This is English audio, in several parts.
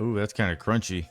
Oh, that's kind of crunchy.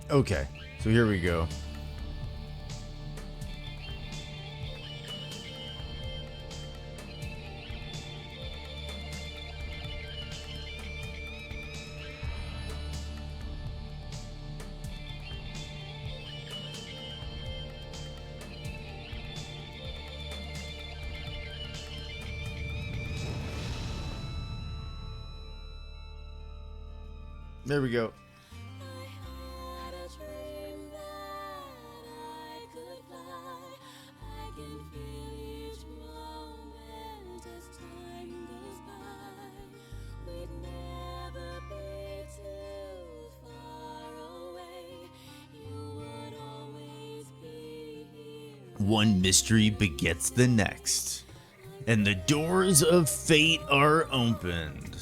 Okay, so here we go. There we go. One mystery begets the next, and the doors of fate are opened.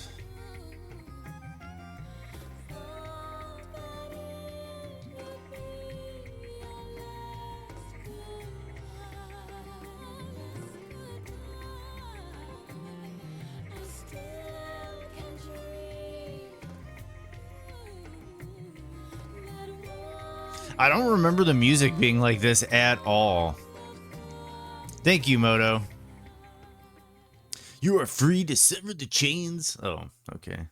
I don't remember the music being like this at all. Thank you, Moto. You are free to sever the chains. Oh, okay.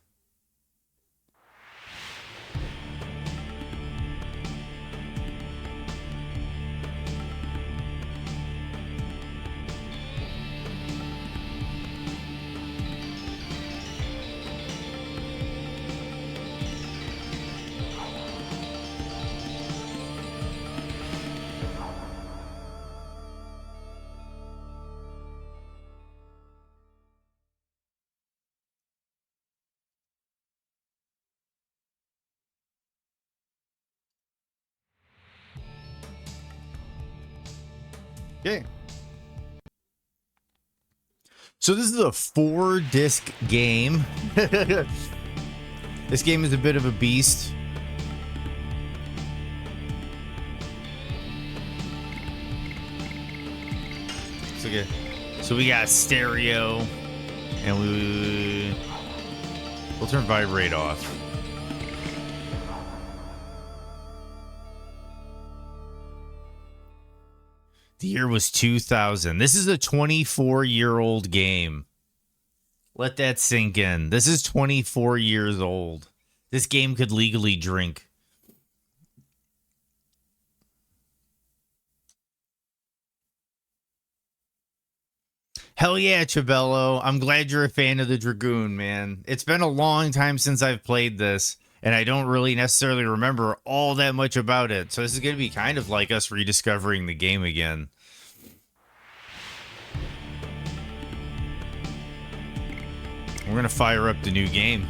Okay. So this is a 4-disc game. This game is a bit of a beast. It's okay. So we got stereo, and we'll turn vibrate off. The year was 2000. This is a 24-year-old game. Let that sink in. This is 24 years old. This game could legally drink. Hell yeah, Chabello. I'm glad you're a fan of the Dragoon, man. It's been a long time since I've played this, and I don't really necessarily remember all that much about it. So this is going to be kind of like us rediscovering the game again. We're going to fire up the new game.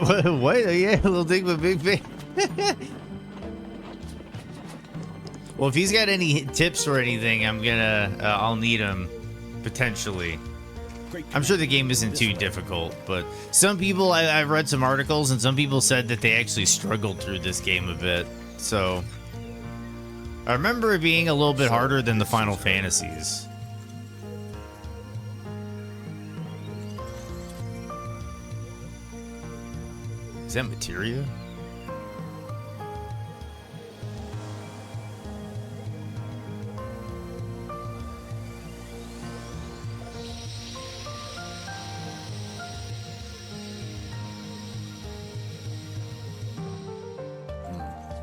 What? Yeah, little dick with big face. Well, if he's got any tips or anything, I'll need him. potentially. I'm sure the game isn't too difficult, but some people, I've read some articles, and some people said that they actually struggled through this game a bit. So I remember it being a little bit harder than the Final Fantasies. Is that materia?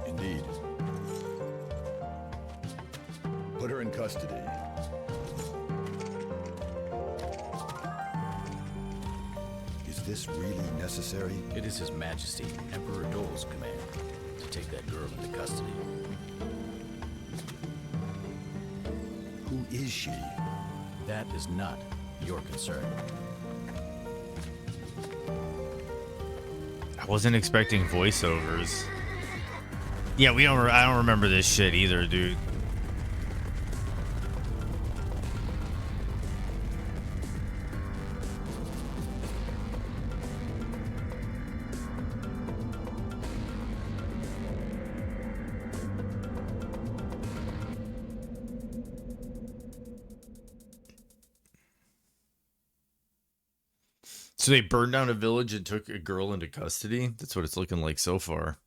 Indeed. Put her in custody. Is this really necessary? It is His Majesty, Emperor Dole's command to take that girl into custody. Who is she? That is not your concern. I wasn't expecting voiceovers. Yeah, I don't remember this shit either, dude. So they burned down a village and took a girl into custody? That's what it's looking like so far.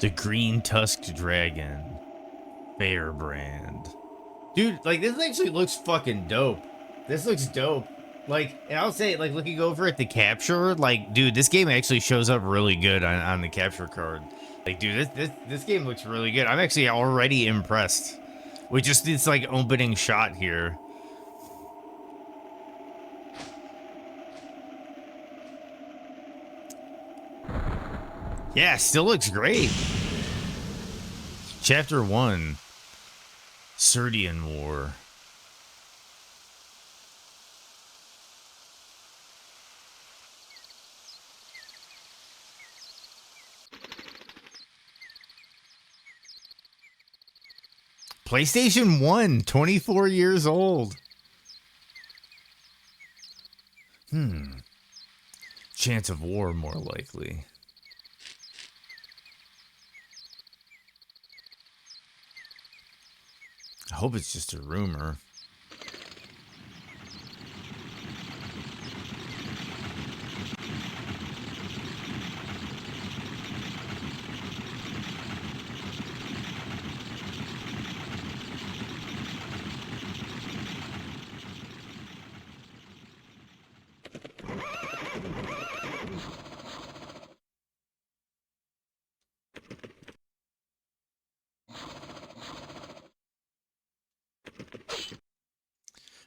The green tusked dragon. Fairbrand. Dude, like, this actually looks fucking dope. This looks dope. Like, and I'll say, like, looking over at the capture, like, dude, this game actually shows up really good on the capture card. Like, dude, this game looks really good. I'm actually already impressed with just this, like, opening shot here. Yeah, still looks great. Chapter 1. Serdian War. PlayStation 1, 24 years old. Chance of war, more likely. I hope it's just a rumor.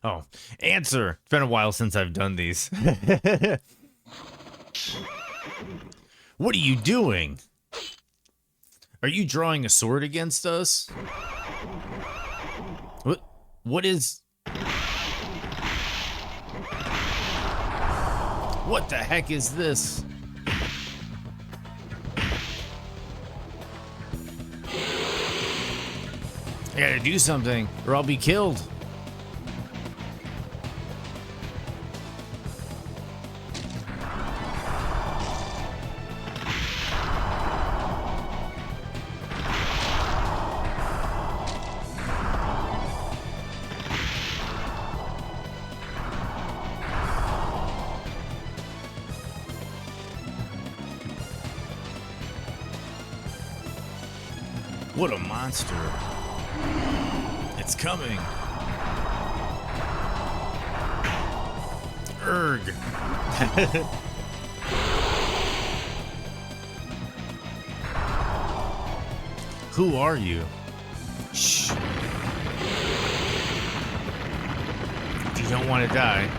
Oh, answer. It's been a while since I've done these. What are you doing? Are you drawing a sword against us? What is... What the heck is this? I gotta do something, or I'll be killed. What a monster. It's coming. Erg. Who are you? Shh. If you don't want to die.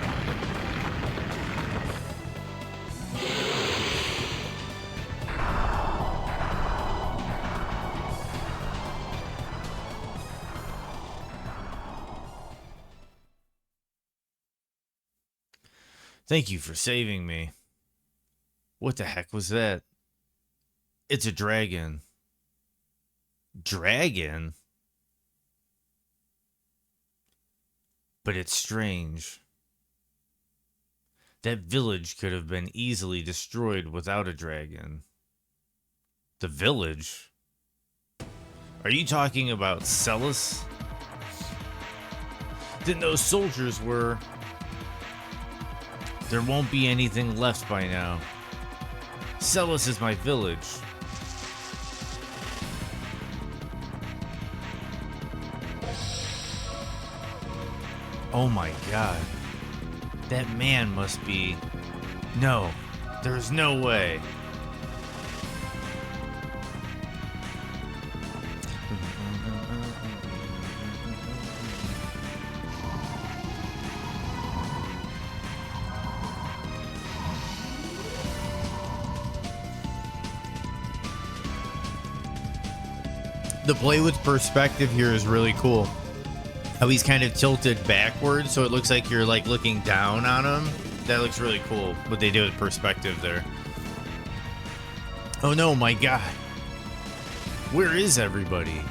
Thank you for saving me. What the heck was that? It's a dragon. Dragon? But it's strange. That village could have been easily destroyed without a dragon. The village? Are you talking about Celis? Then those soldiers were... There won't be anything left by now. Celis is my village. Oh my god. That man must be... No, there's no way. The play with perspective here is really cool. How he's kind of tilted backwards, so it looks like you're like looking down on him. That looks really cool, what they do with perspective there. Oh no, my god. Where is everybody?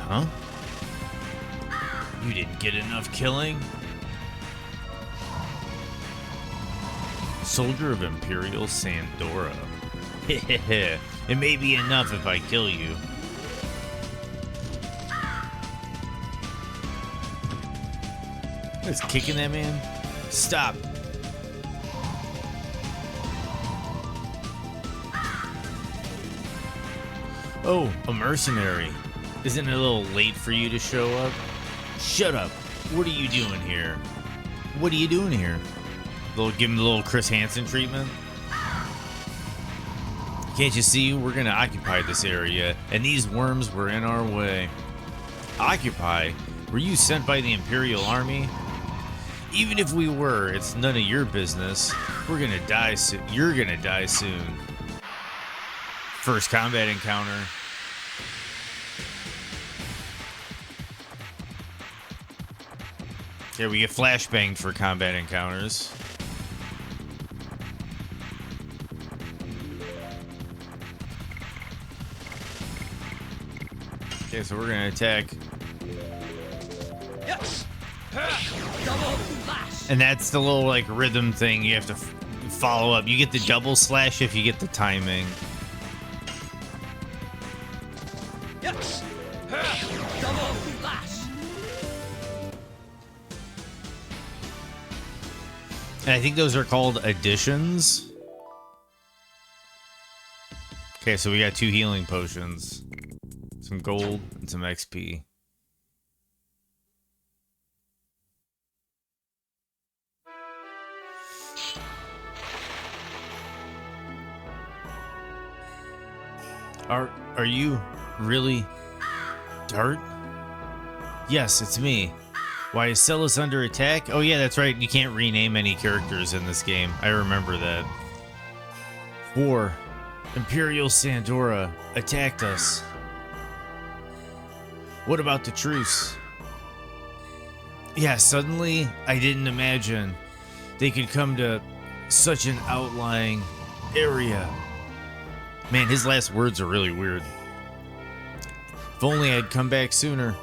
Huh? You didn't get enough killing? Soldier of Imperial Sandora. Heh. It may be enough if I kill you. It's kicking that man? Stop. Oh, a mercenary. Isn't it a little late for you to show up? Shut up. What are you doing here? What are you doing here? Give him the little Chris Hansen treatment. Can't you see we're gonna occupy this area, and these worms were in our way? Occupy? Were you sent by the Imperial Army? Even if we were, it's none of your business. We're gonna die soon. You're gonna die soon. First combat encounter. Yeah, we get flashbanged for combat encounters. Okay, so we're gonna attack. And that's the little like rhythm thing you have to follow up. You get the double slash if you get the timing. And I think those are called additions. Okay, so we got 2 healing potions. Some gold and some XP. Are you really Dart? Yes, it's me. Why is Celis under attack? Oh yeah, that's right. You can't rename any characters in this game. I remember that. War. Imperial Sandora attacked us. What about the truce? Yeah, suddenly I didn't imagine they could come to such an outlying area. Man, his last words are really weird. If only I'd come back sooner.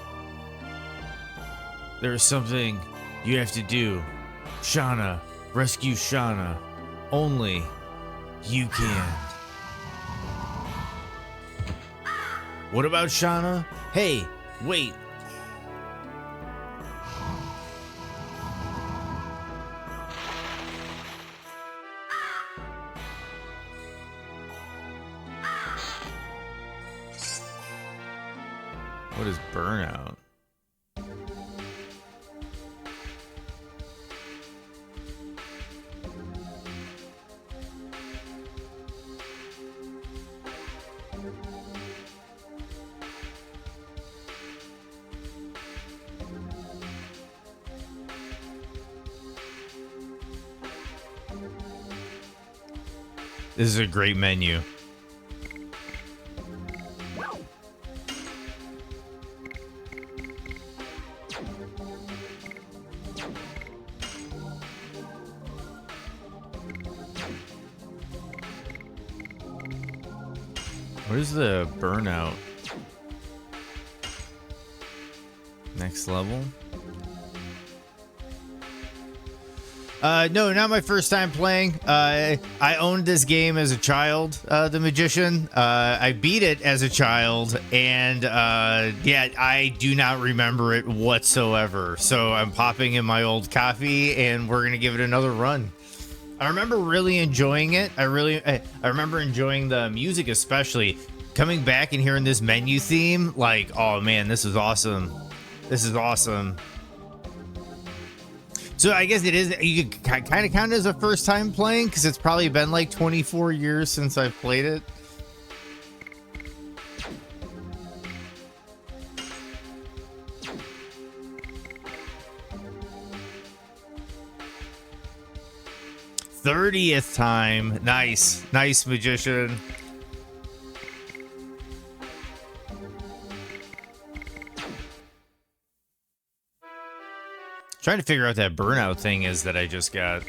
There's something you have to do. Shauna, rescue Shauna. Only you can. What about Shauna? Hey, wait. What is burnout? This is a great menu. Where's the burnout? Next level? No, not my first time playing. I owned this game as a child, The Magician. I beat it as a child, and yeah, I do not remember it whatsoever. So I'm popping in my old copy, and we're gonna give it another run. I remember really enjoying it. I remember enjoying the music, especially coming back and hearing this menu theme. Like, oh man, this is awesome. This is awesome. So I guess it is, you could kind of count it as a first time playing, because it's probably been like 24 years since I've played it. '30th time. Nice. Nice, Magician. Trying to figure out that burnout thing is that I just got.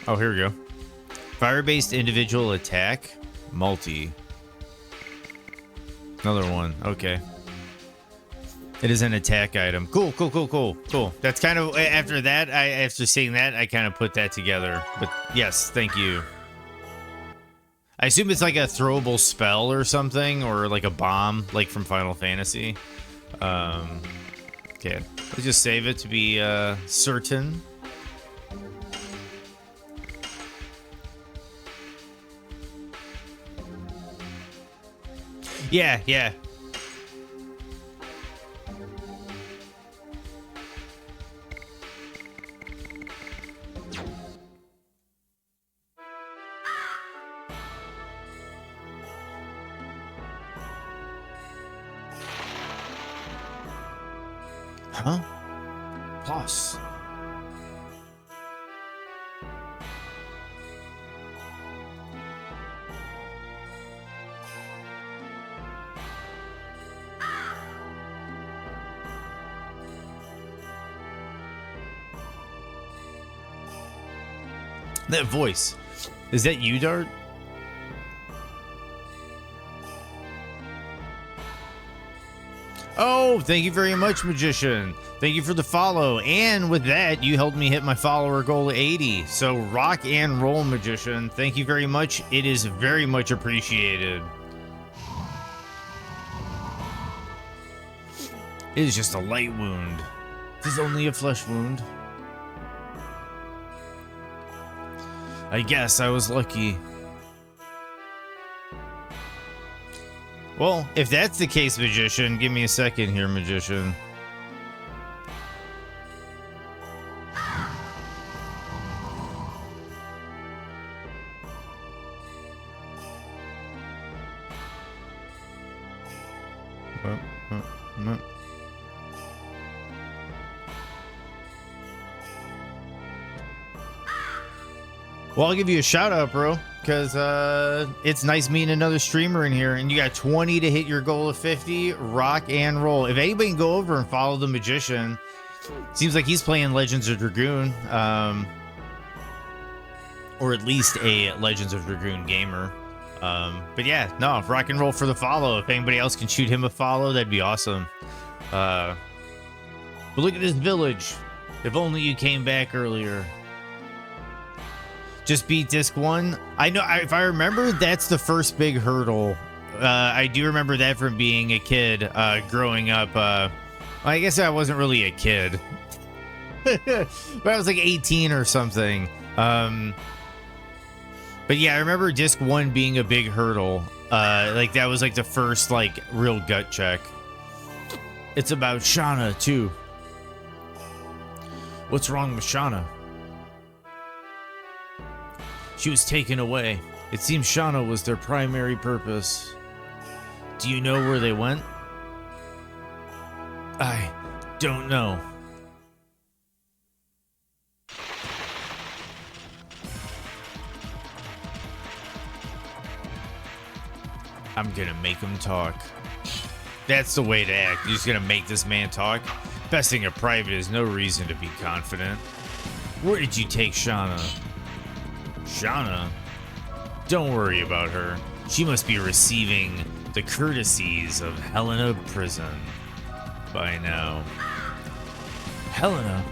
Oh, here we go. Fire-based individual attack, multi. Another one. Okay. It is an attack item. Cool, cool, cool, cool, cool. That's kind of, after that, after seeing that, I kind of put that together. But yes, thank you. I assume it's like a throwable spell or something, or like a bomb, like from Final Fantasy. Okay, let's just save it to be certain. Yeah, yeah. Huh? Plus. That voice. Is that you, Dart? Oh, thank you very much, Magician. Thank you for the follow. And with that, you helped me hit my follower goal of 80. So rock and roll, Magician. Thank you very much. It is very much appreciated. It is just a light wound. This is only a flesh wound. I guess I was lucky. Well, if that's the case, Magician, give me a second here, Magician. Well, I'll give you a shout out, bro, because it's nice meeting another streamer in here, and you got 20 to hit your goal of 50. Rock and roll. If anybody can go over and follow the Magician, seems like he's playing Legends of Dragoon, or at least a Legends of Dragoon gamer. But yeah, no, rock and roll for the follow. If anybody else can shoot him a follow, that'd be awesome. But look at this village. If only you came back earlier. Just beat disc 1. I know, if I remember, that's the first big hurdle. I do remember that from being a kid, growing up. I guess I wasn't really a kid, but I was like 18 or something. But yeah, I remember disc 1 being a big hurdle. Like that was like the first like real gut check. It's about Shauna too. What's wrong with Shauna? She was taken away. It seems Shauna was their primary purpose. Do you know where they went? I don't know. I'm gonna make him talk. That's the way to act. You're just gonna make this man talk? Besting a private is no reason to be confident. Where did you take Shauna? Shauna? Don't worry about her. She must be receiving the courtesies of Helena Prison by now. Helena?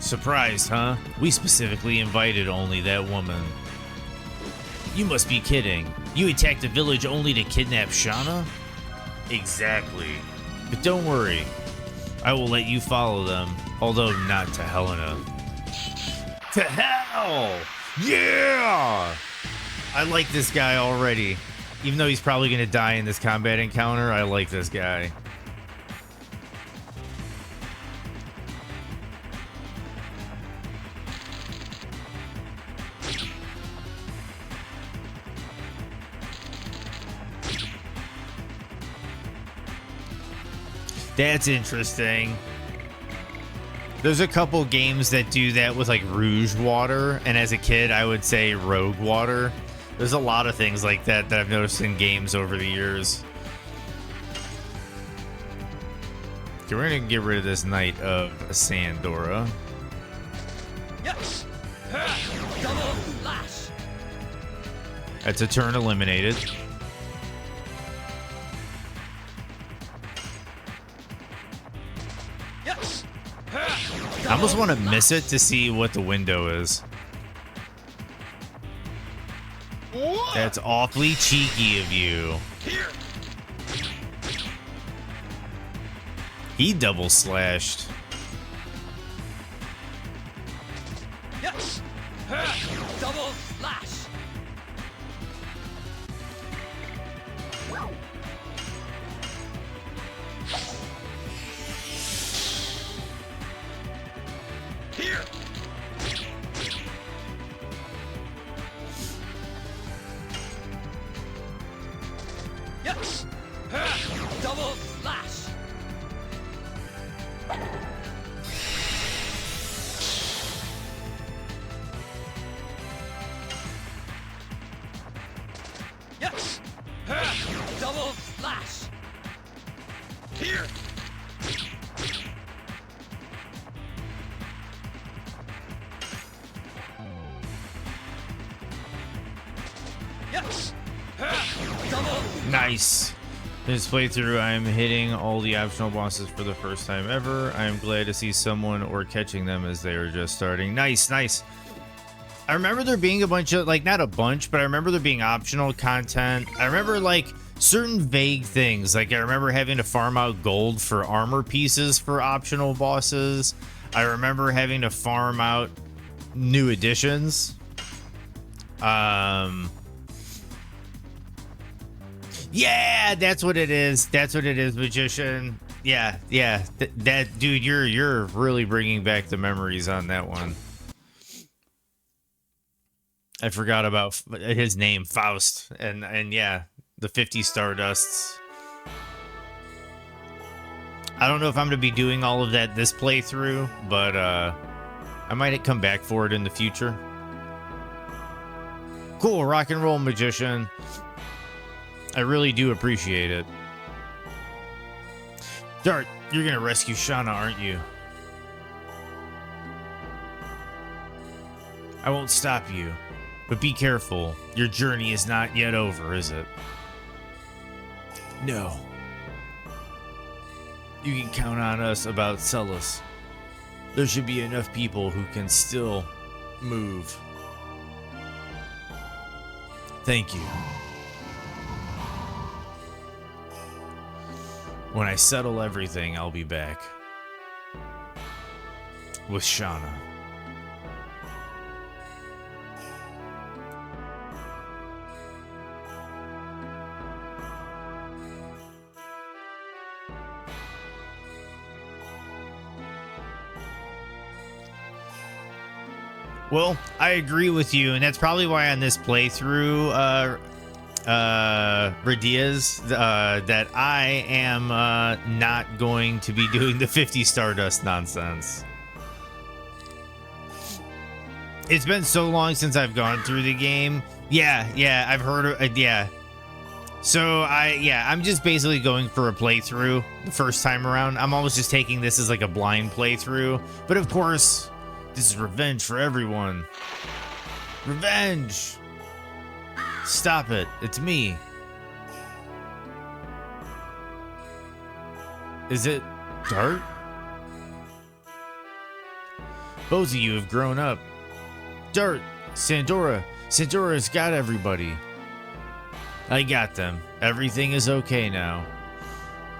Surprised, huh? We specifically invited only that woman. You must be kidding. You attacked the village only to kidnap Shauna? Exactly. But don't worry. I will let you follow them, although not to Helena. To hell! Yeah! I like this guy already. Even though he's probably going to die in this combat encounter, I like this guy. That's interesting. There's a couple games that do that with like Rouge Water, and as a kid I would say Rogue Water. There's a lot of things like that that I've noticed in games over the years. Okay, we're gonna get rid of this Knight of Sandora. Yes. Double flash. That's a turn eliminated. Yes. I almost want to miss it to see what the window is. That's awfully cheeky of you. Here. He double slashed. Yes. Double flash. Here. Yes. Double flash. Yes. Double flash. Here. Yes. Double. Nice. This playthrough, I am hitting all the optional bosses for the first time ever. I am glad to see someone or catching them as they are just starting. Nice, nice. I remember there being a bunch of, like, not a bunch, but I remember there being optional content. I remember, like, certain vague things. Like, I remember having to farm out gold for armor pieces for optional bosses. I remember having to farm out new additions. Yeah, that's what it is. That's what it is, Magician. Yeah, yeah. That dude, you're really bringing back the memories on that one. I forgot about his name, Faust, and yeah, the 50 Stardusts. I don't know if I'm gonna be doing all of that this playthrough, but I might come back for it in the future. Cool, rock and roll, Magician. I really do appreciate it. Dart, you're gonna rescue Shauna, aren't you? I won't stop you, but be careful. Your journey is not yet over, is it? No. You can count on us about Celis. There should be enough people who can still move. Thank you. When I settle everything, I'll be back. With Shauna. Well, I agree with you, and that's probably why on this playthrough, Radias, that I am not going to be doing the 50 Stardust nonsense. It's been so long since I've gone through the game. Yeah, I've heard of yeah. So I'm just basically going for a playthrough the first time around. I'm always just taking this as like a blind playthrough. But of course, this is revenge for everyone. Revenge! Stop it. It's me. Is it Dart? Both of you have grown up. Dart, Sandora's got everybody. I got them. Everything is okay now.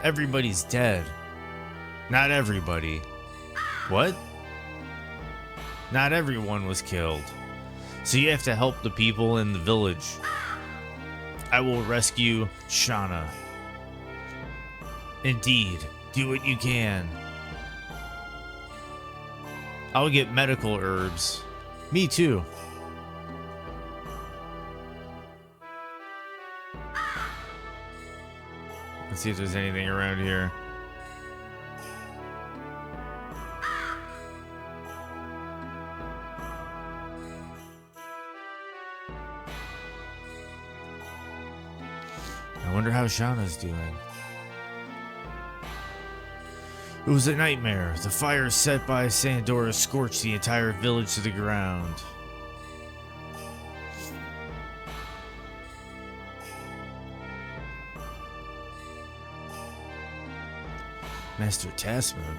Everybody's dead. Not everybody. What? Not everyone was killed. So you have to help the people in the village. I will rescue Shauna. Indeed, do what you can. I'll get medical herbs. Me too. Let's see if there's anything around here. I wonder how Shauna's doing. It was a nightmare. The fire set by Sandora scorched the entire village to the ground. Master Tasman.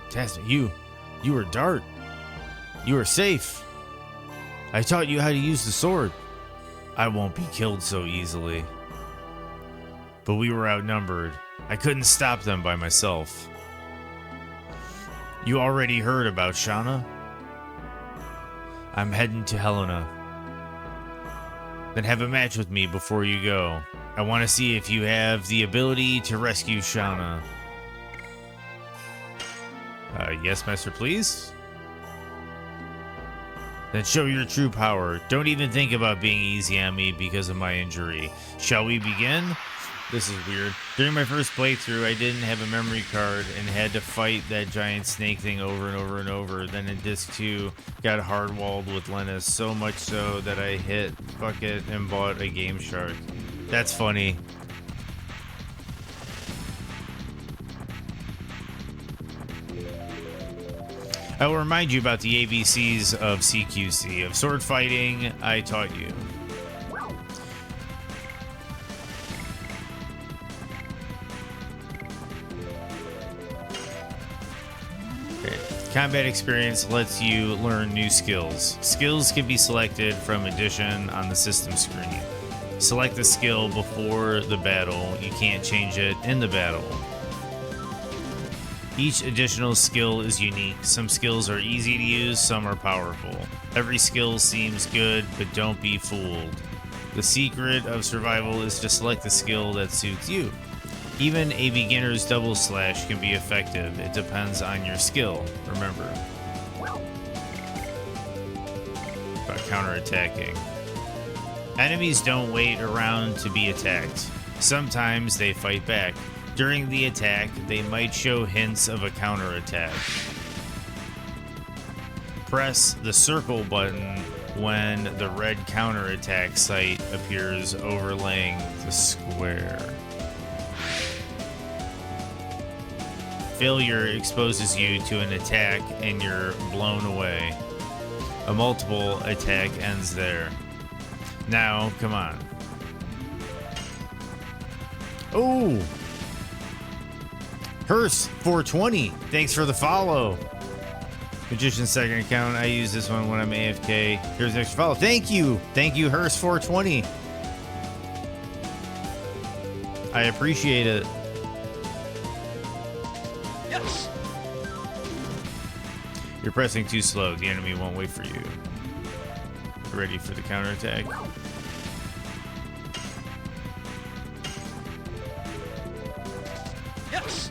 Tasman, you were Dart. You were safe. I taught you how to use the sword. I won't be killed so easily. But we were outnumbered. I couldn't stop them by myself. You already heard about Shauna? I'm heading to Helena. Then have a match with me before you go. I want to see if you have the ability to rescue Shauna. Yes, Master, please? Then show your true power. Don't even think about being easy on me because of my injury. Shall we begin? This is weird. During my first playthrough, I didn't have a memory card and had to fight that giant snake thing over and over and over. Then in disc 2, got hard-walled with Lennis, so much so that I hit fuck it and bought a Game Shark. That's funny. I will remind you about the ABCs of CQC. Of sword fighting, I taught you. Okay. Combat experience lets you learn new skills. Skills can be selected from addition on the system screen. Select the skill before the battle. You can't change it in the battle. Each additional skill is unique. Some skills are easy to use, some are powerful. Every skill seems good, but don't be fooled. The secret of survival is to select the skill that suits you. Even a beginner's double slash can be effective. It depends on your skill, remember. About counterattacking. Enemies don't wait around to be attacked. Sometimes they fight back. During the attack, they might show hints of a counterattack. Press the circle button when the red counterattack site appears overlaying the square. Failure exposes you to an attack and you're blown away. A multiple attack ends there. Now, come on. Oh! Hearse 420, thanks for the follow. Magician's second account, I use this one when I'm AFK. Here's an extra follow. Thank you, Hearse 420. I appreciate it. Yes. You're pressing too slow. The enemy won't wait for you. Ready for the counterattack. Yes.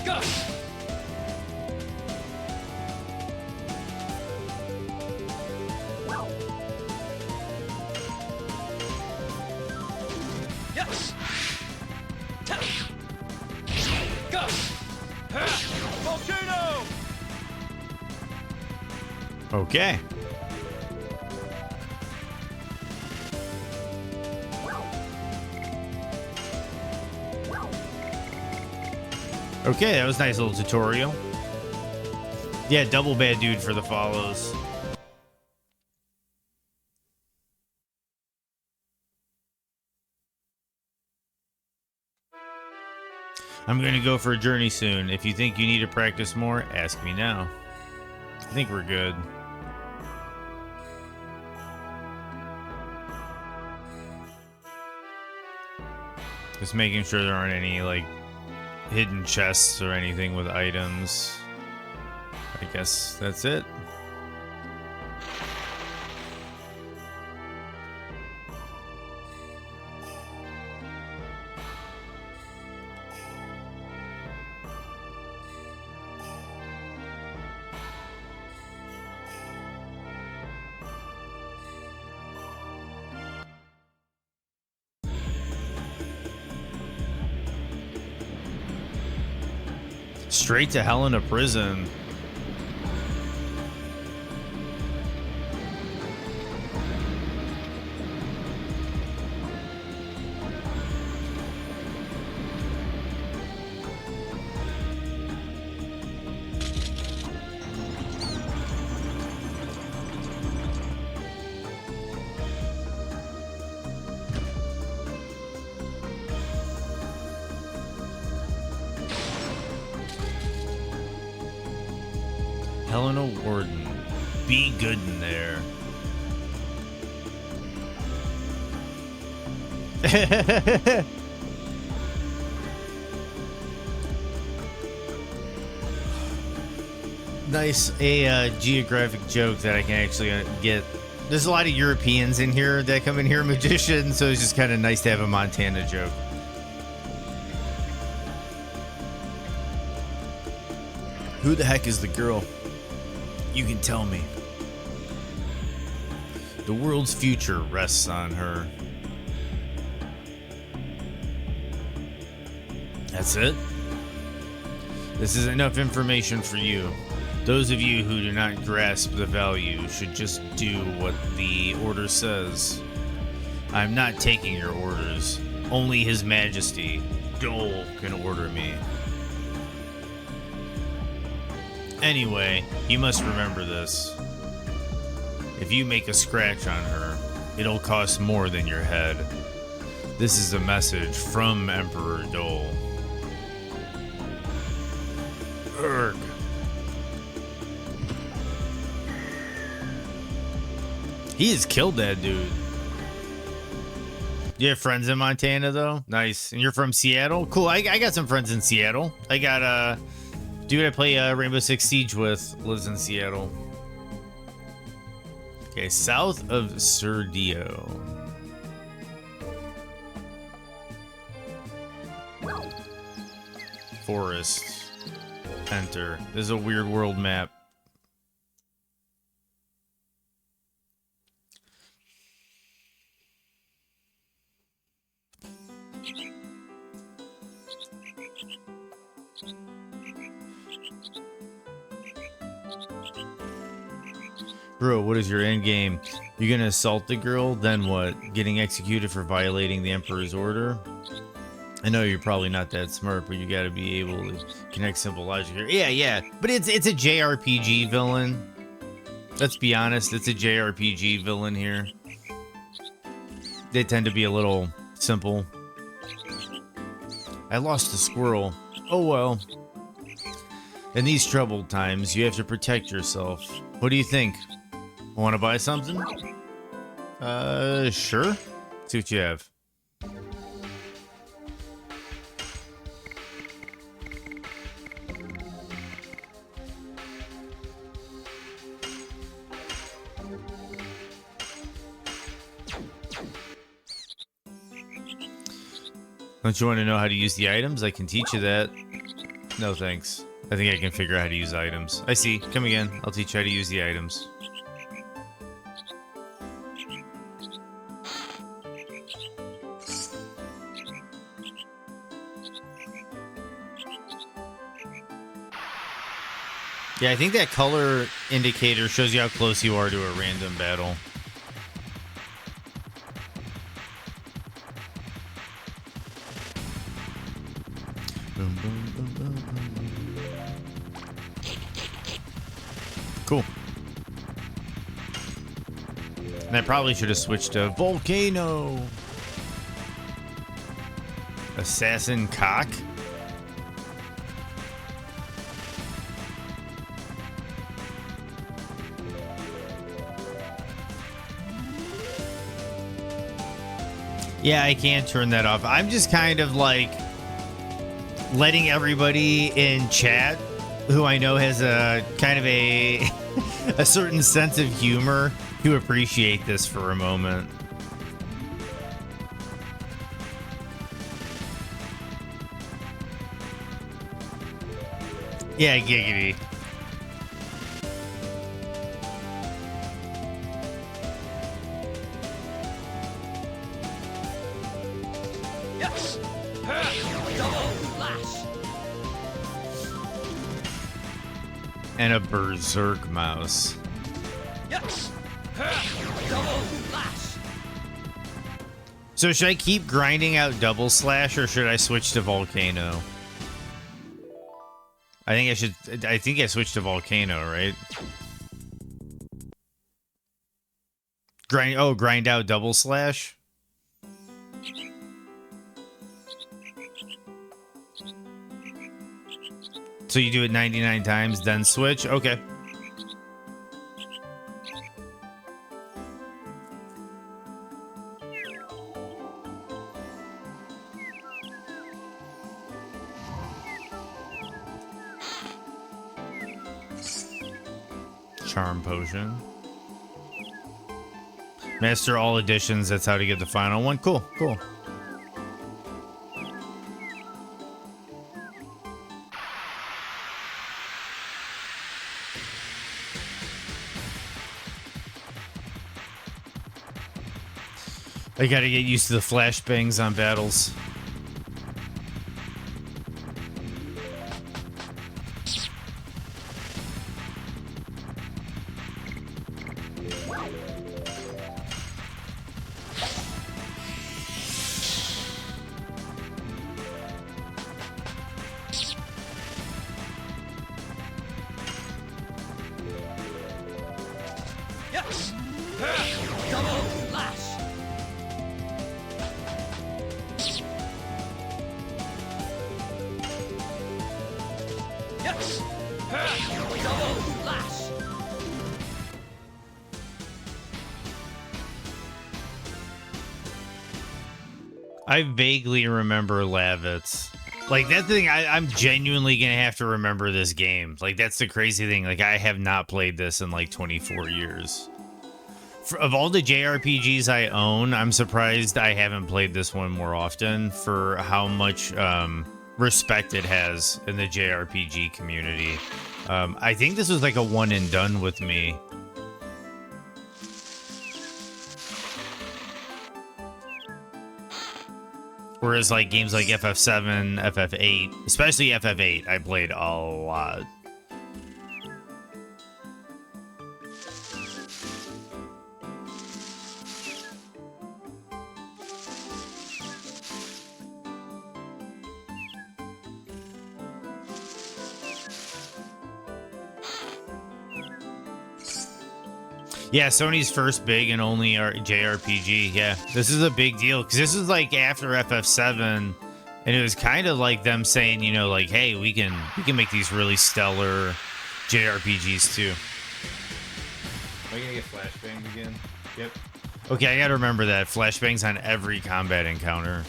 Go. Yes. Go. Volcano. Okay. Okay, that was a nice little tutorial. Yeah, double bad dude for the follows. I'm going to go for a journey soon. If you think you need to practice more, ask me now. I think we're good. Just making sure there aren't any, like, hidden chests or anything with items. I guess that's it. Straight to hell in a prison. Helena Warden. Be good in there. Nice. A geographic joke that I can actually get. There's a lot of Europeans in here that come in here magicians, so it's just kind of nice to have a Montana joke. Who the heck is the girl? You can tell me. The world's future rests on her. That's it? This is enough information for you. Those of you who do not grasp the value should just do what the order says. I'm not taking your orders. Only His Majesty, Dole, can order me. Anyway, you must remember this. If you make a scratch on her, it'll cost more than your head. This is a message from Emperor Dole. Urgh. He has killed that dude. You have friends in Montana, though? Nice. And you're from Seattle? Cool. I got some friends in Seattle. I got, dude I play Rainbow Six Siege with lives in Seattle. Okay, south of Serdio. Forest. Enter. This is a weird world map. Bro, what is your end game? You're gonna assault the girl, then what? Getting executed for violating the Emperor's order? I know you're probably not that smart, but you gotta be able to connect simple logic here. Yeah, but it's a JRPG villain. Let's be honest, it's a JRPG villain here. They tend to be a little simple. I lost a squirrel. Oh well. In these troubled times, you have to protect yourself. What do you think? Want to buy something? Sure. See what you have. Don't you want to know how to use the items? I can teach you that. No thanks. I think I can figure out how to use items. I see. Come again. I'll teach you how to use the items. Yeah, I think that color indicator shows you how close you are to a random battle. Boom, boom, boom, boom, boom. Cool. And I probably should have switched to Volcano. Assassin Cock. Yeah, I can't turn that off. I'm just kind of like letting everybody in chat who I know has a kind of a a certain sense of humor to appreciate this for a moment. Yeah, giggity. Yes. Double flash. And a berserk mouse. Yes. Double flash. So should I keep grinding out double slash or should I switch to volcano? I think I switched to volcano, right? Grind out double slash. So you do it 99 times, then switch? Okay. Charm potion. Master all editions, that's how to get the final one. Cool, cool. I gotta get used to the flashbangs on battles. Yes. Double flash. Yes. Double flash. I vaguely remember Lavitz. Like, that's the thing, I'm genuinely gonna have to remember this game. Like, that's the crazy thing. Like, I have not played this in like 24 years. Of all the JRPGs I own, I'm surprised I haven't played this one more often for how much respect it has in the JRPG community. I think this was like a one and done with me. Whereas like games like FF7, FF8, especially FF8, I played a lot. Yeah, Sony's first big and only JRPG. Yeah, this is a big deal because this is like after FF7, and it was kind of like them saying, you know, like, hey, we can make these really stellar JRPGs too. Am I gonna get flashbanged again? Yep. Okay, I gotta remember that flashbangs on every combat encounter.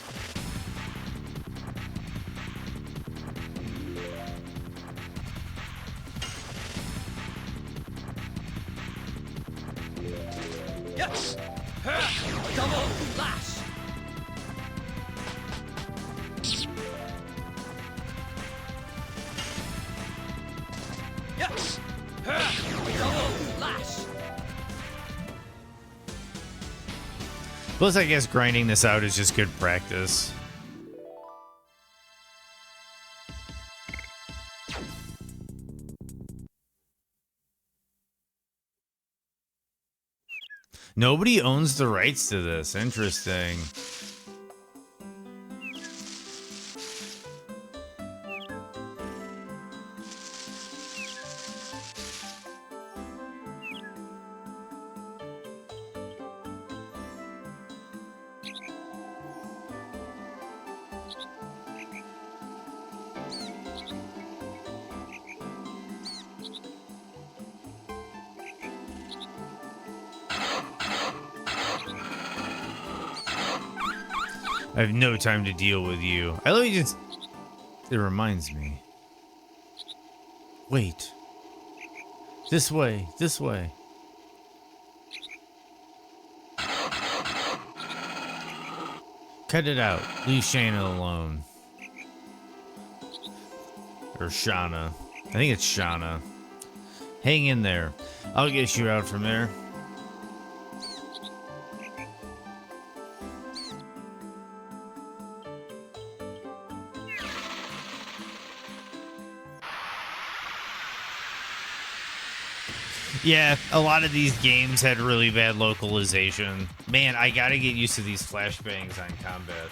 Yes. Double flash. Yes. Double flash. Plus, I guess grinding this out is just good practice. Nobody owns the rights to this. Interesting. I have no time to deal with you. I literally just... It reminds me. Wait. This way. This way. Cut it out. Leave Shayna alone. Or Shauna. I think it's Shauna. Hang in there. I'll get you out from there. Yeah, a lot of these games had really bad localization. Man, I gotta get used to these flashbangs on combat.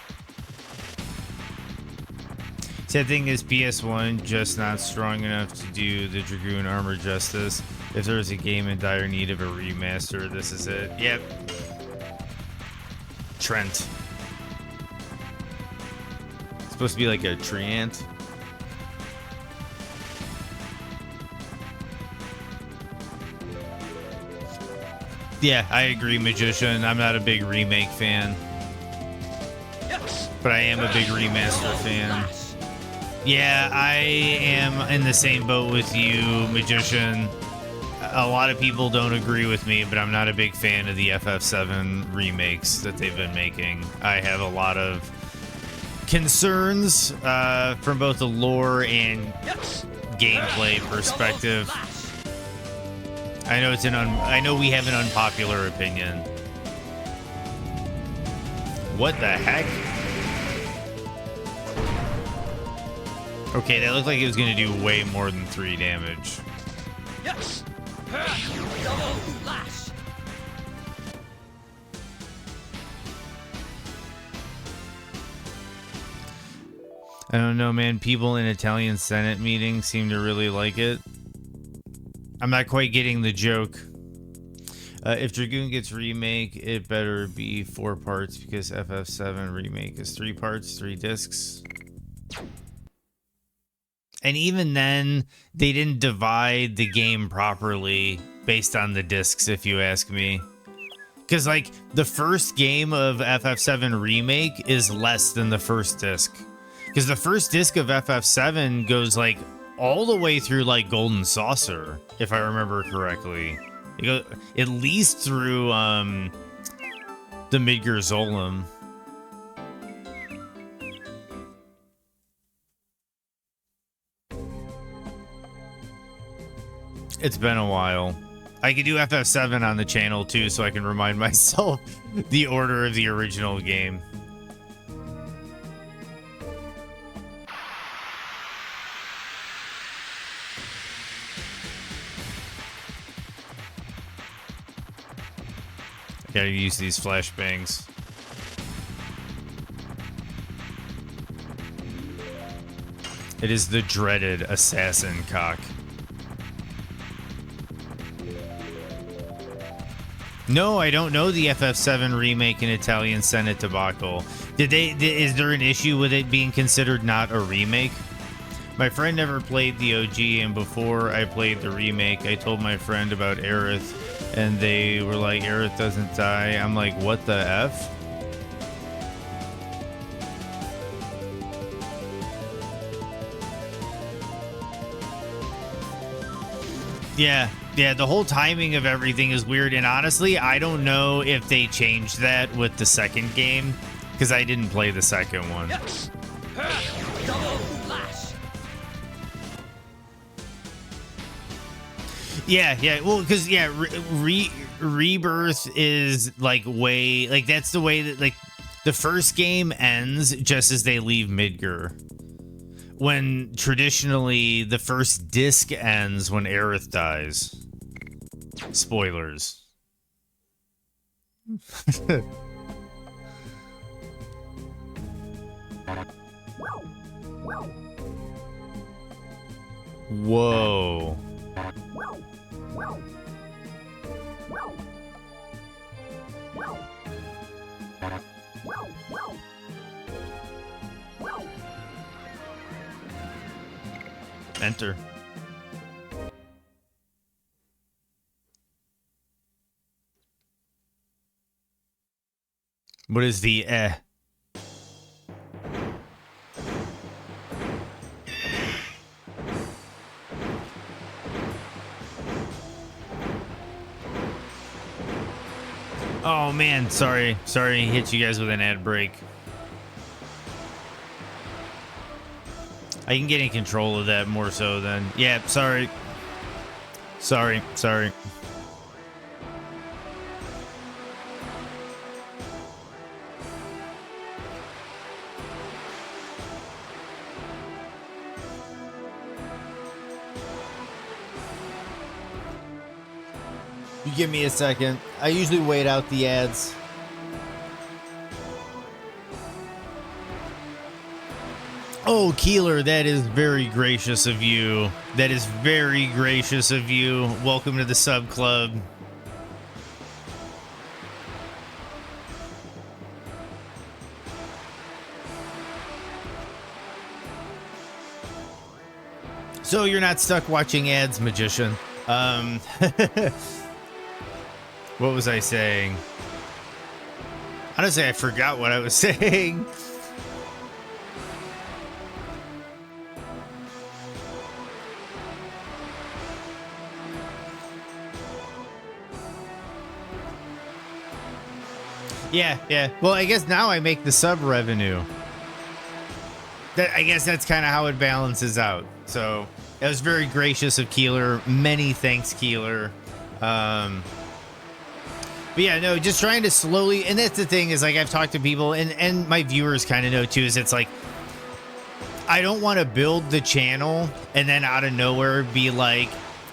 Sad thing is PS1 just not strong enough to do the Dragoon armor justice. If there was a game in dire need of a remaster, this is it. Yep. Trent. It's supposed to be like a tree ant. Yeah, I agree, Magician. I'm not a big remake fan, but I am a big remaster fan. Yeah, I am in the same boat with you, Magician. A lot of people don't agree with me, but I'm not a big fan of the FF7 remakes that they've been making. I have a lot of concerns from both the lore and gameplay perspective. I know I know we have an unpopular opinion. What the heck? Okay, that looked like it was gonna do way more than 3 damage. Yes. Double lash. I don't know, man. People in Italian Senate meetings seem to really like it. I'm not quite getting the joke. If Dragoon gets remake, it better be 4 parts because FF7 remake is 3 parts, 3 discs. And even then, they didn't divide the game properly based on the discs, if you ask me. Because, like, the first game of FF7 remake is less than the first disc. Because the first disc of FF7 goes, like, all the way through like Golden Saucer, if I remember correctly. It goes at least through the Midgar Zolom. It's been a while. I could do FF7 on the channel too, so I can remind myself the order of the original game. Gotta use these flashbangs. It is the dreaded assassin cock. No, I don't know the FF7 remake in Italian Senate debacle. Is there an issue with it being considered not a remake? My friend never played the OG, and before I played the remake, I told my friend about Aerith. And they were like, Aerith doesn't die. I'm like, what the F? Yeah, the whole timing of everything is weird. And honestly, I don't know if they changed that with the second game, because I didn't play the second one. Double lash. Yeah. Well, because Rebirth is like way like that's the way that like the first game ends just as they leave Midgar. When traditionally the first disc ends when Aerith dies. Spoilers. Whoa. Enter. What is the Oh man, sorry to hit you guys with an ad break. I can get in control of that more so than, yeah, sorry. You give me a second. I usually wait out the ads. Oh, Keeler, that is very gracious of you. That is very gracious of you. Welcome to the sub club. So you're not stuck watching ads, magician. What was I saying? Honestly, I forgot what I was saying. Yeah. Well, I guess now I make the sub revenue. I guess that's kind of how it balances out. So it was very gracious of Keeler. Many thanks, Keeler. But yeah, no, just trying to slowly, and that's the thing is, like, I've talked to people and my viewers kind of know too, is it's like, I don't want to build the channel and then out of nowhere be like,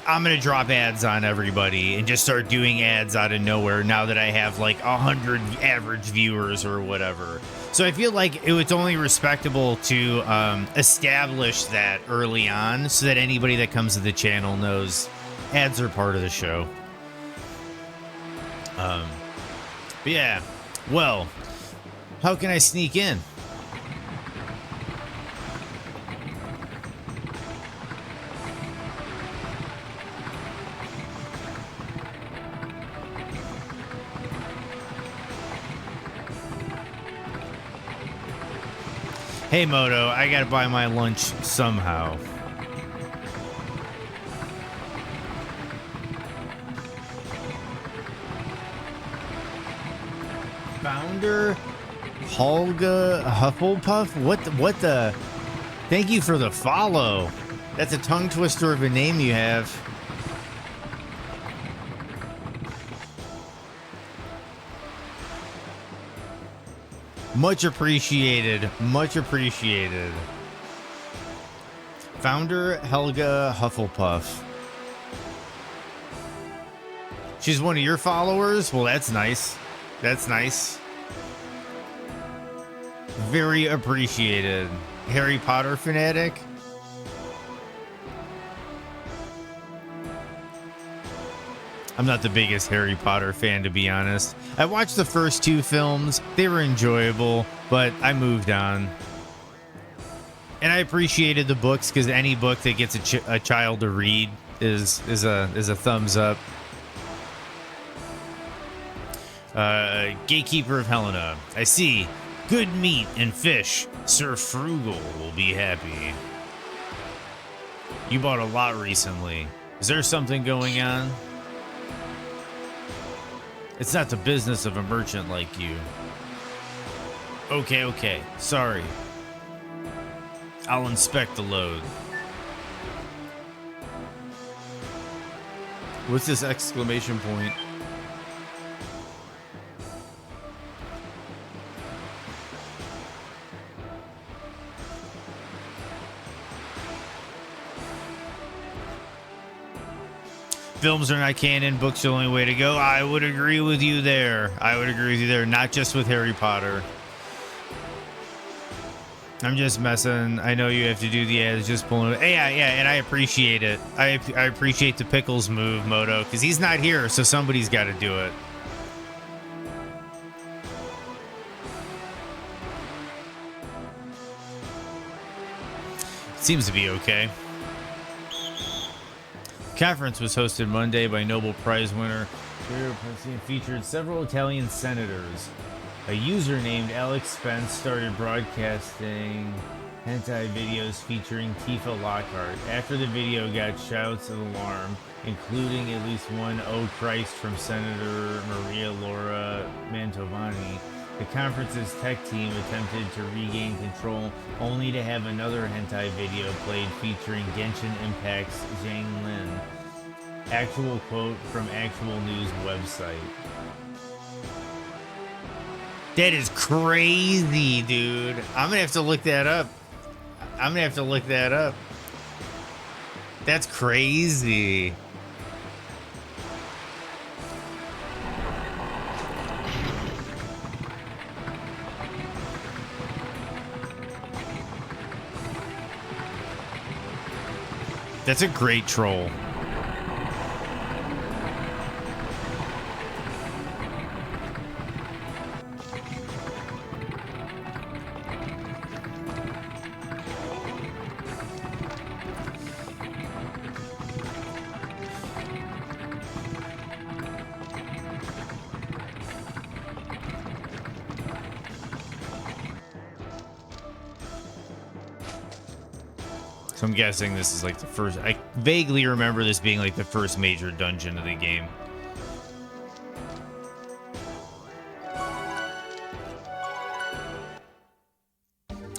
I'm going to drop ads on everybody and just start doing ads out of nowhere now that I have like 100 average viewers or whatever. So I feel like it's only respectable to establish that early on so that anybody that comes to the channel knows ads are part of the show. But yeah, well, how can I sneak in? Hey Moto, I gotta buy my lunch somehow. Founder Holga Hufflepuff? What the? Thank you for the follow. That's a tongue twister of a name you have. Much appreciated. Much appreciated. Founder Helga Hufflepuff. She's one of your followers? Well, that's nice. That's nice. Very appreciated. Harry Potter fanatic? I'm not the biggest Harry Potter fan, to be honest. I watched the first two films. They were enjoyable, but I moved on. And I appreciated the books, because any book that gets a child to read is a thumbs up. Gatekeeper of Helena. I see. Good meat and fish. Sir Frugal will be happy. You bought a lot recently. Is there something going on? It's not the business of a merchant like you. Okay. Sorry. I'll inspect the load. What's this exclamation point? films are not canon, books are the only way to go. I would agree with you there. I would agree with you there. Not just with Harry Potter. I'm just messing. I know you have to do the ads, just pulling it. Yeah, and I appreciate it. I appreciate the Pickles move, Moto, because he's not here, so somebody's got to do it. Seems to be okay. Conference was hosted Monday by Nobel Prize winner and featured several Italian senators. A user named Alex Spence started broadcasting hentai videos featuring Tifa Lockhart. After the video got shouts of alarm, including at least one "Oh Christ" from Senator Maria Laura Mantovani, the conference's tech team attempted to regain control, only to have another hentai video played featuring Genshin Impact's Zhang Lin. Actual quote from actual news website. That is crazy, dude. I'm gonna have to look that up. That's crazy. That's a great troll. So I'm guessing this is like the first. I vaguely remember this being like the first major dungeon of the game.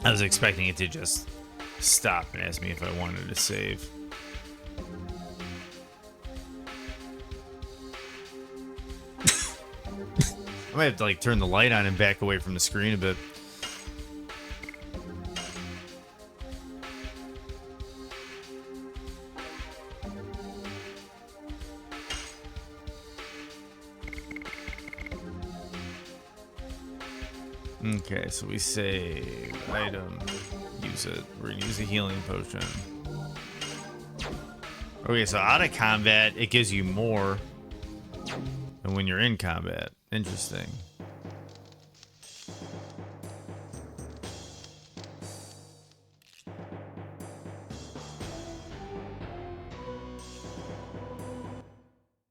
I was expecting it to just stop and ask me if I wanted to save. I might have to like turn the light on and back away from the screen a bit. Okay, so we save item, use it. We're gonna use a healing potion. Okay, so out of combat, it gives you more than when you're in combat. Interesting.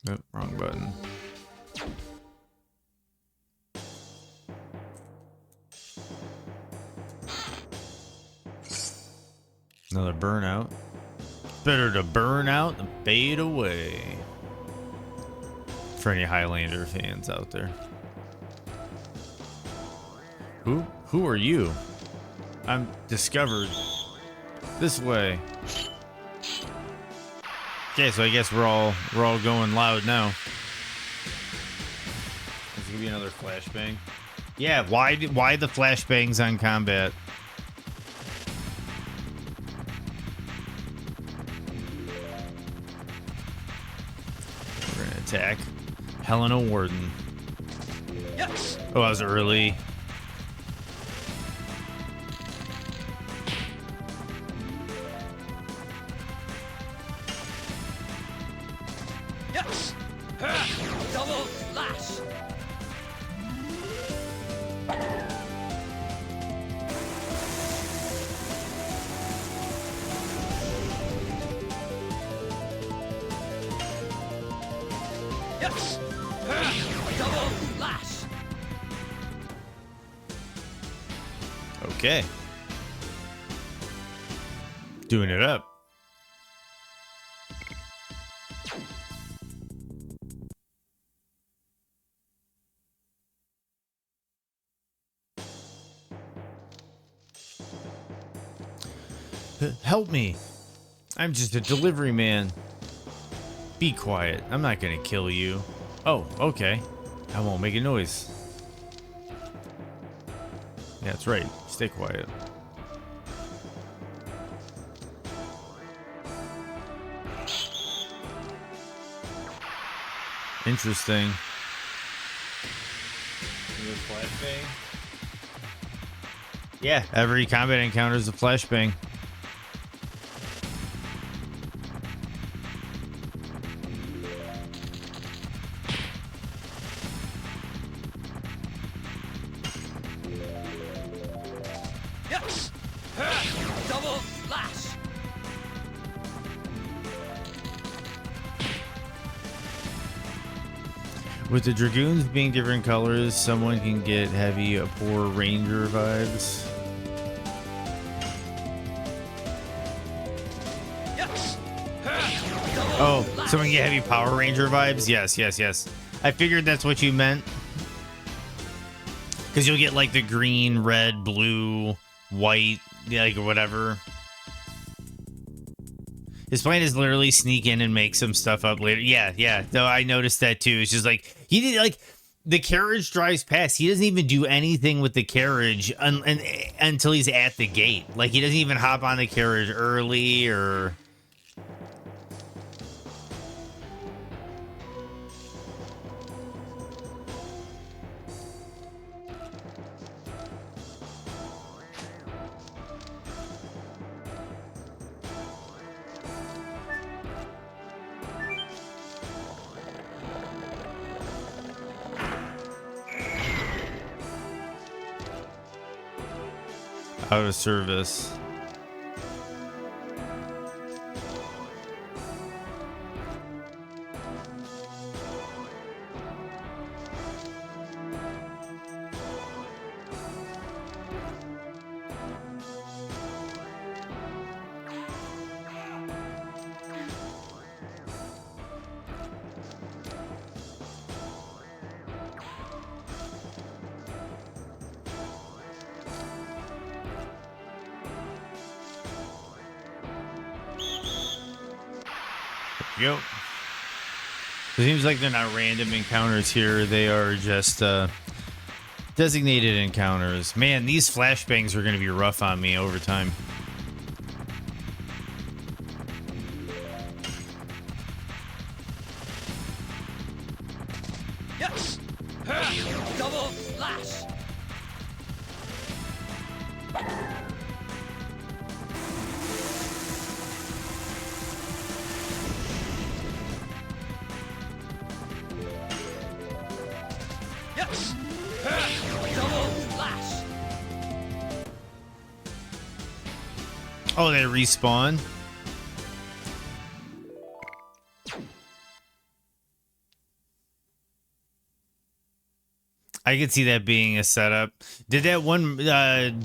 Oh, wrong button. Another burnout. Better to burn out than fade away. For any Highlander fans out there. Who are you? I'm discovered. This way. Okay, so I guess we're all going loud now. Let's give you another flashbang. Yeah, why the flashbangs on combat? We're gonna attack Helena Warden. Yes. Oh, I was early. Yes. Double slash. Yes. Double slash. Okay. Doing it up. Help me. I'm just a delivery man. Be quiet. I'm not gonna kill you. Oh, okay. I won't make a noise. Yeah, that's right. Stay quiet. Interesting. Flashbang? Yeah, every combat encounter is a flashbang. Yes! Double slash! With the Dragoons being different colors, someone can get heavy Poor Ranger vibes. Yes! Oh, someone get heavy Power Ranger vibes? Yes, yes, yes. I figured that's what you meant. Because you'll get like the green, red, blue, white, like whatever. His plan is literally sneak in and make some stuff up later. Yeah, yeah. No, I noticed that too. It's just like he did like the carriage drives past. He doesn't even do anything with the carriage until he's at the gate. Like he doesn't even hop on the carriage early or. Out of service. Yep. It seems like they're not random encounters here. They are just designated encounters. Man, these flashbangs are going to be rough on me over time. Yes! Double slash! Yes! Double slash! Oh, they respawn? I could see that being a setup. Did that one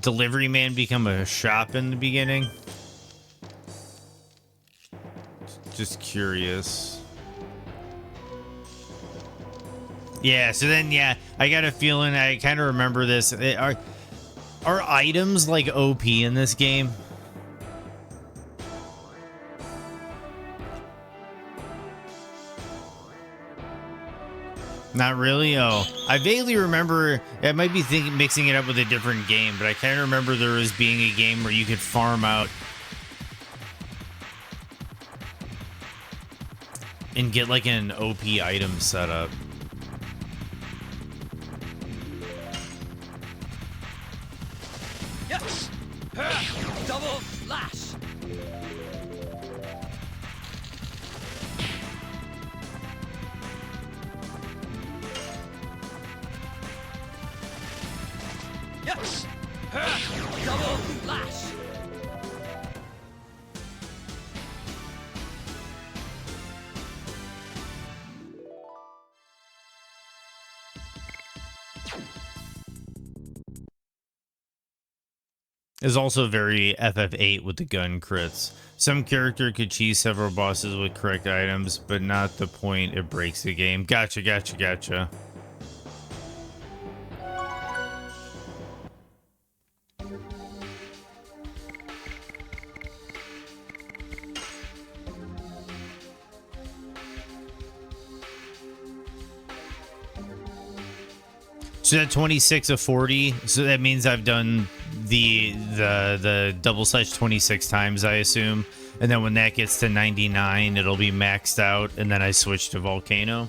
delivery man become a shop in the beginning? Just curious. Yeah, so then, yeah, I got a feeling I kind of remember this. Are items like OP in this game? Not really. Oh, I vaguely remember. I might be mixing it up with a different game, but I kind of remember there was being a game where you could farm out and get like an OP item set up. Yes! Double slash! Yes! Double slash! Is also very FF8 with the gun crits. Some character could cheese several bosses with correct items, but not the point it breaks the game. Gotcha, gotcha, gotcha. So that 26 of 40. So that means I've done the double slash 26 times, I assume. And then when that gets to 99, it'll be maxed out, and then I switch to Volcano.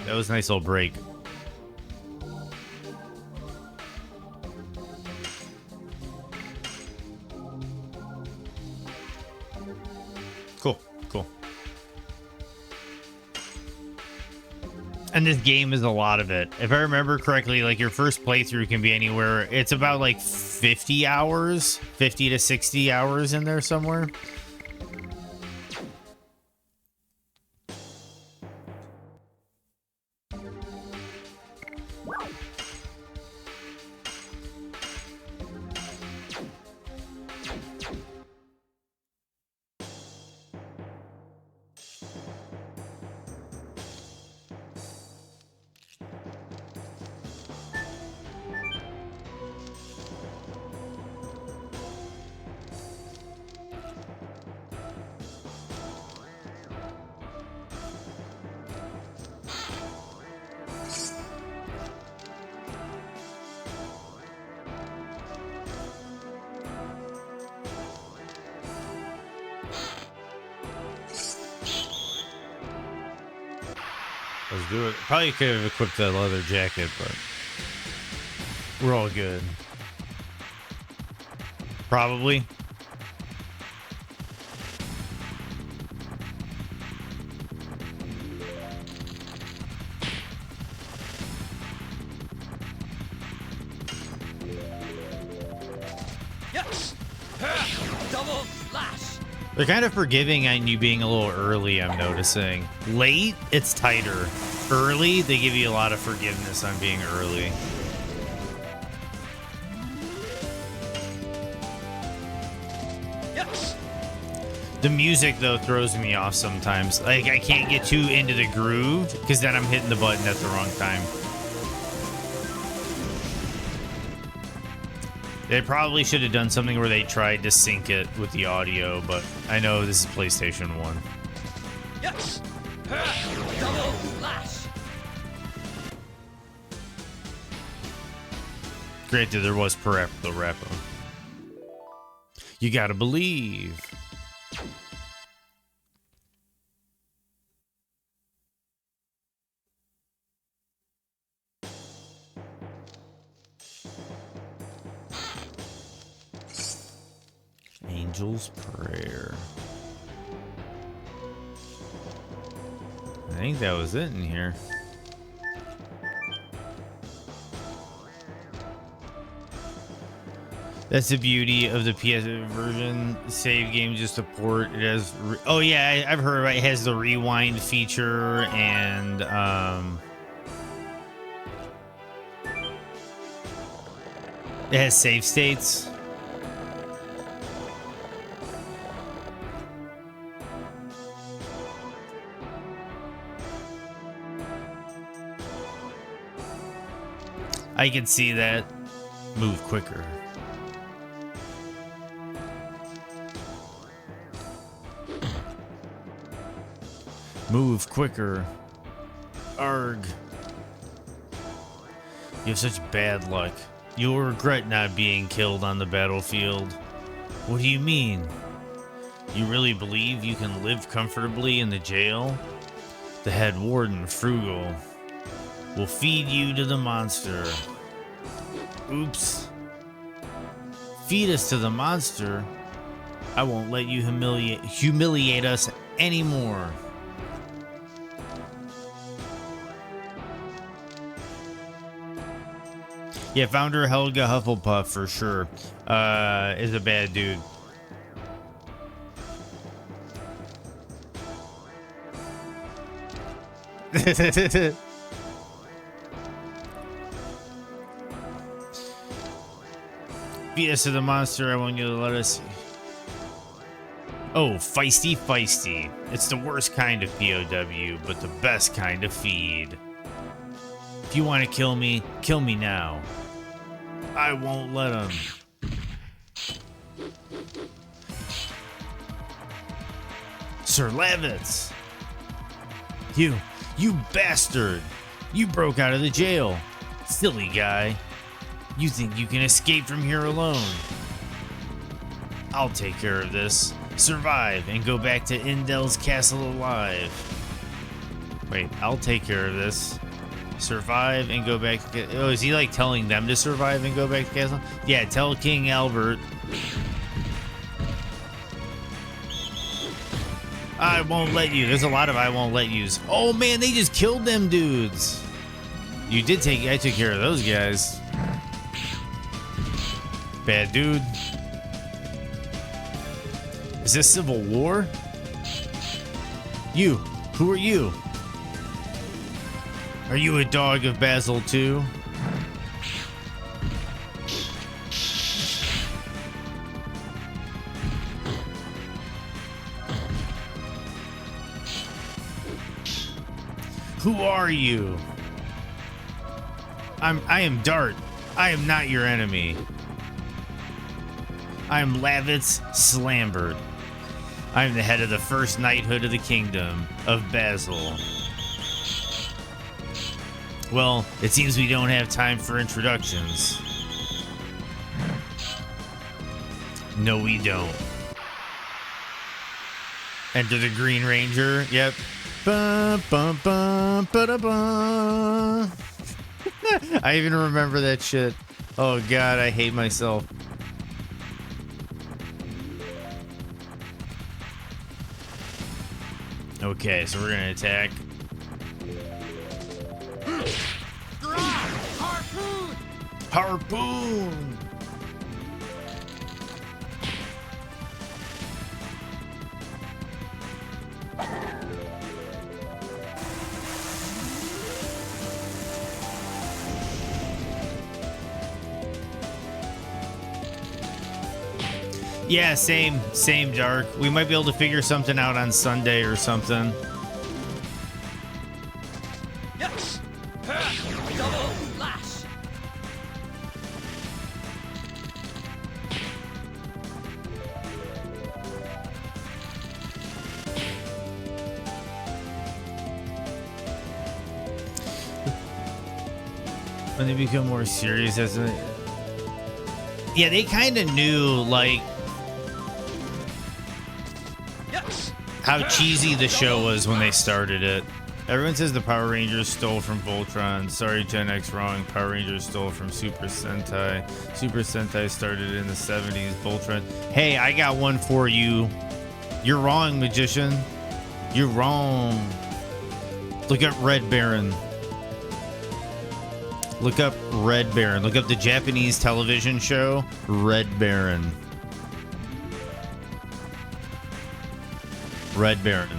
That was a nice little break. Cool, cool. And this game is a lot of it. If I remember correctly, like your first playthrough can be anywhere. It's about like 50 hours, 50 to 60 hours in there somewhere. Let's do it. Probably could have equipped that leather jacket, but we're all good. Probably. Yes! Double slash! They're kind of forgiving on you being a little early, I'm noticing. Late, it's tighter. Early, they give you a lot of forgiveness on being early. Yes! The music, though, throws me off sometimes. Like, I can't get too into the groove, because then I'm hitting the button at the wrong time. They probably should have done something where they tried to sync it with the audio, but I know this is PlayStation 1. Yes! Double slash! Granted, there was the Rappo. You gotta believe. Angel's Prayer. I think that was it in here. That's the beauty of the PS version. Save game just a port. It has. Oh yeah, I've heard about it. It has the rewind feature and it has save states. I can see that. Move quicker. Move quicker. Arg. You have such bad luck. You'll regret not being killed on the battlefield. What do you mean? You really believe you can live comfortably in the jail? The head warden, Frugal, will feed you to the monster. Oops. Feed us to the monster? I won't let you humiliate us anymore. Yeah, founder Helga Hufflepuff for sure is a bad dude. Beat us to the monster. I want you to let us. Oh, feisty, feisty. It's the worst kind of POW, but the best kind of feed. If you want to kill me now. I won't let him. Sir Lavitz. You bastard. You broke out of the jail. Silly guy. You think you can escape from here alone? I'll take care of this. Survive and go back to Indel's castle alive. Wait, I'll take care of this. Survive and go back to... Oh, is he like telling them to survive and go back to castle? Yeah, tell King Albert. I won't let you. There's a lot of I won't let yous. Oh man, they just killed them dudes. I took care of those guys. Bad dude. Is this Civil War? You. Who are you? Are you a dog of Basil too? Who are you? I am Dart. I am not your enemy. I am Lavitz Slambert. I am the head of the first knighthood of the kingdom of Basil. Well, it seems we don't have time for introductions. No, we don't. Enter the Green Ranger. Yep. Bum, bum, bum, ba-da-bum. I even remember that shit. Oh god, I hate myself. Okay, so we're gonna attack. Harpoon! Harpoon! Yeah, same, Dark. We might be able to figure something out on Sunday or something. Yes! Double lash! When they become more serious, as a... Yeah, they kind of knew, like, Yes! how cheesy the show was when they started it. Everyone says the Power Rangers stole from Voltron. Sorry, Gen X, wrong. Power Rangers stole from Super Sentai. Super Sentai started in the 70s. Voltron. Hey, I got one for you. You're wrong, magician. You're wrong. Look up Red Baron. Look up Red Baron. Look up the Japanese television show Red Baron. Red Baron.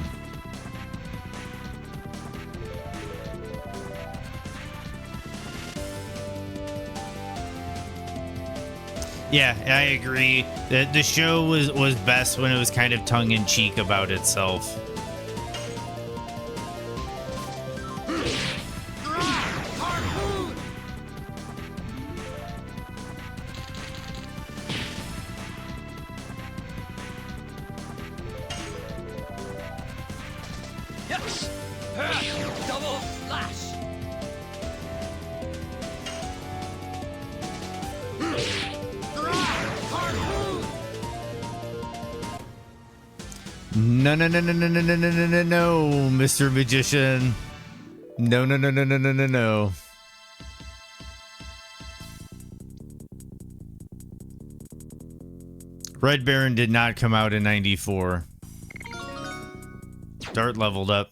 Yeah, I agree. The show was best when it was kind of tongue-in-cheek about itself. Harpoon! Yes! Double lash! Harpoon! No, Mr. Magician. No. Red Baron did not come out in 94. Dart leveled up.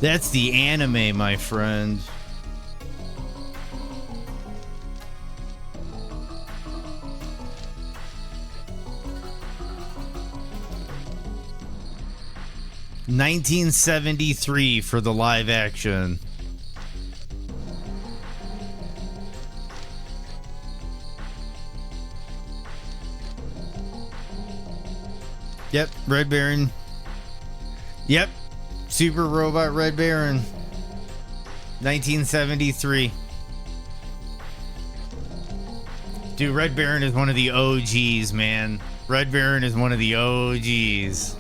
That's the anime, my friend. $1973 for the live action. Yep, Red Baron. Yep. Super Robot Red Baron. 1973. Dude, Red Baron is one of the OGs, man. Red Baron is one of the OGs.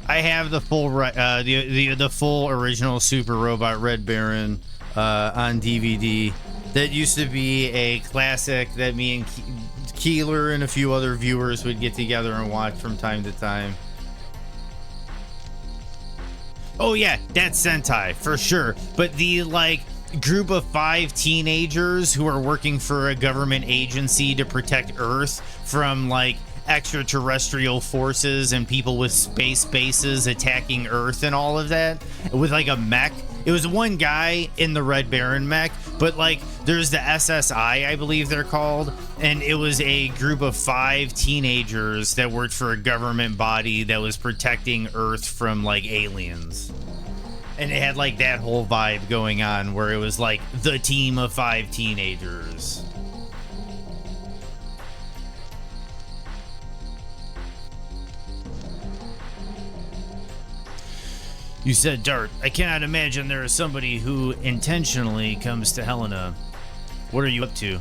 I have the full the full original Super Robot Red Baron on DVD. That used to be a classic that me and Keeler and a few other viewers would get together and watch from time to time. Oh yeah, that's Sentai for sure. But the like group of 5 teenagers who are working for a government agency to protect Earth from like extraterrestrial forces and people with space bases attacking Earth and all of that with like a mech. It was one guy in the Red Baron mech, but like there's the SSI, I believe they're called, and it was a group of 5 teenagers that worked for a government body that was protecting Earth from like aliens. And it had like that whole vibe going on where it was like the team of 5 teenagers. You said Dart. I cannot imagine there is somebody who intentionally comes to Helena. What are you up to?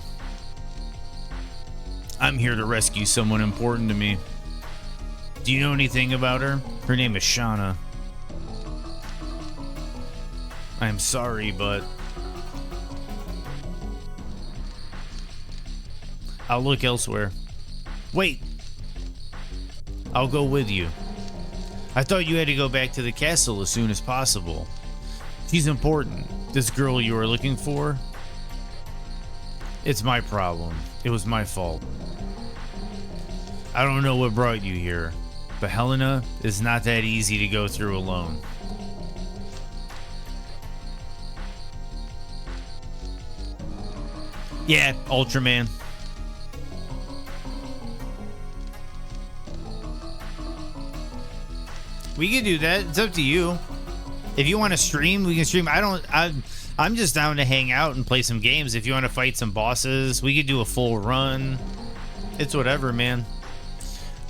I'm here to rescue someone important to me. Do you know anything about her? Her name is Shauna. I'm sorry, but I'll look elsewhere. Wait! I'll go with you. I thought you had to go back to the castle as soon as possible. She's important. This girl you are looking for? It's my problem. It was my fault. I don't know what brought you here, but Helena is not that easy to go through alone. Yeah, Ultraman. We can do that. It's up to you. If you want to stream, we can stream. I'm just down to hang out and play some games. If you want to fight some bosses, we could do a full run. It's whatever, man.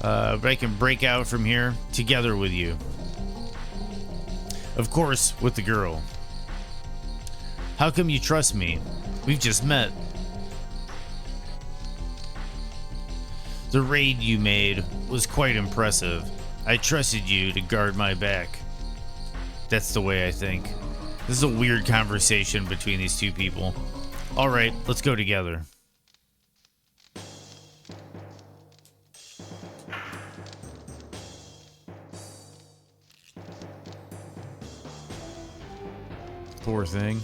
But I can break out from here together with you. Of course, with the girl. How come you trust me? We've just met. The raid you made was quite impressive. I trusted you to guard my back. That's the way I think. This is a weird conversation between these two people. All right, let's go together. Poor thing.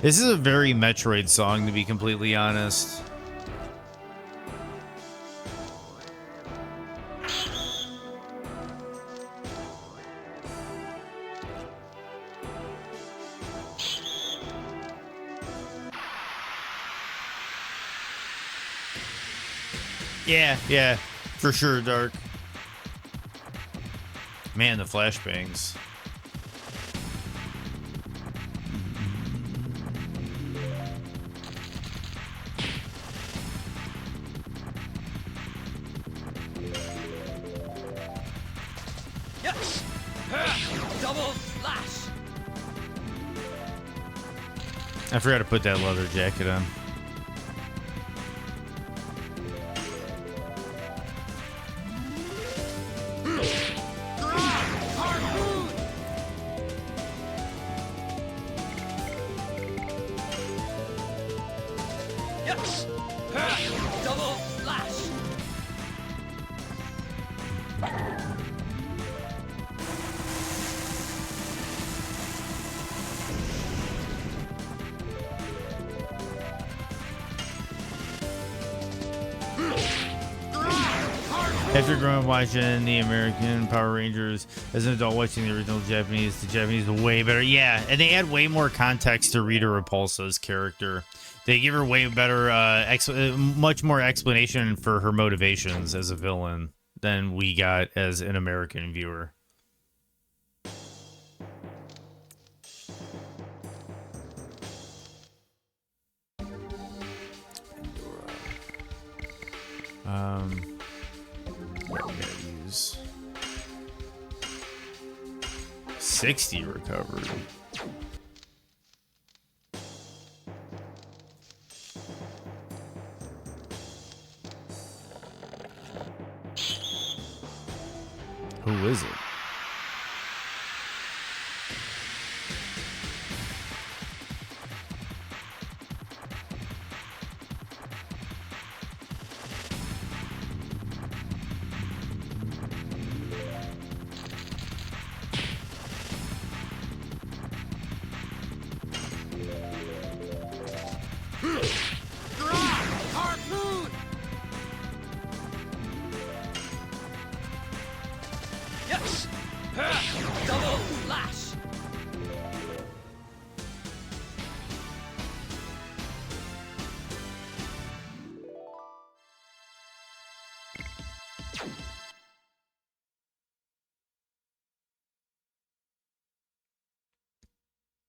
This is a very Metroid song, to be completely honest. Yeah, for sure, Dark. Man, the flashbangs. Yes! Double slash! I forgot to put that leather jacket on. Yes! Double slash! After growing up watching the American Power Rangers, as an adult watching the original Japanese, the Japanese is way better. Yeah, and they add way more context to Rita Repulsa's character. They give her way better, much more explanation for her motivations as a villain than we got as an American viewer. What we gotta use? 60 recovered. Who is it? Harpoon! Yes! Double flash!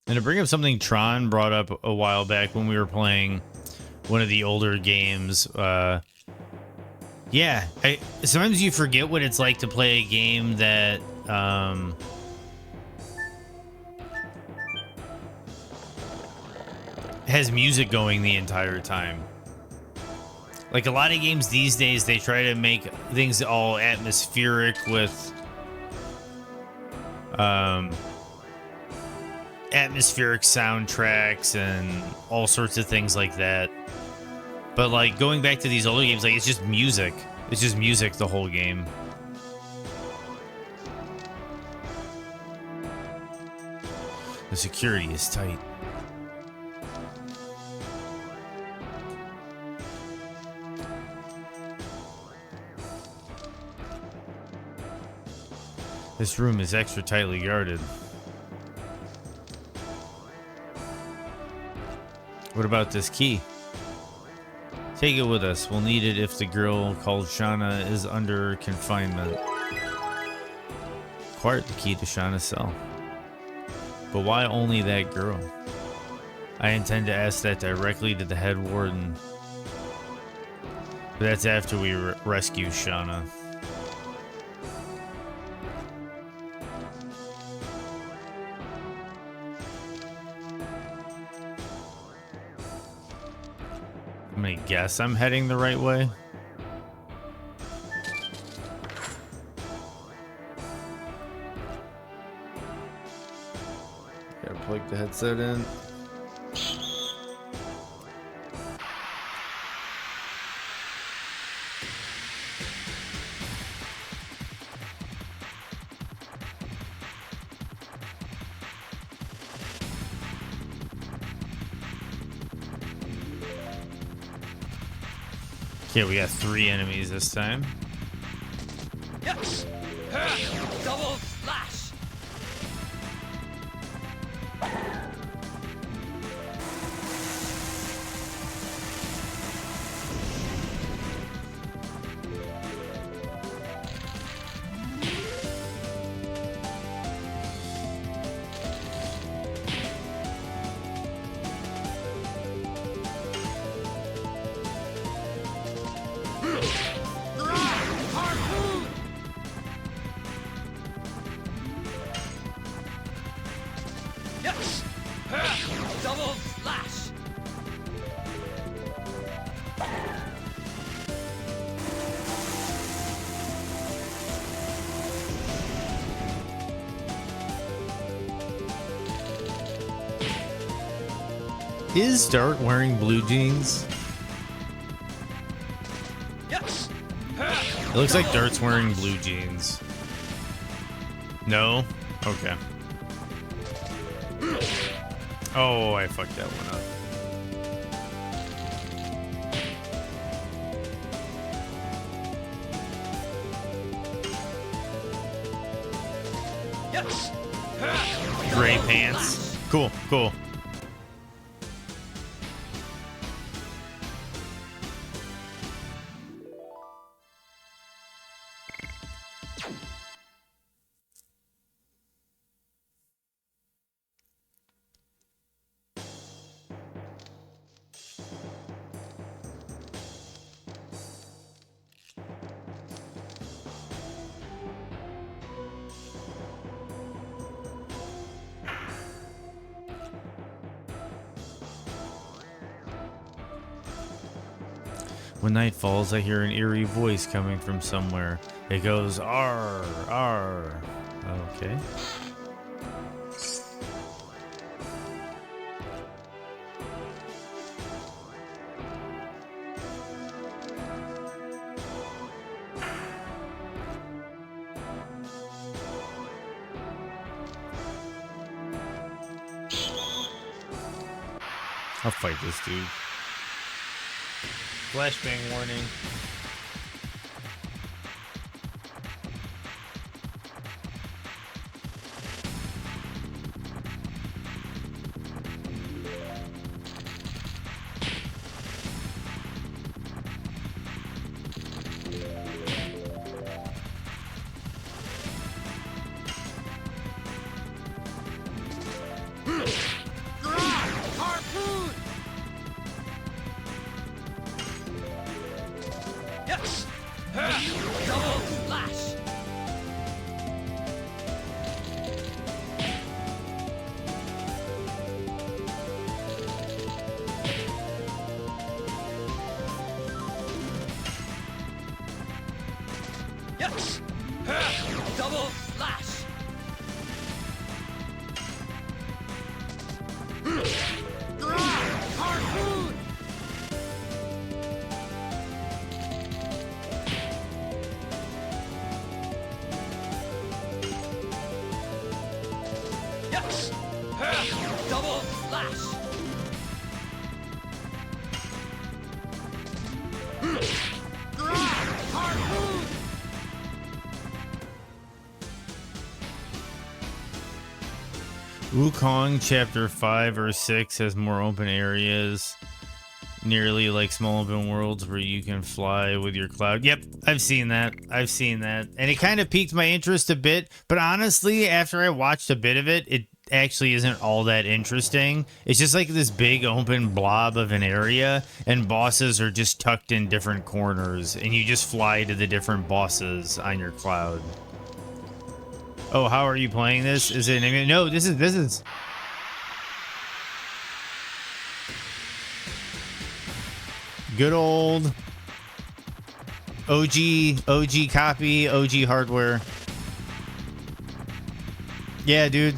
And to bring up something Tron brought up a while back when we were playing one of the older games, yeah, sometimes you forget what it's like to play a game that has music going the entire time. Like a lot of games these days, they try to make things all atmospheric with atmospheric soundtracks and all sorts of things like that. But like going back to these older games, like it's just music. It's just music the whole game. The security is tight. This room is extra tightly guarded. What about this key? Take it with us. We'll need it if the girl called Shauna is under confinement. Acquire the key to Shauna's cell. But why only that girl? I intend to ask that directly to the head warden. But that's after we rescue Shauna. I'm gonna guess I'm heading the right way. Gotta plug the headset in. Okay, we got 3 enemies this time. Yes! Double flash! Harpoon! Yes! Double flash! Is Dart wearing blue jeans? Yes! It looks like Dart's wearing blue jeans. No? Okay. Oh, I fucked that one up. Yes! Gray pants. Cool, cool. When night falls, I hear an eerie voice coming from somewhere. It goes, "Arr, arr." Okay. I'll fight this dude. Flashbang warning. Harpoon! Yes! Double slash! Yes! Double slash! Harpoon! Yes! Double slash! Harpoon! Wukong Chapter 5 or 6 has more open areas, nearly like small open worlds where you can fly with your cloud. Yep, I've seen that. I've seen that. And it kind of piqued my interest a bit, but honestly, after I watched a bit of it, it actually isn't all that interesting. It's just like this big open blob of an area, and bosses are just tucked in different corners, and you just fly to the different bosses on your cloud. Oh, how are you playing this? Is it? No, this is. Good old OG copy, OG hardware. Yeah, dude.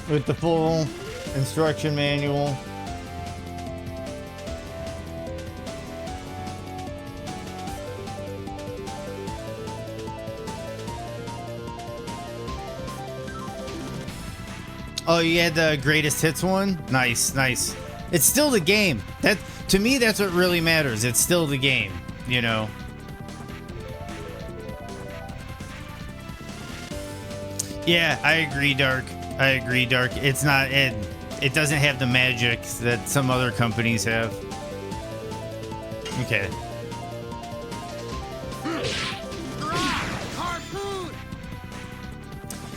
With the full instruction manual. Oh, you had the greatest hits one? Nice, nice. It's still the game. That, to me, that's what really matters. It's still the game, you know. Yeah, I agree, Dark. I agree, Dark. It's not it doesn't have the magic that some other companies have. Okay. Harpoon!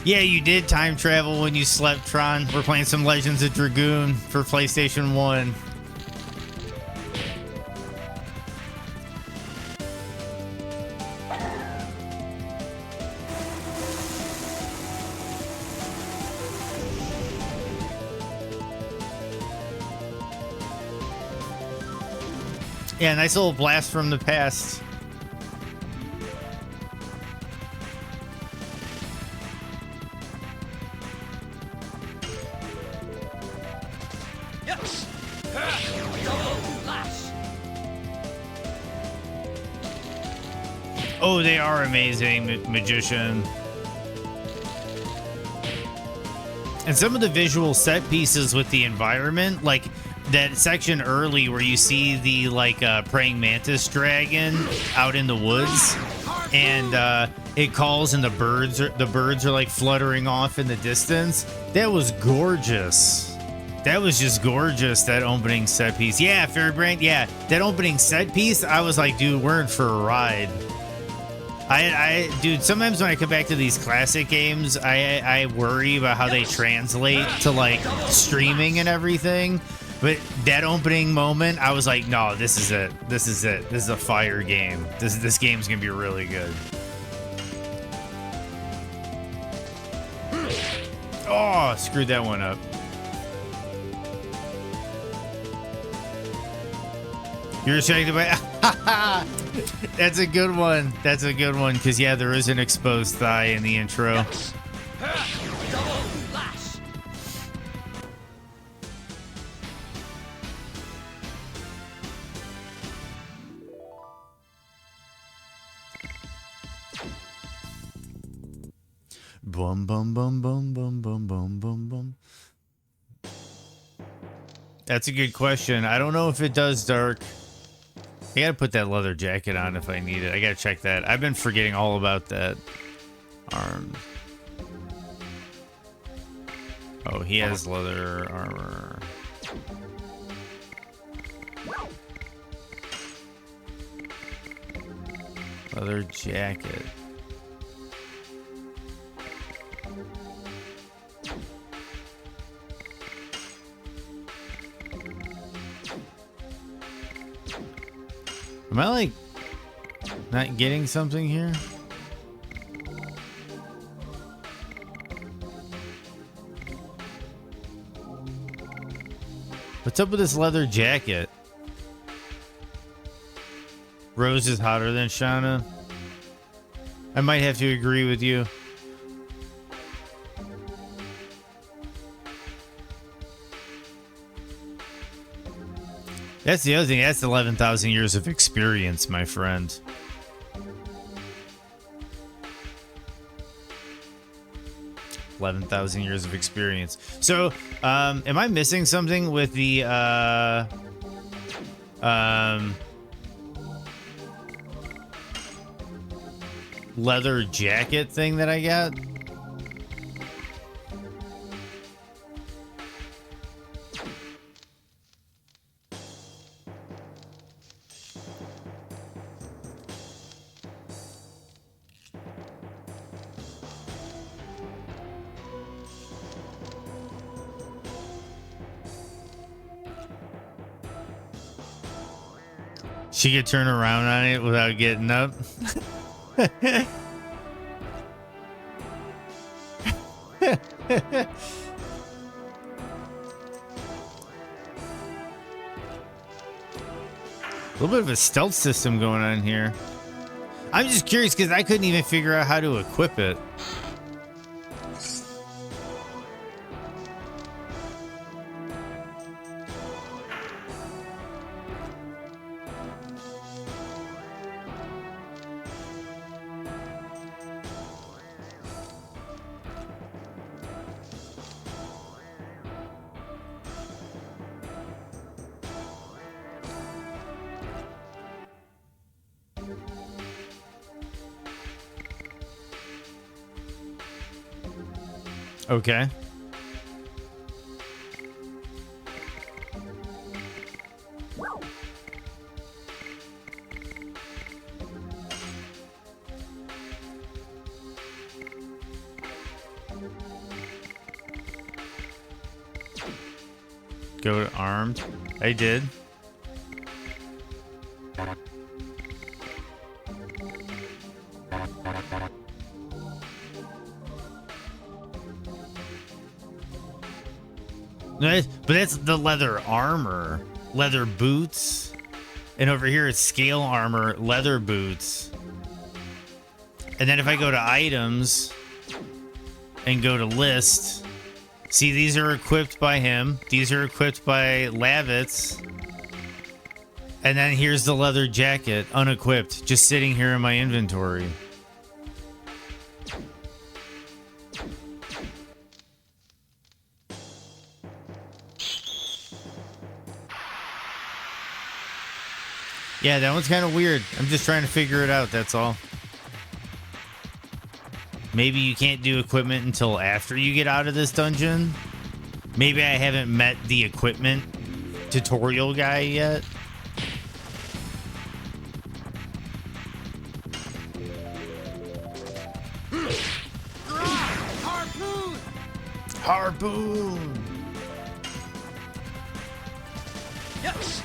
Yeah, you did time travel when you slept, Tron. We're playing some Legends of Dragoon for PlayStation 1. Yeah, nice little blast from the past. Yes! Double slash! Oh, they are amazing, Magician. And some of the visual set pieces with the environment, like that section early where you see the praying mantis dragon out in the woods, and it calls and the birds are like fluttering off in the distance. That was gorgeous. That was just gorgeous, that opening set piece. Yeah, Fairbrain, yeah, that opening set piece, I was like, dude, we're in for a ride. Dude, sometimes when I come back to these classic games, I worry about how they translate to like streaming and everything. But that opening moment, I was like, no, this is it. This is it. This is a fire game. This game's gonna be really good. Oh, screwed that one up. You're distracted by. That's a good one. That's a good one. Because, yeah, there is an exposed thigh in the intro. Double slash. Bum, bum, bum, bum, bum, bum, bum, bum, bum. That's a good question. I don't know if it does, Dark. I gotta put that leather jacket on if I need it. I gotta check that. I've been forgetting all about that. Arm. Oh, he has leather armor. Leather jacket. Am I like not getting something here? What's up with this leather jacket? Rose is hotter than Shauna. I might have to agree with you. That's the other thing. That's 11,000 years of experience, my friend. $11,000 years of experience. So, am I missing something with the leather jacket thing that I got? She could turn around on it without getting up. A little bit of a stealth system going on here. I'm just curious because I couldn't even figure out how to equip it. Okay. Go to armed. I did. But that's the leather armor, leather boots, and over here it's scale armor, leather boots. And then if I go to items and go to list, see, these are equipped by him. These are equipped by Lavitz. And then here's the leather jacket, unequipped, just sitting here in my inventory. Yeah, that one's kind of weird. I'm just trying to figure it out, that's all. Maybe you can't do equipment until after you get out of this dungeon. Maybe I haven't met the equipment tutorial guy yet. Harpoon. Yes.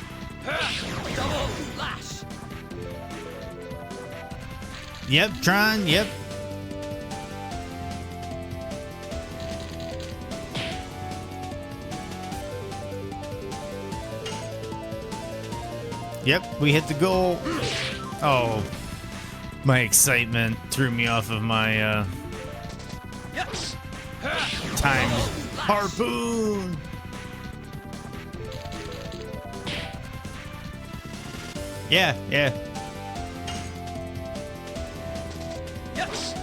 Double slash. Yep, Tron. Yep. Yep, we hit the goal. Oh, my excitement threw me off of my Yes. time. Harpoon. Yeah, yeah. Yes.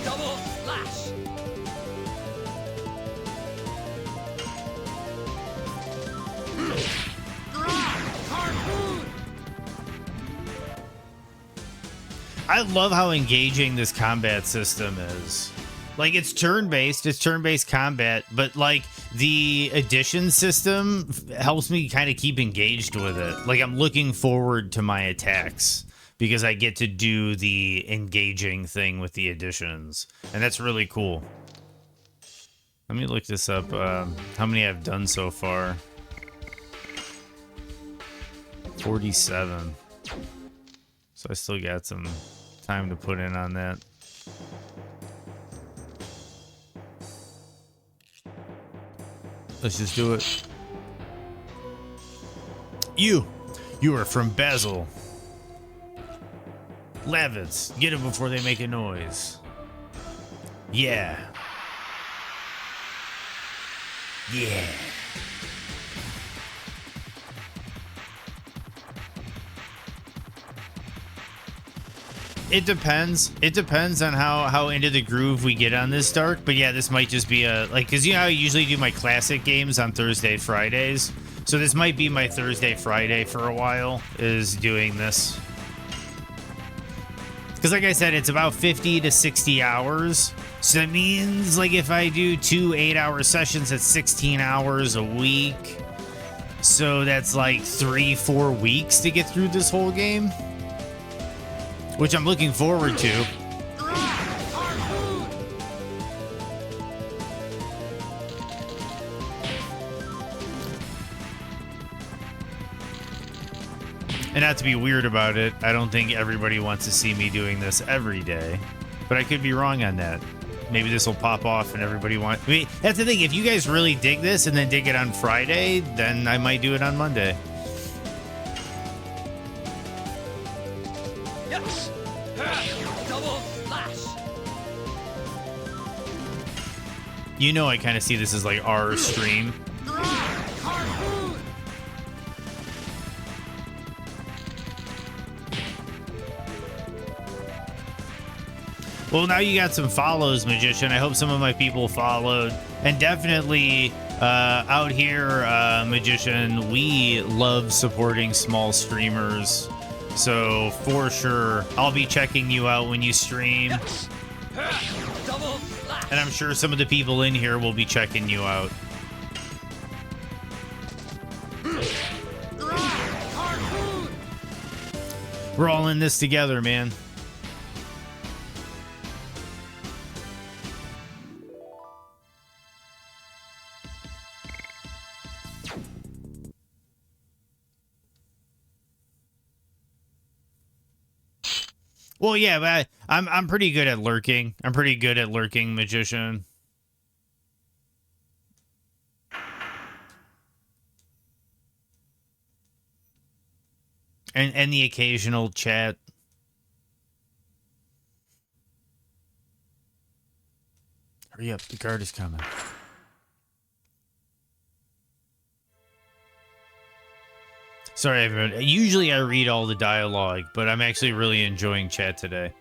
Double slash. Harpoon. I love how engaging this combat system is. Like, it's turn-based combat, but like the addition system helps me kind of keep engaged with it. Like, I'm looking forward to my attacks because I get to do the engaging thing with the additions, and that's really cool. Let me look this up, how many I've done so far. 47. So I still got some time to put in on that. Let's just do it. You are from Basil. Lavitz, get them before they make a noise. Yeah. Yeah. It depends. It depends on how into the groove we get on this dark. But yeah, this might just be a, like, because you know how I usually do my classic games on Thursday, Fridays. So this might be my Thursday, Friday for a while, is doing this. Because like I said, it's about 50 to 60 hours. So that means, like, if I do 2 8-hour sessions, that's 16 hours a week. So that's like 3-4 weeks to get through this whole game, which I'm looking forward to. And not to be weird about it, I don't think everybody wants to see me doing this every day, but I could be wrong on that. Maybe this will pop off and everybody wants... I mean, that's the thing. If you guys really dig this and then dig it on Friday, then I might do it on Monday. Yes. Double slash. You know, I kind of see this as like our stream. Harpoon. Well, now you got some follows, Magician. I hope some of my people followed. And definitely out here, Magician, we love supporting small streamers. So for sure, I'll be checking you out when you stream. Yes. Double slash. And I'm sure some of the people in here will be checking you out. Harpoon. We're all in this together, man. Well, yeah, but I'm pretty good at lurking. I'm pretty good at lurking, Magician. And the occasional chat. Hurry up, the guard is coming. Sorry, everyone. Usually I read all the dialogue, but I'm actually really enjoying chat today.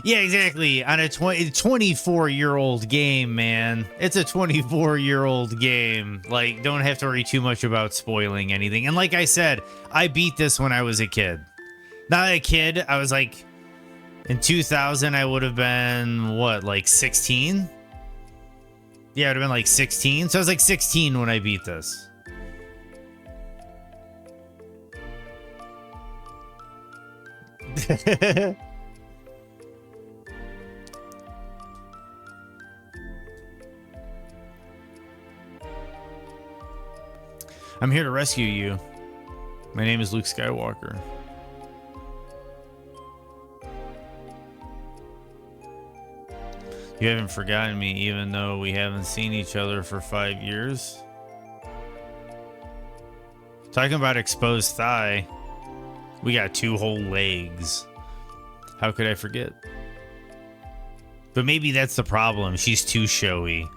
Yeah, exactly. On a 24-year-old game, man. It's a 24-year-old game. Like, don't have to worry too much about spoiling anything. And like I said, I beat this when I was a kid. Not a kid. I was like, in 2000, I would have been, what, like 16? Yeah, I would have been like 16. So I was like 16 when I beat this. I'm here to rescue you. My name is Luke Skywalker. You haven't forgotten me, even though we haven't seen each other for 5 years. Talking about exposed thigh, we got 2 whole legs. How could I forget? But maybe that's the problem. She's too showy.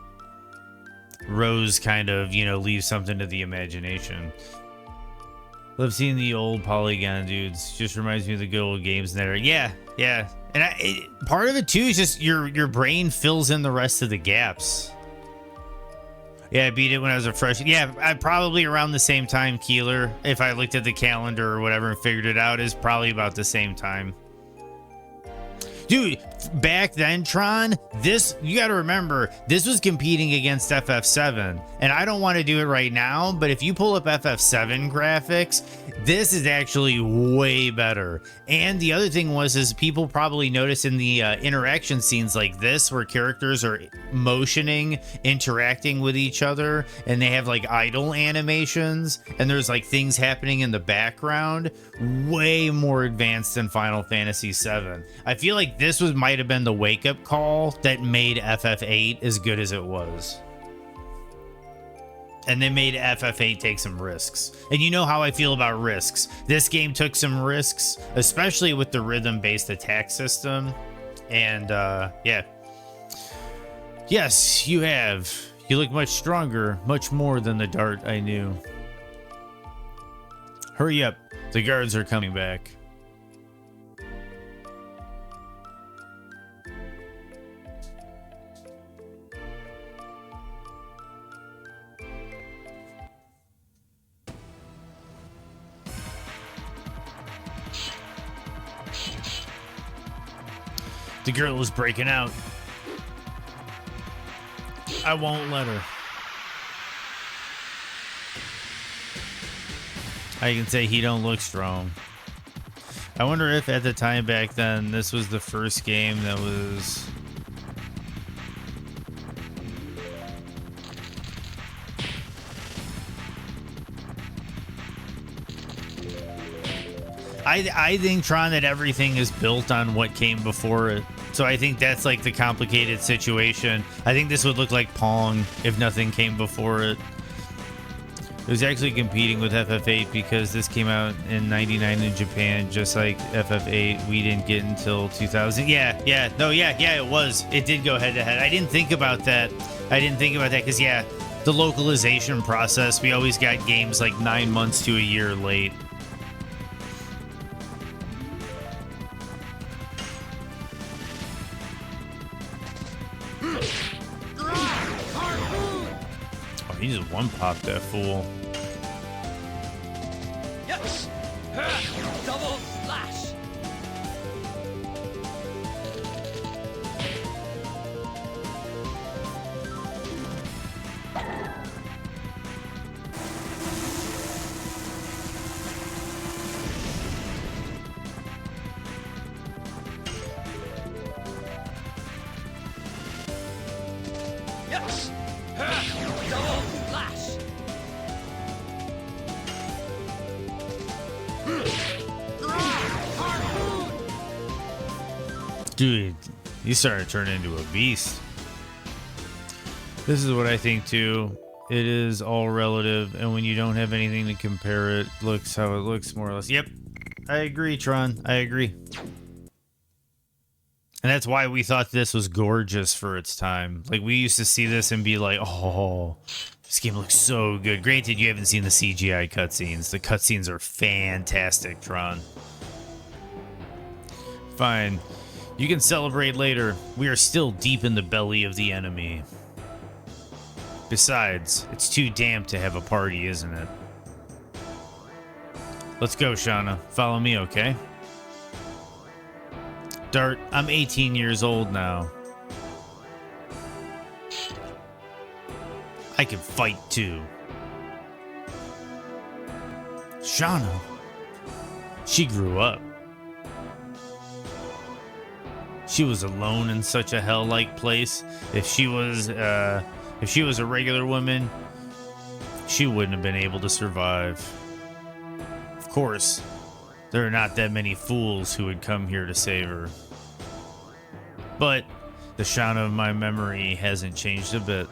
Rose kind of, you know, leaves something to the imagination. Love seeing the old Polygon dudes. Just reminds me of the good old games in that era. Yeah. And part of it too is just your brain fills in the rest of the gaps. Yeah, I beat it when I was a freshman. Yeah, I probably around the same time, Keeler. If I looked at the calendar or whatever and figured it out, is probably about the same time. Dude, back then, Tron, this, you got to remember, this was competing against FF7. And I don't want to do it right now, but if you pull up FF7 graphics, this is actually way better. And the other thing is people probably notice in the interaction scenes like this, where characters are motioning, interacting with each other, and they have like idle animations, and there's like things happening in the background, way more advanced than Final Fantasy VII. I feel like this might have been the wake-up call that made FF8 as good as it was. And they made FF8 take some risks. And you know how I feel about risks. This game took some risks, especially with the rhythm-based attack system. And, yeah. Yes, you have. You look much stronger, much more than the Dart I knew. Hurry up. The guards are coming back. The girl is breaking out. I won't let her. I can say he don't look strong. I wonder if at the time back then, this was the first game that was... I think, Tron, that everything is built on what came before it. So I think that's like the complicated situation. I think this would look like Pong if nothing came before it. It was actually competing with FF8 because this came out in '99 in Japan, just like FF8. We didn't get until 2000. Yeah, it was. It did go head to head. I didn't think about that. Because, yeah, the localization process, we always got games like 9 months to a year late. He just one-popped that fool. Yes! Double slash! Yes! Double slash! Dude, he's starting to turn into a beast. This is what I think too. It is all relative, and when you don't have anything to compare it, looks how it looks more or less. Yep, I agree, Tron. I agree. And that's why we thought this was gorgeous for its time. Like, we used to see this and be like, oh, this game looks so good. Granted, you haven't seen the CGI cutscenes. The cutscenes are fantastic, Tron. Fine. You can celebrate later. We are still deep in the belly of the enemy. Besides, it's too damp to have a party, isn't it? Let's go, Shauna. Follow me, okay? Dart, I'm 18 years old now. I can fight too. Shauna. She grew up. She was alone in such a hell-like place. If she was a regular woman, she wouldn't have been able to survive. Of course, there are not that many fools who would come here to save her. But the shadow of my memory hasn't changed a bit.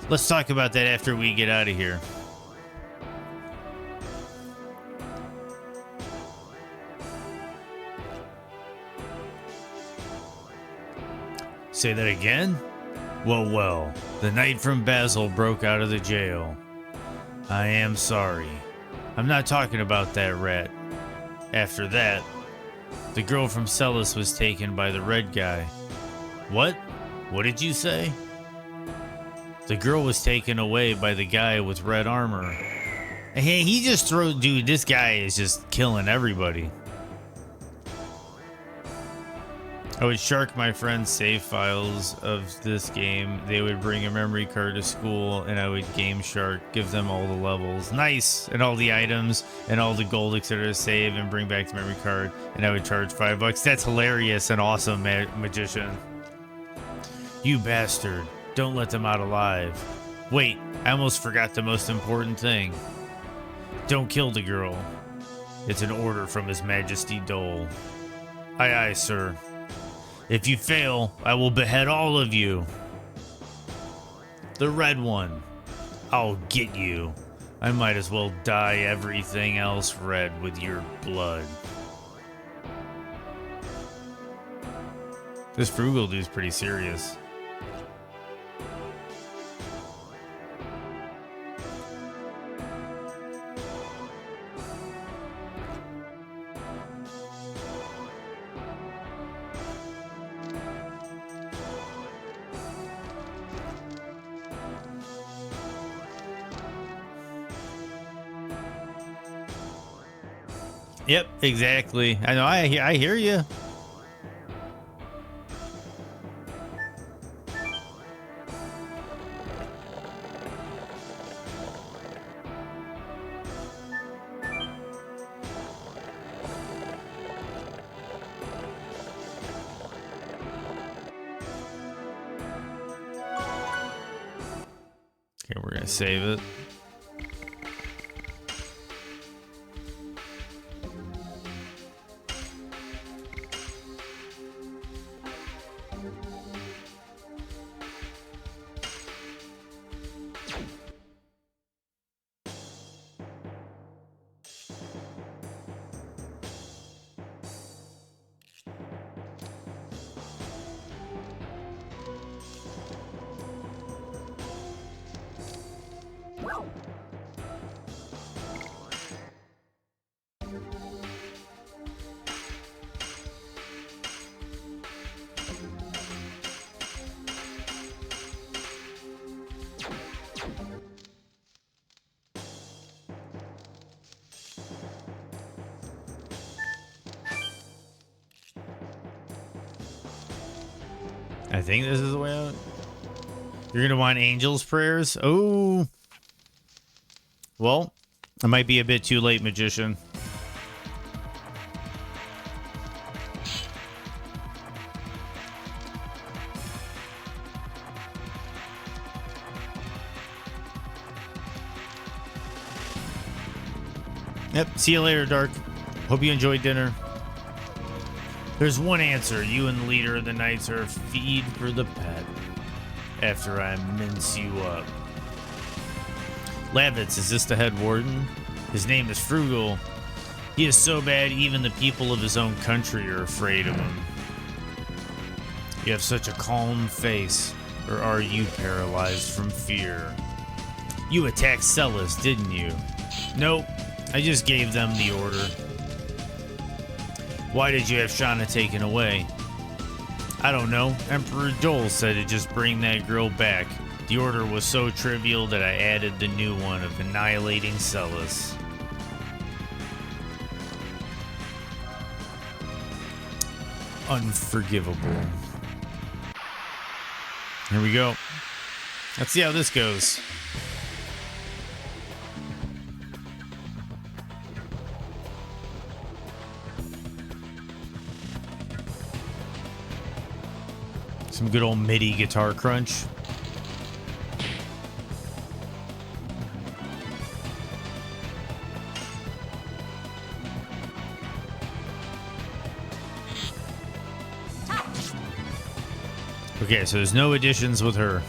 Let's talk about that after we get out of here. Say that again? Well, well, the knight from Basel broke out of the jail. I am sorry. I'm not talking about that rat. After that, the girl from Celis was taken by the red guy. What? What did you say? The girl was taken away by the guy with red armor. Hey, he just throws... Dude, this guy is just killing everybody. I would shark my friends' save files of this game. They would bring a memory card to school, and I would game shark, give them all the levels. Nice! And all the items, and all the gold, etc. to save, and bring back the memory card, and I would charge $5. That's hilarious and awesome, magician. You bastard. Don't let them out alive. Wait, I almost forgot the most important thing. Don't kill the girl. It's an order from His Majesty Dole. Aye, aye, sir. If you fail, I will behead all of you. The red one. I'll get you. I might as well dye everything else red with your blood. This Frugal dude's pretty serious. Yep, exactly. I know. I hear you. Okay, we're gonna save it. I think this is the way out. You're gonna want Angel's Prayers? Oh. Well, I might be a bit too late, Magician. Yep, see you later, Dark. Hope you enjoyed dinner. There's one answer. You and the leader of the Knights are a feed for the pet. After I mince you up. Lavitz, is this the head warden? His name is Frugal. He is so bad even the people of his own country are afraid of him. You have such a calm face. Or are you paralyzed from fear? You attacked Celis, didn't you? Nope. I just gave them the order. Why did you have Shauna taken away? I don't know. Emperor Dole said to just bring that girl back. The order was so trivial that I added the new one of annihilating Celis. Unforgivable. Here we go. Let's see how this goes. Some good old MIDI guitar crunch. Okay, so there's no additions with her.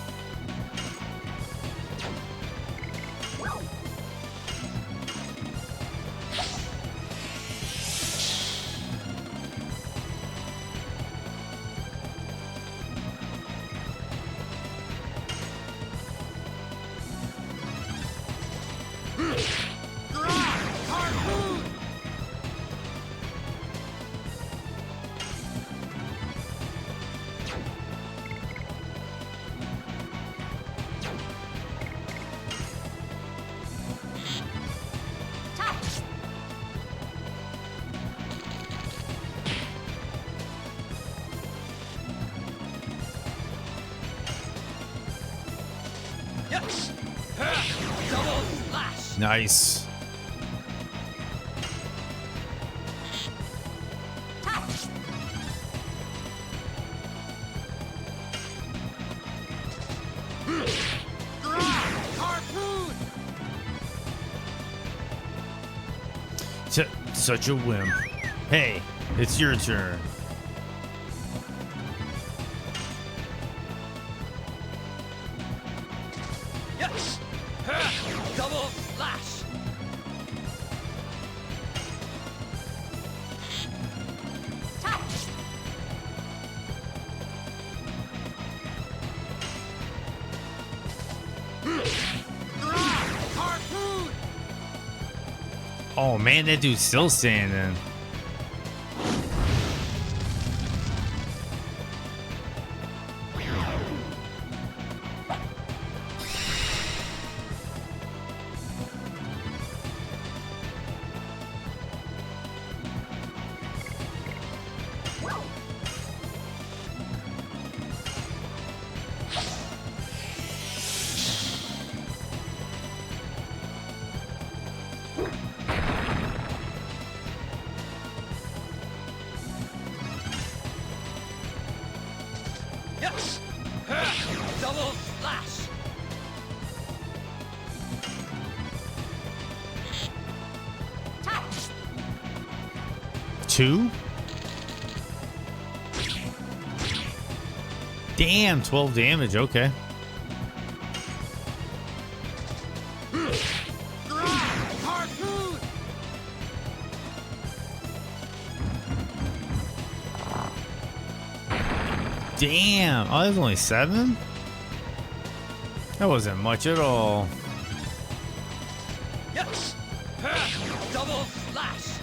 Yes. Double slash. Nice. Harpoon. Such a wimp. Hey, it's your turn. Yes. Double slash. Harpoon. Oh man, that dude's still standing. Yes. Double slash. Two? Damn, 12 damage. Okay. Harpoon. Damn. Oh, that was only 7? That wasn't much at all. Yes. Double slash.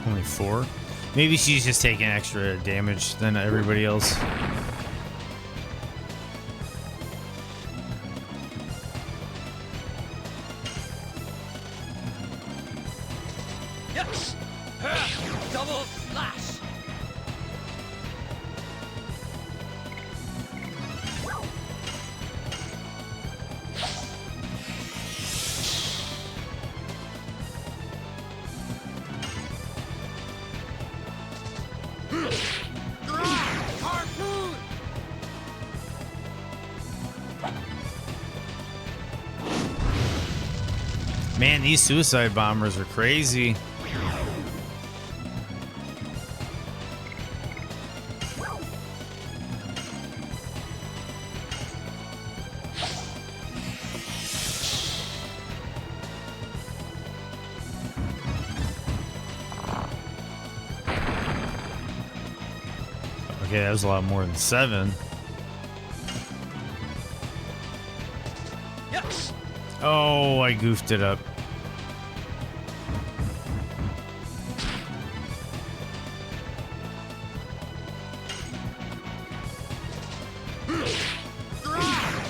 Only 4? Maybe she's just taking extra damage than everybody else. Yes. Double slash. Harpoon. Man, these suicide bombers are crazy. Okay, that was a lot more than 7. Yes. Oh, I goofed it up.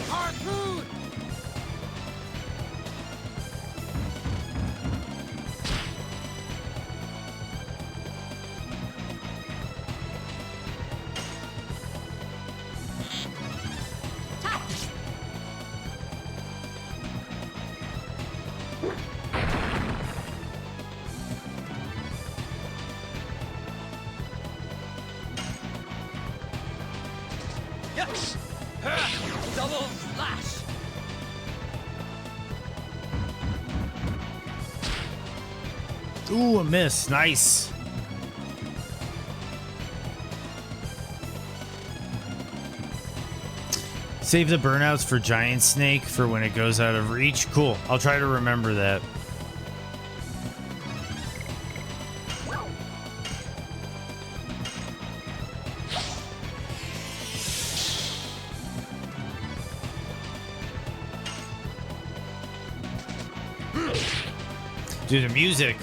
Harpoon. Yes. Double slash. Ooh, a miss. Nice. Save the burnouts for Giant Snake for when it goes out of reach. Cool. I'll try to remember that. Dude, the music.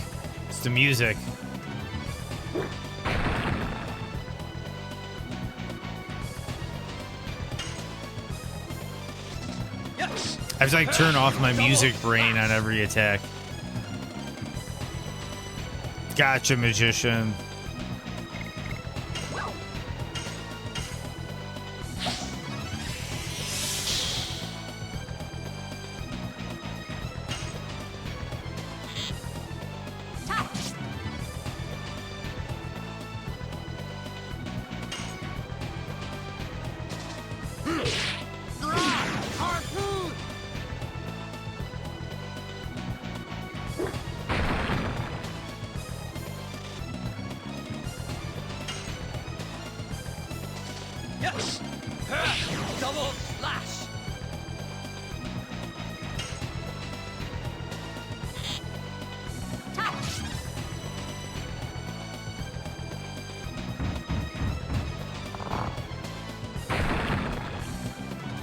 It's the music. I have to like turn off my music brain on every attack. Gotcha, magician. Harpoon! Yes! Double slash!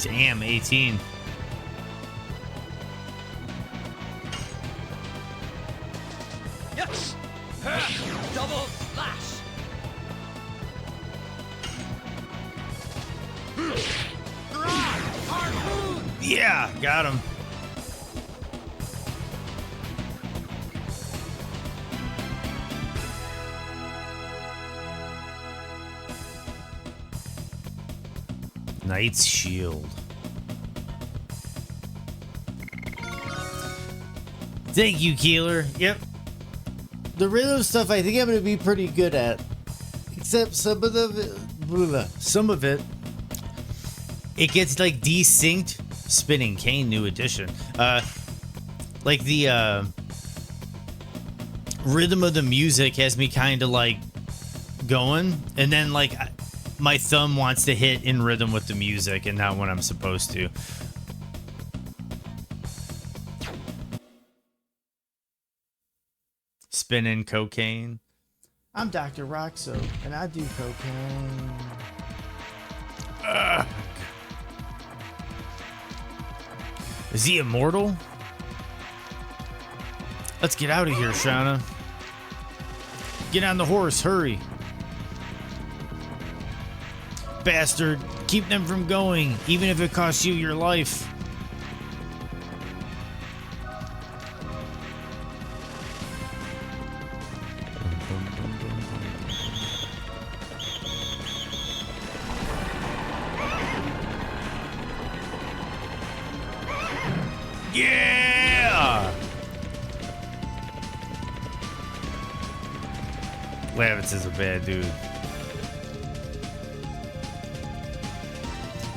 Damn, 18. Yes! Double slash! Harpoon! Yeah, got him. Knight's Shield. Thank you, Keeler. Yep. The rhythm stuff I think I'm going to be pretty good at. Except some of it, it gets like desynced. Spinning Cane, new edition. Like the rhythm of the music has me kind of like going, and then like my thumb wants to hit in rhythm with the music and not when I'm supposed to. Spinning cocaine. I'm Dr. Roxo, and I do cocaine. Is he immortal? Let's get out of here, Shauna. Get on the horse, hurry. Bastard, keep them from going, even if it costs you your life. Yeah! Lavitz is a bad dude.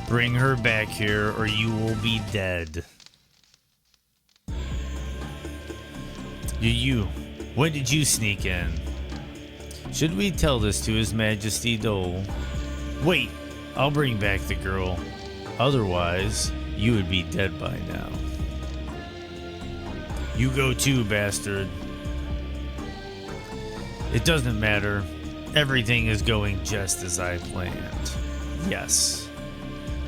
Bring her back here or you will be dead. You, when did you sneak in? Should we tell this to His Majesty Dole? Wait, I'll bring back the girl. Otherwise, you would be dead by now. You go too, bastard. It doesn't matter. Everything is going just as I planned. Yes.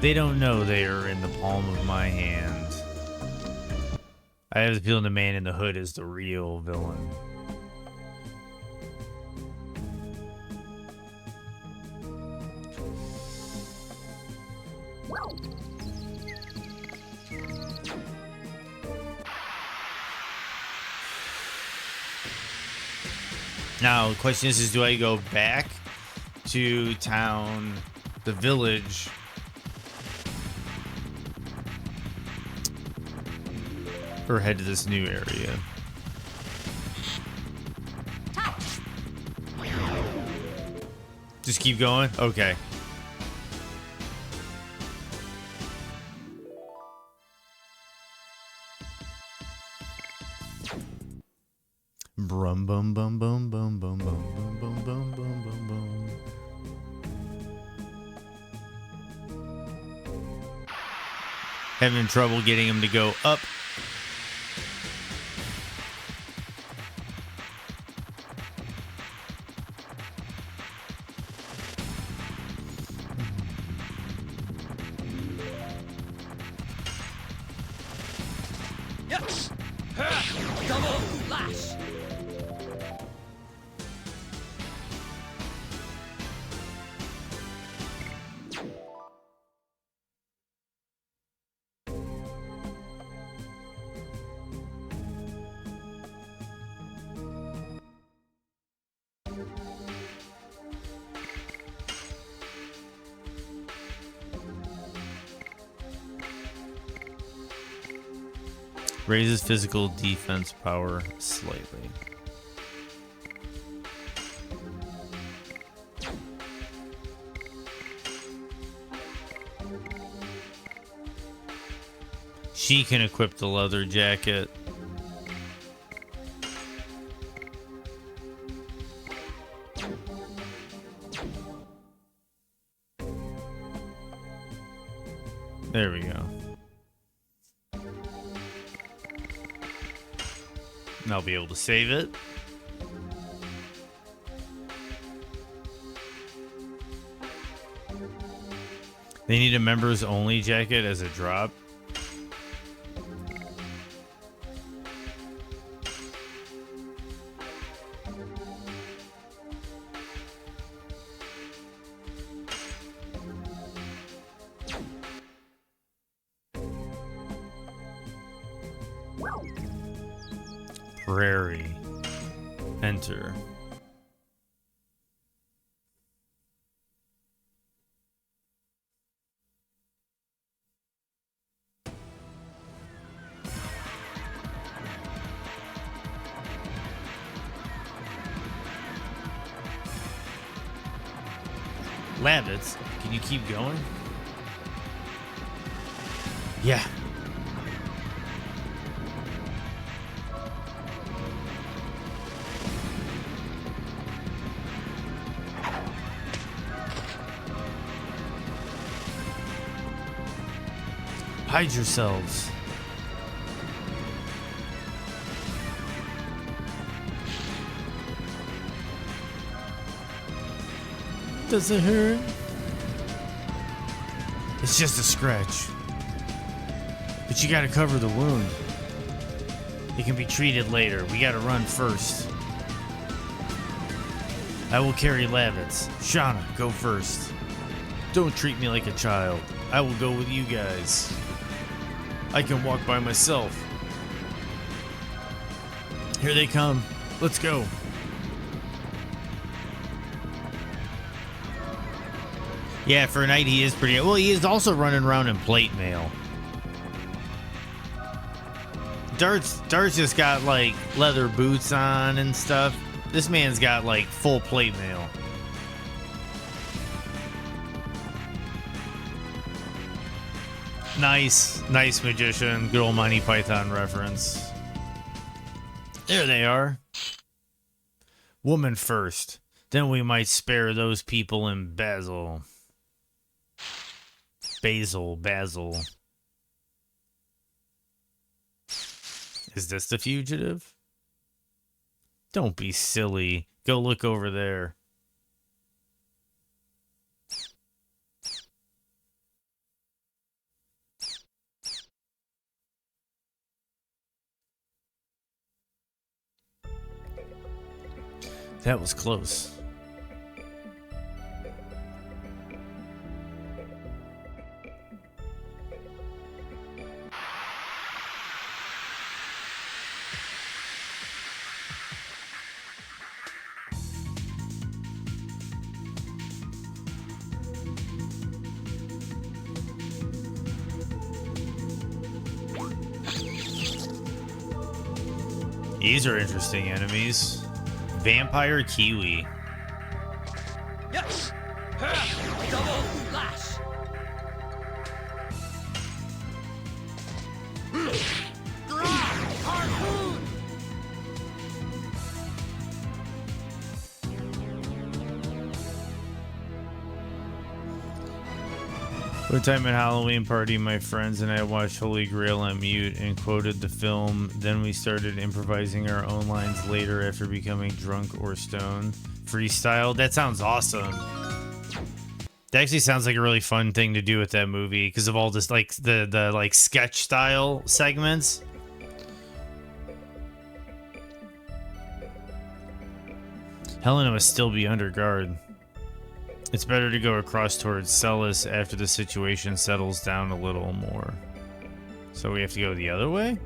They don't know they are in the palm of my hand. I have the feeling the man in the hood is the real villain. Now, the question is do I go back to town, the village, or head to this new area? Just keep going? Okay. Brum bum bum bum bum bum bum bum bum bum bum bum bum. Having trouble getting him to go up. Yes. Double slash. Raises physical defense power slightly. She can equip the leather jacket. There we go. And I'll be able to save it. They need a members only jacket as a drop. Prairie. Enter. Lavitz, can you keep going? Yeah. Hide yourselves. Does it hurt? It's just a scratch. But you gotta cover the wound. It can be treated later. We gotta run first. I will carry Lavitz. Shauna, go first. Don't treat me like a child. I will go with you guys. I can walk by myself. Here they come. Let's go. Yeah, for a knight he is pretty... Well, he is also running around in plate mail. Dart's just got, like, leather boots on and stuff. This man's got, like, full plate mail. Nice magician. Good old Monty Python reference. There they are. Woman first. Then we might spare those people in Basil. Basil. Is this the fugitive? Don't be silly. Go look over there. That was close. These are interesting enemies. Vampire Kiwi. Yes. Double slash. Harpoon. One time at Halloween party, my friends and I watched Holy Grail on mute and quoted the film. Then we started improvising our own lines later after becoming drunk or stoned. Freestyle? That sounds awesome. That actually sounds like a really fun thing to do with that movie because of all this, like, the like sketch style segments. Helena must still be under guard. It's better to go across towards Celis after the situation settles down a little more. So we have to go the other way?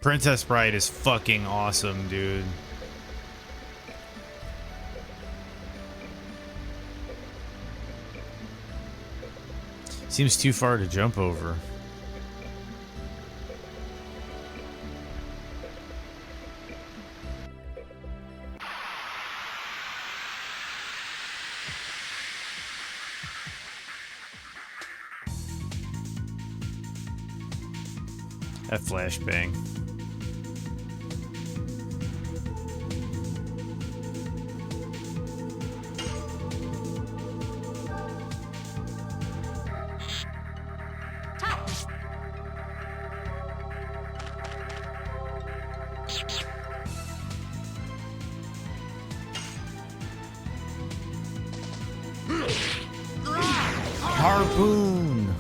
Princess Bride is fucking awesome, dude. Seems too far to jump over. That flashbang. Harpoon.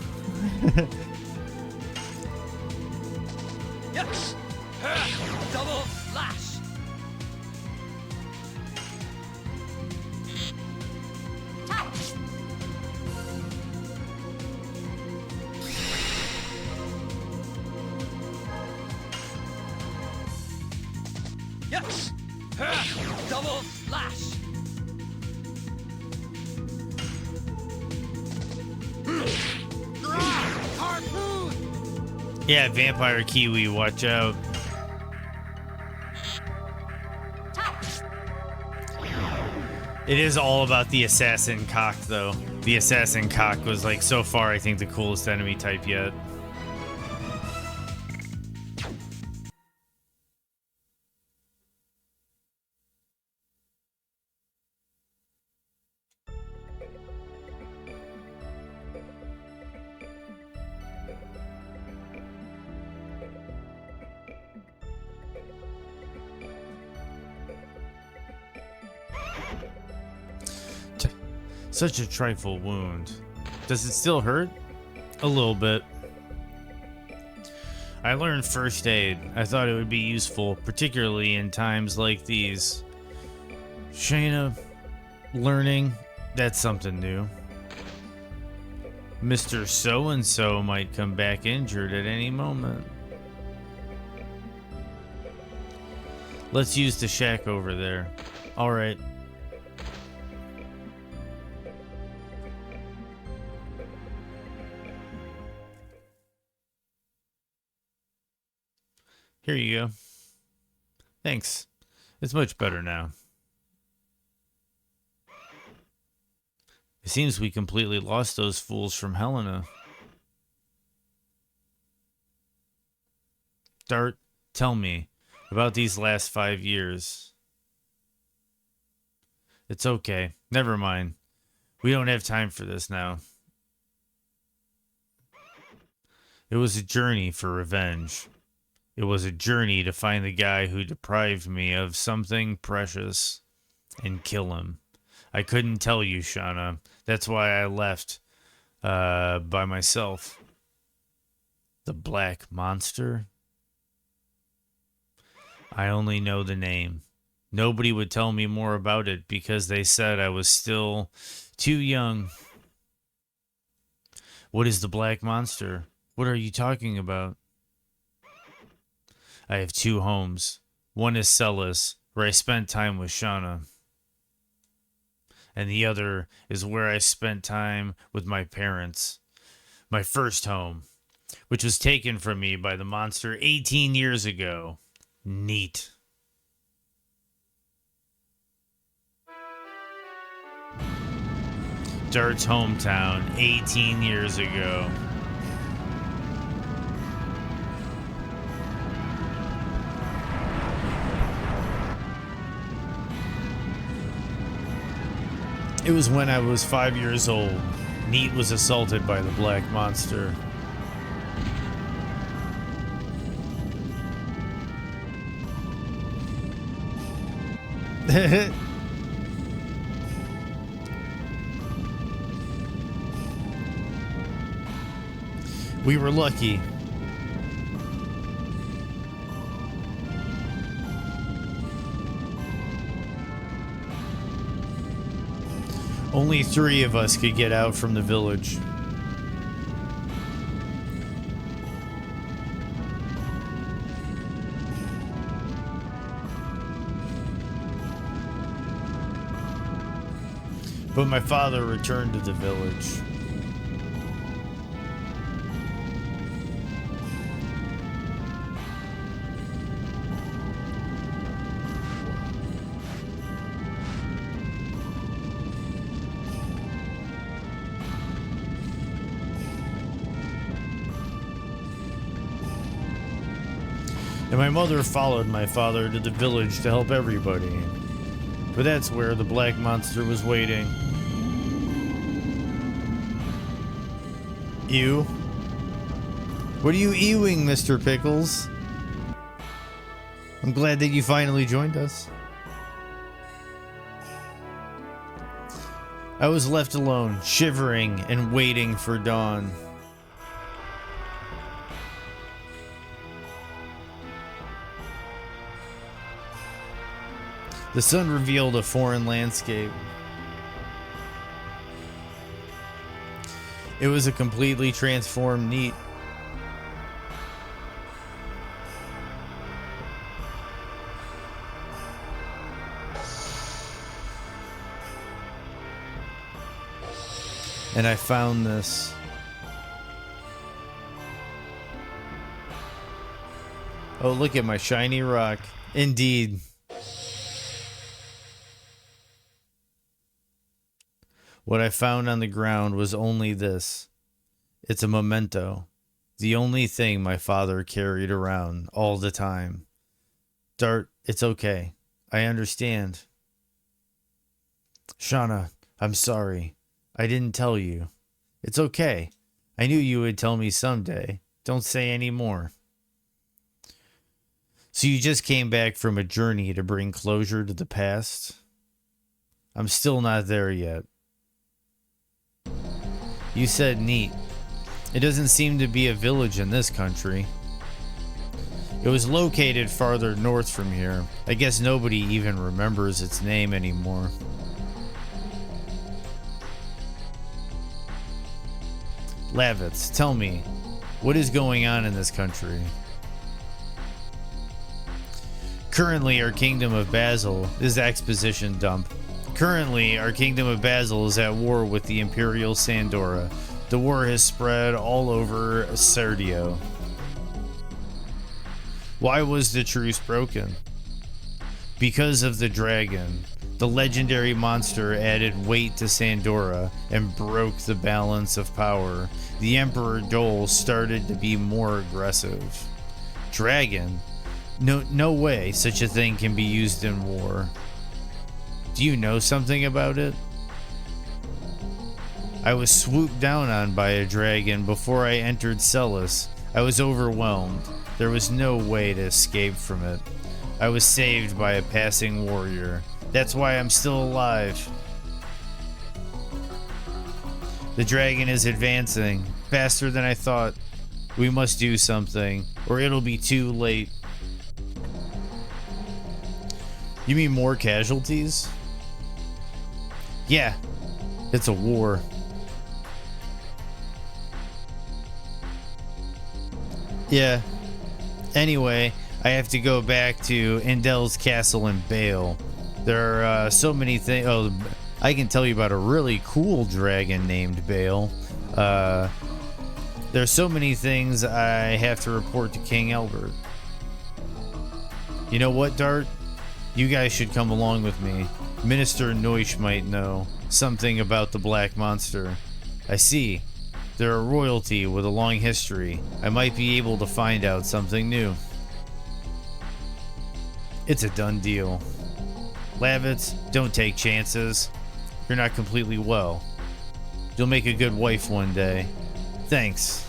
Yes! Double slash! Yes! Double slash! Harpoon! Yeah, Vampire Kiwi, watch out. It is all about the assassin cock, though. The assassin cock was, like, so far, I think, the coolest enemy type yet. Such a trifle wound. Does it still hurt? A little bit. I learned first aid. I thought it would be useful, particularly in times like these. Shayna, learning, that's something new. Mr. So-and-so might come back injured at any moment. Let's use the shack over there. All right. Here you go. Thanks. It's much better now. It seems we completely lost those fools from Helena. Dart, tell me about these last 5 years. It's okay. Never mind. We don't have time for this now. It was a journey for revenge. It was a journey to find the guy who deprived me of something precious and kill him. I couldn't tell you, Shauna. That's why I left by myself. The Black Monster? I only know the name. Nobody would tell me more about it because they said I was still too young. What is the Black Monster? What are you talking about? I have 2 homes. One is Celis, where I spent time with Shauna. And the other is where I spent time with my parents. My first home, which was taken from me by the monster 18 years ago. Neat. Dart's hometown 18 years ago. It was when I was 5 years old. Neat was assaulted by the black monster. We were lucky. Only 3 of us could get out from the village. But my father returned to the village. And my mother followed my father to the village to help everybody. But that's where the black monster was waiting. Ew. What are you ewing, Mr. Pickles? I'm glad that you finally joined us. I was left alone, shivering and waiting for dawn. The sun revealed a foreign landscape. It was a completely transformed Neat. And I found this. Oh, look at my shiny rock. Indeed. What I found on the ground was only this. It's a memento. The only thing my father carried around all the time. Dart, it's okay. I understand. Shauna, I'm sorry. I didn't tell you. It's okay. I knew you would tell me someday. Don't say any more. So you just came back from a journey to bring closure to the past? I'm still not there yet. You said Neat. It doesn't seem to be a village in this country. It was located farther north from here. I guess nobody even remembers its name anymore. Lavitz, tell me, what is going on in this country? Currently, our Kingdom of Basil is exposition dump. Currently, our Kingdom of Basil is at war with the Imperial Sandora. The war has spread all over Serdio. Why was the truce broken? Because of the dragon. The legendary monster added weight to Sandora and broke the balance of power. The Emperor Dole started to be more aggressive. Dragon? No way such a thing can be used in war. Do you know something about it? I was swooped down on by a dragon before I entered Celis. I was overwhelmed. There was no way to escape from it. I was saved by a passing warrior. That's why I'm still alive. The dragon is advancing faster than I thought. We must do something, or it'll be too late. You mean more casualties? Yeah, it's a war. Yeah. Anyway, I have to go back to Indel's castle in Bale. There are so many things. Oh, I can tell you about a really cool dragon named Bale. There's so many things I have to report to King Albert. You know what, Dart? You guys should come along with me. Minister Neusch might know something about the Black Monster. I see. They're a royalty with a long history. I might be able to find out something new. It's a done deal. Lavitz, don't take chances. You're not completely well. You'll make a good wife one day. Thanks.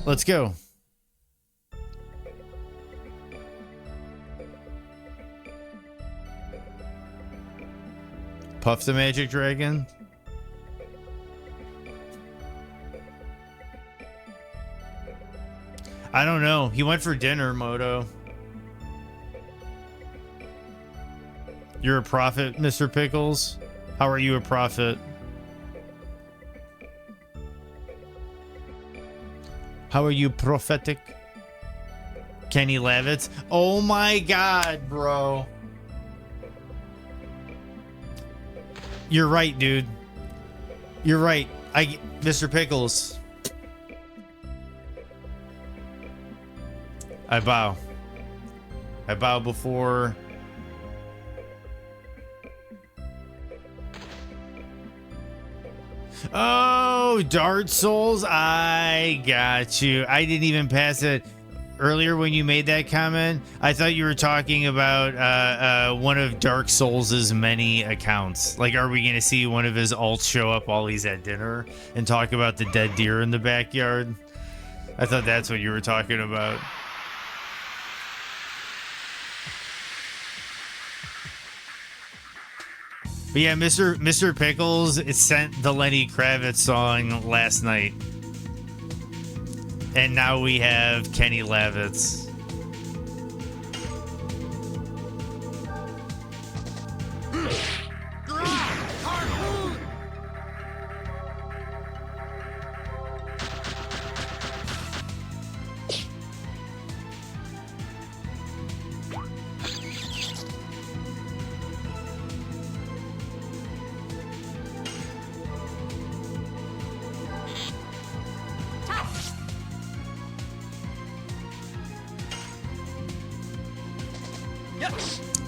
Let's go. Puff the magic dragon. I don't know. He went for dinner, Moto. You're a prophet, Mr. Pickles? How are you a prophet? How are you prophetic? Kenny Lavitz? Oh my god, bro. You're right, dude. You're right. Mr. Pickles. I bow. I bow before... Oh, Dark Souls. I got you. I didn't even pass it earlier when you made that comment. I thought you were talking about one of Dark Souls' many accounts. Like, are we going to see one of his alts show up while he's at dinner and talk about the dead deer in the backyard? I thought that's what you were talking about. But yeah, Mr. Pickles sent the Lenny Kravitz song last night. And now we have Kenny Lavitz.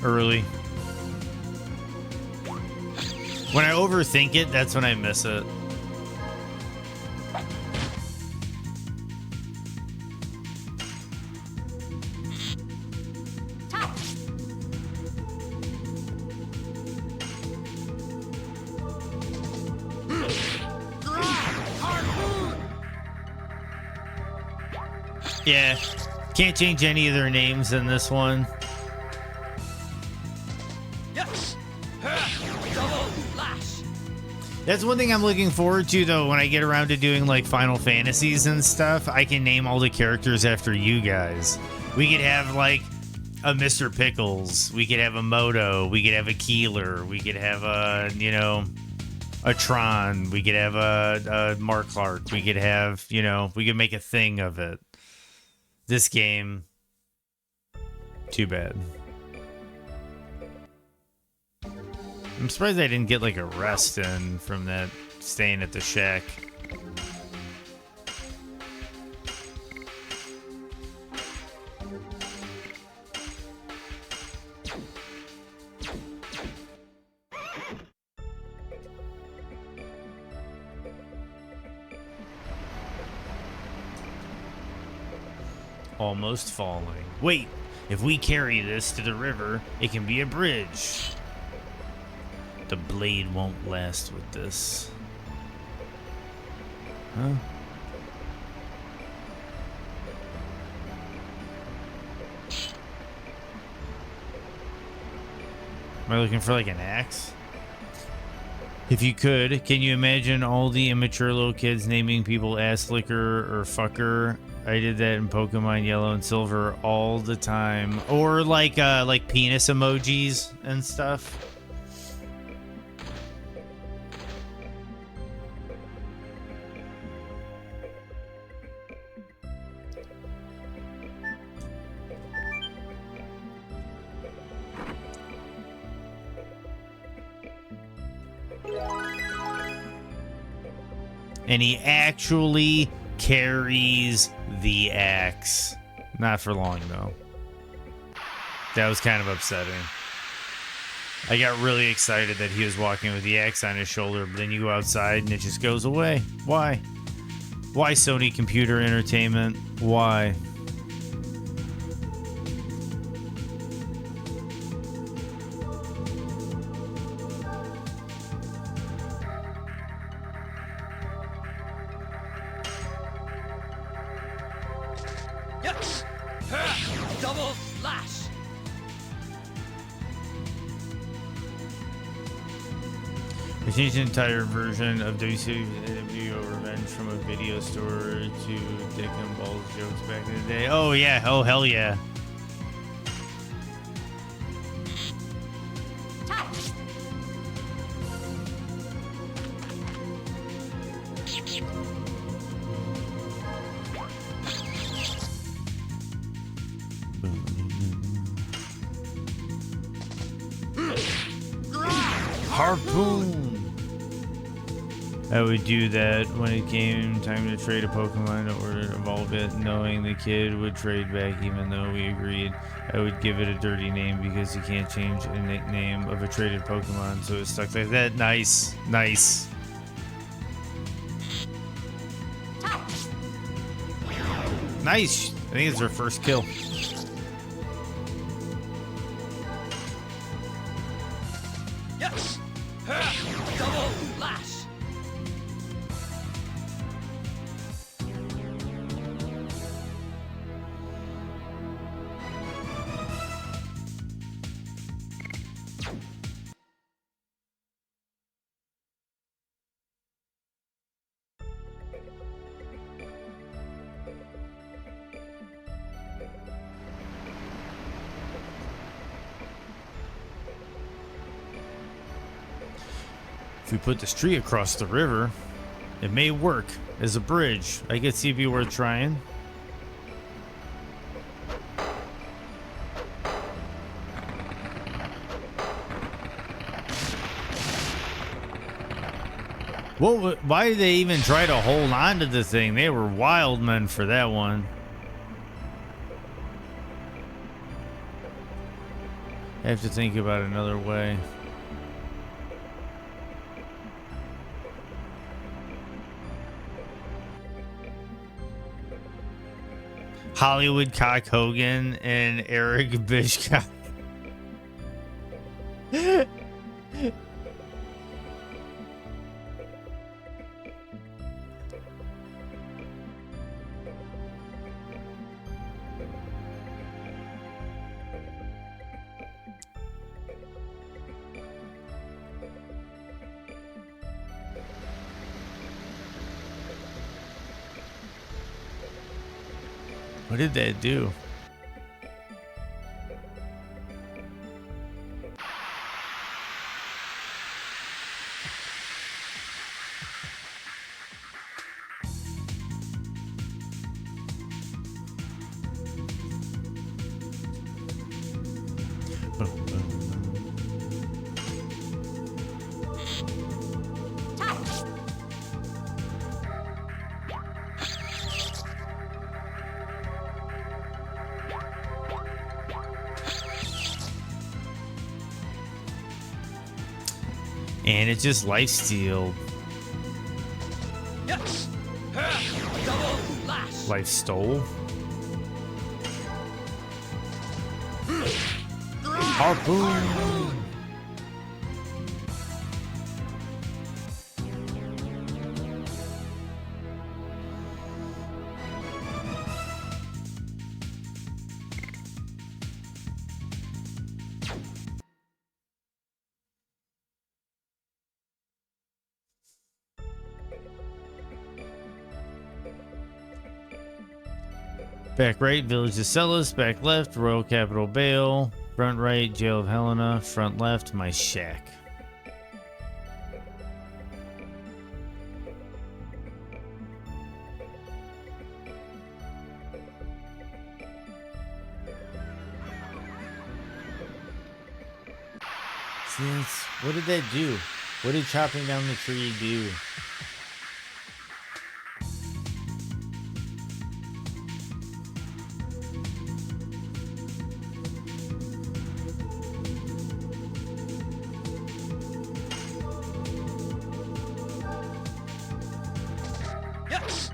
Early. When I overthink it, that's when I miss it. Yeah, can't change any of their names in this one. That's one thing I'm looking forward to, though, when I get around to doing, like, Final Fantasies and stuff. I can name all the characters after you guys. We could have, like, a Mr. Pickles. We could have a Moto. We could have a Keeler. We could have a, you know, a Tron. We could have a Mark Clark. We could have, you know, we could make a thing of it. This game, too bad. I'm surprised I didn't get like a rest in from that staying at the shack. Almost falling. Wait, if we carry this to the river, it can be a bridge. The blade won't last with this. Huh? Am I looking for like an axe? If you could, can you imagine all the immature little kids naming people ass licker or fucker? I did that in Pokemon Yellow and Silver all the time. Or like penis emojis and stuff. And he actually carries the axe. Not for long, though. That was kind of upsetting. I got really excited that he was walking with the axe on his shoulder, but then you go outside and it just goes away. Why? Why, Sony Computer Entertainment? Why? They changed the entire version of WCW Revenge from a video store to Dick and Balls jokes back in the day. Oh, yeah. Oh, hell yeah. Harpoon. I would do that when it came time to trade a Pokemon or evolve it, knowing the kid would trade back even though we agreed. I would give it a dirty name because you can't change a nickname of a traded Pokemon, so it stuck like that. Nice. Nice. Nice. I think it's our first kill. Yes! Double Flash! If we put this tree across the river, it may work as a bridge. I could see it'd be worth trying. Why did they even try to hold on to the thing? They were wild men for that one. I have to think about another way. Hollywood Cock Hogan and Eric Bishcock. What did that do? And it's just lifesteal. Yes! Double Flash! Life stole. Harpoon. Back right, Village of Celis. Back left, Royal Capital Bale. Front right, Jail of Helena. Front left, my shack. What did that do? What did chopping down the tree do? Yes!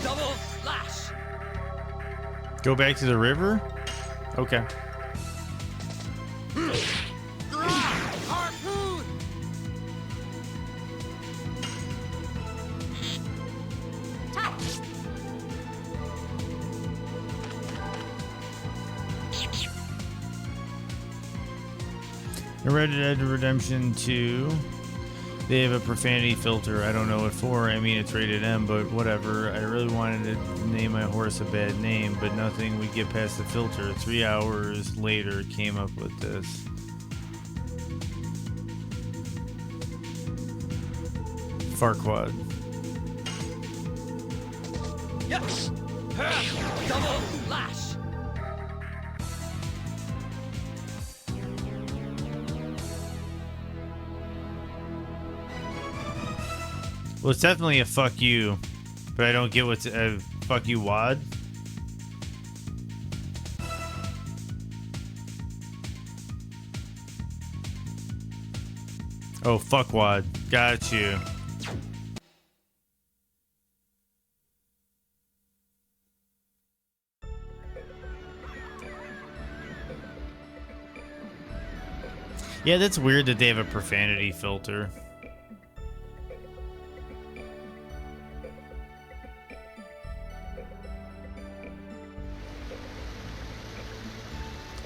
Double Flash! Go back to the river? Okay. Harpoon! Red Dead Redemption 2. They have a profanity filter. I don't know what for. I mean, it's rated M, but whatever. I really wanted to name my horse a bad name, but nothing would get past the filter. 3 hours later, came up with this. Farquaad. Yes! Double lash! Well, it's definitely a fuck you, but I don't get what's a fuck you wad. Oh, fuck wad. Got you. Yeah, that's weird that they have a profanity filter.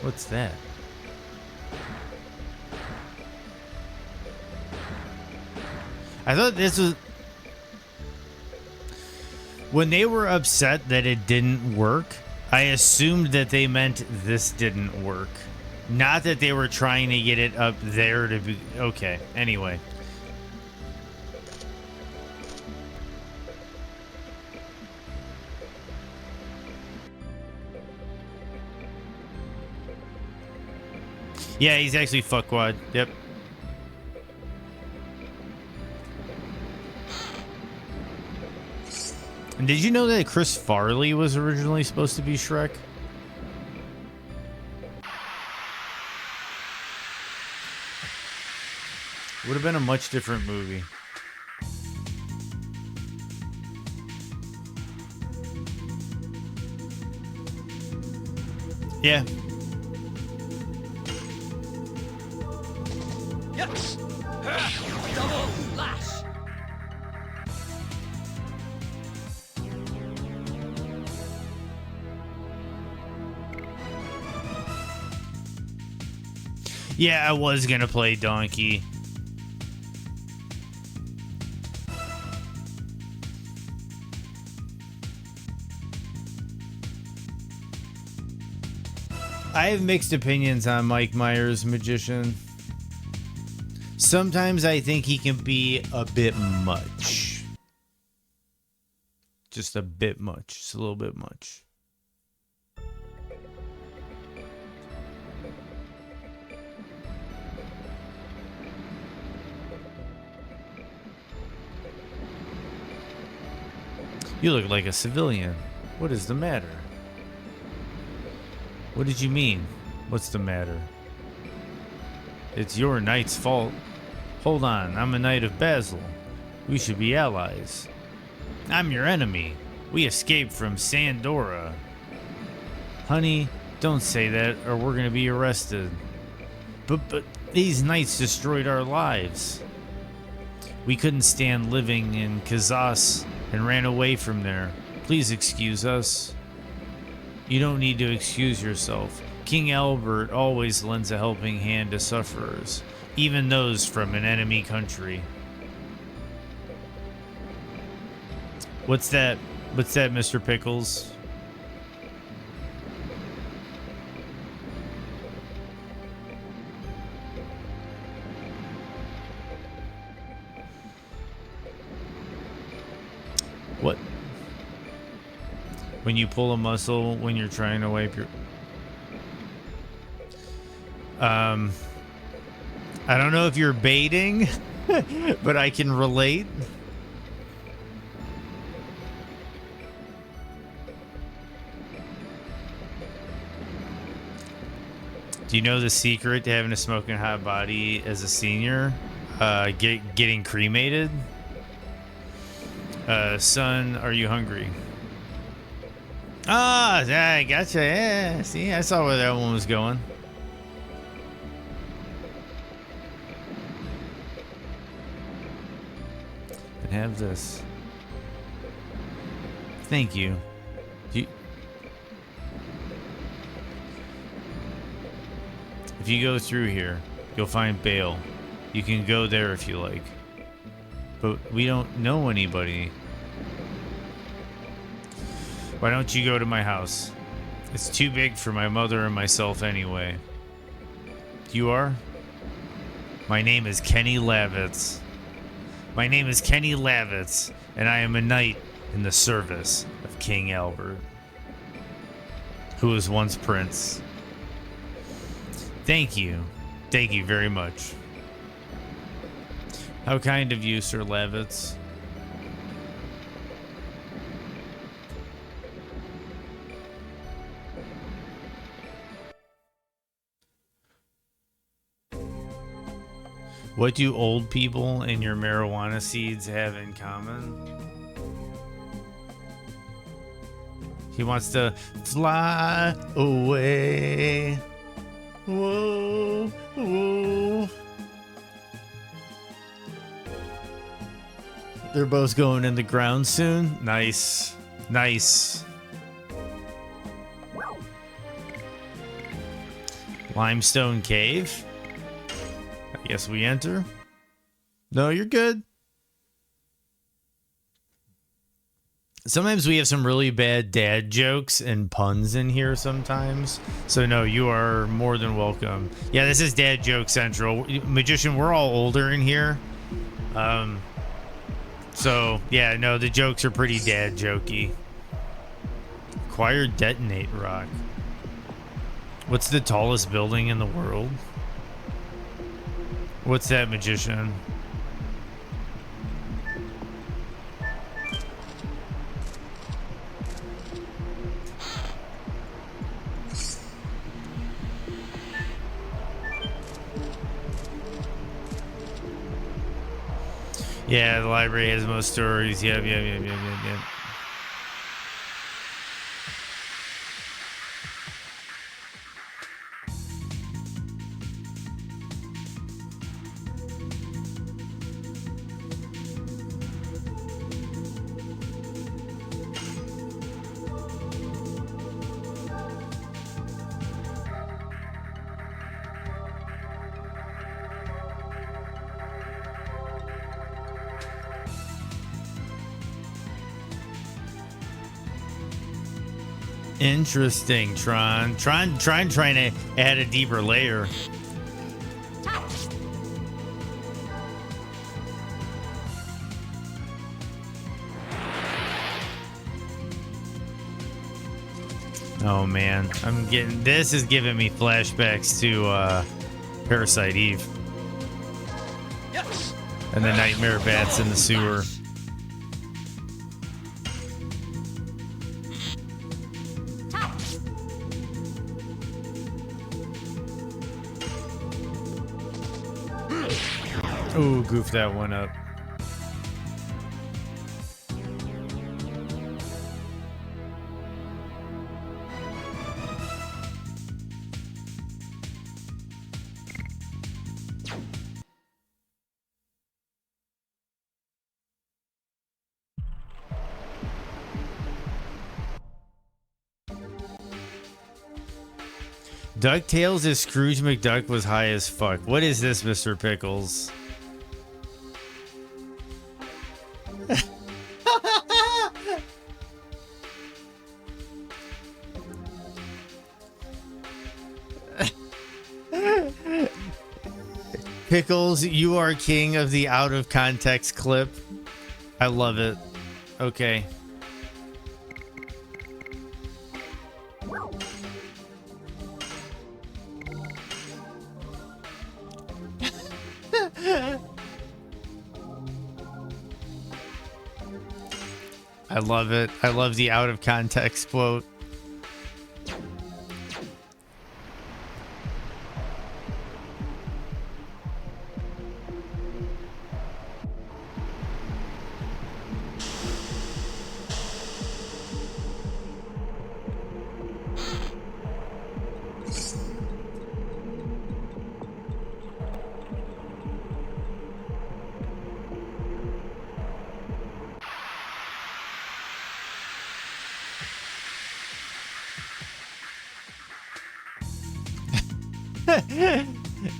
What's that? I thought this was... When they were upset that it didn't work, I assumed that they meant this didn't work. Not that they were trying to get it up there to be... Okay, anyway. Yeah, he's actually fuckwad. Yep. And did you know that Chris Farley was originally supposed to be Shrek? Would have been a much different movie. Yeah. Yes! Double lash! Yeah, I was gonna play Donkey. I have mixed opinions on Mike Myers' Magician. Sometimes I think he can be a bit much. Just a bit much. Just a little bit much. You look like a civilian. What is the matter? What did you mean? What's the matter? It's your knight's fault. Hold on, I'm a knight of Basil. We should be allies. I'm your enemy. We escaped from Sandora. Honey, don't say that or we're gonna be arrested. But these knights destroyed our lives. We couldn't stand living in Kazas and ran away from there. Please excuse us. You don't need to excuse yourself. King Albert always lends a helping hand to sufferers, even those from an enemy country. What's that? What's that, Mr. Pickles? What? When you pull a muscle when you're trying to wipe your... I don't know if you're baiting, but I can relate. Do you know the secret to having a smoking hot body as a senior? Getting cremated? Son, are you hungry? Ah, I gotcha. Yeah, see, I saw where that one was going. And have this. Thank you. If you go through here, you'll find Bale. You can go there if you like. but we don't know anybody. Why don't you go to my house? It's too big for my mother and myself anyway. You are? My name is Kenny Lavitz. My name is Kenny Lavitz, and I am a knight in the service of King Albert, who was once prince. Thank you. Thank you very much. How kind of you, Sir Lavitz. What do old people and your marijuana seeds have in common? He wants to fly away. Whoa, whoa. They're both going in the ground soon. Nice. Nice. Limestone cave. I guess we enter. No, you're good. Sometimes we have some really bad dad jokes and puns in here sometimes. So no, you are more than welcome. Yeah, this is Dad Joke Central. Magician, we're all older in here. So yeah, no, the jokes are pretty dad jokey. Acquired detonate rock. What's the tallest building in the world? What's that, Magician? Yeah, the library has most stories. Yep. Interesting, Trying to add a deeper layer. Oh man, this is giving me flashbacks to Parasite Eve and the nightmare bats in the sewer. Ooh, goof that one up. DuckTales is Scrooge McDuck was high as fuck. What is this, Mr. Pickles? Pickles, you are king of the out of context clip. I love it. Okay. I love it. I love the out of context quote.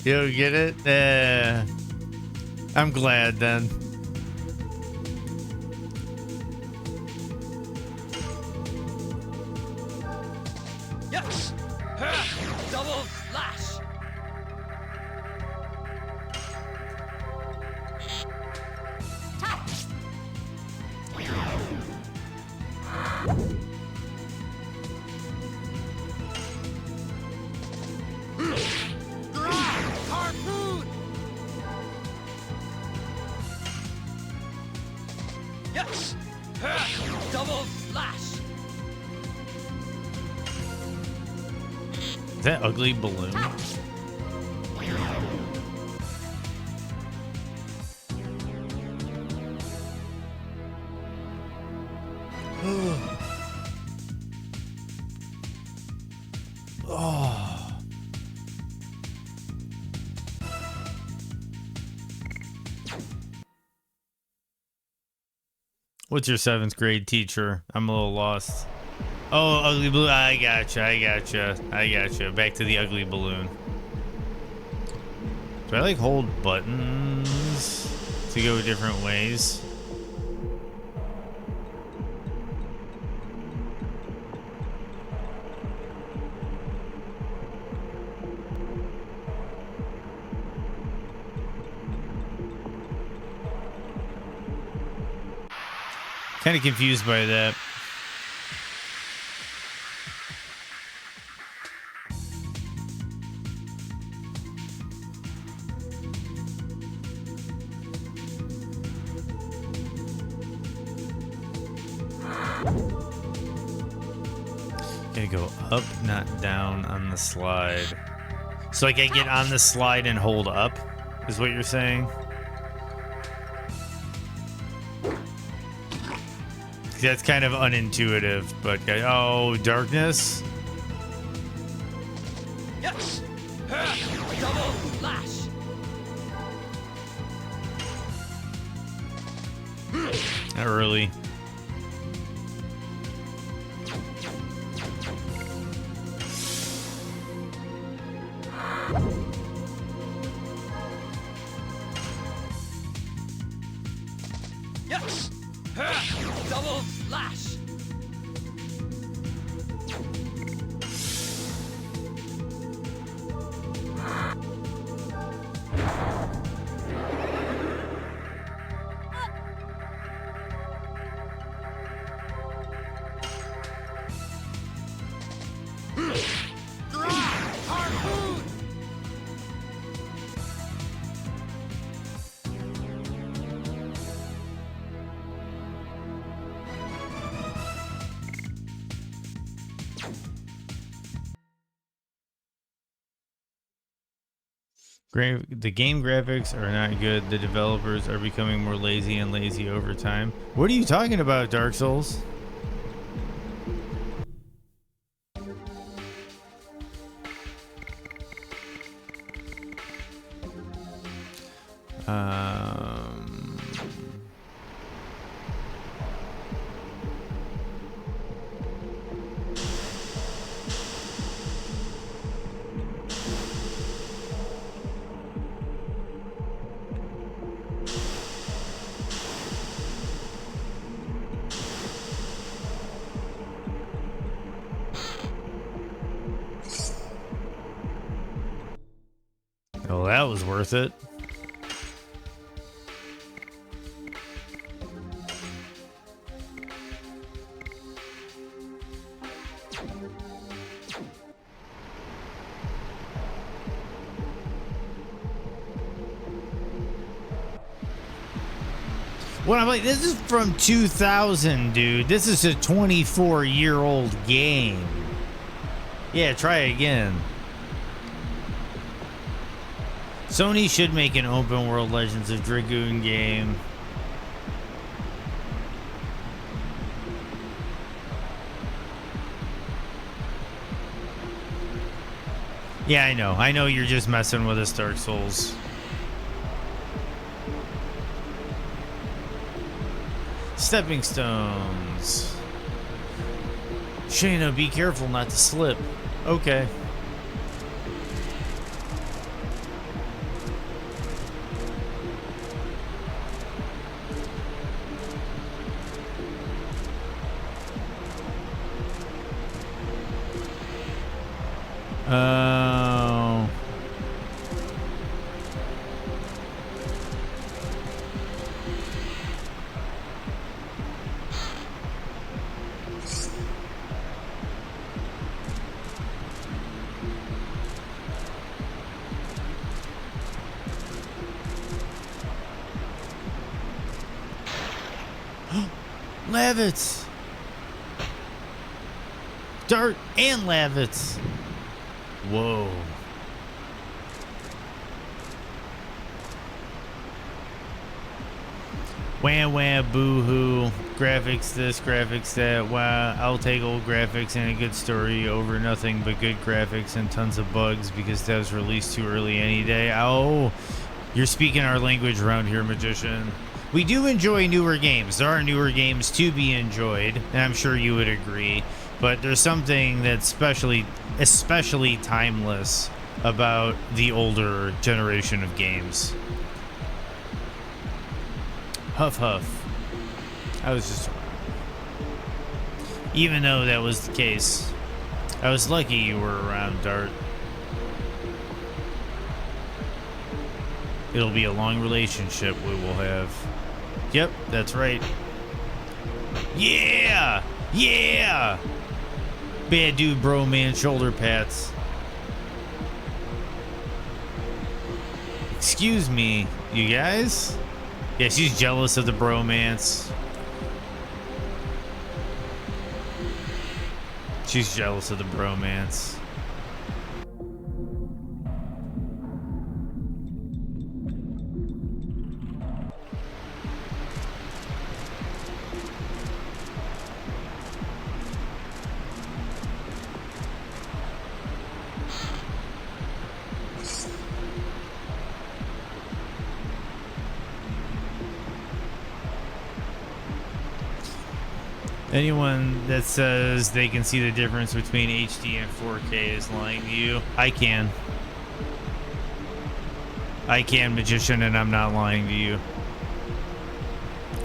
You don't get it? I'm glad then. Is that ugly balloon? Oh. What's your 7th grade teacher? I'm a little lost. Oh, ugly balloon. I gotcha. Back to the ugly balloon. Do I like hold buttons to go different ways? Kind of confused by that. Gotta go up, not down on the slide. So like I get on the slide and hold up, is what you're saying? That's kind of unintuitive, but oh, darkness. Yes. Double lash. Not really. Yes. Double lash. Harpoon. The game graphics are not good. The developers are becoming more lazy and lazy over time. What are you talking about, Dark Souls? Um, oh, that was worth it. What I'm like, this is from 2000, dude. This is a 24-year-old game. Yeah, try it again. Sony should make an open world Legends of Dragoon game. Yeah, I know. I know you're just messing with us, Dark Souls. Stepping stones. Shayna, be careful not to slip. Okay. Oh. Lavits. Dart and Lavits. Whoa. Wah wah boo hoo. Graphics this, graphics that. Wow, I'll take old graphics and a good story over nothing but good graphics and tons of bugs because that was released too early any day. Oh, you're speaking our language around here, Magician. We do enjoy newer games. There are newer games to be enjoyed, and I'm sure you would agree. But there's something that's especially timeless about the older generation of games. Huff huff. I was just... Even though that was the case, I was lucky you were around, Dart. It'll be a long relationship we will have. Yep, that's right. Yeah! Yeah! Bad dude, bro, man, shoulder pats. Excuse me, you guys? Yeah, she's jealous of the bromance. She's jealous of the bromance. Anyone that says they can see the difference between HD and 4K is lying to you. I can. I can, Magician, and I'm not lying to you.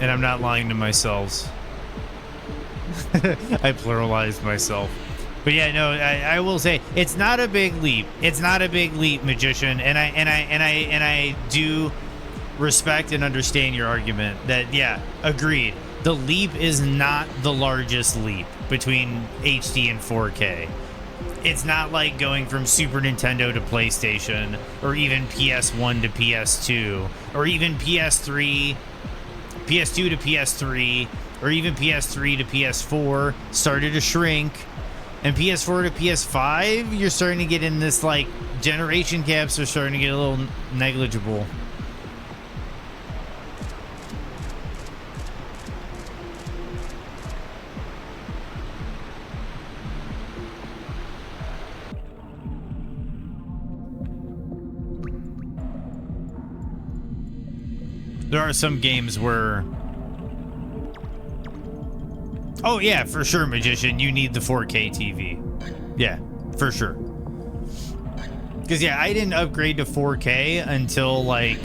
And I'm not lying to myself. I pluralized myself. But yeah, no, I will say it's not a big leap. It's not a big leap, Magician, and I do respect and understand your argument that, yeah, agreed. The leap is not the largest leap between HD and 4K. It's not like going from Super Nintendo to PlayStation, or even PS1 to PS2, or even PS2 to PS3, or even PS3 to PS4 started to shrink, and PS4 to PS5, you're starting to get in this, like, generation gaps are starting to get a little negligible. There are some games where... Oh, yeah, for sure, Magician. You need the 4K TV. Yeah, for sure. Because, yeah, I didn't upgrade to 4K until, like,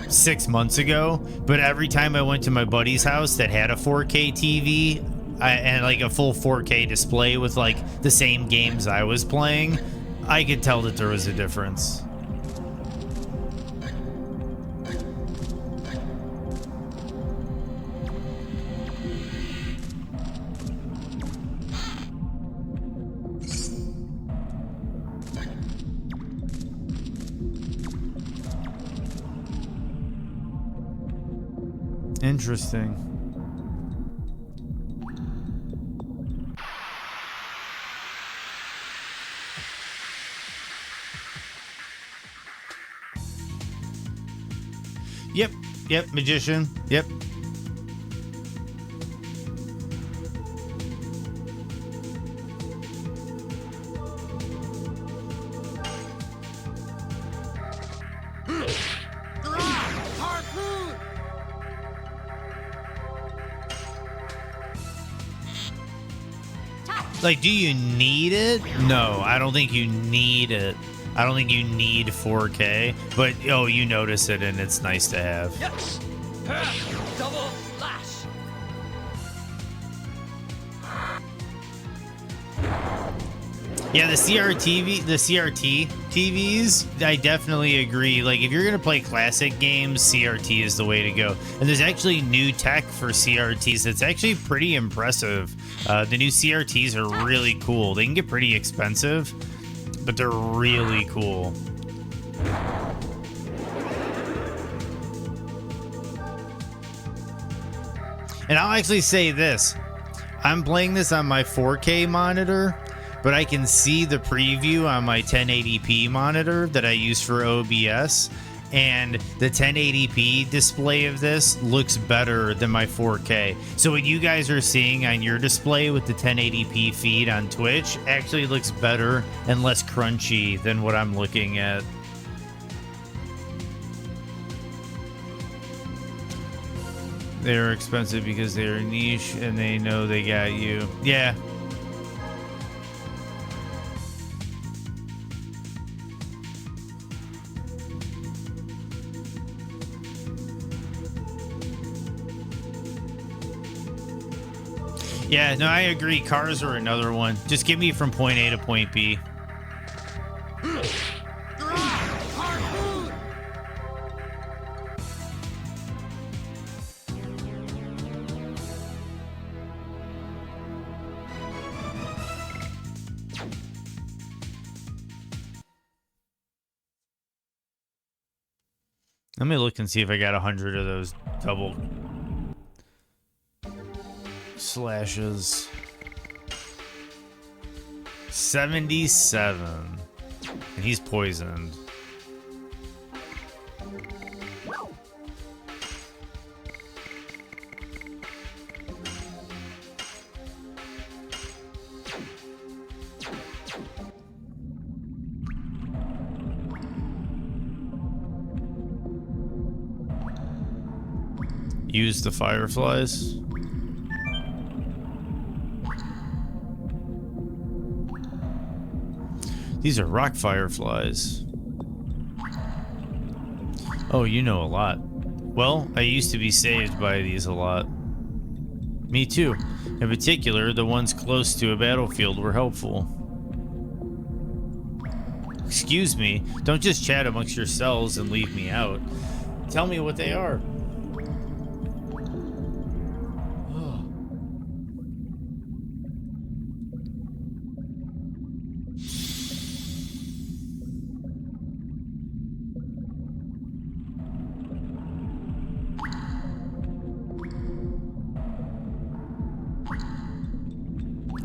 6 months ago. But every time I went to my buddy's house that had a 4K TV and, like, a full 4K display with, like, the same games I was playing, I could tell that there was a difference. Interesting. Yep, Magician. Yep. Like, do you need it? No, I don't think you need it. I don't think you need 4K, but oh, you notice it and it's nice to have. Yes. Double flash. Yeah, the CRT TVs, I definitely agree. Like, if you're gonna play classic games, CRT is the way to go. And there's actually new tech for CRTs that's actually pretty impressive. The new CRTs are really cool. They can get pretty expensive, but they're really cool. And I'll actually say this. I'm playing this on my 4K monitor, but I can see the preview on my 1080p monitor that I use for OBS, and the 1080p display of this looks better than my 4K. So what you guys are seeing on your display with the 1080p feed on Twitch actually looks better and less crunchy than what I'm looking at. They're expensive because they're niche and they know they got you. Yeah. Yeah, no, I agree. Cars are another one. Just get me from point A to point B. Let me look and see if I got 100 of those double slashes. 77. And he's poisoned. Use the fireflies. These are rock fireflies. Oh, you know a lot. Well, I used to be saved by these a lot. Me too. In particular, the ones close to a battlefield were helpful. Excuse me, don't just chat amongst yourselves and leave me out. Tell me what they are.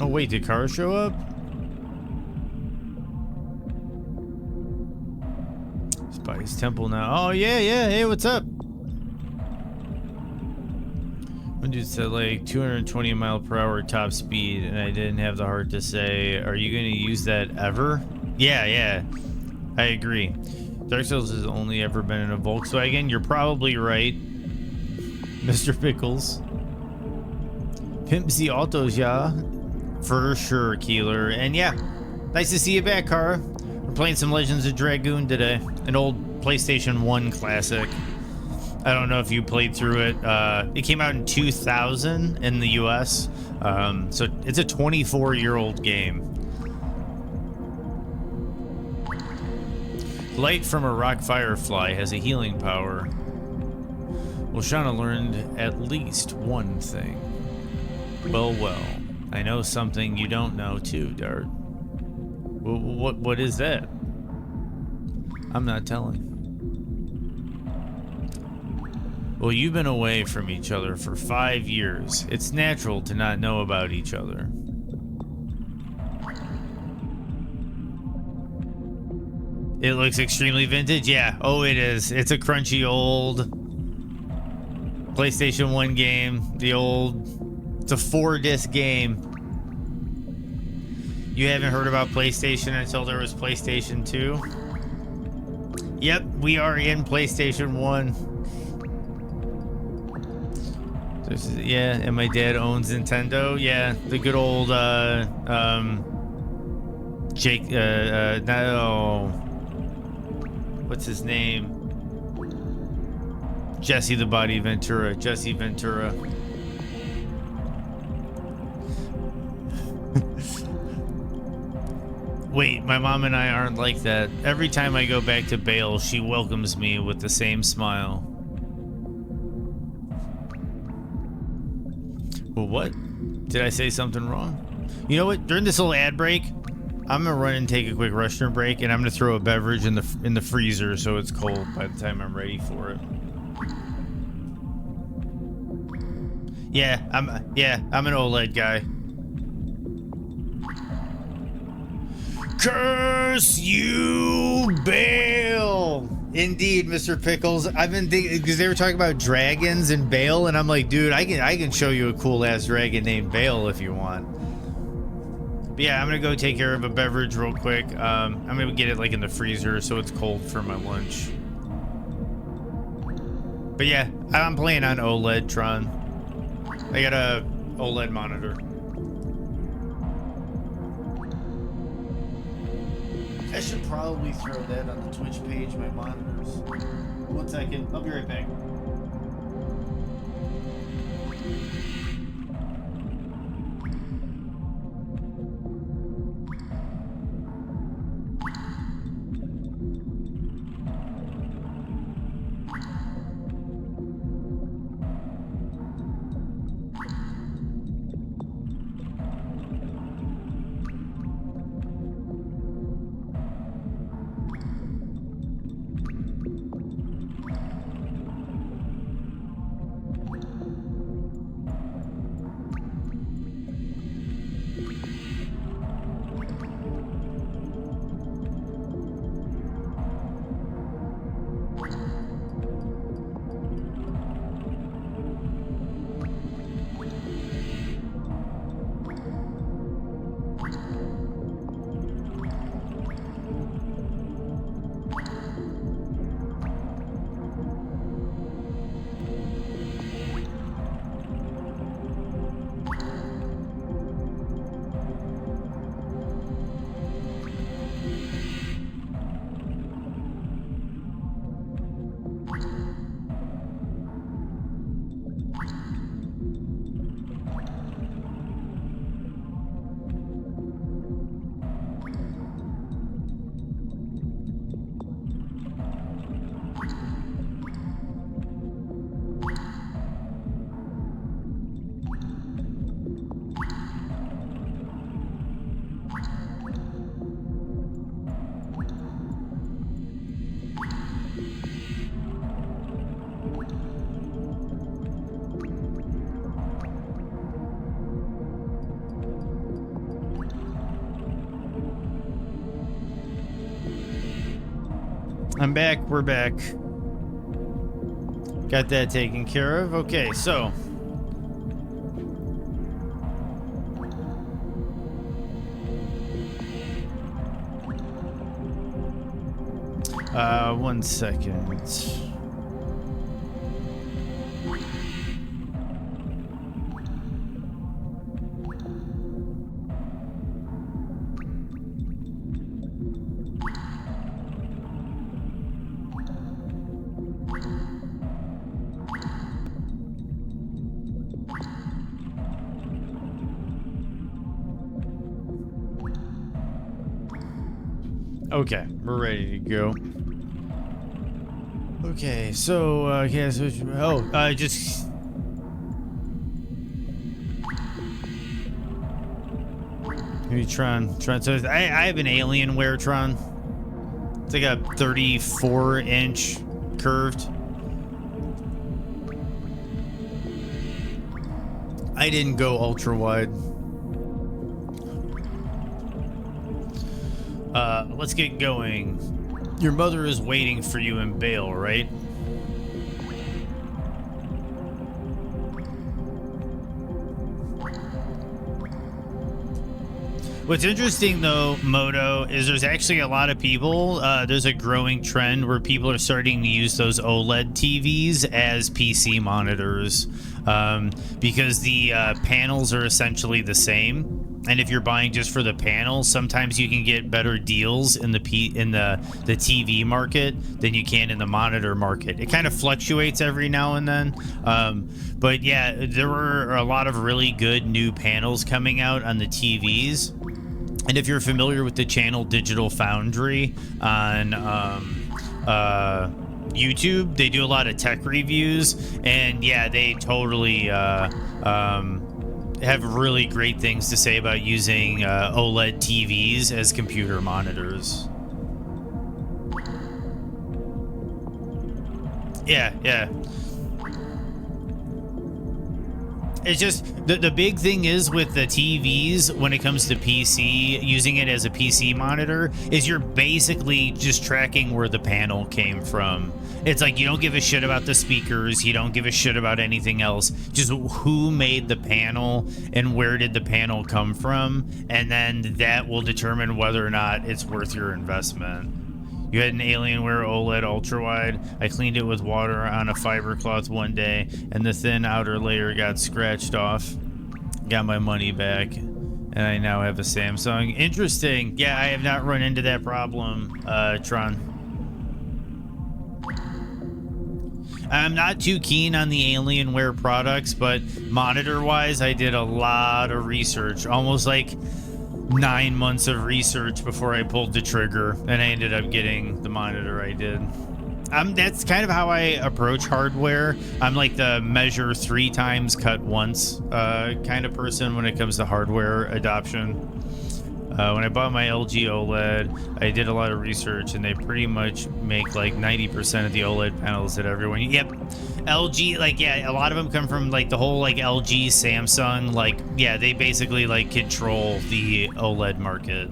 Oh wait, did cars show up? Spice Temple now. Oh yeah, hey, what's up? One dude said like 220 mile per hour top speed, and I didn't have the heart to say, are you gonna use that ever? Yeah, I agree. Dark Souls has only ever been in a Volkswagen. You're probably right, Mr. Pickles. Pimp the autos, yeah. For sure, Keeler. And yeah, nice to see you back, Kara. We're playing some Legends of Dragoon today. An old PlayStation 1 classic. I don't know if you played through it. It came out in 2000 in the US. So it's a 24-year-old game. Light from a rock firefly has a healing power. Well, Shauna learned at least one thing. Well. I know something you don't know too, Dart. What is that? I'm not telling. Well, you've been away from each other for 5 years. It's natural to not know about each other. It looks extremely vintage. Yeah. Oh, it is. It's a crunchy old PlayStation 1 game. It's a 4-disc game. You haven't heard about PlayStation until there was PlayStation 2? Yep, we are in PlayStation 1. Yeah, and my dad owns Nintendo. Yeah, the good old Jake no, what's his name? Jesse the Body Ventura. Jesse Ventura. Wait, my mom and I aren't like that. Every time I go back to Bale, she welcomes me with the same smile. Well, what? Did I say something wrong? You know what? During this little ad break, I'm gonna run and take a quick restroom break, and I'm gonna throw a beverage in the freezer so it's cold by the time I'm ready for it. Yeah, I'm an OLED guy. Curse you, Bale! Indeed, Mr. Pickles. I've been thinking because they were talking about dragons and Bale, and I'm like, dude, I can show you a cool ass dragon named Bale if you want. But yeah, I'm gonna go take care of a beverage real quick. I'm gonna get it like in the freezer so it's cold for my lunch. But yeah, I'm playing on OLED, Tron. I got a OLED monitor. I should probably throw that on the Twitch page, my monitors. 1 second, I'll be right back. I'm back. We're back. Got that taken care of. Okay, so. One second. Okay, we're ready to go. Okay, so yeah, so just maybe Tron. So I have an Alienware Tron. It's like a 34-inch curved. I didn't go ultra wide. Let's get going. Your mother is waiting for you in Bale, right? What's interesting though, Moto, is there's actually a lot of people, there's a growing trend where people are starting to use those OLED TVs as PC monitors, because the panels are essentially the same. And if you're buying just for the panel, sometimes you can get better deals in the TV market than you can in the monitor market. It kind of fluctuates every now and then. But yeah, there were a lot of really good new panels coming out on the TVs. And if you're familiar with the channel Digital Foundry on YouTube, they do a lot of tech reviews. And yeah, they totally have really great things to say about using OLED TVs as computer monitors. Yeah. It's just the big thing is with the TVs when it comes to PC, using it as a PC monitor, is you're basically just tracking where the panel came from. It's like you don't give a shit about the speakers, you don't give a shit about anything else, just who made the panel and where did the panel come from, and then that will determine whether or not it's worth your investment. You had an Alienware OLED ultra wide. I cleaned it with water on a fiber cloth one day, and the thin outer layer got scratched off. Got my money back, and I now have a Samsung. Interesting. Yeah, I have not run into that problem, Tron. I'm not too keen on the Alienware products, but monitor-wise, I did a lot of research, almost like 9 months of research before I pulled the trigger, and I ended up getting the monitor I did. That's kind of how I approach hardware. I'm like the measure 3 times, cut once kind of person when it comes to hardware adoption. When I bought my LG OLED, I did a lot of research, and they pretty much make like 90% of the OLED panels that everyone. Yep, LG, like, yeah, a lot of them come from like the whole like LG, Samsung, like, yeah, they basically like control the OLED market.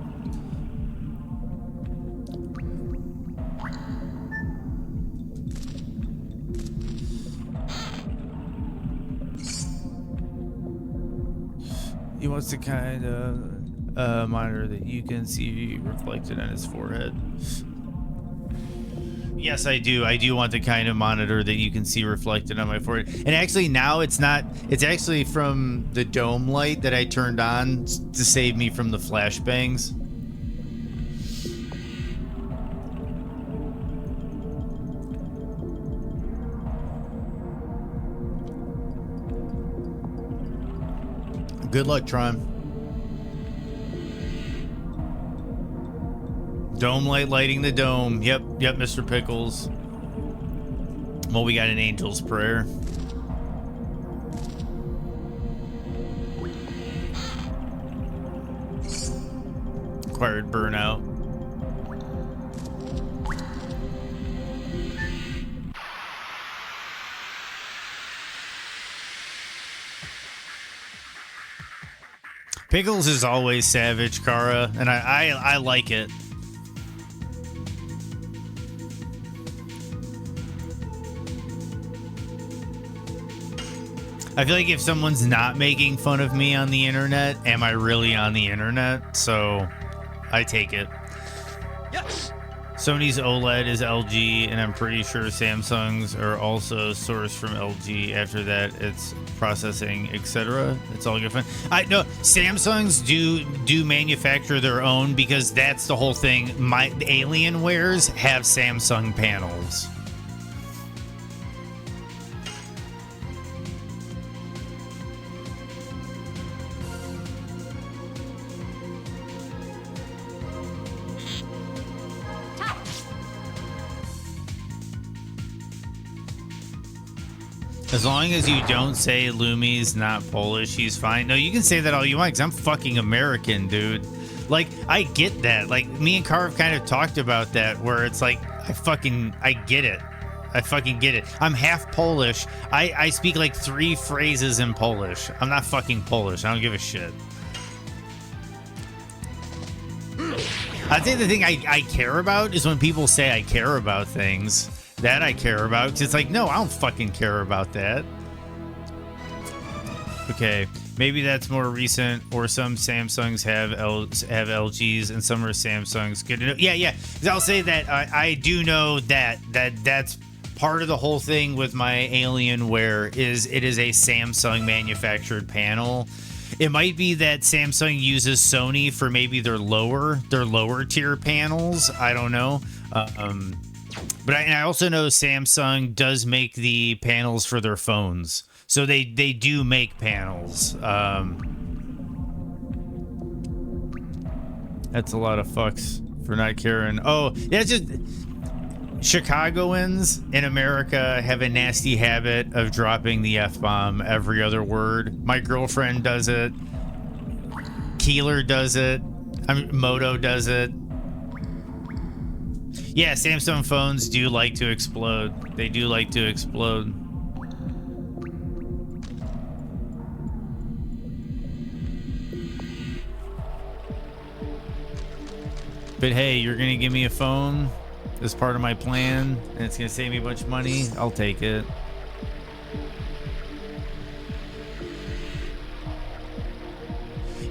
He wants to kind of monitor that you can see reflected on his forehead. Yes, I do. I do want the kind of monitor that you can see reflected on my forehead. And actually now it's not, it's actually from the dome light that I turned on to save me from the flashbangs. Good luck, Tron. Dome light lighting the dome. Yep, Mr. Pickles. Well, we got an angel's prayer. Acquired burnout. Pickles is always savage, Kara, and I like it. I feel like if someone's not making fun of me on the internet, am I really on the internet? So I take it. Yes. Sony's OLED is LG, and I'm pretty sure Samsung's are also sourced from LG. After that, it's processing, etc. It's all good fun. I know Samsung's do manufacture their own, because that's the whole thing. My Alienwares have Samsung panels. As long as you don't say Lumi's not Polish, he's fine. No, you can say that all you want, because I'm fucking American, dude. Like, I get that. Like, me and Carv kind of talked about that, where it's like, I get it. I fucking get it. I'm half Polish. I speak like 3 phrases in Polish. I'm not fucking Polish. I don't give a shit. I think the thing I care about is when people say I care about things. That I care about, because it's like, no, I don't fucking care about that. Okay, maybe that's more recent, or some Samsungs have LGs and some are Samsungs. Good to know. Yeah. I'll say that I do know that's part of the whole thing with my Alienware is it is a Samsung manufactured panel. It might be that Samsung uses Sony for maybe their lower tier panels. I don't know. But I also know Samsung does make the panels for their phones. So they do make panels. That's a lot of fucks for not caring. Oh, yeah, it's just Chicagoans in America have a nasty habit of dropping the F-bomb every other word. My girlfriend does it. Keeler does it. Moto does it. Yeah, Samsung phones do like to explode. They do like to explode. But hey, you're gonna give me a phone as part of my plan, and it's gonna save me a bunch of money. I'll take it.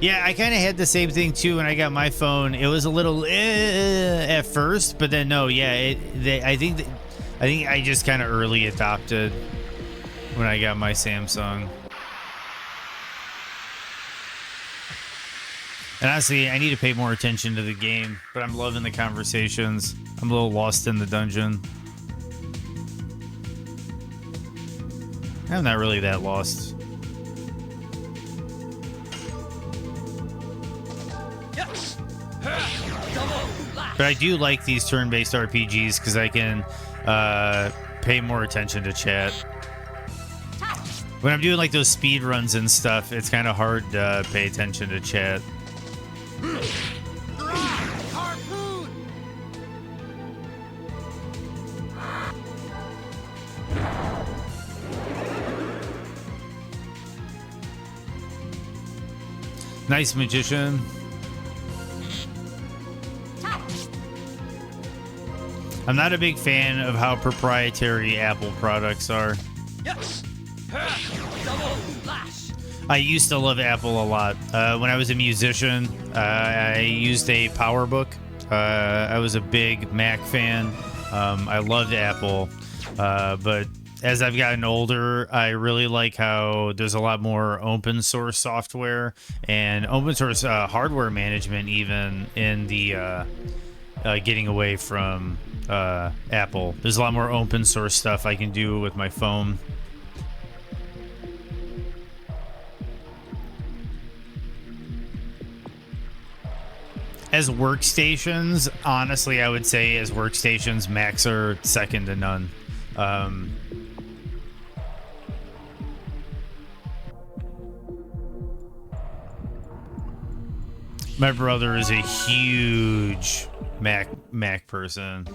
Yeah, I kind of had the same thing too when I got my phone. It was a little at first, but then no, yeah, I think I just kind of early adopted when I got my Samsung. And honestly, I need to pay more attention to the game, but I'm loving the conversations. I'm a little lost in the dungeon. I'm not really that lost. But I do like these turn-based RPGs because I can pay more attention to chat. When I'm doing like those speed runs and stuff, it's kind of hard to pay attention to chat. Nice magician. I'm not a big fan of how proprietary Apple products are. I used to love Apple a lot. When I was a musician, I used a PowerBook. I was a big Mac fan. I loved Apple. But as I've gotten older, I really like how there's a lot more open source software and open source hardware management, even in the getting away from Apple. There's a lot more open source stuff I can do with my phone. As workstations, honestly, I would say as workstations, Macs are second to none. My brother is a huge Mac person.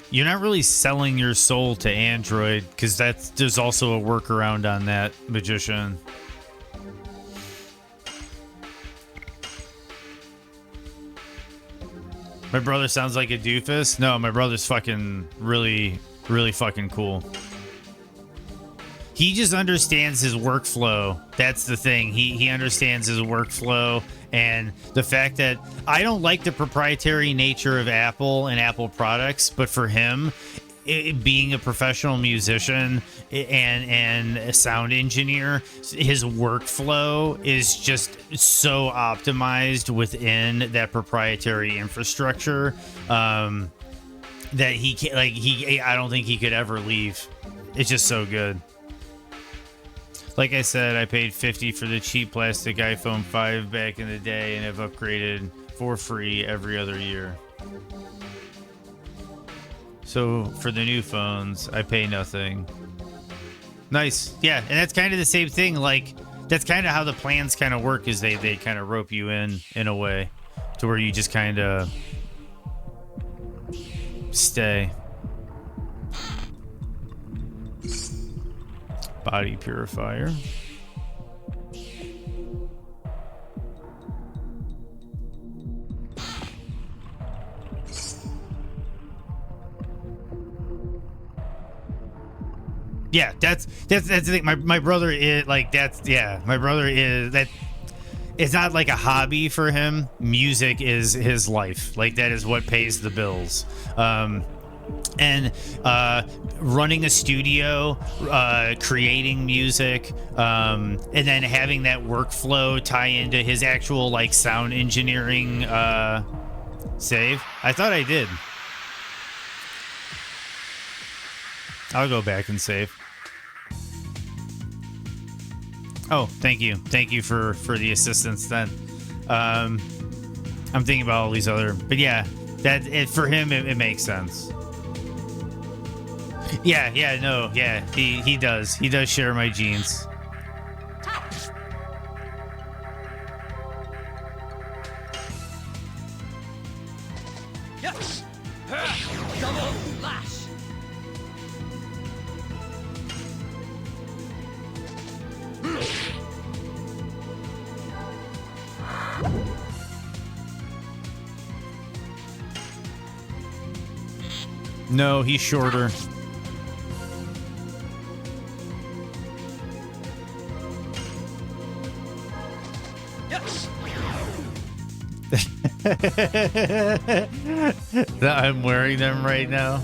You're not really selling your soul to Android, because there's also a workaround on that, magician. My brother sounds like a doofus. No, my brother's fucking really fucking cool. He just understands his workflow. That's the thing. He understands his workflow, and the fact that I don't like the proprietary nature of Apple and Apple products, but for him, being a professional musician and a sound engineer, his workflow is just so optimized within that proprietary infrastructure that he can't, I don't think he could ever leave. It's just so good. Like I said, I paid $50 for the cheap plastic iPhone 5 back in the day and have upgraded for free every other year. So for the new phones, I pay nothing. Nice. Yeah, and that's kind of the same thing. Like, that's kind of how the plans kind of work, is they kind of rope you in a way to where you just kind of stay. Body purifier. Yeah, that's the thing. My brother is like, my brother is that. It's not like a hobby for him. Music is his life. Like, that is what pays the bills. And running a studio, creating music, and then having that workflow tie into his actual like sound engineering save. I thought I did. I'll go back and save. Oh, thank you for the assistance then. I'm thinking about all these other, but yeah, for him it makes sense. Yeah, he does share my genes. Yes. Double No, he's shorter. Yes. I'm wearing them right now.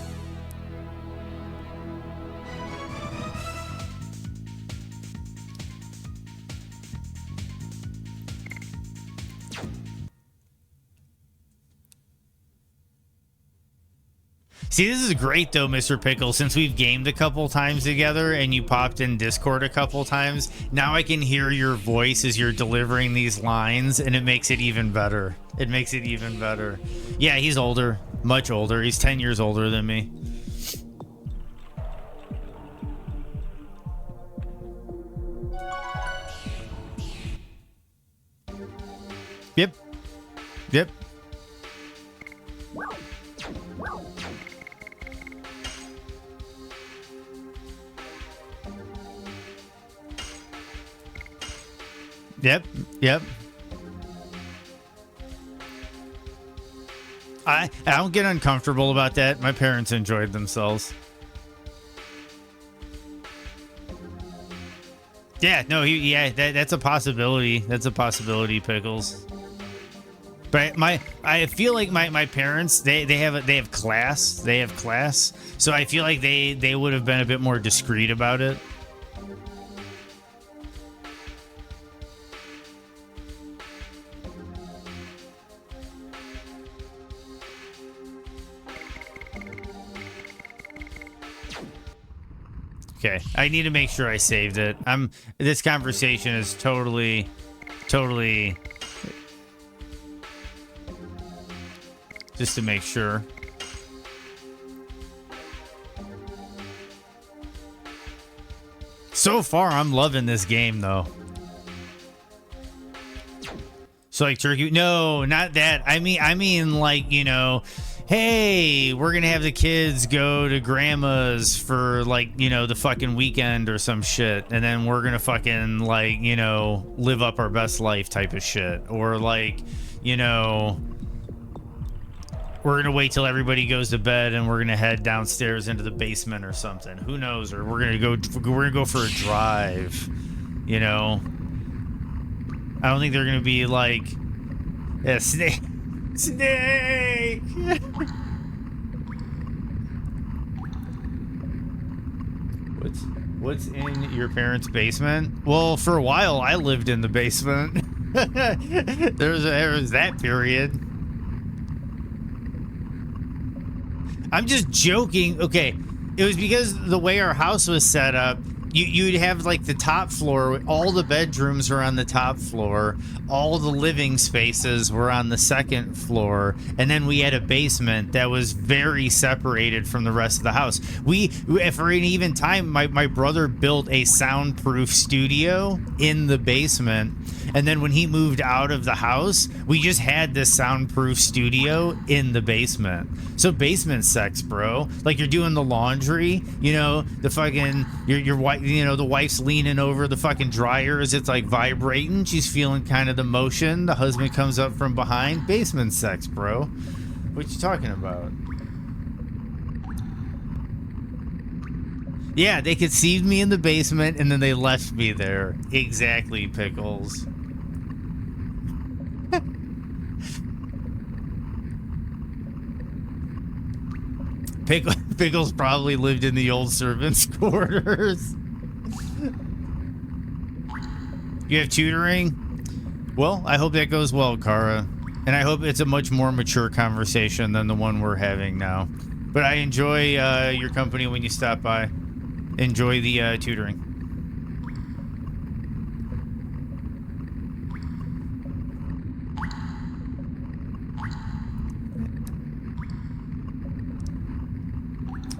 See, this is great though, Mr. Pickle, since we've gamed a couple times together and you popped in Discord a couple times. Now I can hear your voice as you're delivering these lines, and it makes it even better. It makes it even better. Yeah, he's older, much older. He's 10 years older than me. Yep. Yep. Yep, yep. I don't get uncomfortable about that. My parents enjoyed themselves. Yeah, no, that's a possibility. That's a possibility, Pickles. But I feel like my parents, they have class. They have class. So I feel like they would have been a bit more discreet about it. Okay, I need to make sure I saved it. This conversation is totally just to make sure. So far, I'm loving this game though. So like turkey? No, not that. I mean like, you know, hey, we're gonna have the kids go to grandma's for like, you know, the fucking weekend or some shit, and then we're gonna fucking like, you know, live up our best life type of shit. Or like, you know, we're gonna wait till everybody goes to bed and we're gonna head downstairs into the basement or something. Who knows? Or we're gonna go for a drive, you know. I don't think they're gonna be like, yeah, snake. What's in your parents' basement? Well, for a while I lived in the basement. there was that period. I'm just joking. Okay, it was because the way our house was set up. You'd have like the top floor, all the bedrooms were on the top floor, all the living spaces were on the second floor, and then we had a basement that was very separated from the rest of the house. For an even time, my brother built a soundproof studio in the basement, and then when he moved out of the house, we just had this soundproof studio in the basement. So basement sex, bro. Like you're doing the laundry, you know, the fucking your wife, you know, the wife's leaning over the fucking dryer as it's like vibrating. She's feeling kind of the motion. The husband comes up from behind. Basement sex, bro. What you talking about? Yeah, they conceived me in the basement and then they left me there. Exactly, Pickles. Pickles probably lived in the old servants' quarters. You have tutoring? Well, I hope that goes well, Kara. And I hope it's a much more mature conversation than the one we're having now. But I enjoy your company when you stop by. Enjoy the tutoring.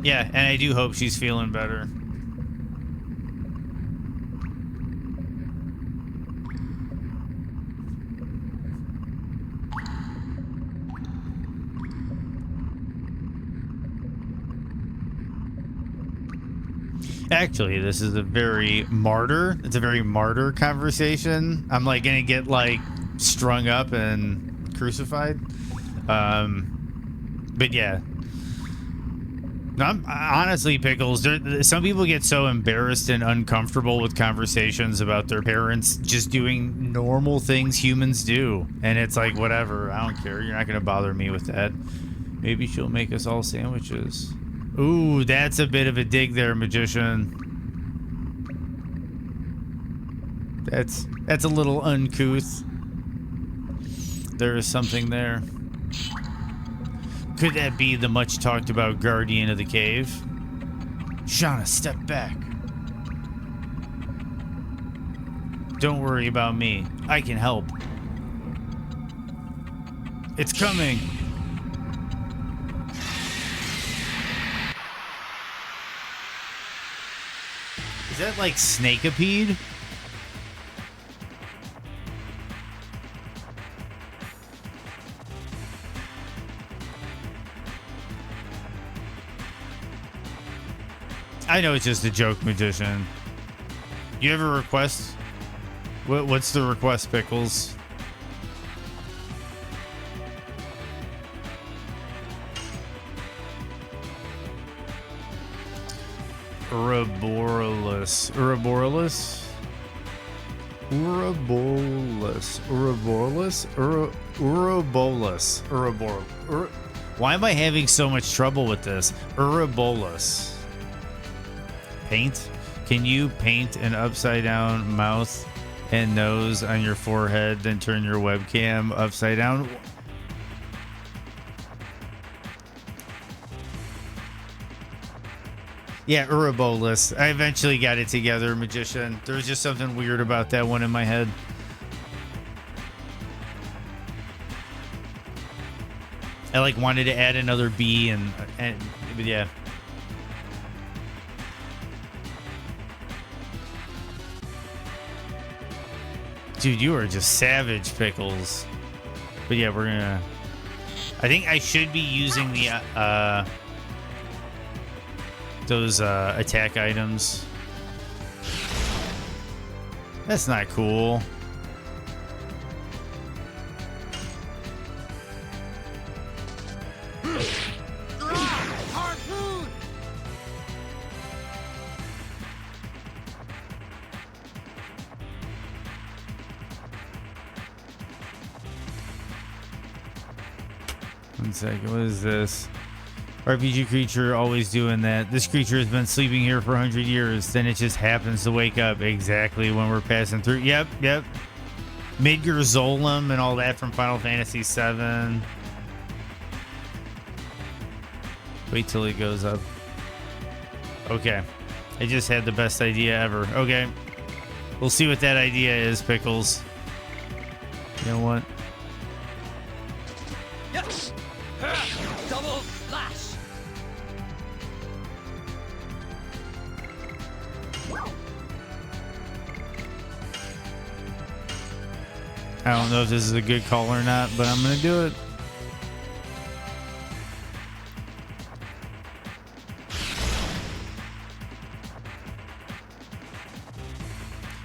Yeah, and I do hope she's feeling better. Actually, this is a very martyr. It's a very martyr conversation. I'm like gonna get like strung up and crucified. But yeah. Honestly, Pickles, some people get so embarrassed and uncomfortable with conversations about their parents just doing normal things humans do. And it's like, whatever, I don't care. You're not going to bother me with that. Maybe she'll make us all sandwiches. Ooh, that's a bit of a dig there, magician. That's a little uncouth. There is something there. Could that be the much talked about guardian of the cave? Shauna, step back. Don't worry about me. I can help. It's coming. Is that like Snakeipede? I know it's just a joke, magician. You have a request? What's the request, Pickles? Ouroboros. Ouroboros? Ouroboros. Ouroboros? Ouroboros. Ouroboros. Why am I having so much trouble with this? Ouroboros. Paint? Can you paint an upside down mouth and nose on your forehead, then turn your webcam upside down? Yeah, Ouroboros. I eventually got it together, magician. There was just something weird about that one in my head. I like wanted to add another B and but yeah. Dude, you are just savage, Pickles. But yeah, we're gonna... I think I should be using the those attack items. That's not cool. One second, what is this? RPG creature always doing that. This creature has been sleeping here for 100 years. Then it just happens to wake up exactly when we're passing through. Yep. Midgar Zolom and all that from Final Fantasy VII. Wait till it goes up. Okay. I just had the best idea ever. Okay. We'll see what that idea is, Pickles. You know what? Yes. Double flash. I don't know if this is a good call or not, but I'm going to do it.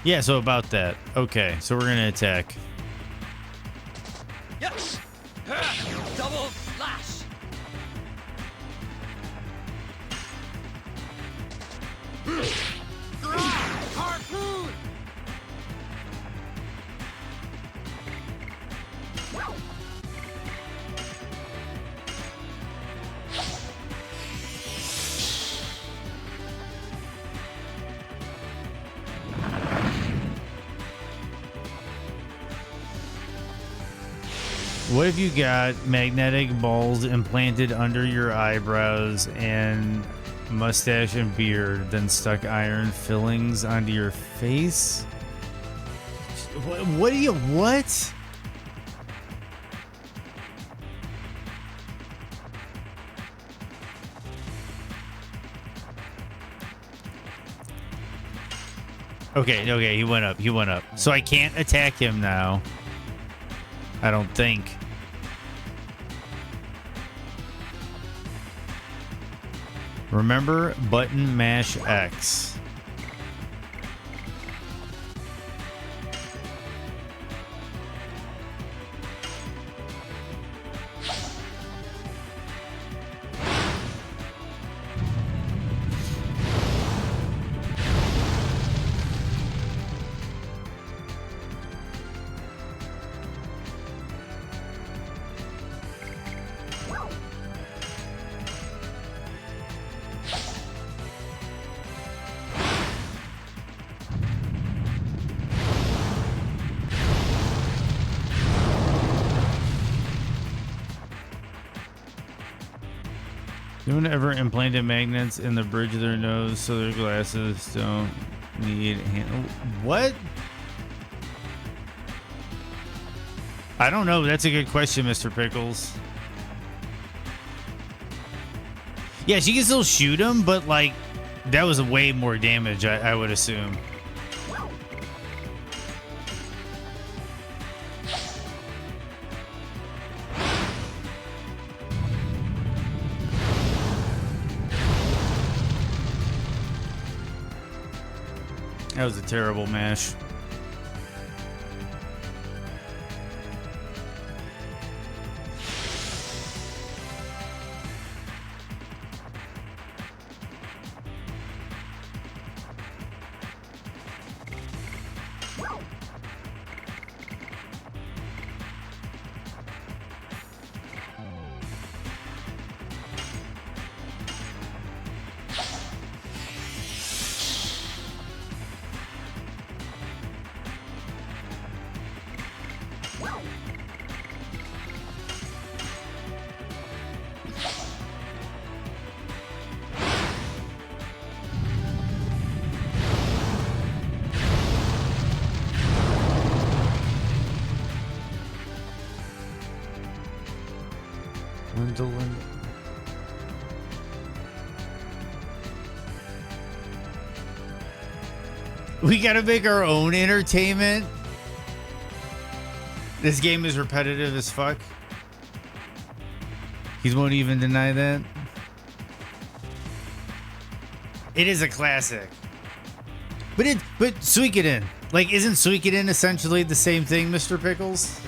Yeah, so about that. Okay, so we're going to attack. Yes. Double flash. Harpoon. What if you got magnetic balls implanted under your eyebrows and mustache and beard, then stuck iron fillings onto your face? What do you, what? Okay, he went up. So I can't attack him now. I don't think. Remember, button mash X. No one ever implanted magnets in the bridge of their nose so their glasses don't need hand. What? I don't know. That's a good question, Mr. Pickles. Yeah, she can still shoot him, but like that was way more damage, I would assume. That was a terrible mash. We gotta make our own entertainment. This game is repetitive as fuck. He won't even deny that. It is a classic. But Suikoden, like, isn't Suikoden essentially the same thing, Mr. Pickles?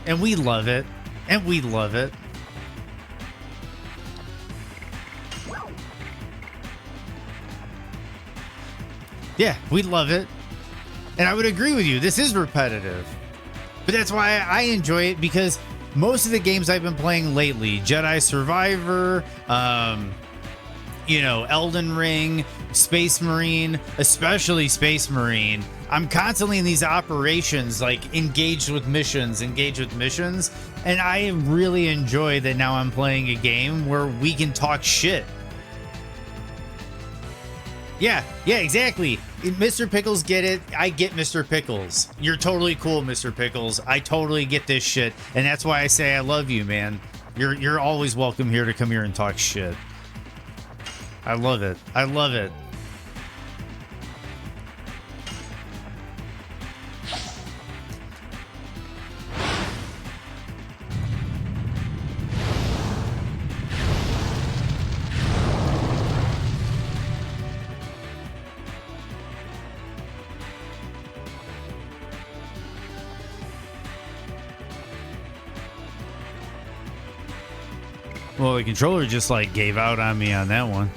And we love it. And we love it. Yeah, we love it. And I would agree with you. This is repetitive. But that's why I enjoy it, because most of the games I've been playing lately, Jedi Survivor, Elden Ring, Space Marine, especially Space Marine, I'm constantly in these operations, like engaged with missions. And I really enjoy that now I'm playing a game where we can talk shit. Yeah, exactly. Mr. Pickles get it. I get Mr. Pickles. You're totally cool, Mr. Pickles. I totally get this shit. And that's why I say I love you, man. You're always welcome here to come here and talk shit. I love it. I love it. Well, the controller just like gave out on me on that one.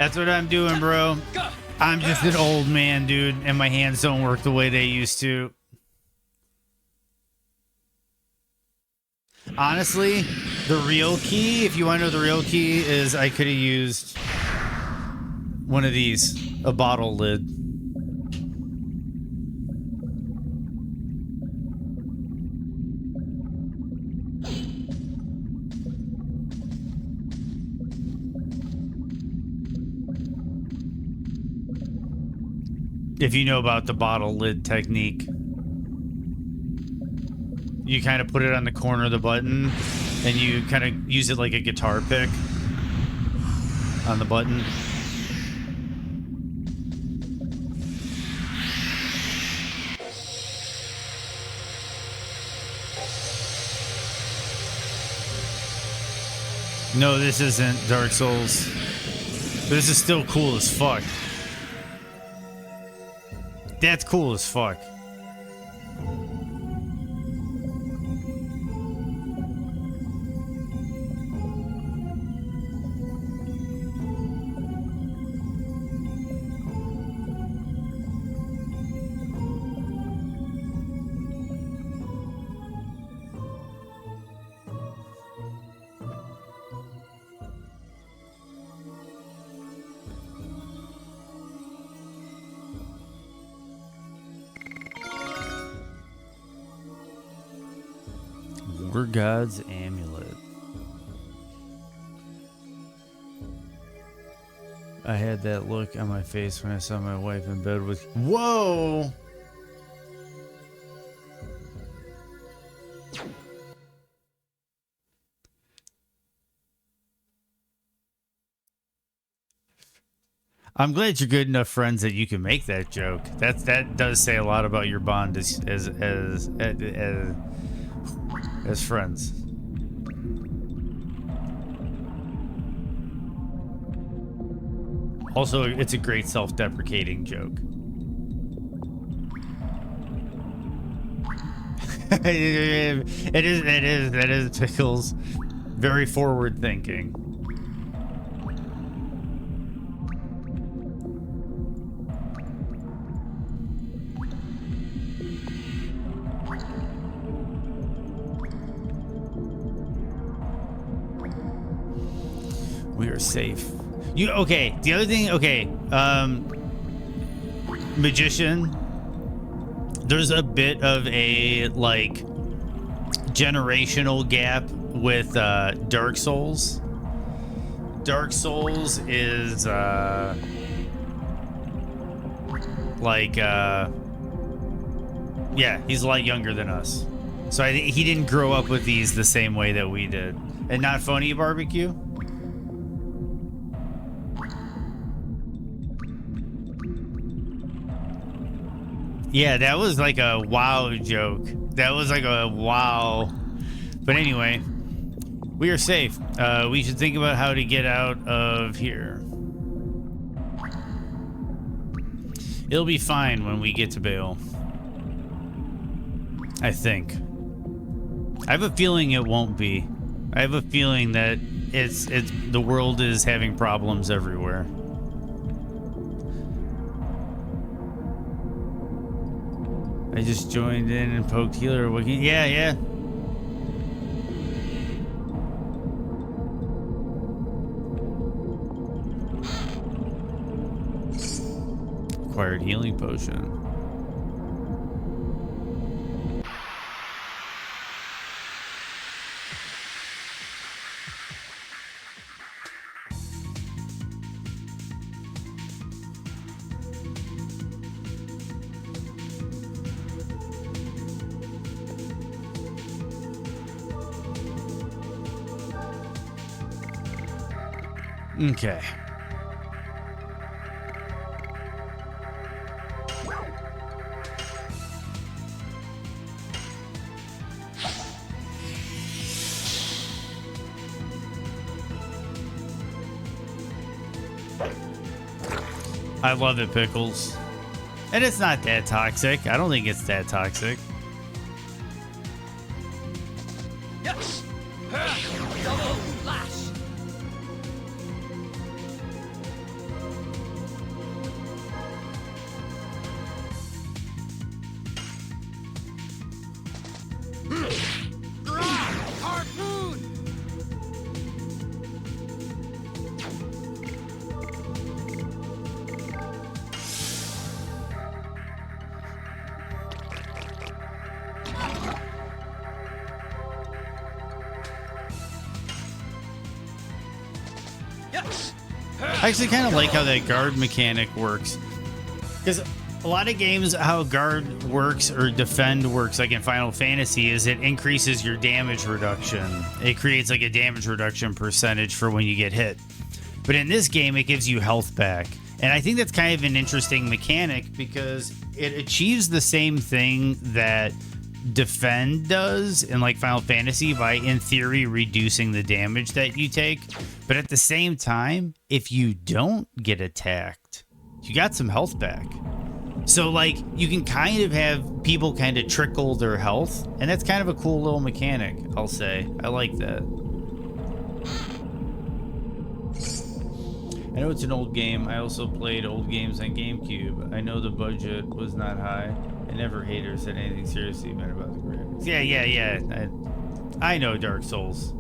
That's what I'm doing, bro. I'm just an old man, dude, and my hands don't work the way they used to. Honestly, the real key, if you want to know the real key, is I could have used one of these, a bottle lid. If you know about the bottle lid technique, you kind of put it on the corner of the button and you kind of use it like a guitar pick on the button. No, this isn't Dark Souls. But this is still cool as fuck. That's cool as fuck. War God's Amulet. I had that look on my face when I saw my wife in bed with... Whoa! I'm glad you're good enough friends that you can make that joke. That does say a lot about your bond as friends. Also, it's a great self-deprecating joke. It is Pickles. Very forward-thinking. We are safe. Okay, the other thing, okay, Magician, there's a bit of a, like, generational gap with, Dark Souls. Dark Souls is, yeah, he's a lot younger than us. So I think he didn't grow up with these the same way that we did. And not funny, barbecue? Yeah, that was like a wow joke. That was like a wow. But anyway, we are safe. We should think about how to get out of here. It'll be fine when we get to Bale. I think. I have a feeling it won't be. I have a feeling that it's the world is having problems everywhere. I just joined in and poked healer wiki. Yeah, yeah. Acquired healing potion. Okay. I love it, Pickles. And it's not that toxic. I don't think it's that toxic. Yes. Double flash. Harpoon. I actually kind of like how that guard mechanic works. Because a lot of games, how guard works or defend works, like in Final Fantasy, is it increases your damage reduction. It creates like a damage reduction percentage for when you get hit. But in this game, it gives you health back. And I think that's kind of an interesting mechanic because it achieves the same thing that defend does in like Final Fantasy by, in theory, reducing the damage that you take. But at the same time, if you don't get attacked, you got some health back. So like you can kind of have people kind of trickle their health, and that's kind of a cool little mechanic, I'll say. I like that. I know it's an old game. I also played old games on GameCube. I know the budget was not high. I never hated or said anything seriously bad about the graphics. Yeah. I know Dark Souls.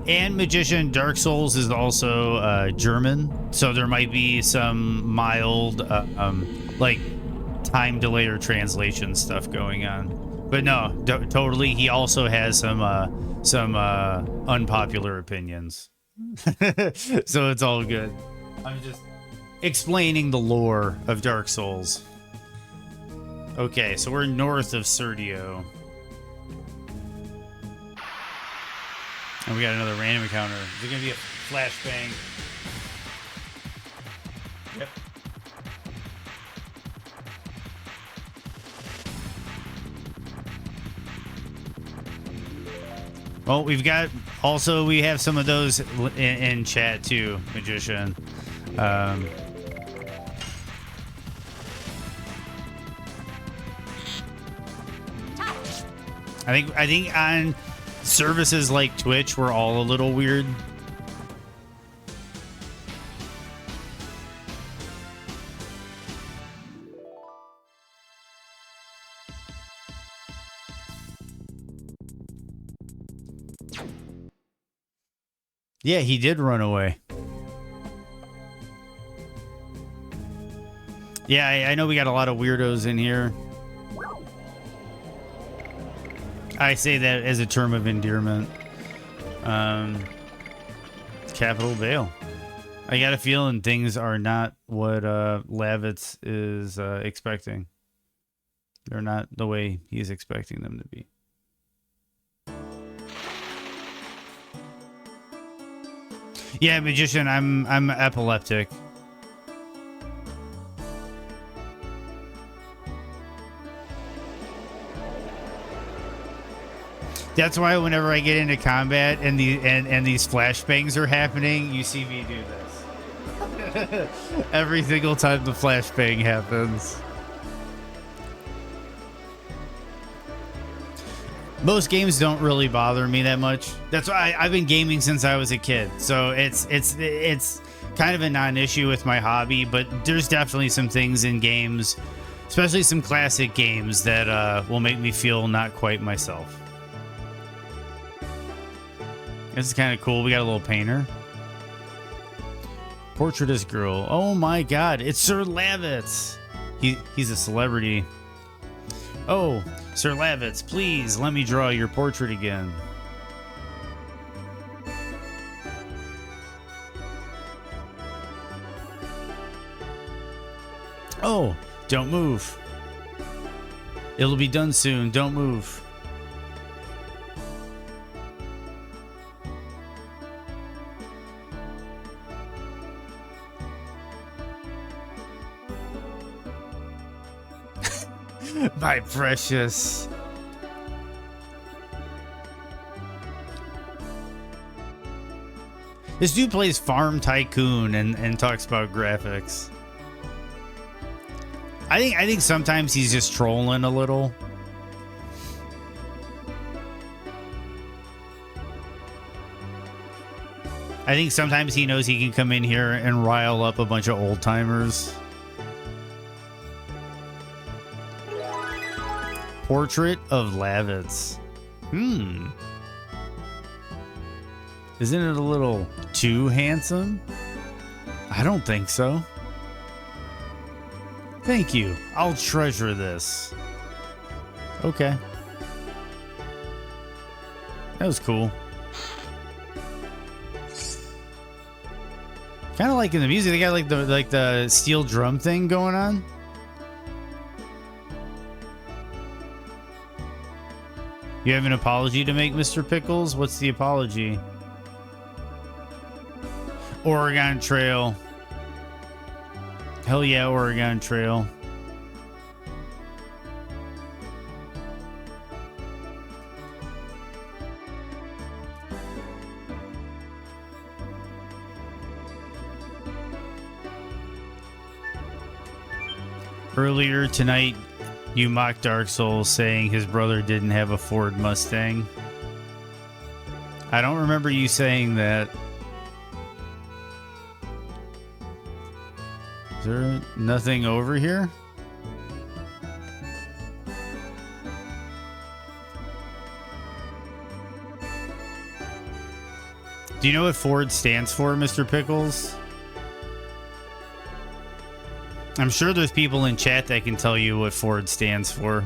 And Magician, Dark Souls is also German, so there might be some mild like time delay or translation stuff going on. But no, totally. He also has some unpopular opinions. So it's all good. I'm just explaining the lore of Dark Souls. Okay, so we're north of Serdio. And we got another random encounter. Is it gonna be a flashbang? Yep. Well, we have some of those in chat too, Magician. I think on services like Twitch, we're all a little weird. Yeah, he did run away. Yeah, I know we got a lot of weirdos in here. I say that as a term of endearment. Capital Bail. I got a feeling things are not what Lavitz is expecting. They're not the way he's expecting them to be. Yeah, Magician, I'm epileptic. That's why whenever I get into combat and these flashbangs are happening, you see me do this. Every single time the flashbang happens. Most games don't really bother me that much. That's why I've been gaming since I was a kid. So it's kind of a non-issue with my hobby, but there's definitely some things in games, especially some classic games, that will make me feel not quite myself. This is kind of cool. We got a little painter. Portraitist girl. Oh my god, it's Sir Lavitz. He's a celebrity. Oh, Sir Lavitz, please let me draw your portrait again. Oh, don't move. It'll be done soon. Don't move. My precious. This dude plays Farm Tycoon and talks about graphics. I think sometimes he's just trolling a little. I think sometimes he knows he can come in here and rile up a bunch of old timers. Portrait of Lavitz. Isn't it a little too handsome? I don't think so. Thank you. I'll treasure this. Okay. That was cool. Kind of liking the music. They got like the steel drum thing going on. You have an apology to make, Mr. Pickles? What's the apology? Oregon Trail. Hell yeah, Oregon Trail. Earlier tonight, you mocked Dark Souls saying his brother didn't have a Ford Mustang. I don't remember you saying that. Is there nothing over here? Do you know what Ford stands for, Mr. Pickles? I'm sure there's people in chat that can tell you what Ford stands for.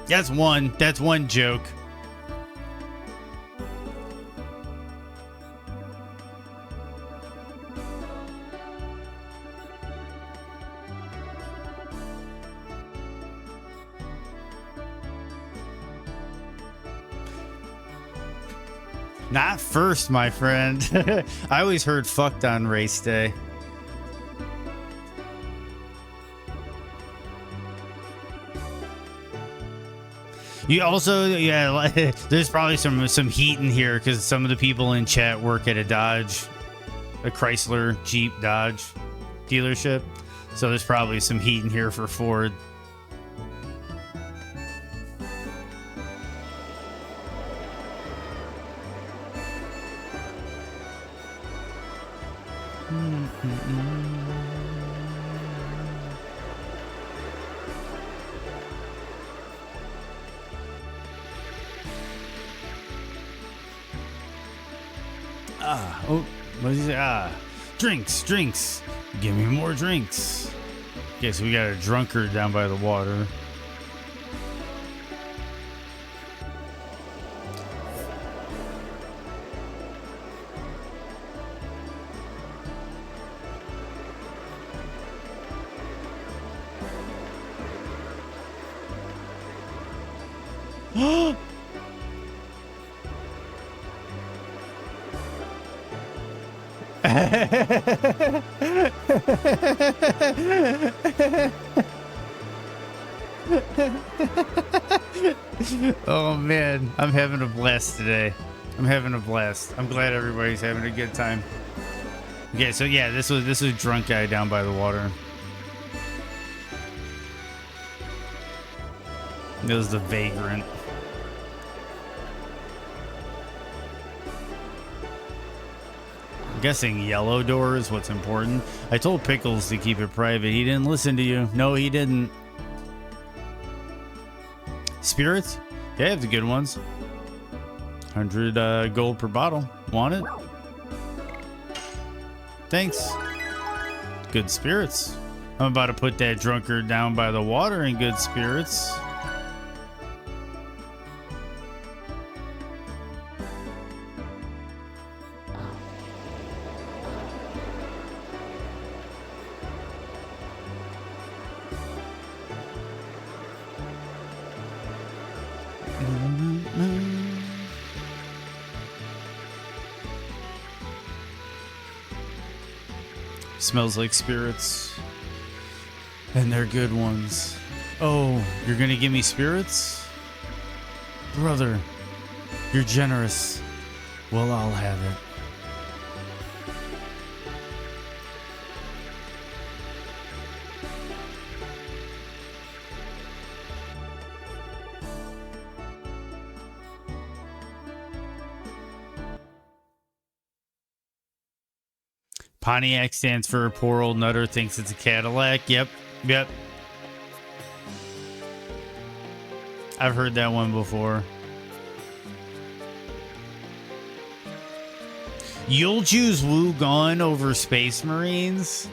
That's one joke. Not first, my friend. I always heard fucked on race day. You also, yeah, there's probably some heat in here because some of the people in chat work at a Chrysler Jeep Dodge dealership. So there's probably some heat in here for Ford. Oh, what did he say? Drinks. Give me more drinks. Okay, so we got a drunkard down by the water. Oh man, I'm having a blast today. I'm having a blast. I'm glad everybody's having a good time. Okay, so yeah, this was a drunk guy down by the water. It was the vagrant. I'm guessing yellow door is what's important. I told Pickles to keep it private. He didn't listen to you. No, he didn't. Spirits? Yeah, I have the good ones. 100 gold per bottle. Want it? Thanks. Good spirits. I'm about to put that drunkard down by the water in good spirits. Smells like spirits. And they're good ones. Oh, you're gonna give me spirits? Brother, you're generous. Well, I'll have it. Pontiac stands for poor old nutter thinks it's a Cadillac. Yep. I've heard that one before. You'll choose Wugon over Space Marines?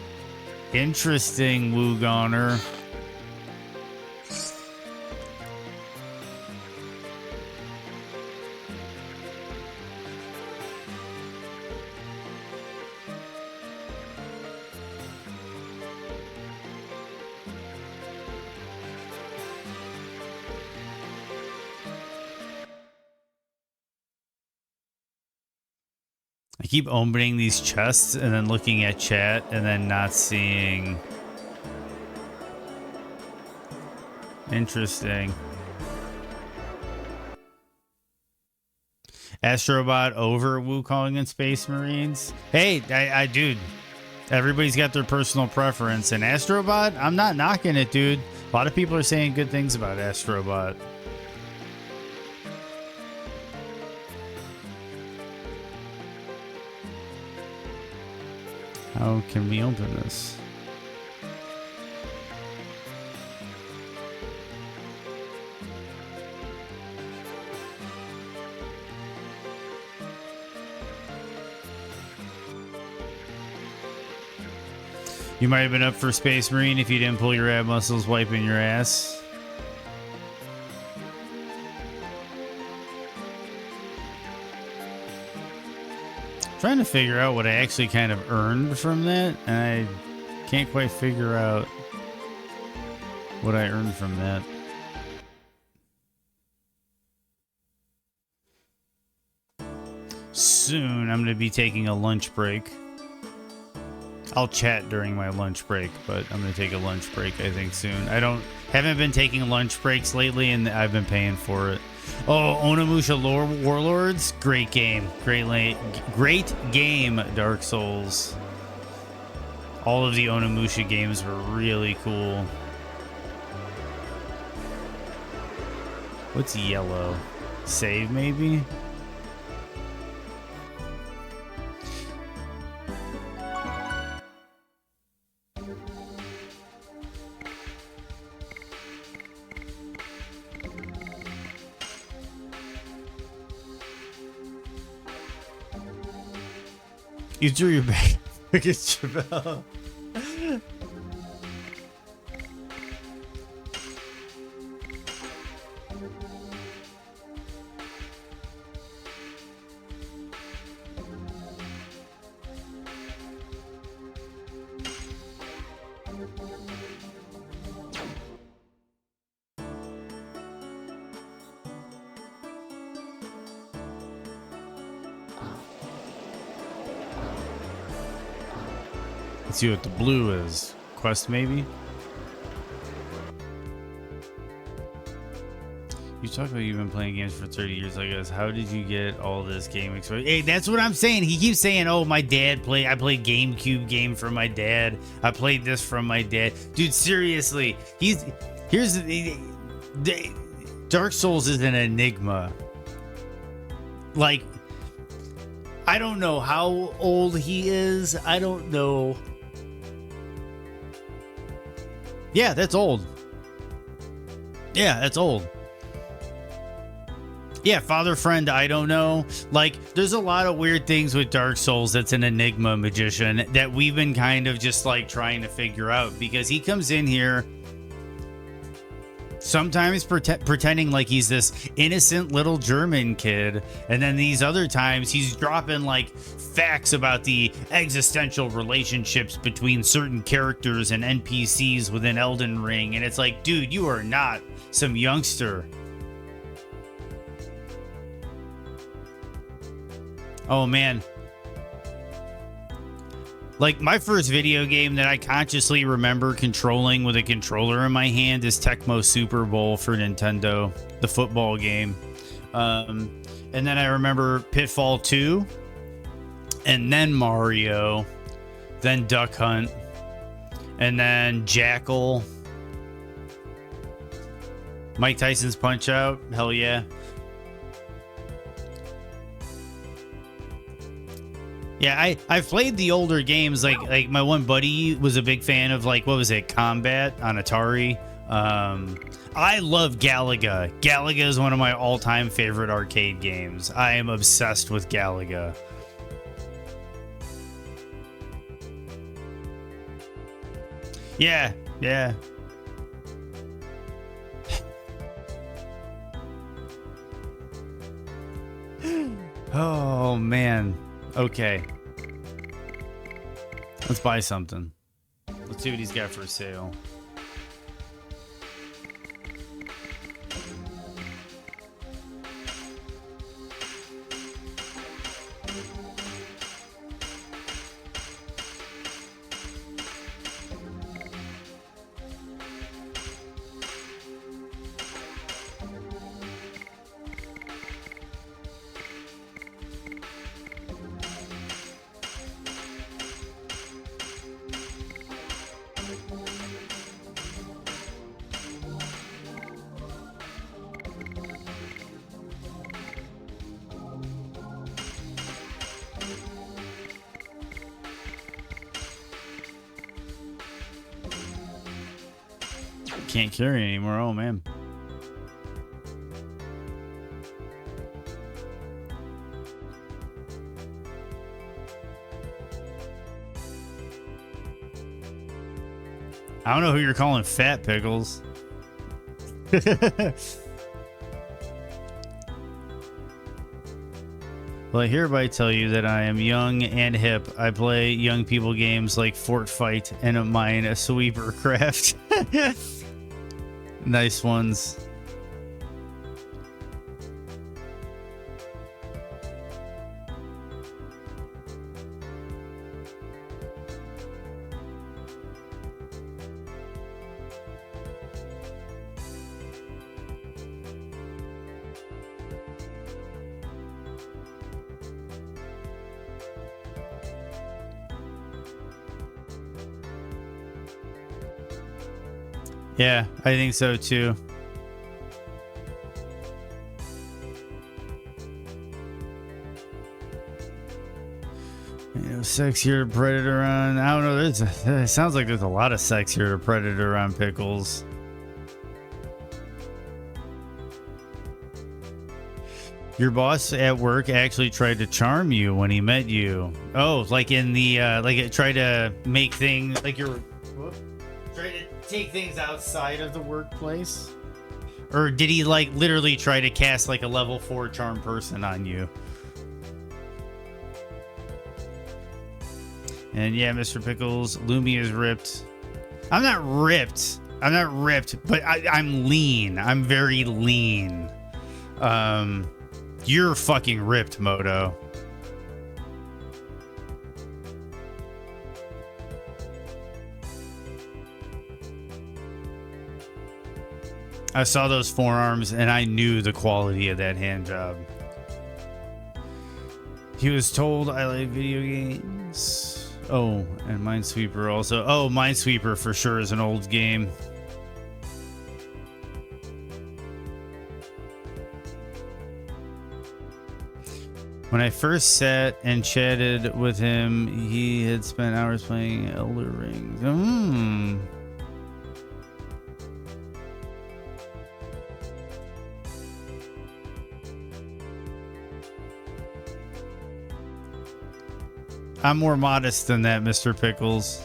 Interesting, Wugoner. I keep opening these chests and then looking at chat and then not seeing. Interesting. Astrobot over Wukong and Space Marines. Hey, I dude, everybody's got their personal preference. And Astrobot, I'm not knocking it, dude. A lot of people are saying good things about Astrobot. How can we open this? You might have been up for Space Marine if you didn't pull your ab muscles wiping your ass. Trying to figure out what I actually kind of earned from that, and I can't quite figure out what I earned from that. Soon I'm going to be taking a lunch break. I'll chat during my lunch break, but I'm going to take a lunch break, I think, soon. Haven't been taking lunch breaks lately, and I've been paying for it. Oh, Onimusha Warlords, great game. Great game, Dark Souls. All of the Onimusha games were really cool. What's yellow? Save, maybe? You threw your back against Chevelle. Let's see what the blue is. Quest, maybe? You talk about you've been playing games for 30 years, I guess. How did you get all this game exposure? Hey, that's what I'm saying. He keeps saying, oh, my dad played. I played GameCube game from my dad. I played this from my dad. Dude, seriously. Dark Souls is an enigma. Like, I don't know how old he is. I don't know. Yeah, that's old. Yeah, that's old. Yeah, father, friend, I don't know. Like, there's a lot of weird things with Dark Souls that's an enigma magician that we've been kind of just like trying to figure out, because he comes in here sometimes pretending like he's this innocent little German kid, and then these other times he's dropping like facts about the existential relationships between certain characters and NPCs within Elden Ring, and it's like, dude, you are not some youngster. Oh man. Like, my first video game that I consciously remember controlling with a controller in my hand is Tecmo Super Bowl for Nintendo, the football game. And then I remember Pitfall 2, and then Mario, then Duck Hunt, and then Jackal. Mike Tyson's Punch Out, hell yeah. Yeah, I've played the older games, like my one buddy was a big fan of, like, what was it, Combat on Atari. I love Galaga. Galaga is one of my all-time favorite arcade games. I am obsessed with Galaga. Yeah, yeah. Oh, man. Okay. Let's buy something. Let's see what he's got for sale. Can't carry anymore. Oh, man. I don't know who you're calling fat, Pickles. Well, I hereby tell you that I am young and hip. I play young people games like Fort Fight and mine a sweeper craft. Nice ones. Yeah, I think so too. You know, sexier Predator on. I don't know. It sounds like there's a lot of sexier Predator on Pickles. Your boss at work actually tried to charm you when he met you. Oh, like in the like it tried to make things like you're try to take things outside of the workplace? Or did he like literally try to cast like a level 4 charm person on you? And yeah, Mr. Pickles, Lumi is ripped. I'm not ripped. I'm not ripped, but I'm lean. I'm very lean. You're fucking ripped, Moto. I saw those forearms and I knew the quality of that hand job. He was told I like video games. Oh, and Minesweeper also. Oh, Minesweeper for sure is an old game. When I first sat and chatted with him, he had spent hours playing Elder Rings. I'm more modest than that, Mr. Pickles.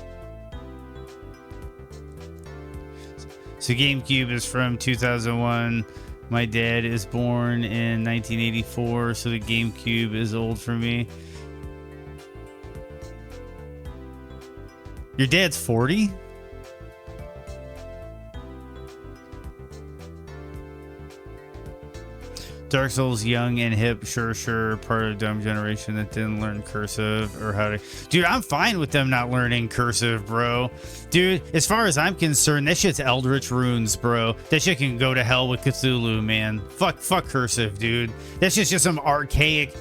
So GameCube is from 2001. My dad is born in 1984, so the GameCube is old for me. Your dad's 40? Dark Souls young and hip, sure, part of a dumb generation that didn't learn cursive or how to... Dude, I'm fine with them not learning cursive, bro. Dude, as far as I'm concerned, that shit's Eldritch Runes, bro. That shit can go to hell with Cthulhu, man. Fuck cursive, dude. That's just some archaic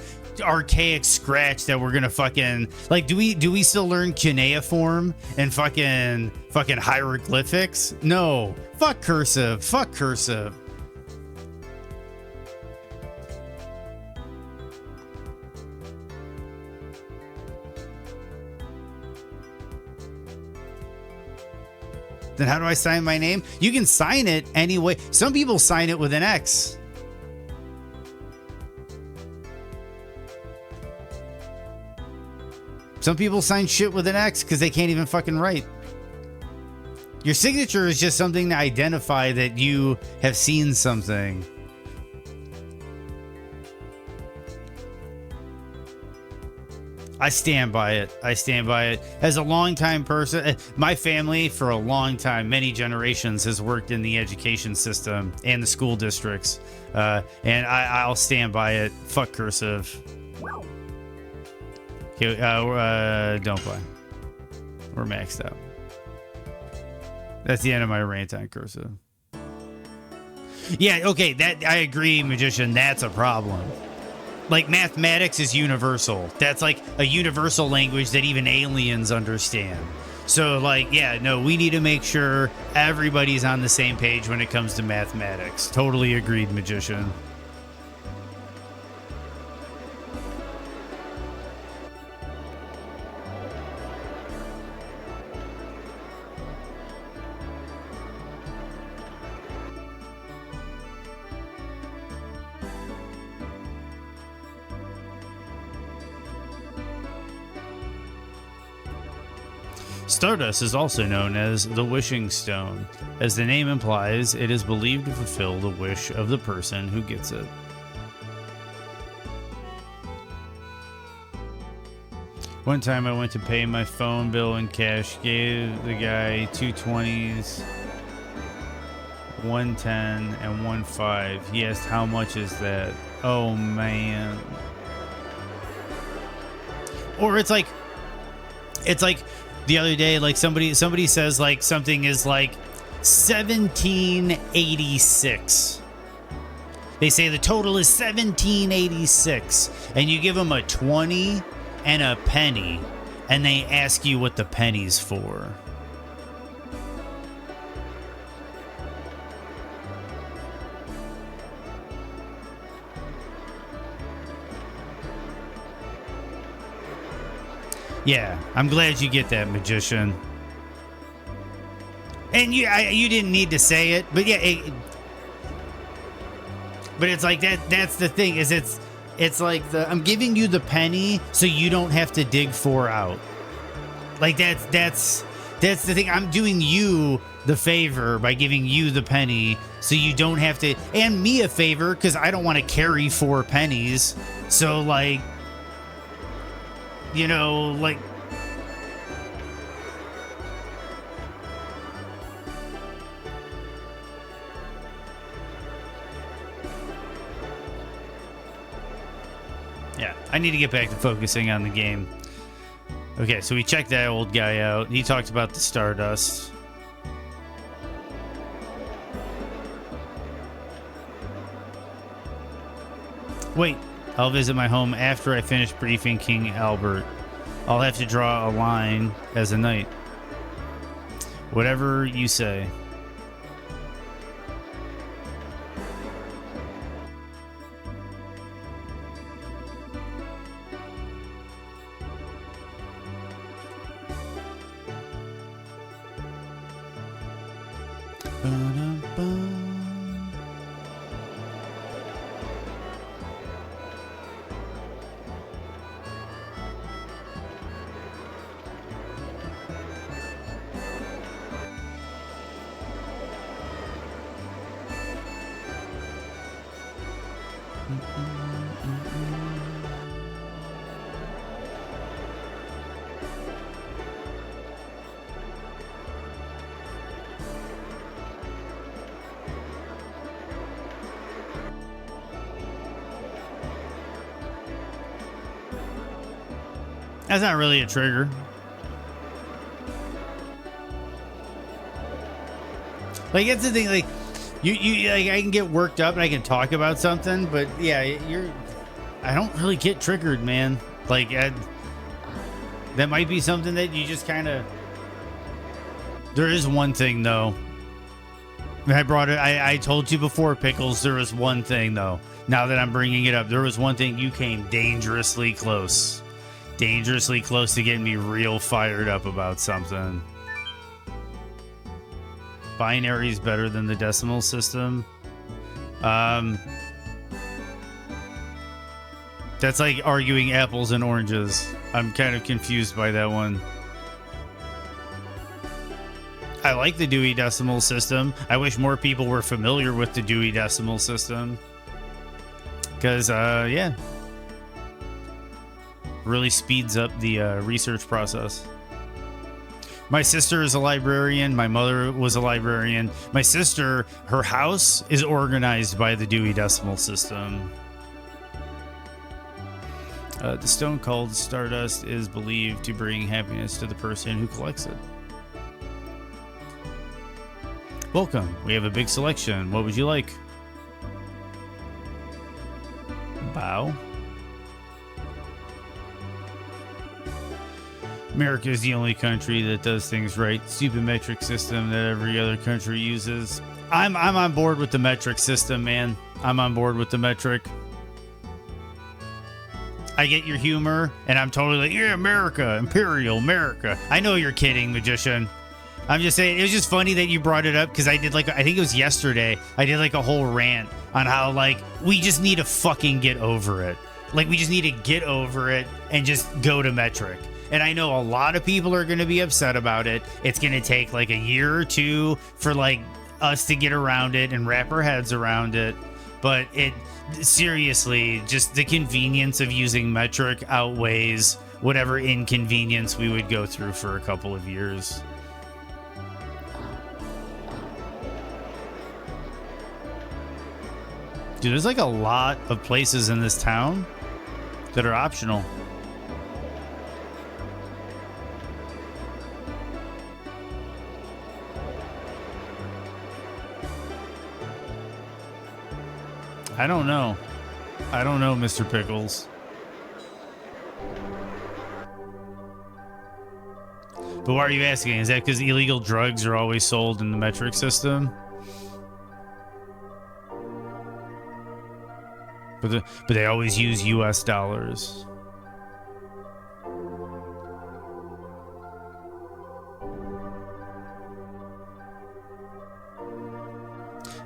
scratch that we're gonna fucking... Like, do we still learn cuneiform and fucking hieroglyphics? No. Fuck cursive. Then how do I sign my name? You can sign it anyway. Some people sign it with an X. Some people sign shit with an X because they can't even fucking write. Your signature is just something to identify that you have seen something. I stand by it. As a longtime person, my family for a long time, many generations, has worked in the education system and the school districts. And I'll stand by it. Fuck cursive. Okay, don't play. We're maxed out. That's the end of my rant on cursive. Yeah, okay, that I agree, Magician. That's a problem. Like, mathematics is universal. That's like a universal language that even aliens understand. So, like, yeah, no, we need to make sure everybody's on the same page when it comes to mathematics. Totally agreed, Magician. Stardust is also known as the Wishing Stone. As the name implies, it is believed to fulfill the wish of the person who gets it. One time I went to pay my phone bill in cash, gave the guy 220s, 110 and 15. He asked, how much is that? Oh man. Or it's like the other day, like somebody says like something is like 1786. They say the total is 1786, and you give them a 20 and a penny, and they ask you what the penny's for. Yeah, I'm glad you get that, magician. And you didn't need to say it, but yeah, but it's like that. That's the thing. Is it's like I'm giving you the penny so you don't have to dig 4 out. Like that's the thing. I'm doing you the favor by giving you the penny so you don't have to, and me a favor because I don't want to carry 4 pennies. So like, you know, like. Yeah, I need to get back to focusing on the game. Okay, so we checked that old guy out. He talked about the Stardust. Wait, I'll visit my home after I finish briefing King Albert. I'll have to draw a line as a knight. Whatever you say. That's not really a trigger. Like, that's the thing, like, you like, I can get worked up and I can talk about something, but yeah, I don't really get triggered, man. Like, that might be something that you just kind of. There is one thing though. I brought it. I told you before, Pickles. There was one thing though. Now that I'm bringing it up, there was one thing you came dangerously close to getting me real fired up about something. Binary is better than the decimal system. That's like arguing apples and oranges. I'm kind of confused by that one. I like the Dewey Decimal System. I wish more people were familiar with the Dewey Decimal System. Because, yeah. Really speeds up the research process. My sister is a librarian. My mother was a librarian. My sister, her house is organized by the Dewey Decimal System. The stone called Stardust is believed to bring happiness to the person who collects it. Welcome. We have a big selection. What would you like? Bow. America is the only country that does things right. Stupid metric system that every other country uses. I'm on board with the metric system, man. I'm on board with the metric. I get your humor, and I'm totally like, yeah, America, Imperial America. I know you're kidding, magician. I'm just saying, it was just funny that you brought it up because I did, like, I think it was yesterday, I did like a whole rant on how, like, we just need to fucking get over it. Like, we just need to get over it and just go to metric. And I know a lot of people are going to be upset about it. It's going to take like a year or two for like us to get around it and wrap our heads around it. But it seriously, just the convenience of using metric outweighs whatever inconvenience we would go through for a couple of years. Dude, there's like a lot of places in this town that are optional. I don't know. I don't know, Mr. Pickles. But why are you asking? Is that because illegal drugs are always sold in the metric system? But they always use US dollars.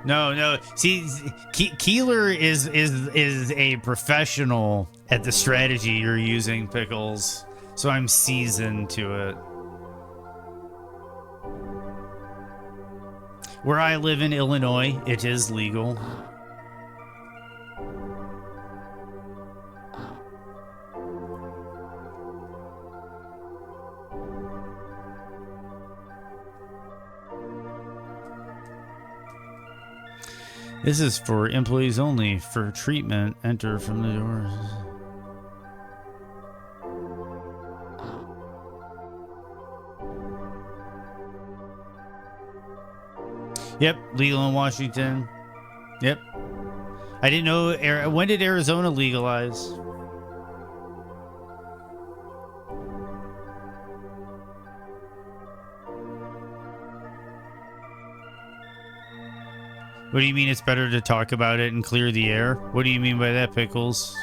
No. See, Keeler is a professional at the strategy you're using, Pickles. So I'm seasoned to it. Where I live in Illinois, it is legal. This is for employees only. For treatment, enter from the doors. Yep, legal in Washington. Yep. I didn't know. When did Arizona legalize? What do you mean it's better to talk about it and clear the air? What do you mean by that, Pickles?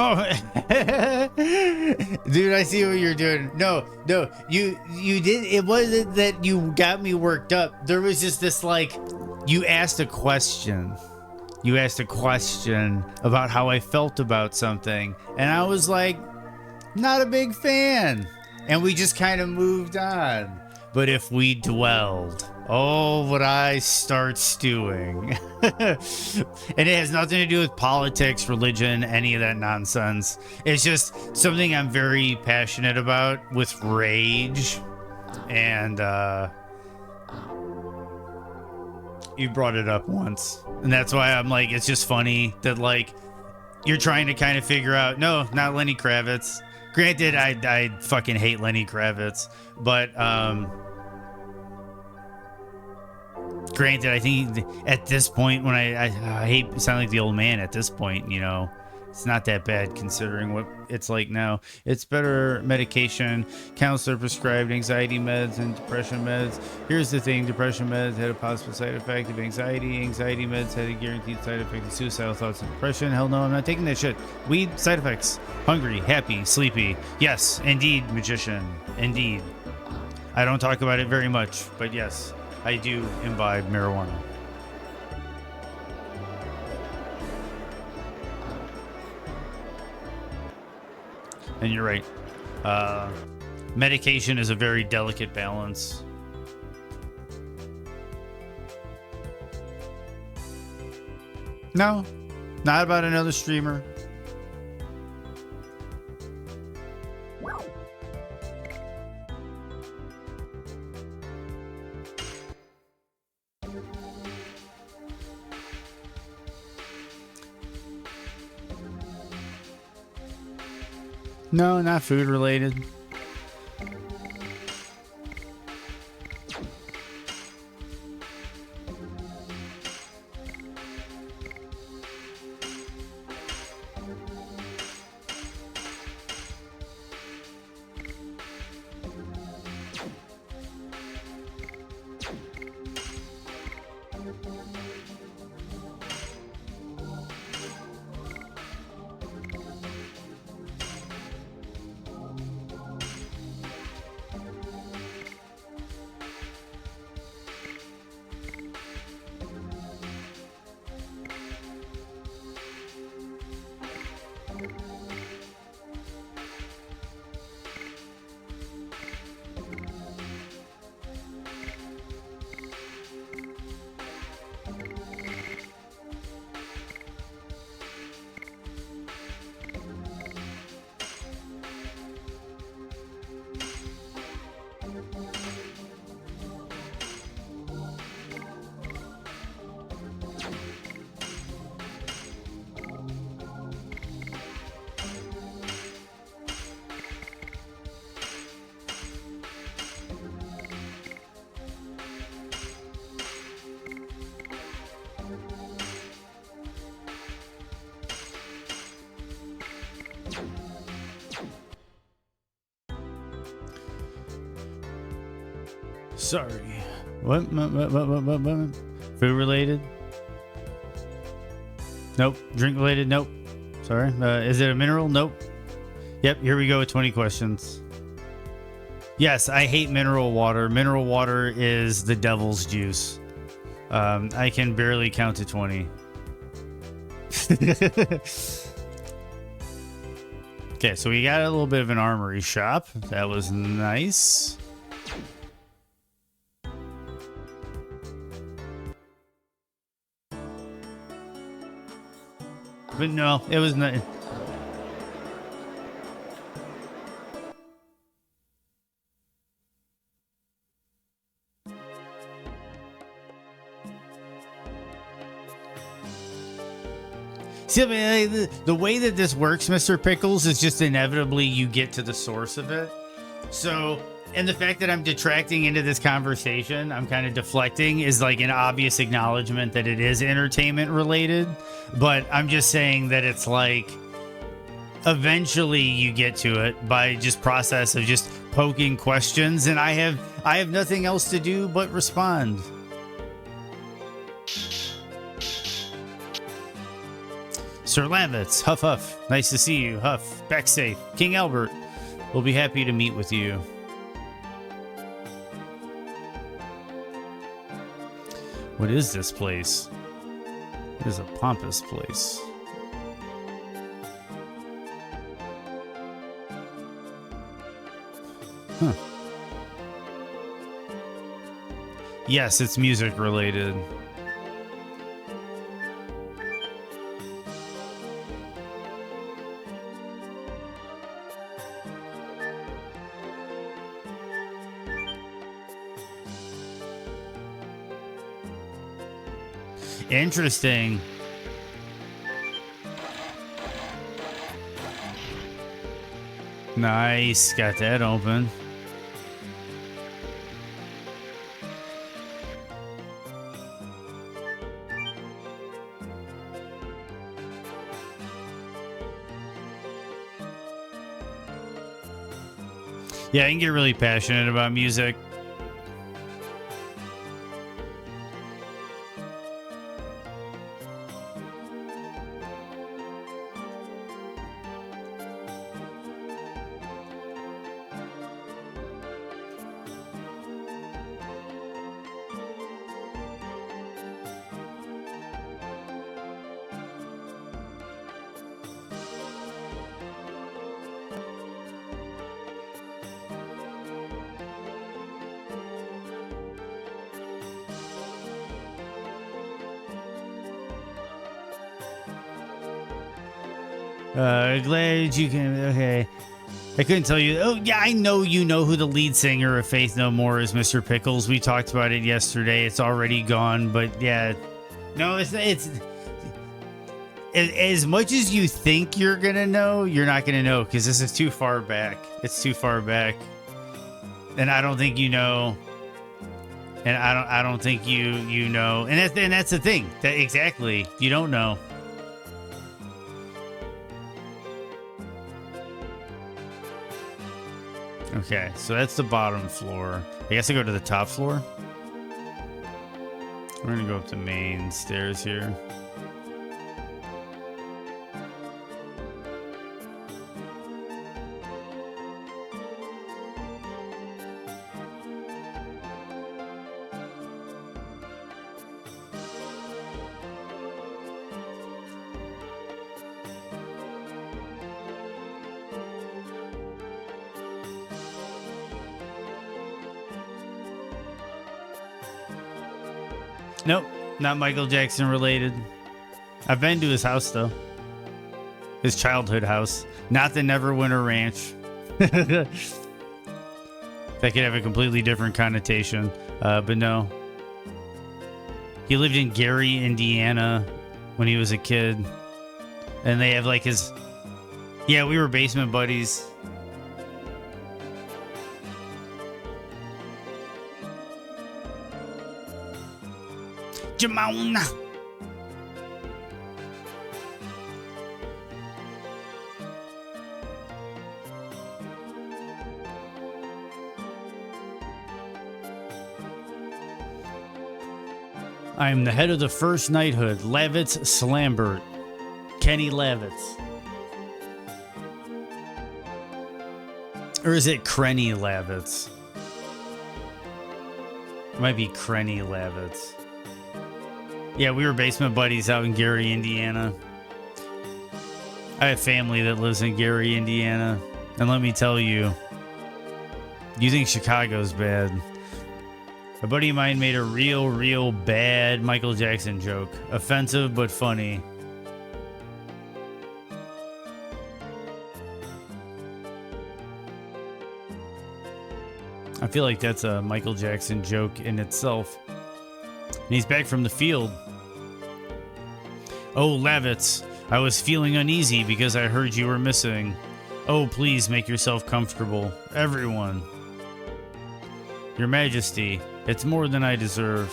Oh, dude, I see what you're doing. No, you did. It wasn't that you got me worked up. There was just this like, you asked a question. You asked a question about how I felt about something, and I was like, not a big fan. And we just kind of moved on. But if we dwelled, oh, would I start stewing? And it has nothing to do with politics, religion, any of that nonsense. It's just something I'm very passionate about with rage. And you brought it up once. And that's why I'm like, it's just funny that like you're trying to kind of figure out, no, not Lenny Kravitz. Granted, I fucking hate Lenny Kravitz, but granted, I think at this point, when I hate to sound like the old man at this point, you know, it's not that bad considering what it's like now. It's better medication, counselor prescribed anxiety meds and depression meds. Here's the thing, depression meds had a possible side effect of anxiety. Anxiety meds had a guaranteed side effect of suicidal thoughts and depression. Hell no, I'm not taking that shit. Weed, side effects. Hungry, happy, sleepy. Yes, indeed, magician. Indeed. I don't talk about it very much, but yes, I do imbibe marijuana. And you're right. Medication is a very delicate balance. No, not about another streamer. No, not food related. Sorry. What? Food related? Nope. Drink related? Nope. Sorry. Is it a mineral? Nope. Yep. Here we go with 20 questions. Yes, I hate mineral water. Mineral water is the devil's juice. I can barely count to 20. Okay, so we got a little bit of an armory shop. That was nice. But no, it was not. See, I mean, the way that this works, Mr. Pickles, is just inevitably you get to the source of it. So, and the fact that I'm detracting into this conversation, I'm kind of deflecting, is like an obvious acknowledgement that it is entertainment related. But I'm just saying that it's like eventually you get to it by just process of just poking questions, and I have nothing else to do but respond. Sir Lavitz, Huff Huff, nice to see you. Huff, back safe. King Albert, we'll be happy to meet with you. What is this place? It is a pompous place. Huh. Yes, it's music related. Interesting. Nice, got that open. Yeah, I can get really passionate about music. Glad you can. Okay. I couldn't tell you. Oh, yeah, I know you know who the lead singer of Faith No More is, Mr. Pickles. We talked about it yesterday. It's already gone, but yeah. No, it's as much as you think you're going to know, you're not going to know because this is too far back. It's too far back. And I don't think you know. And I don't think you know. And that's the thing. That exactly. You don't know. Okay, so that's the bottom floor. I guess I go to the top floor. We're gonna go up the main stairs here. Nope, not Michael Jackson related. I've been to his house though. His childhood house, not the Neverwinter Ranch. That could have a completely different connotation, but no. He lived in Gary, Indiana when he was a kid. And they have like his... Yeah, we were basement buddies. Jamon! I am the head of the First Knighthood, Lavitz Slambert. Kenny Lavitz. Or is it Krenny Lavitz? It might be Krenny Lavitz. Yeah, we were basement buddies out in Gary, Indiana. I have family that lives in Gary, Indiana. And let me tell you, you think Chicago's bad. A buddy of mine made a real bad Michael Jackson joke. Offensive, but funny. I feel like that's a Michael Jackson joke in itself. And he's back from the field. Oh, Lavitz, I was feeling uneasy because I heard you were missing. Oh, please make yourself comfortable. Everyone. Your Majesty, it's more than I deserve.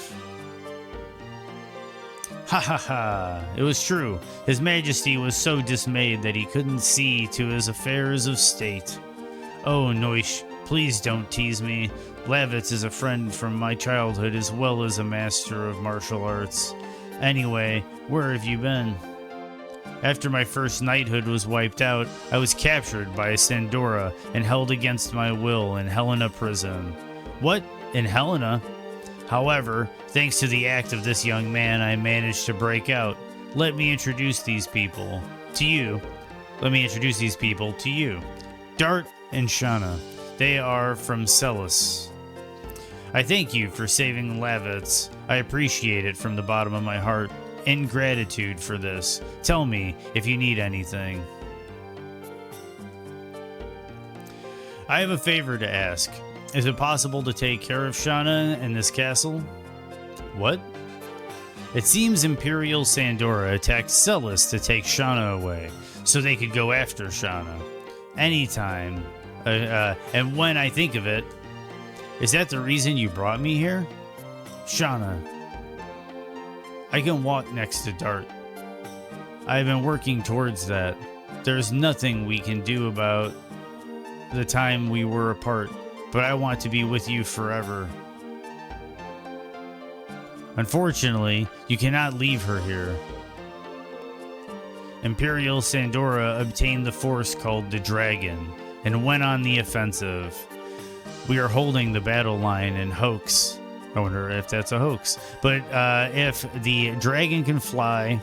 Ha ha ha. It was true. His Majesty was so dismayed that he couldn't see to his affairs of state. Oh, Noish, please don't tease me. Lavitz is a friend from my childhood as well as a master of martial arts. Anyway, where have you been? After my first knighthood was wiped out, I was captured by Sandora and held against my will in Helena prison. What? In Helena? However, thanks to the act of this young man, I managed to break out. Let me introduce these people to you. Dart and Shauna. They are from Celis. I thank you for saving Lavitz. I appreciate it from the bottom of my heart. In gratitude for this, tell me if you need anything. I have a favor to ask. Is it possible to take care of Shauna in this castle? What? It seems Imperial Sandora attacked Celis to take Shauna away, so they could go after Shauna. Anytime. And when I think of it, is that the reason you brought me here? Shauna. I can walk next to Dart. I have been working towards that. There's nothing we can do about the time we were apart, but I want to be with you forever. Unfortunately, you cannot leave her here. Imperial Sandora obtained the force called the Dragon and went on the offensive. We are holding the battle line in hoax. I wonder if that's a hoax. But if the dragon can fly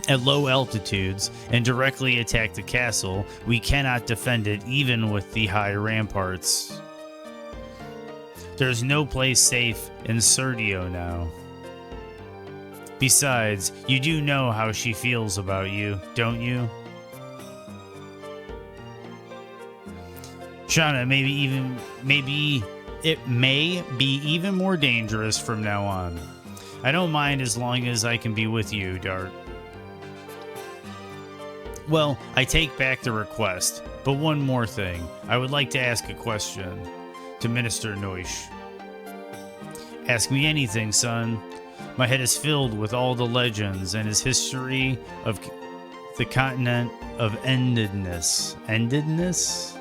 at low altitudes and directly attack the castle, we cannot defend it even with the high ramparts. There's no place safe in Serdio now. Besides, you do know how she feels about you, don't you? Shauna, maybe it may be even more dangerous from now on. I don't mind as long as I can be with you, Dart. Well, I take back the request, but one more thing. I would like to ask a question to Minister Noish. Ask me anything, son. My head is filled with all the legends and his history of the continent of endedness. Endedness?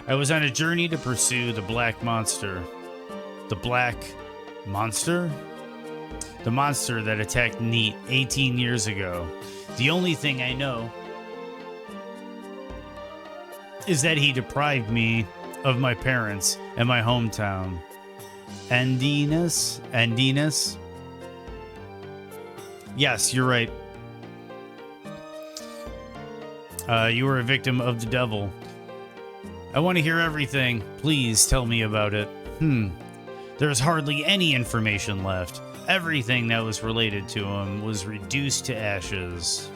I was on a journey to pursue the Black Monster. The Black Monster? The monster that attacked Neat 18 years ago. The only thing I know is that he deprived me of my parents and my hometown. Endiness? Endiness? Yes, you're right. You were a victim of the devil. I want to hear everything. Please tell me about it. There's hardly any information left. Everything that was related to him was reduced to ashes.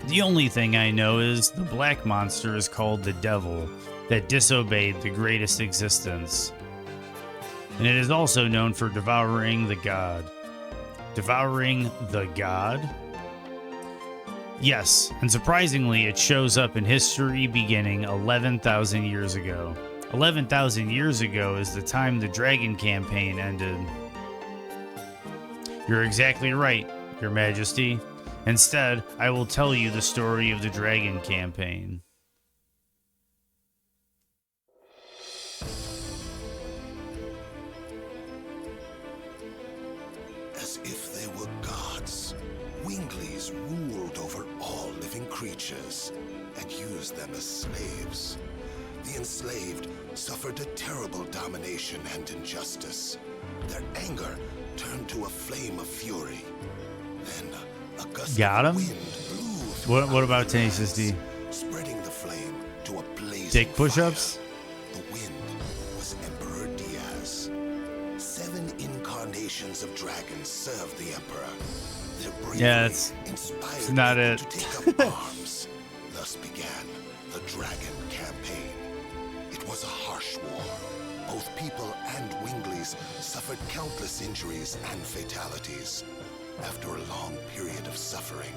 The only thing I know is the black monster is called the Devil, that disobeyed the greatest existence. And it is also known for devouring the god. Devouring the god? Yes, and surprisingly, it shows up in history beginning 11,000 years ago. 11,000 years ago is the time the Dragon campaign ended. You're exactly right, Your Majesty. Instead, I will tell you the story of the Dragon campaign. As if they were gods, Winglies ruled over all living creatures and used them as slaves. The enslaved suffered a terrible domination and injustice. Their anger turned to a flame of fury. Then a gust Got of him? wind blew through What about our Tenacious D? lands, spreading the flame to a blazing Dick push-ups? fire. The wind was Emperor Diaz. 7 incarnations of dragons served the Emperor. Their bravery inspired not people it. to take up arms. Thus began the Dragon campaign. It was a harsh war. Both people and Winglies suffered countless injuries and fatalities. After a long period of suffering,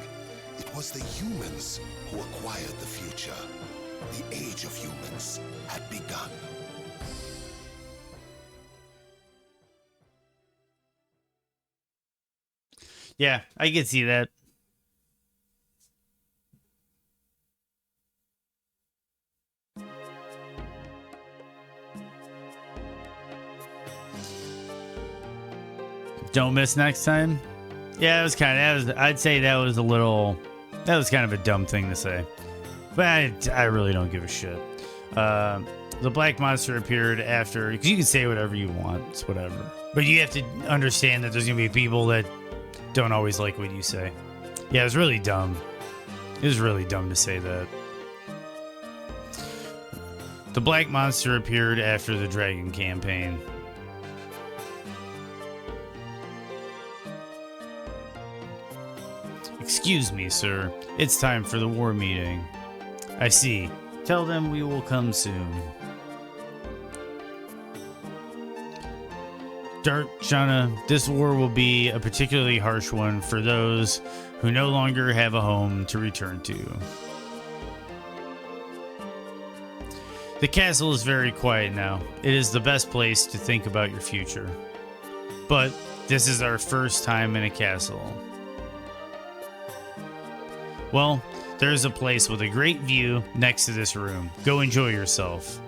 it was the humans who acquired the future. The age of humans had begun. Yeah, I can see that. Don't miss next time. Yeah, I'd say that was kind of a dumb thing to say. But I really don't give a shit. The black monster appeared after, because you can say whatever you want, it's whatever. But you have to understand that there's gonna be people that don't always like what you say. Yeah, it was really dumb. It was really dumb to say that. The black monster appeared after the Dragon campaign. Excuse me, sir. It's time for the war meeting. I see. Tell them we will come soon. Darkshana, this war will be a particularly harsh one for those who no longer have a home to return to. The castle is very quiet now. It is the best place to think about your future. But this is our first time in a castle. Well, there's a place with a great view next to this room. Go enjoy yourself.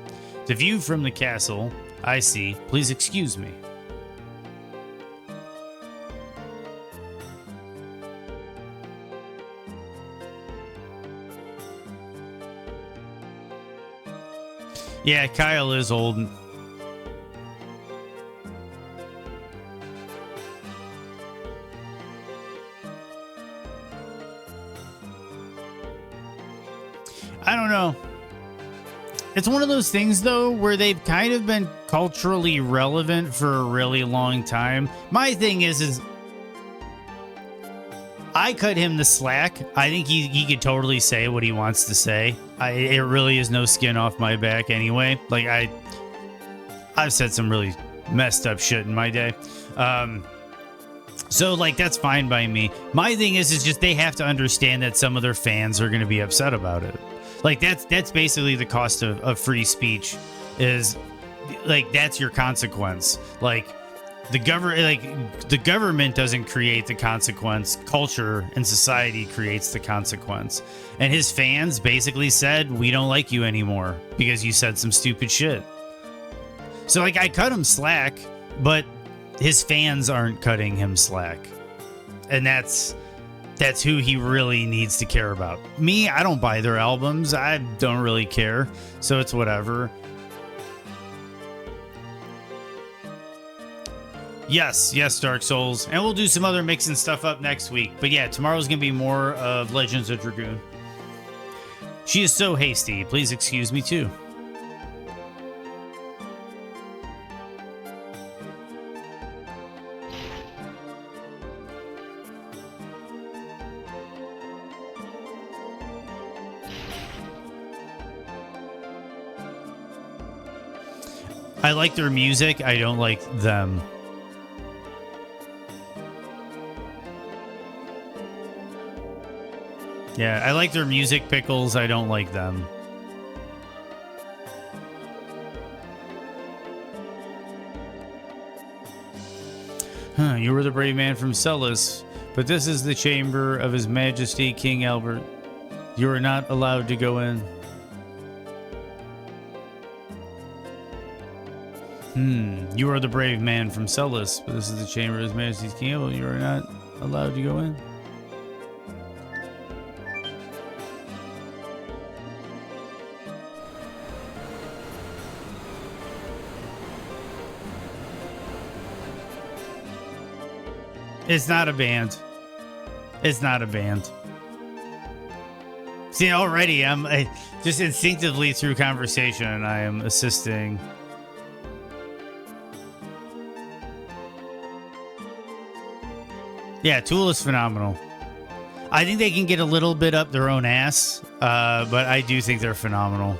The view from the castle, I see. Please excuse me. Yeah, Kyle is old. I don't know. It's one of those things, though, where they've kind of been culturally relevant for a really long time. My thing is I cut him the slack. I think he could totally say what he wants to say. It really is no skin off my back anyway. Like, I've said some really messed up shit in my day. So, like, that's fine by me. My thing is just they have to understand that some of their fans are going to be upset about it. Like, that's basically the cost of free speech, is like, that's your consequence. Like, the government doesn't create the consequence. Culture and society creates the consequence. And his fans basically said, we don't like you anymore because you said some stupid shit. So, like, I cut him slack, but his fans aren't cutting him slack. And that's who he really needs to care about. Me, I don't buy their albums. I don't really care. So it's whatever. Yes, Dark Souls. And we'll do some other mixing stuff up next week. But yeah, tomorrow's going to be more of Legends of Dragoon. She is so hasty. Please excuse me too. I like their music. I don't like them. Yeah, I like their music, Pickles. I don't like them. Huh, you were the brave man from Celis, but this is the chamber of His Majesty King Albert. You are not allowed to go in. You are the brave man from Celis, but this is the chamber of His Majesty's King Albert. You are not allowed to go in. It's not a band. It's not a band. See, already I just instinctively through conversation, I am assisting. Yeah, Tool is phenomenal. I think they can get a little bit up their own ass, but I do think they're phenomenal.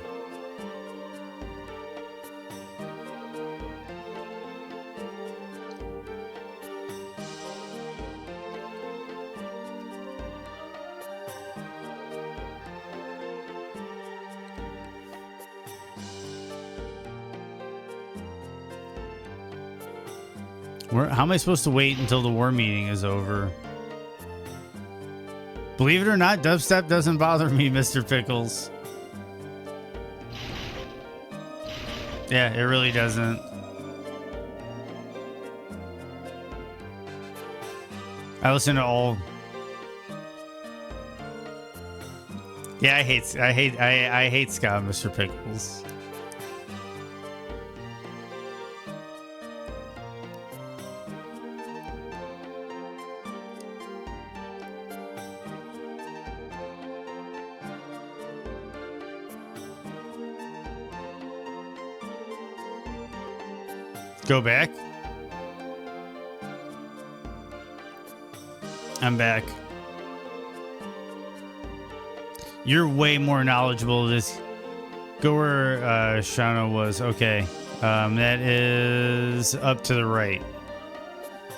How am I supposed to wait until the war meeting is over? Believe it or not, dubstep doesn't bother me, Mr. Pickles. Yeah, it really doesn't. I listen to all. Yeah, I hate ska, Mr. Pickles. Go back. I'm back. You're way more knowledgeable of this. Go where Shana was. Okay. That is up to the right.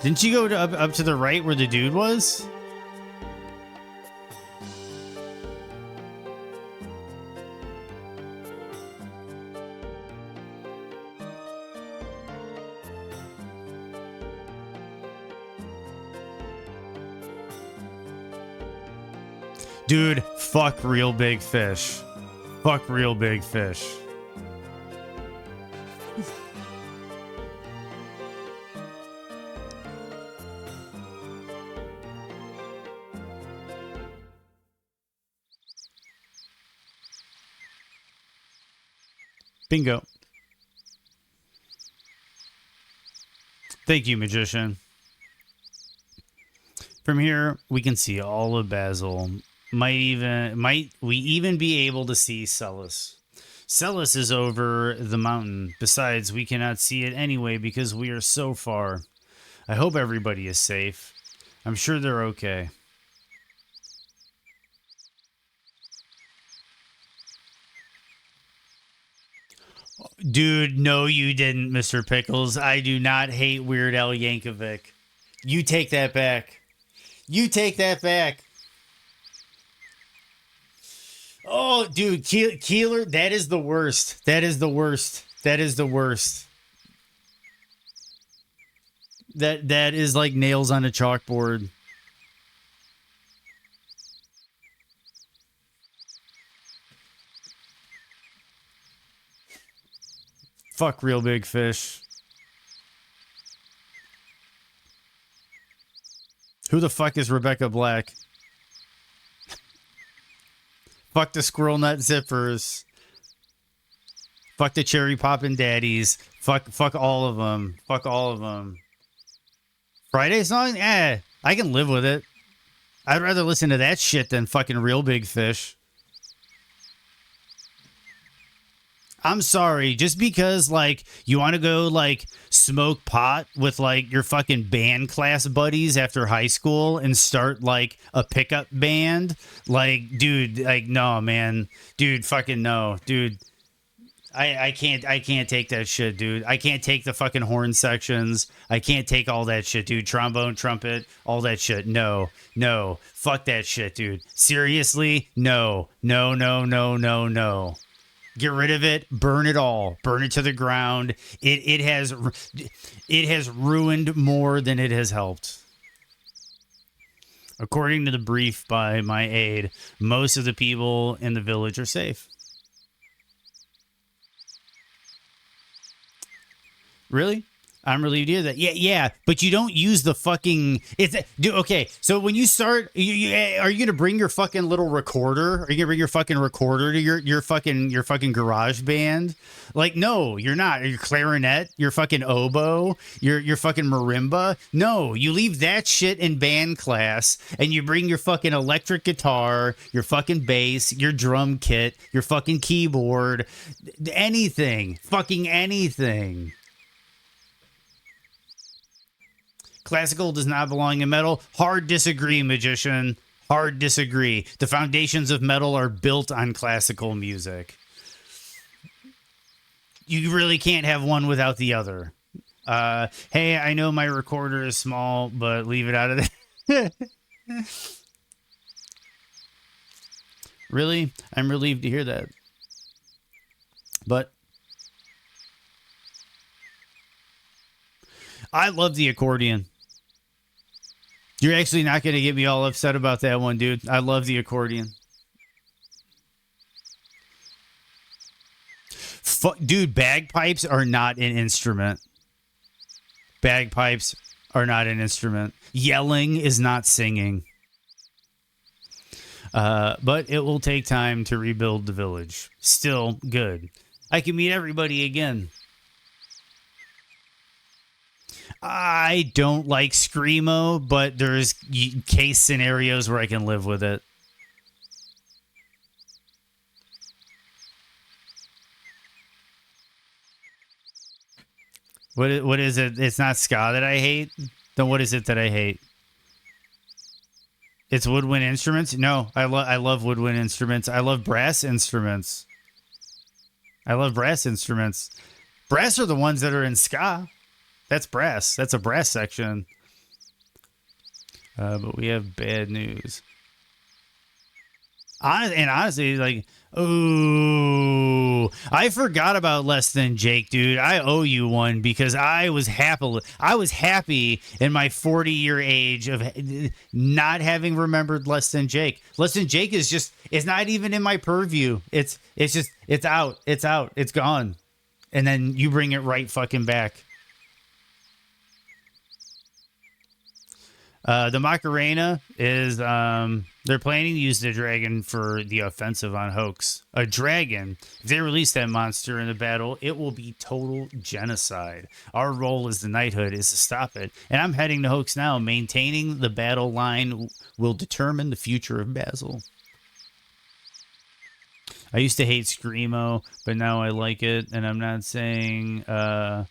Didn't you go to up to the right where the dude was? Dude, fuck real big fish. Fuck real big fish. Bingo. Thank you, magician. From here, we can see all of Basil. Might we even be able to see Celis? Celis is over the mountain. Besides, we cannot see it anyway because we are so far. I hope everybody is safe. I'm sure they're okay. Dude, no you didn't, Mr. Pickles. I do not hate Weird Al Yankovic. You take that back. You take that back. Oh, dude, Keeler, that is the worst. That is the worst. That is the worst. That is like nails on a chalkboard. Fuck real big fish. Who the fuck is Rebecca Black? Fuck the squirrel nut zippers. Fuck the cherry poppin' daddies. Fuck all of them. Fuck all of them. Friday song? Eh, I can live with it. I'd rather listen to that shit than fucking real big fish. I'm sorry, just because, like, you want to go, like, smoke pot with, like, your fucking band class buddies after high school and start, like, a pickup band? Like, dude, like, no, man. Dude, fucking no. Dude, I can't take that shit, dude. I can't take the fucking horn sections. I can't take all that shit, dude. Trombone, trumpet, all that shit. No. Fuck that shit, dude. Seriously? No. Get rid of it. Burn it all. Burn it to the ground. It has ruined more than it has helped. According to the brief by my aide, most of the people in the village are safe. Really? I'm relieved to hear that. Yeah, but you don't use the fucking. Okay. So when you start, are you gonna bring your fucking little recorder? Are you gonna bring your fucking recorder to your fucking garage band? Like, no, you're not. Your clarinet, your fucking oboe, your fucking marimba. No, you leave that shit in band class, and you bring your fucking electric guitar, your fucking bass, your drum kit, your fucking keyboard, anything, fucking anything. Classical does not belong in metal. Hard disagree, magician. Hard disagree. The foundations of metal are built on classical music. You really can't have one without the other. Hey, I know my recorder is small, but leave it out of there. Really? I'm relieved to hear that. But I love the accordion. You're actually not going to get me all upset about that one, dude. I love the accordion. Dude, bagpipes are not an instrument. Bagpipes are not an instrument. Yelling is not singing. But it will take time to rebuild the village. Still good. I can meet everybody again. I don't like Screamo, but there's case scenarios where I can live with it. What is it? It's not ska that I hate? Then what is it that I hate? It's woodwind instruments? No, I love woodwind instruments. I love brass instruments. Brass are the ones that are in ska. That's brass. That's a brass section. But we have bad news. Honestly, like, ooh, I forgot about Less Than Jake, dude. I owe you one because I was happy in my 40-year age of not having remembered Less Than Jake. Less Than Jake it's not even in my purview. It's out. It's gone. And then you bring it right fucking back. The Macarena is, they're planning to use the dragon for the offensive on Hoax. A dragon, if they release that monster in the battle, it will be total genocide. Our role as the knighthood is to stop it. And I'm heading to Hoax now. Maintaining the battle line will determine the future of Basil. I used to hate Screamo, but now I like it. And I'm not saying that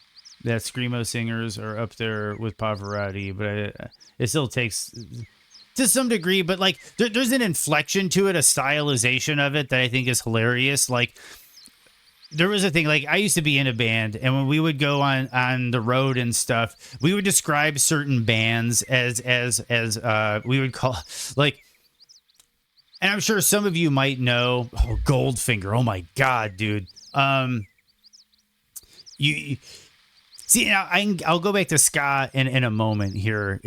Screamo singers are up there with Pavarotti, but it still takes to some degree, but like there's an inflection to it, a stylization of it that I think is hilarious. Like there was a thing, like I used to be in a band, and when we would go on the road and stuff, we would describe certain bands as we would call, like, and I'm sure some of you might know, Goldfinger. Oh my God, dude. See, now I'll go back to ska in a moment here.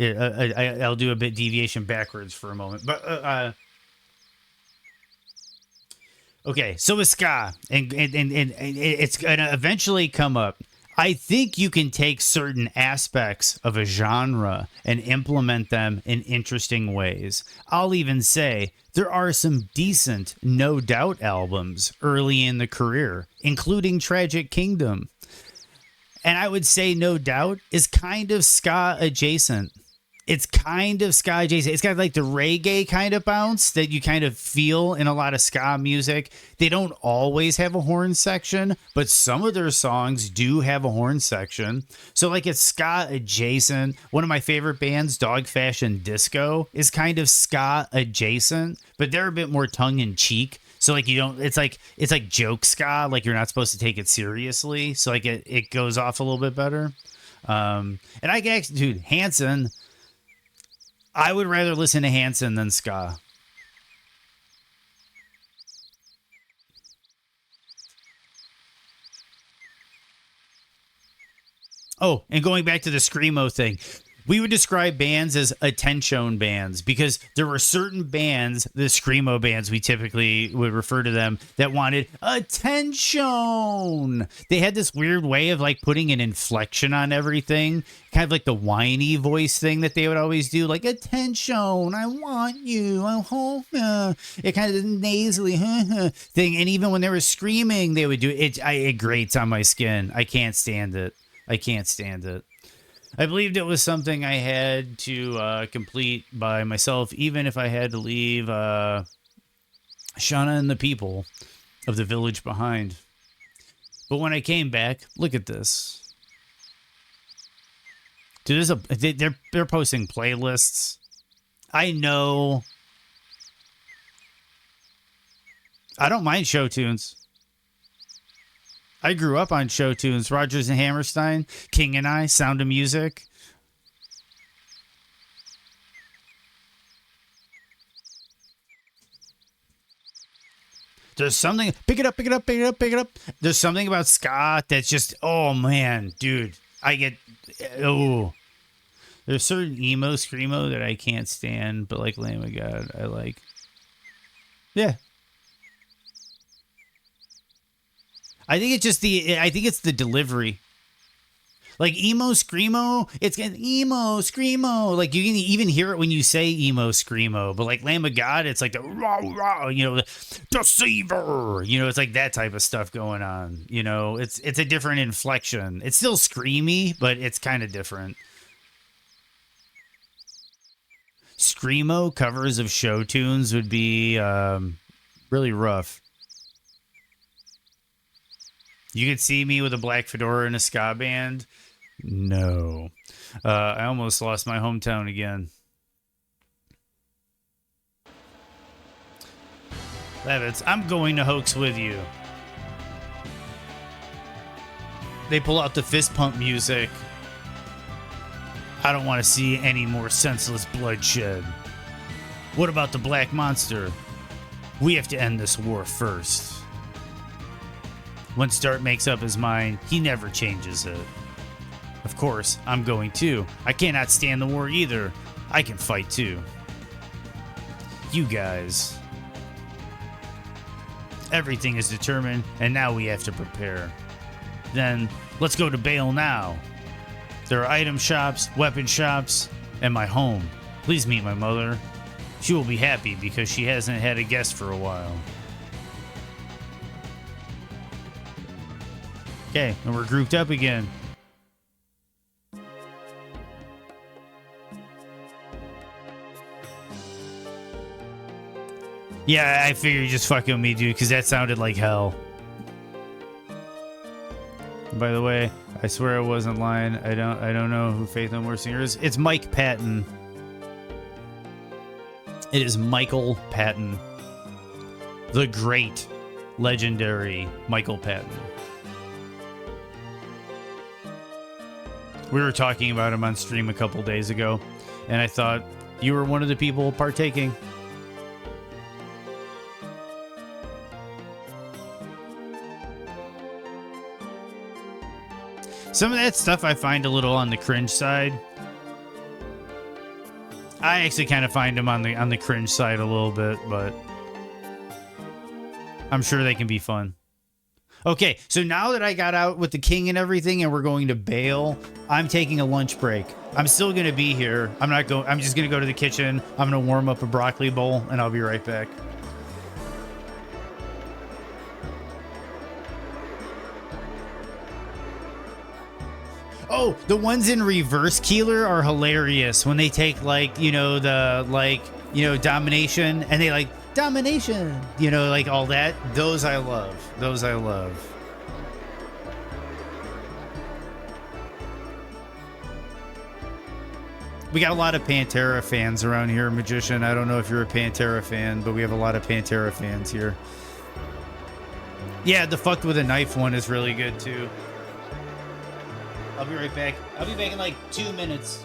I'll do a bit deviation backwards for a moment. But, okay, so with ska, and it's going to eventually come up. I think you can take certain aspects of a genre and implement them in interesting ways. I'll even say there are some decent No Doubt albums early in the career, including Tragic Kingdom. And I would say No Doubt is kind of ska adjacent. It's kind of ska adjacent. It's got like the reggae kind of bounce that you kind of feel in a lot of ska music. They don't always have a horn section, but some of their songs do have a horn section. So like it's ska adjacent. One of my favorite bands, Dog Fashion Disco, is kind of ska adjacent, but they're a bit more tongue in cheek So like you don't, it's like joke ska, like you're not supposed to take it seriously. So like it goes off a little bit better. And I can actually, dude, Hanson, I would rather listen to Hanson than ska. Oh, and going back to the Screamo thing, we would describe bands as attention bands because there were certain bands, the Screamo bands, we typically would refer to them, that wanted attention. They had this weird way of like putting an inflection on everything, kind of like the whiny voice thing that they would always do, like attention, I want you, I hope you. It kind of nasally thing. And even when they were screaming, they would do it. It grates on my skin. I can't stand it. I can't stand it. I believed it was something I had to complete by myself, even if I had to leave Shauna and the people of the village behind. But when I came back, look at this. Dude, they're posting playlists. I know. I don't mind show tunes. I grew up on show tunes. Rodgers and Hammerstein, King and I, Sound of Music. There's something, pick it up, pick it up, pick it up, pick it up. There's something about ska that's just, oh man, dude, oh. There's certain emo, screamo that I can't stand, but like Lamb of God, I like. Yeah. I think it's the delivery. Like emo screamo, it's getting emo screamo. Like you can even hear it when you say emo screamo. But like Lamb of God, it's like the rah rah, the deceiver. It's like that type of stuff going on. It's a different inflection. It's still screamy, but it's kind of different. Screamo covers of show tunes would be really rough. You could see me with a black fedora and a ska band. No. I almost lost my hometown again. Levitz, I'm going to hoax with you. They pull out the fist pump music. I don't want to see any more senseless bloodshed. What about the Black Monster? We have to end this war first. When Start makes up his mind, he never changes it. Of course, I'm going too. I cannot stand the war either. I can fight too. You guys. Everything is determined, and now we have to prepare. Then, let's go to Bale now. There are item shops, weapon shops, and my home. Please meet my mother. She will be happy because she hasn't had a guest for a while. Okay, and we're grouped up again. Yeah, I figured you're just fucking with me, dude, because that sounded like hell. By the way, I swear I wasn't lying. I don't know who Faith No More Singer is. It's Mike Patton. It is Michael Patton. The great, legendary Michael Patton. We were talking about him on stream a couple days ago, and I thought you were one of the people partaking. Some of that stuff I find a little on the cringe side. I actually kind of find them on the cringe side a little bit, but I'm sure they can be fun. Okay, so now that I got out with the king and everything and we're going to Bale, I'm taking a lunch break. I'm still going to be here. I'm just going to go to the kitchen. I'm going to warm up a broccoli bowl and I'll be right back. Oh, the ones in reverse Keeler are hilarious when they take domination and they like domination, like all that. Those I love. We got a lot of Pantera fans around here, Magician. I don't know if you're a Pantera fan, but we have a lot of Pantera fans here. Yeah, the fucked with a knife one is really good too. I'll be right back. I'll be back in like 2 minutes.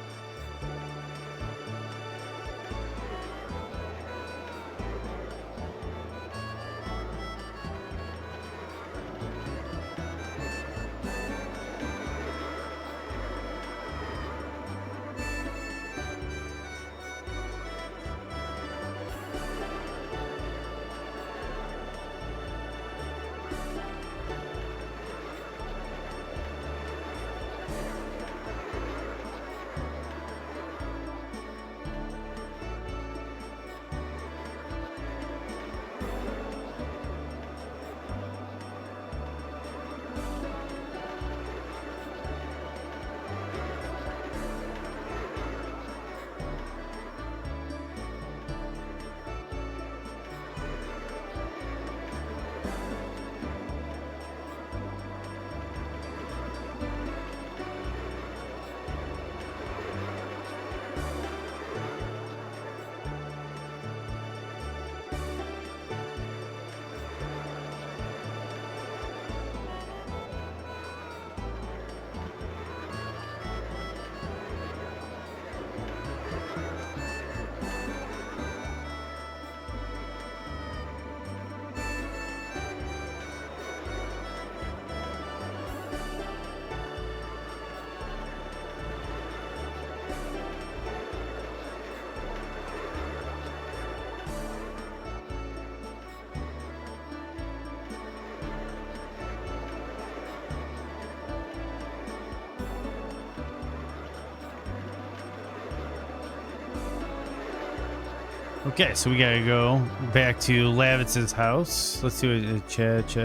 Okay, so we gotta go back to Lavitz's house. Let's do a chat.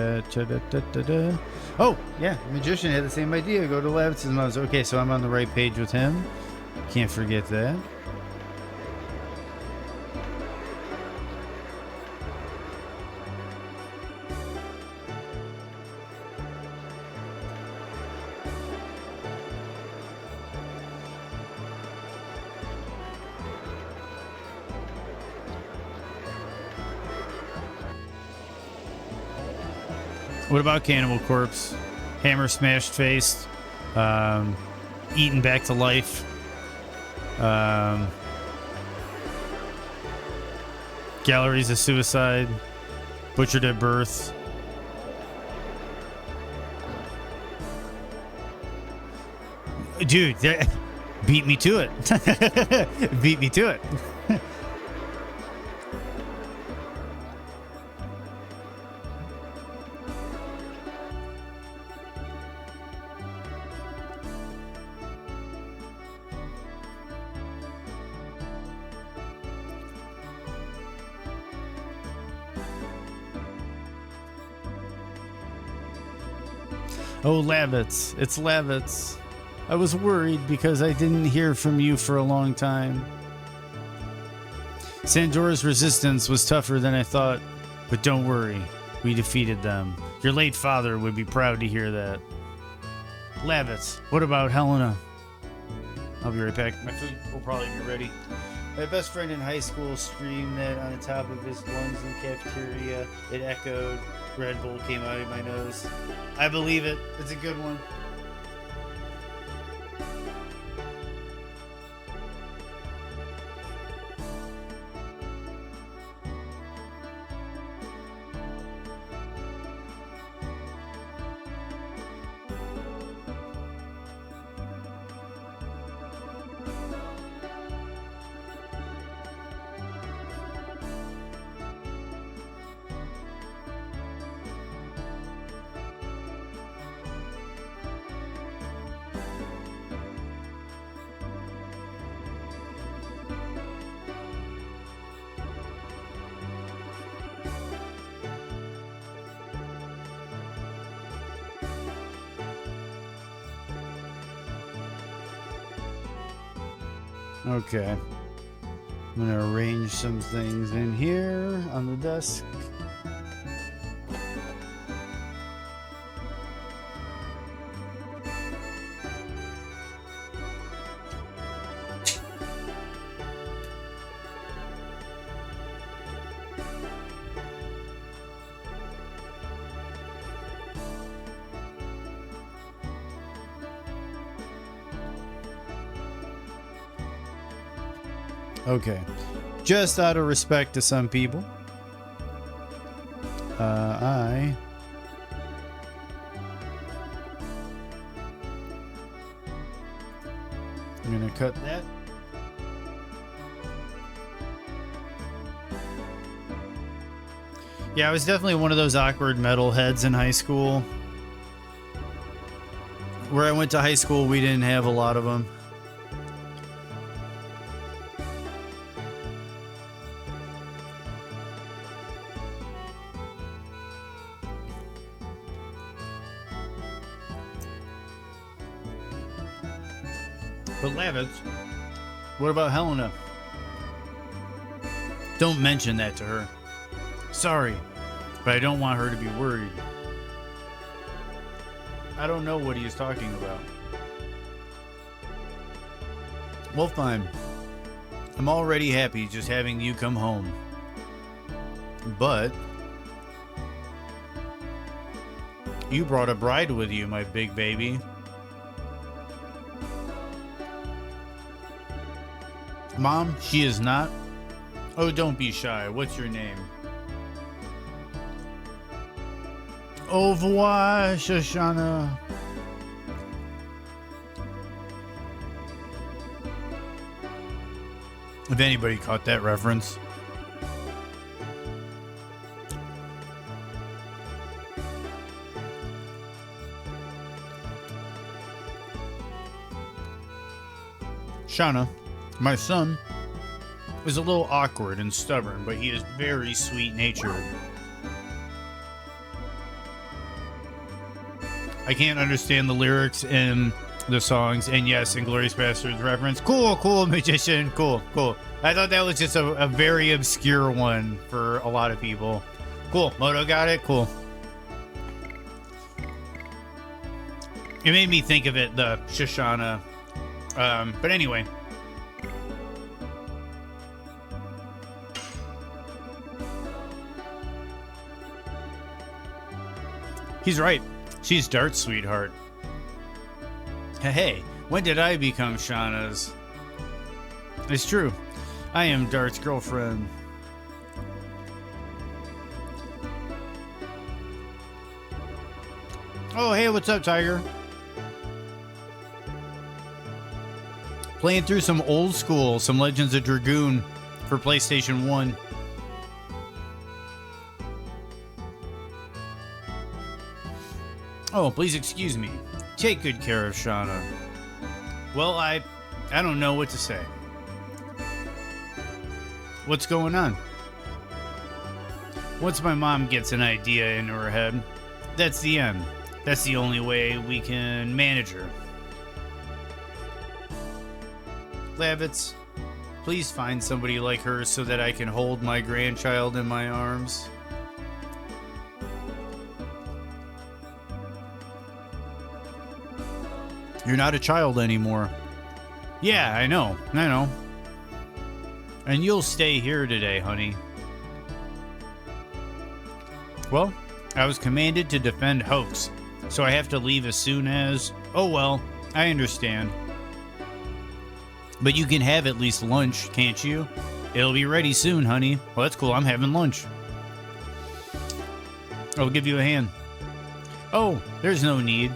Oh, yeah, Magician had the same idea. Go to Lavitz's house. Okay, so I'm on the right page with him. Can't forget that. What about Cannibal Corpse? Hammer smashed face, eaten back to life, galleries of suicide, butchered at birth. Dude, beat me to it. Beat me to it. Oh, Lavitz. It's Lavitz. I was worried because I didn't hear from you for a long time. Sandora's resistance was tougher than I thought, but don't worry. We defeated them. Your late father would be proud to hear that. Lavitz, what about Helena? I'll be right back. My food will probably be ready. My best friend in high school screamed that on the top of his lungs in the cafeteria. It echoed. Red Bull came out of my nose. I believe it. It's a good one. Okay. I'm going to arrange some things in here on the desk. Okay. Just out of respect to some people, I'm gonna cut that. Yeah, I was definitely one of those awkward metalheads in high school. Where I went to high school, we didn't have a lot of them. But Lavitz, what about Helena? Don't mention that to her. Sorry, but I don't want her to be worried. I don't know what he is talking about. Well, fine. I'm already happy just having you come home. But you brought a bride with you, my big baby. Mom, she is not. Oh, don't be shy. What's your name? Au revoir, Shoshana. If anybody caught that reference. Shauna, my son, is a little awkward and stubborn, but he is very sweet-natured. I can't understand the lyrics in the songs, and yes, Inglourious Basterds reference. Cool, magician, cool. I thought that was just a very obscure one for a lot of people. Cool, Moto got it, cool. It made me think of it, the Shoshana. But anyway. He's right. She's Dart's sweetheart. Hey, when did I become Shauna's? It's true. I am Dart's girlfriend. Oh, hey, what's up, Tiger? Playing through some old school, some Legends of Dragoon for PlayStation 1. Oh, please excuse me. Take good care of Shauna. Well, I don't know what to say. What's going on? Once my mom gets an idea into her head, that's the end. That's the only way we can manage her. Lavitz, please find somebody like her so that I can hold my grandchild in my arms. You're not a child anymore. Yeah, I know. And you'll stay here today, honey. Well, I was commanded to defend Hoax, so I have to leave as soon as... Oh well, I understand. But you can have at least lunch, can't you? It'll be ready soon, honey. Well, that's cool. I'm having lunch. I'll give you a hand. Oh, there's no need.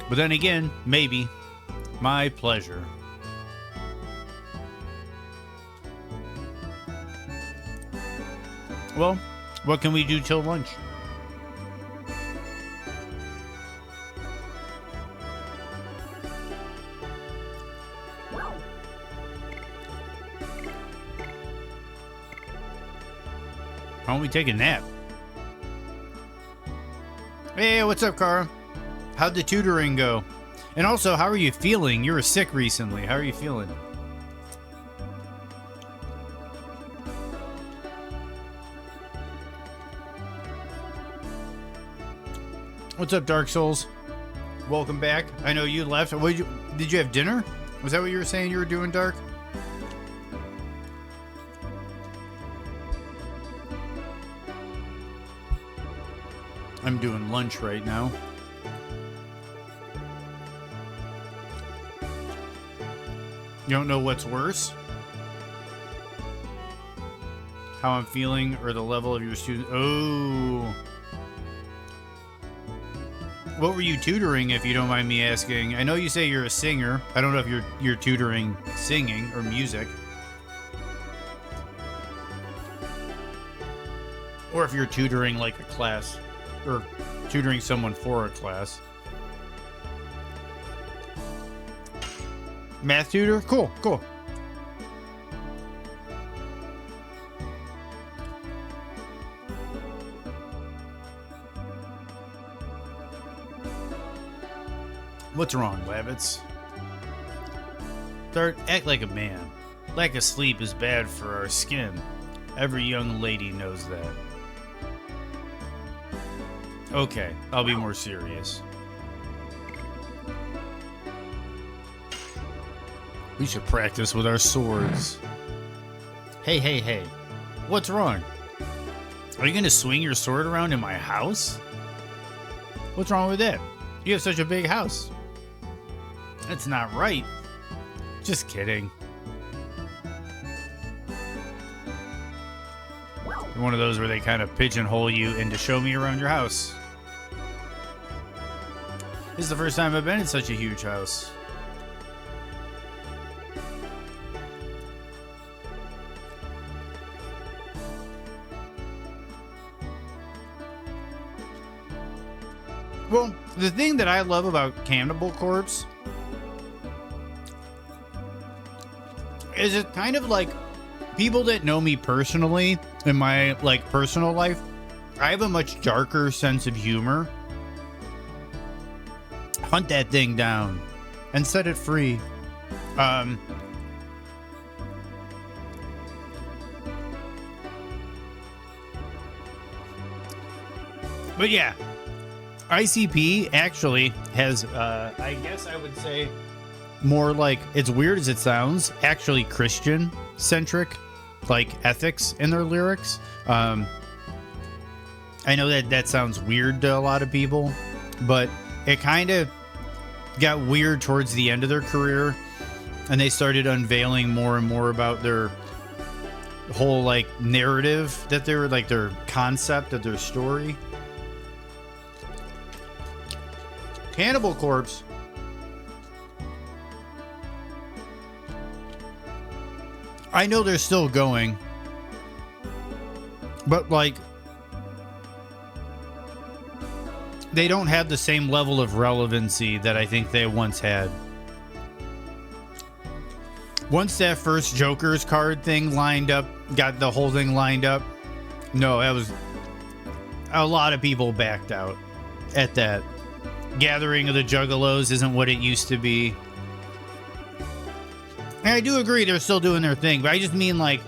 But then again, maybe. My pleasure. Well, what can we do till lunch? Why don't we take a nap? Hey, what's up, Cara? How'd the tutoring go? And also, how are you feeling? You were sick recently. How are you feeling? What's up, Dark Souls? Welcome back. I know you left. Did you have dinner? Was that what you were saying you were doing, Dark? I'm doing lunch right now. You don't know what's worse? how I'm feeling or the level of your student. Oh. What were you tutoring, if you don't mind me asking? I know you say you're a singer. I don't know if you're tutoring singing or music. Or if you're tutoring like a class or tutoring someone for a class. Math tutor? Cool, cool. What's wrong, Wabbits? Start act like a man. Lack of sleep is bad for our skin. Every young lady knows that. Okay, I'll be more serious. We should practice with our swords. Hey, hey, hey. What's wrong? Are you gonna swing your sword around in my house? What's wrong with that? You have such a big house. That's not right. Just kidding. One of those where they kind of pigeonhole you into show me around your house. This is the first time I've been in such a huge house. Well, the thing that I love about Cannibal Corpse is it kind of like people that know me personally in my like personal life. I have a much darker sense of humor. Hunt that thing down and set it free. But yeah, ICP actually has, I guess I would say, more like, it's weird as it sounds, actually Christian centric, like ethics in their lyrics. I know that sounds weird to a lot of people, but it kind of got weird towards the end of their career, and they started unveiling more and more about their whole like narrative, that they were like their concept of their story. Cannibal Corpse I know they're still going, but like they don't have the same level of relevancy that I think they once had. Once that first Joker's card thing lined up, got the whole thing lined up, no, that was a lot of people backed out at that. Gathering of the Juggalos isn't what it used to be. And I do agree they're still doing their thing, but I just mean like,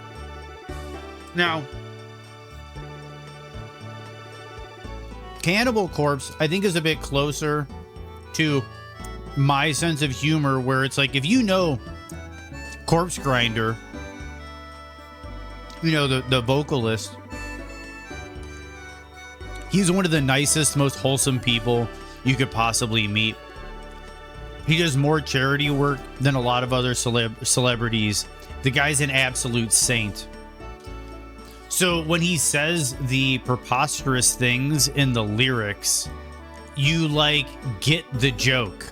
now, Cannibal Corpse, I think, is a bit closer to my sense of humor, where it's like, if you know Corpse Grinder, you know, the vocalist, he's one of the nicest, most wholesome people you could possibly meet. He does more charity work than a lot of other celebrities. The guy's an absolute saint. So when he says the preposterous things in the lyrics, you like get the joke.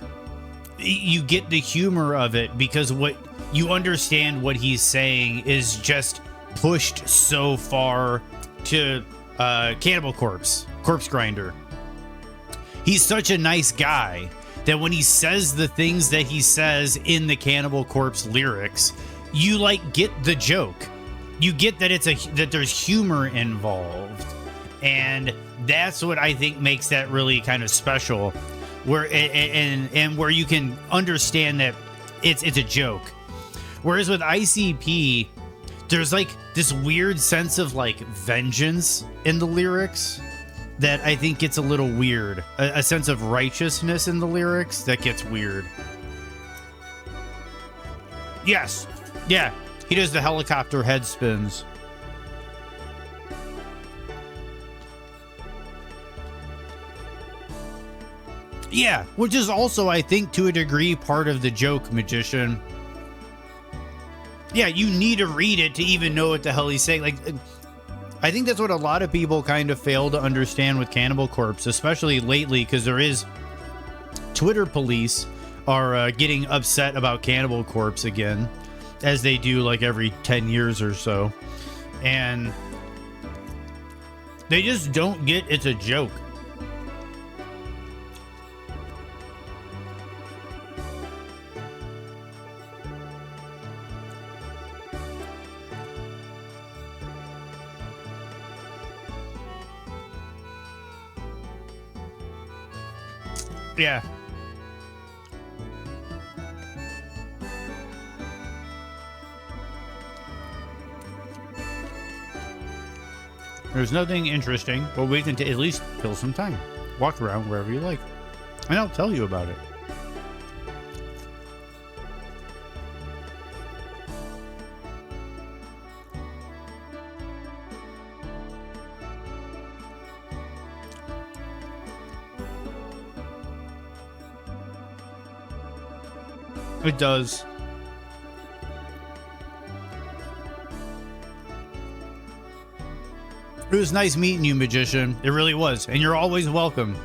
You get the humor of it, because what you understand what he's saying is just pushed so far to Cannibal Corpse, Corpse Grinder. He's such a nice guy that when he says the things that he says in the Cannibal Corpse lyrics, you like get the joke. You get that that there's humor involved, and that's what I think makes that really kind of special. Where and where you can understand that it's a joke. Whereas with ICP, there's like this weird sense of like vengeance in the lyrics that I think gets a little weird. A sense of righteousness in the lyrics that gets weird. Yes. Yeah. He does the helicopter head spins. Yeah, which is also, I think, to a degree, part of the joke, Magician. Yeah, you need to read it to even know what the hell he's saying. Like, I think that's what a lot of people kind of fail to understand with Cannibal Corpse, especially lately, because there is Twitter police are getting upset about Cannibal Corpse again, as they do like every 10 years or so. And they just don't get it's a joke. Yeah. There's nothing interesting, but we can at least kill some time. Walk around wherever you like, and I'll tell you about it. It does. It was nice meeting you, Magician. It really was. And you're always welcome.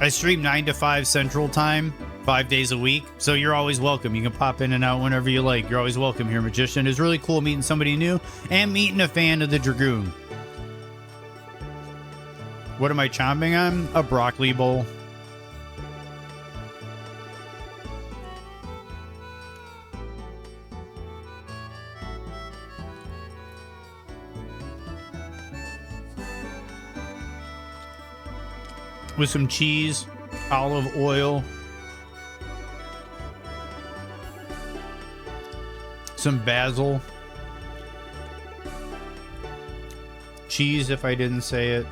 I stream 9 to 5 Central Time, 5 days a week. So you're always welcome. You can pop in and out whenever you like. You're always welcome here, Magician. It's really cool meeting somebody new and meeting a fan of the Dragoon. What am I chomping on? A broccoli bowl. With some cheese, olive oil, some basil, cheese if I didn't say it.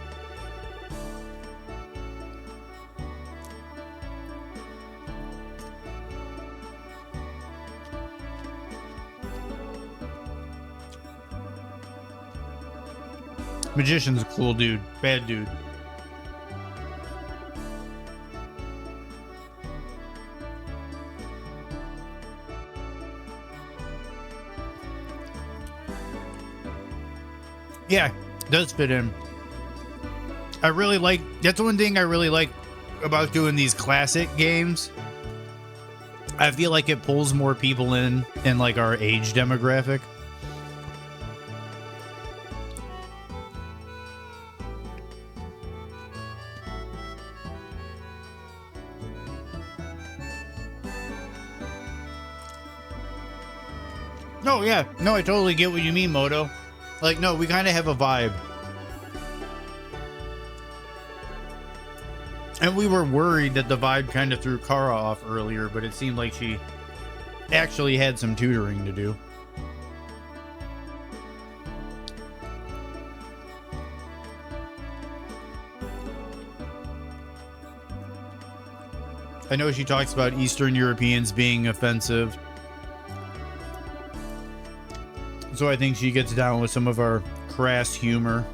Magician's a cool dude, bad dude. Yeah, does fit in. I really like, that's one thing I really like about doing these classic games. I feel like it pulls more people in like our age demographic. No, yeah. No, I totally get what you mean, Moto. Like, no, we kind of have a vibe. And we were worried that the vibe kind of threw Kara off earlier, but it seemed like she actually had some tutoring to do. I know she talks about Eastern Europeans being offensive. So I think she gets down with some of our crass humor.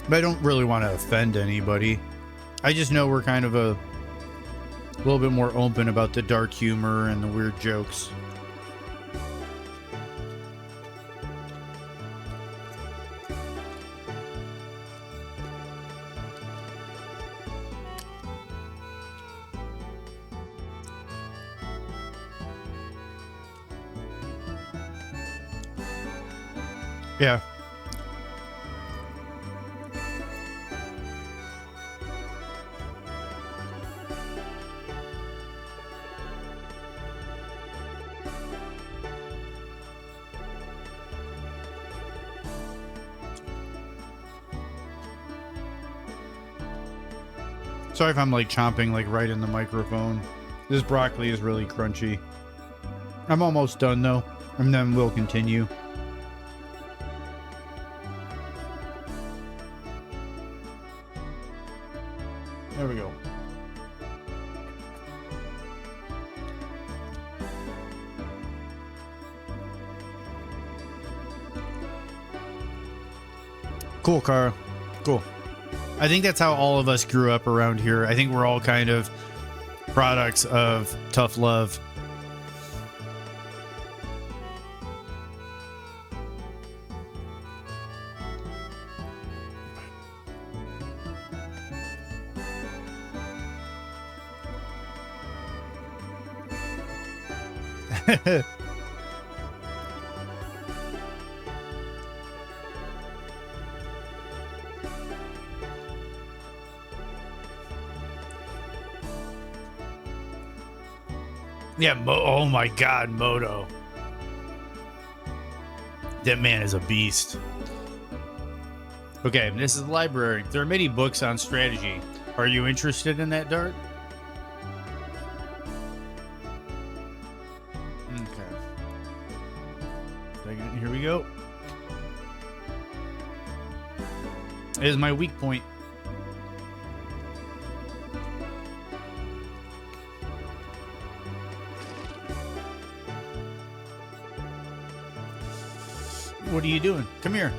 But I don't really want to offend anybody. I just know we're kind of a little bit more open about the dark humor and the weird jokes. Yeah. Sorry if I'm like chomping like right in the microphone. This broccoli is really crunchy. I'm almost done though, and then we'll continue. There we go. Cool, Kara. Cool. I think that's how all of us grew up around here. I think we're all kind of products of tough love. Yeah, oh my god, Moto. That man is a beast. Okay, this is the library. There are many books on strategy. Are you interested in that, Dart? Okay. Second, here we go. It is my weak point. What are you doing? Come here.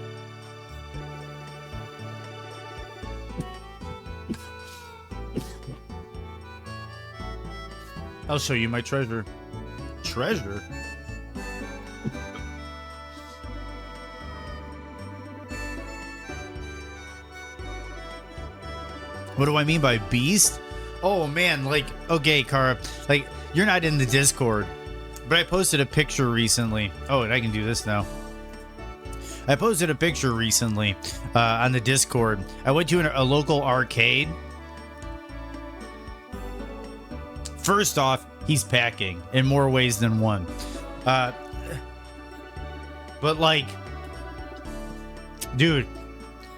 I'll show you my treasure. Treasure? What do I mean by beast? Oh man, like, okay, Kara, like, you're not in the Discord, but I posted a picture recently. Oh, and I can do this now. I posted a picture recently on the Discord. I went to a local arcade. First off, he's packing in more ways than one. But like, dude,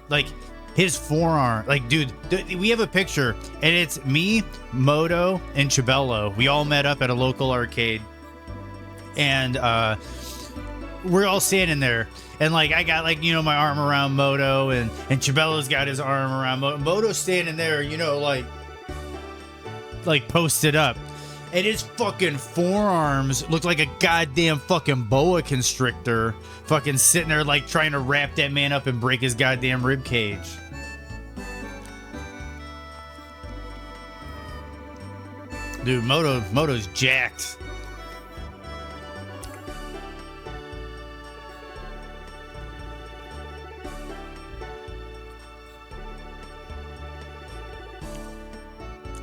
like his forearm, like, dude, we have a picture and it's me, Moto, and Chabello. We all met up at a local arcade and we're all standing there. And like I got like, you know, my arm around Moto and Chabello's got his arm around Moto. Moto's standing there, you know, like posted up. And his fucking forearms look like a goddamn fucking boa constrictor. Fucking sitting there like trying to wrap that man up and break his goddamn rib cage. Dude, Moto's jacked.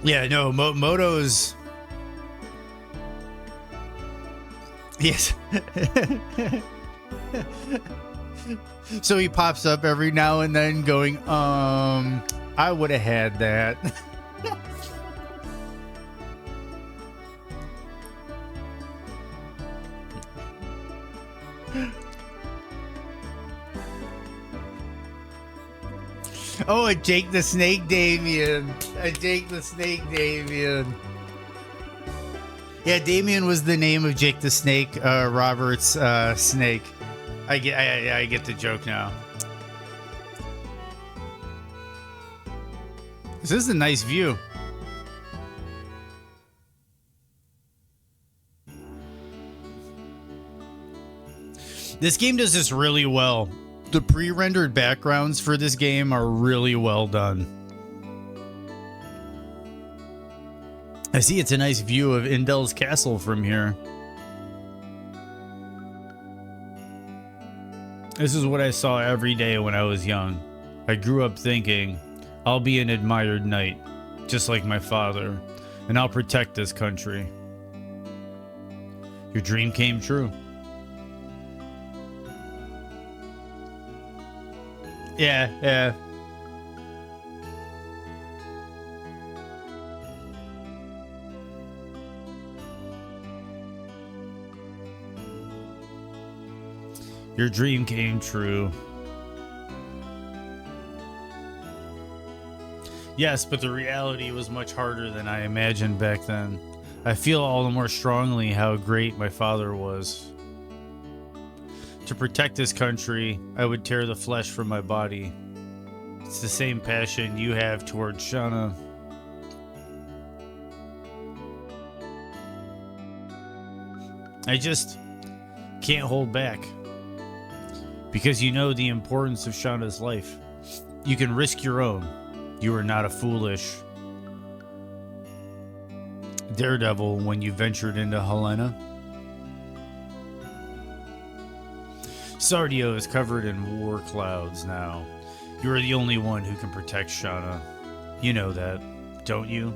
Yeah, no, Moto's... Yes. So he pops up every now and then going, I would have had that. Oh, a Jake the Snake Damien. A Jake the Snake Damien. Yeah, Damien was the name of Jake the Snake, Robert's snake. I get the joke now. This is a nice view. This game does this really well. The pre-rendered backgrounds for this game are really well done. I see it's a nice view of Indel's castle from here. This is what I saw every day when I was young. I grew up thinking, I'll be an admired knight, just like my father, and I'll protect this country. Your dream came true. Yeah. Your dream came true. Yes, but the reality was much harder than I imagined back then. I feel all the more strongly how great my father was. To protect this country, I would tear the flesh from my body. It's the same passion you have towards Shauna. I just can't hold back. Because you know the importance of Shauna's life. You can risk your own. You are not a foolish daredevil when you ventured into Helena. Sardio is covered in war clouds now. You are the only one who can protect Shauna. You know that, don't you?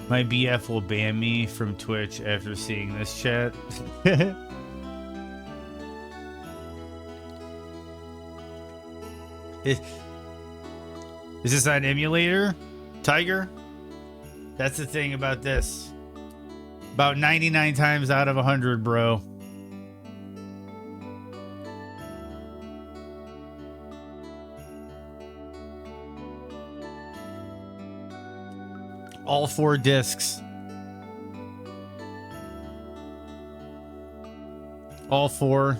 My BF will ban me from Twitch after seeing this chat. Is this an emulator, Tiger? That's the thing about this. About 99 times out of 100, bro. All 4 discs. All 4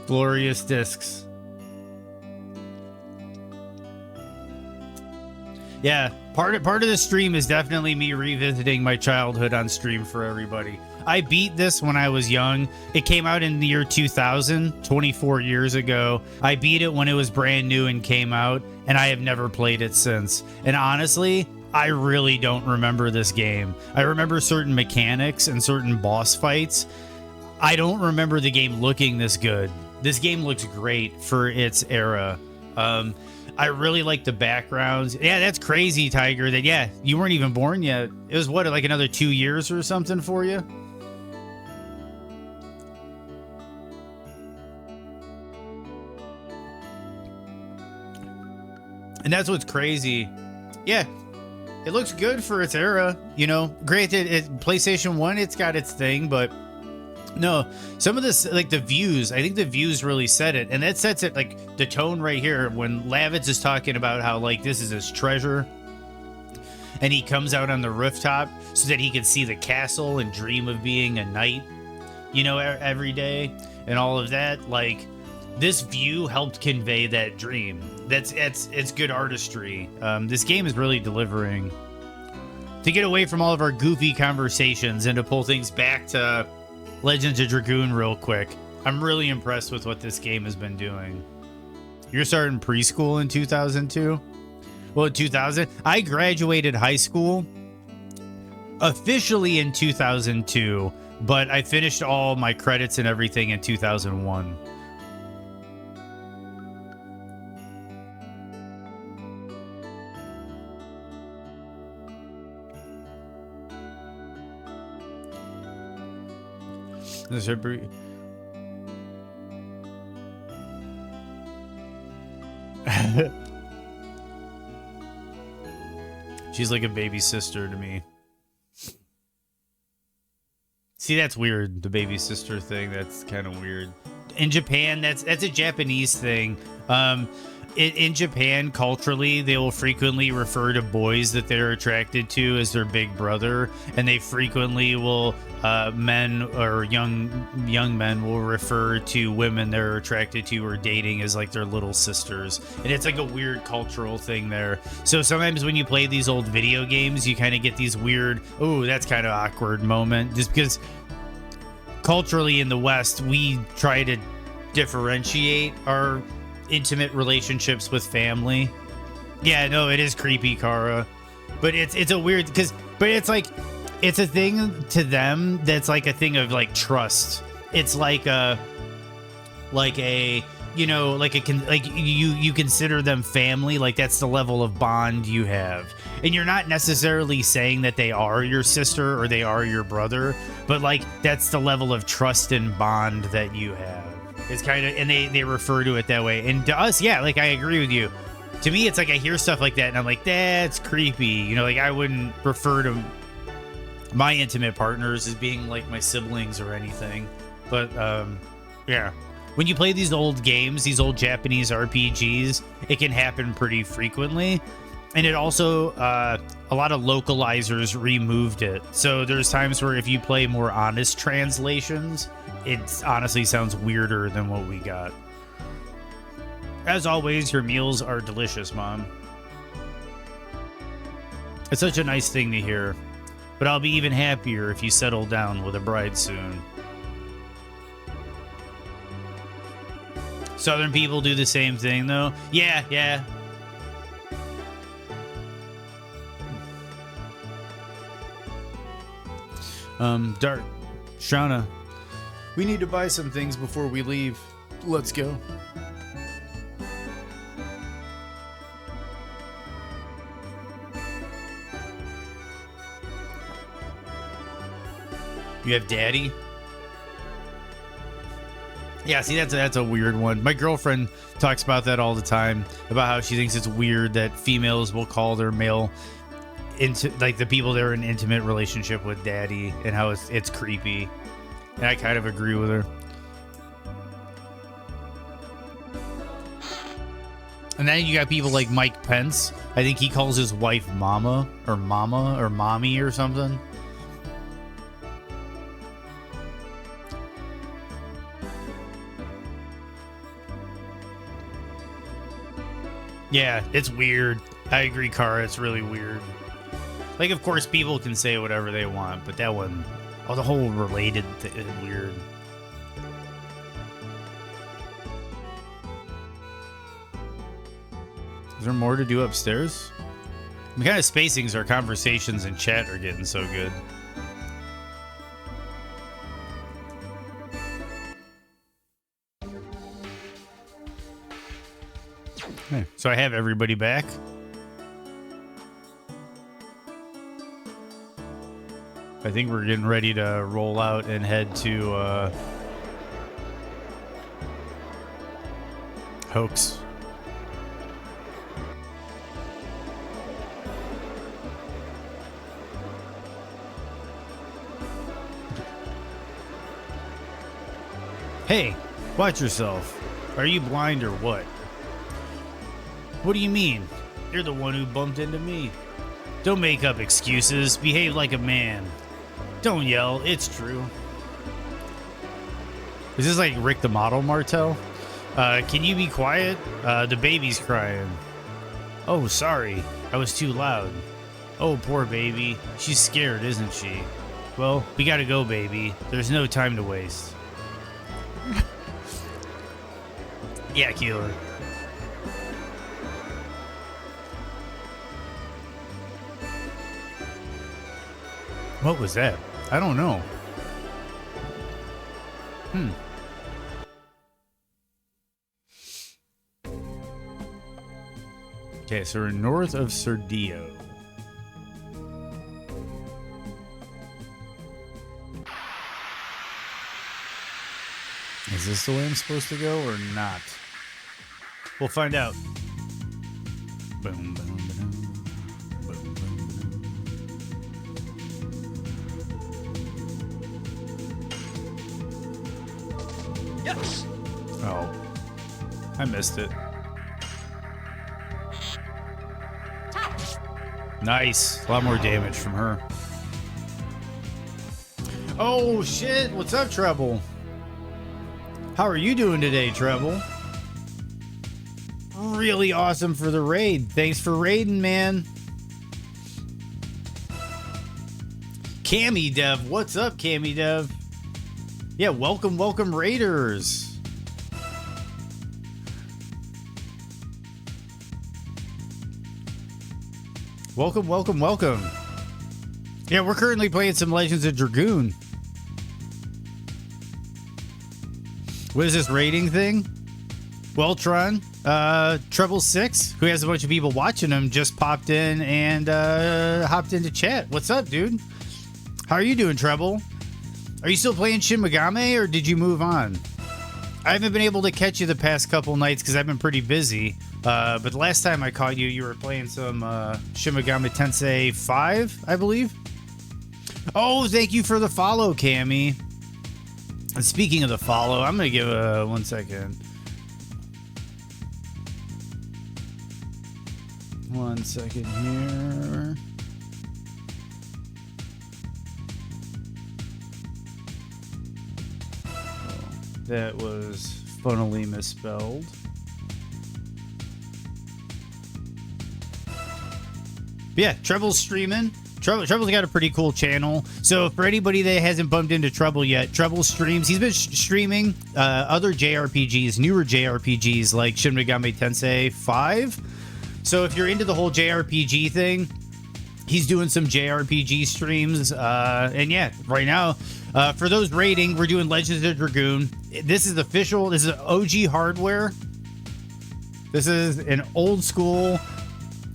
glorious discs. Yeah, part of the stream is definitely me revisiting my childhood on stream for everybody. I beat this when I was young. It came out in the year 2000, 24 years ago. I beat it when it was brand new and came out, and I have never played it since. And honestly, I really don't remember this game. I remember certain mechanics and certain boss fights. I don't remember the game looking this good. This game looks great for its era. I really like the backgrounds. Yeah, that's crazy, Tiger. That, yeah, you weren't even born yet. It was, what, like another 2 years or something for you? And that's what's crazy. Yeah, it looks good for its era. You know, granted, PlayStation 1, it's got its thing, but no, some of this, like the views, I think the views really set it. And that sets it, like the tone right here when Lavitz is talking about how, like, this is his treasure. And he comes out on the rooftop so that he can see the castle and dream of being a knight, you know, every day and all of that. Like, this view helped convey that dream. It's good artistry. This game is really delivering. To get away from all of our goofy conversations and to pull things back to Legend of Dragoon real quick, I'm really impressed with what this game has been doing. You're starting preschool in 2002? Well, in 2000, I graduated high school officially in 2002, but I finished all my credits and everything in 2001. She's like a baby sister to me. See, that's weird. The baby sister thing, that's kind of weird. In Japan, that's a Japanese thing. In Japan, culturally, they will frequently refer to boys that they're attracted to as their big brother, and they frequently will, men or young men will refer to women they're attracted to or dating as like their little sisters, and it's like a weird cultural thing there. So sometimes when you play these old video games, you kind of get these weird, oh, that's kind of awkward moment, just because culturally in the West, we try to differentiate our intimate relationships with family. Yeah, no, it is creepy, Kara, but it's a weird, but it's like, it's a thing to them that's like a thing of like trust. It's like you know, like you consider them family, like that's the level of bond you have. And you're not necessarily saying that they are your sister or they are your brother, but like that's the level of trust and bond that you have. It's kind of, and they refer to it that way. And to us, yeah, like I agree with you. To me, it's like I hear stuff like that and I'm like, that's creepy. You know, like I wouldn't refer to my intimate partners as being like my siblings or anything. But yeah, when you play these old games, these old Japanese RPGs, it can happen pretty frequently. And it also, a lot of localizers removed it. So there's times where if you play more honest translations, it honestly sounds weirder than what we got. As always, your meals are delicious, Mom. It's such a nice thing to hear. But I'll be even happier if you settle down with a bride soon. Southern people do the same thing, though. Yeah, yeah. Dark. Shauna. We need to buy some things before we leave. Let's go. You have daddy? Yeah, see, that's a weird one. My girlfriend talks about that all the time, about how she thinks it's weird that females will call their male into like the people they're in an intimate relationship with daddy, and how it's creepy. And I kind of agree with her. And then you got people like Mike Pence. I think he calls his wife mama or mommy or something. Yeah, it's weird. I agree, Kara. It's really weird. Like, of course, people can say whatever they want, but that one, oh, the whole related thing is weird. Is there more to do upstairs? I'm kind of spacing as our conversations in chat are getting so good. Okay, so I have everybody back. I think we're getting ready to roll out and head to Hoax. Hey, watch yourself. Are you blind or what? What do you mean? You're the one who bumped into me. Don't make up excuses. Behave like a man. Don't yell. It's true. Is this like Rick the Model Martel? Can you be quiet? The baby's crying. Oh, sorry. I was too loud. Oh, poor baby. She's scared, isn't she? Well, we gotta go, baby. There's no time to waste. Yeah, Keeler. What was that? I don't know. Okay, so we're north of Serdio. Is this the way I'm supposed to go or not? We'll find out. Boom, boom, boom, boom, boom. Yes. Oh, I missed it. Nice. A lot more damage from her. Oh, shit. What's up, Treble? How are you doing today, Treble? Really awesome for the raid. Thanks for raiding, man. Cammy Dev. What's up, Cammy Dev? Yeah, welcome, welcome, raiders. Welcome, welcome, welcome. Yeah, we're currently playing some Legends of Dragoon. What is this rating thing? Weltron, Treble 6, who has a bunch of people watching him, just popped in and hopped into chat. What's up, dude? How are you doing, Treble? Are you still playing Shin Megami, or did you move on? I haven't been able to catch you the past couple nights because I've been pretty busy. But the last time I caught you, you were playing some Shin Megami Tensei 5, I believe. Oh, thank you for the follow, Cammy. And speaking of the follow, I'm going to give a 1 second. 1 second here. That was funnily misspelled. But yeah, Treble's streaming. Treble's got a pretty cool channel. So for anybody that hasn't bumped into Treble yet, Treble streams. He's been streaming other JRPGs, newer JRPGs like Shin Megami Tensei 5. So if you're into the whole JRPG thing, he's doing some JRPG streams. And yeah, right now, for those rating, we're doing Legends of Dragoon. This is official. This is OG hardware. This is an old school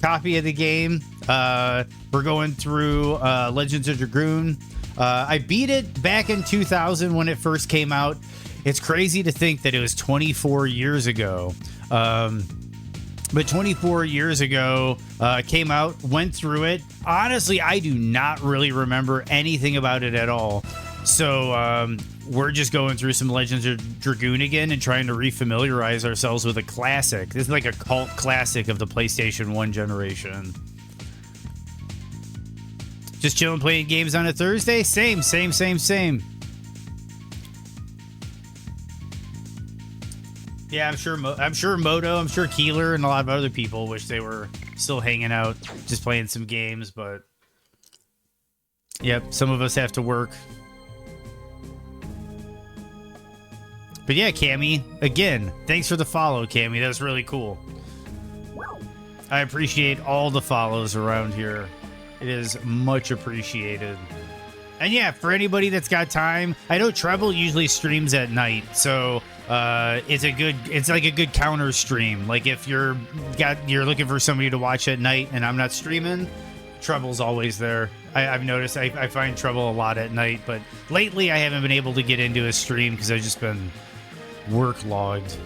copy of the game. We're going through Legends of Dragoon. I beat it back in 2000 when it first came out. It's crazy to think that it was 24 years ago. But 24 years ago, came out, went through it. Honestly, I do not really remember anything about it at all. So we're just going through some Legends of Dragoon again and trying to refamiliarize ourselves with a classic. This is like a cult classic of the PlayStation 1 generation. Just chilling playing games on a Thursday? Same. Yeah, I'm sure Moto, I'm sure Keeler, and a lot of other people wish they were still hanging out, just playing some games, but yep, some of us have to work. But yeah, Cammy, again, thanks for the follow, Cammy. That was really cool. I appreciate all the follows around here. It is much appreciated. And yeah, for anybody that's got time, I know Treble usually streams at night, so it's like a good counter stream. Like if you're looking for somebody to watch at night and I'm not streaming, Treble's always there. I've noticed I find Treble a lot at night, but lately I haven't been able to get into a stream because I've just been work logged.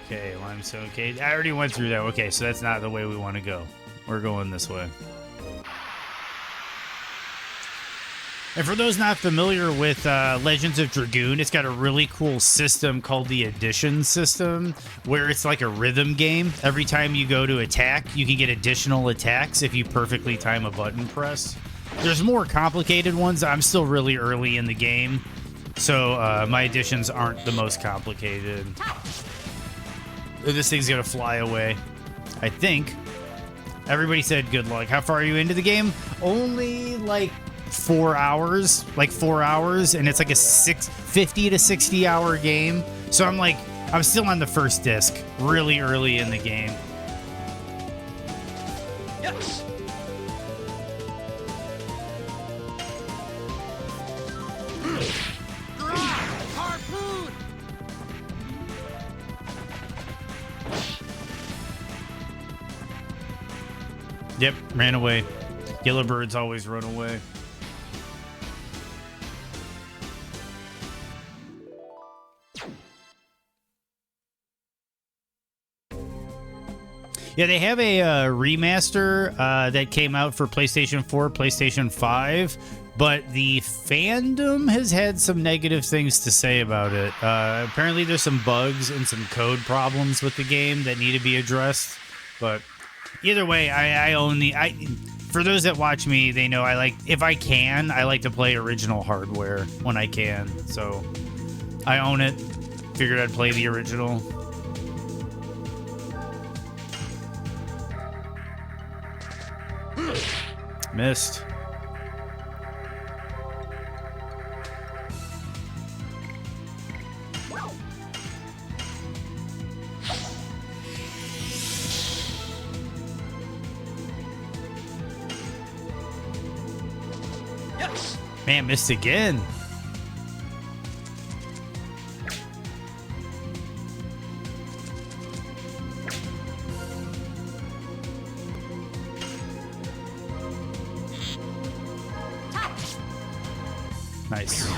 Okay, limestone. Okay, I already went through that. Okay, so that's not the way we want to go. We're going this way. And for those not familiar with Legends of Dragoon, it's got a really cool system called the Addition system, where it's like a rhythm game. Every time you go to attack, you can get additional attacks if you perfectly time a button press. There's more complicated ones. I'm still really early in the game, so my additions aren't the most complicated. This thing's gonna fly away, I think. Everybody said good luck. How far are you into the game? Only like 4 hours, and it's like a 50 to 60 hour game. So I'm still on the first disc, really early in the game. Yes. Harpoon. Yep, ran away. Yellow birds always run away. Yeah, they have a remaster that came out for PlayStation 4, PlayStation 5, but the fandom has had some negative things to say about it. Apparently there's some bugs and some code problems with the game that need to be addressed, but either way, I own the... For those that watch me, they know if I can, I like to play original hardware when I can, so I own it. Figured I'd play the original. Missed. Yes. Man, missed again. Nice.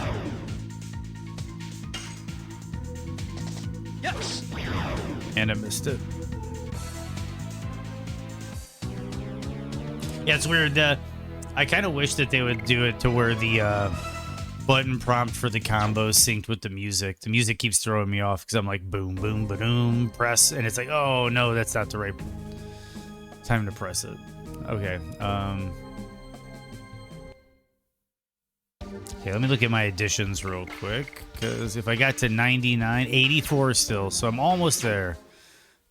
Yes. And I missed it. Yeah, it's weird. I kind of wish that they would do it to where the button prompt for the combos synced with the music. The music keeps throwing me off because I'm like, boom, boom, boom, press. And it's like, oh, no, that's not the right time to press it. Okay. Okay, let me look at my additions real quick, because if I got to 99, 84 still, so I'm almost there.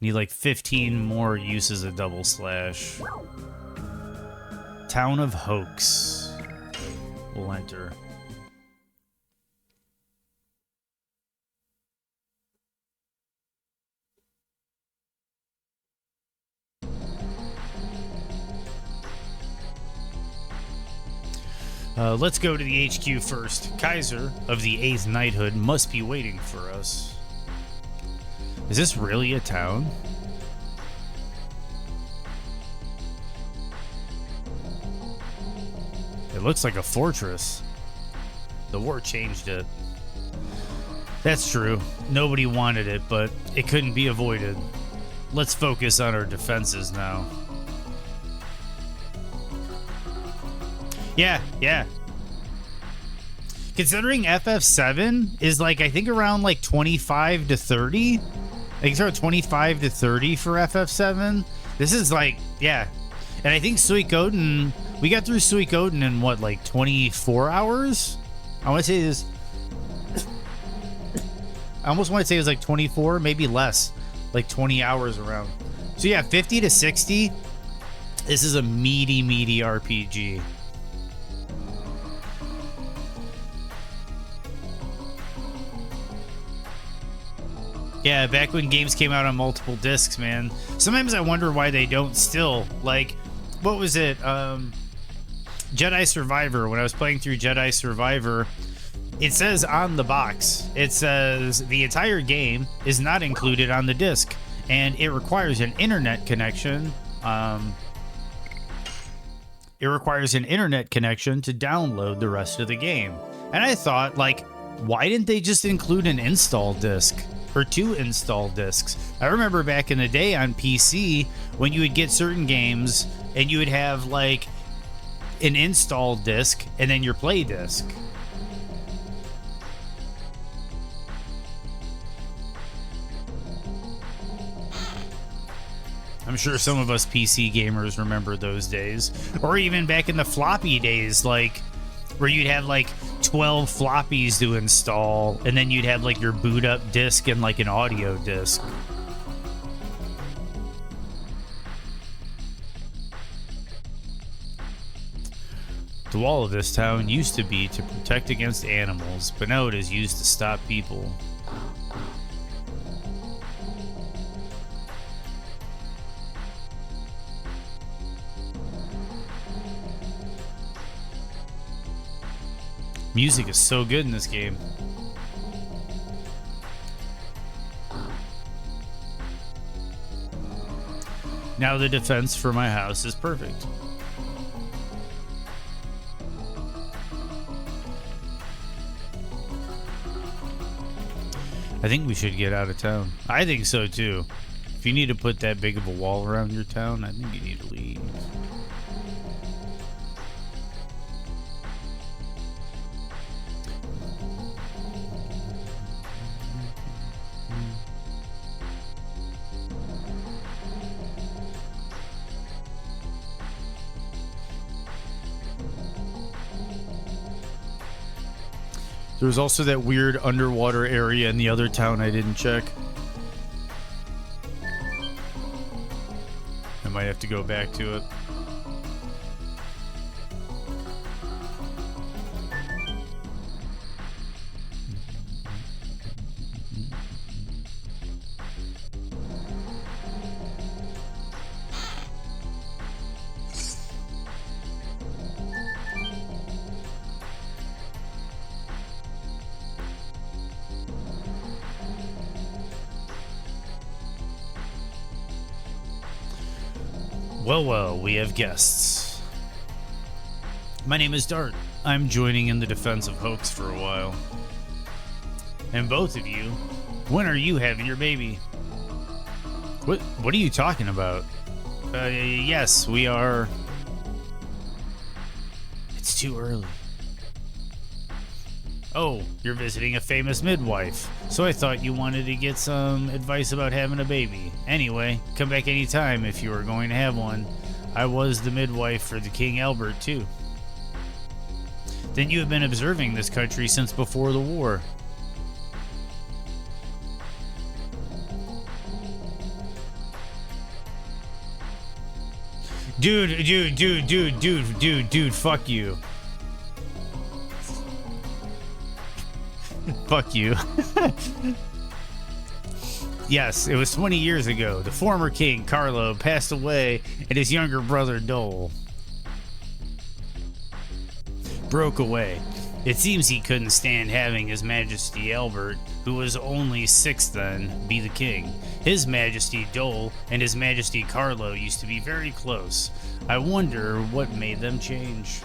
Need like 15 more uses of double slash. Town of Hoax. We'll enter. Let's go to the HQ first. Kaiser of the 8th Knighthood must be waiting for us. Is this really a town? It looks like a fortress. The war changed it. That's true. Nobody wanted it, but it couldn't be avoided. Let's focus on our defenses now. Yeah. Considering FF7 is like, I think around like 25 to 30. I think it's around 25 to 30 for FF7. This is like, yeah. And I think Suikoden, we got through Suikoden in what, like 24 hours? I want to say this. I almost want to say it was like 24, maybe less. Like 20 hours around. So yeah, 50 to 60. This is a meaty RPG. Yeah, back when games came out on multiple discs, man. Sometimes I wonder why they don't still. Like, what was it? Jedi Survivor. When I was playing through Jedi Survivor, it says on the box, it says the entire game is not included on the disc, and it requires an internet connection. It requires an internet connection to download the rest of the game. And I thought, like, why didn't they just include an install disc? Or 2 install discs. I remember back in the day on PC when you would get certain games and you would have like an install disc and then your play disc. I'm sure some of us PC gamers remember those days. Or even back in the floppy days, like where you'd have like 12 floppies to install, and then you'd have like your boot up disc and like an audio disc. The wall of this town used to be to protect against animals, but now it is used to stop people. Music is so good in this game. Now the defense for my house is perfect. I think we should get out of town. I think so too. If you need to put that big of a wall around your town, I think you need to leave. There was also that weird underwater area in the other town I didn't check. I might have to go back to it. Well, we have guests. My name is Dart. I'm joining in the defense of Hoax for a while. And both of you, when are you having your baby? What are you talking about? Yes, we are. It's too early. Oh, you're visiting a famous midwife, so I thought you wanted to get some advice about having a baby. Anyway, come back anytime if you are going to have one. I was the midwife for the King Albert, too. Then you have been observing this country since before the war. Dude, fuck you. Fuck you. Yes, it was 20 years ago. The former king, Carlo, passed away, and his younger brother, Dole, broke away. It seems he couldn't stand having His Majesty Albert, who was only 6 then, be the king. His Majesty Dole and His Majesty Carlo used to be very close. I wonder what made them change.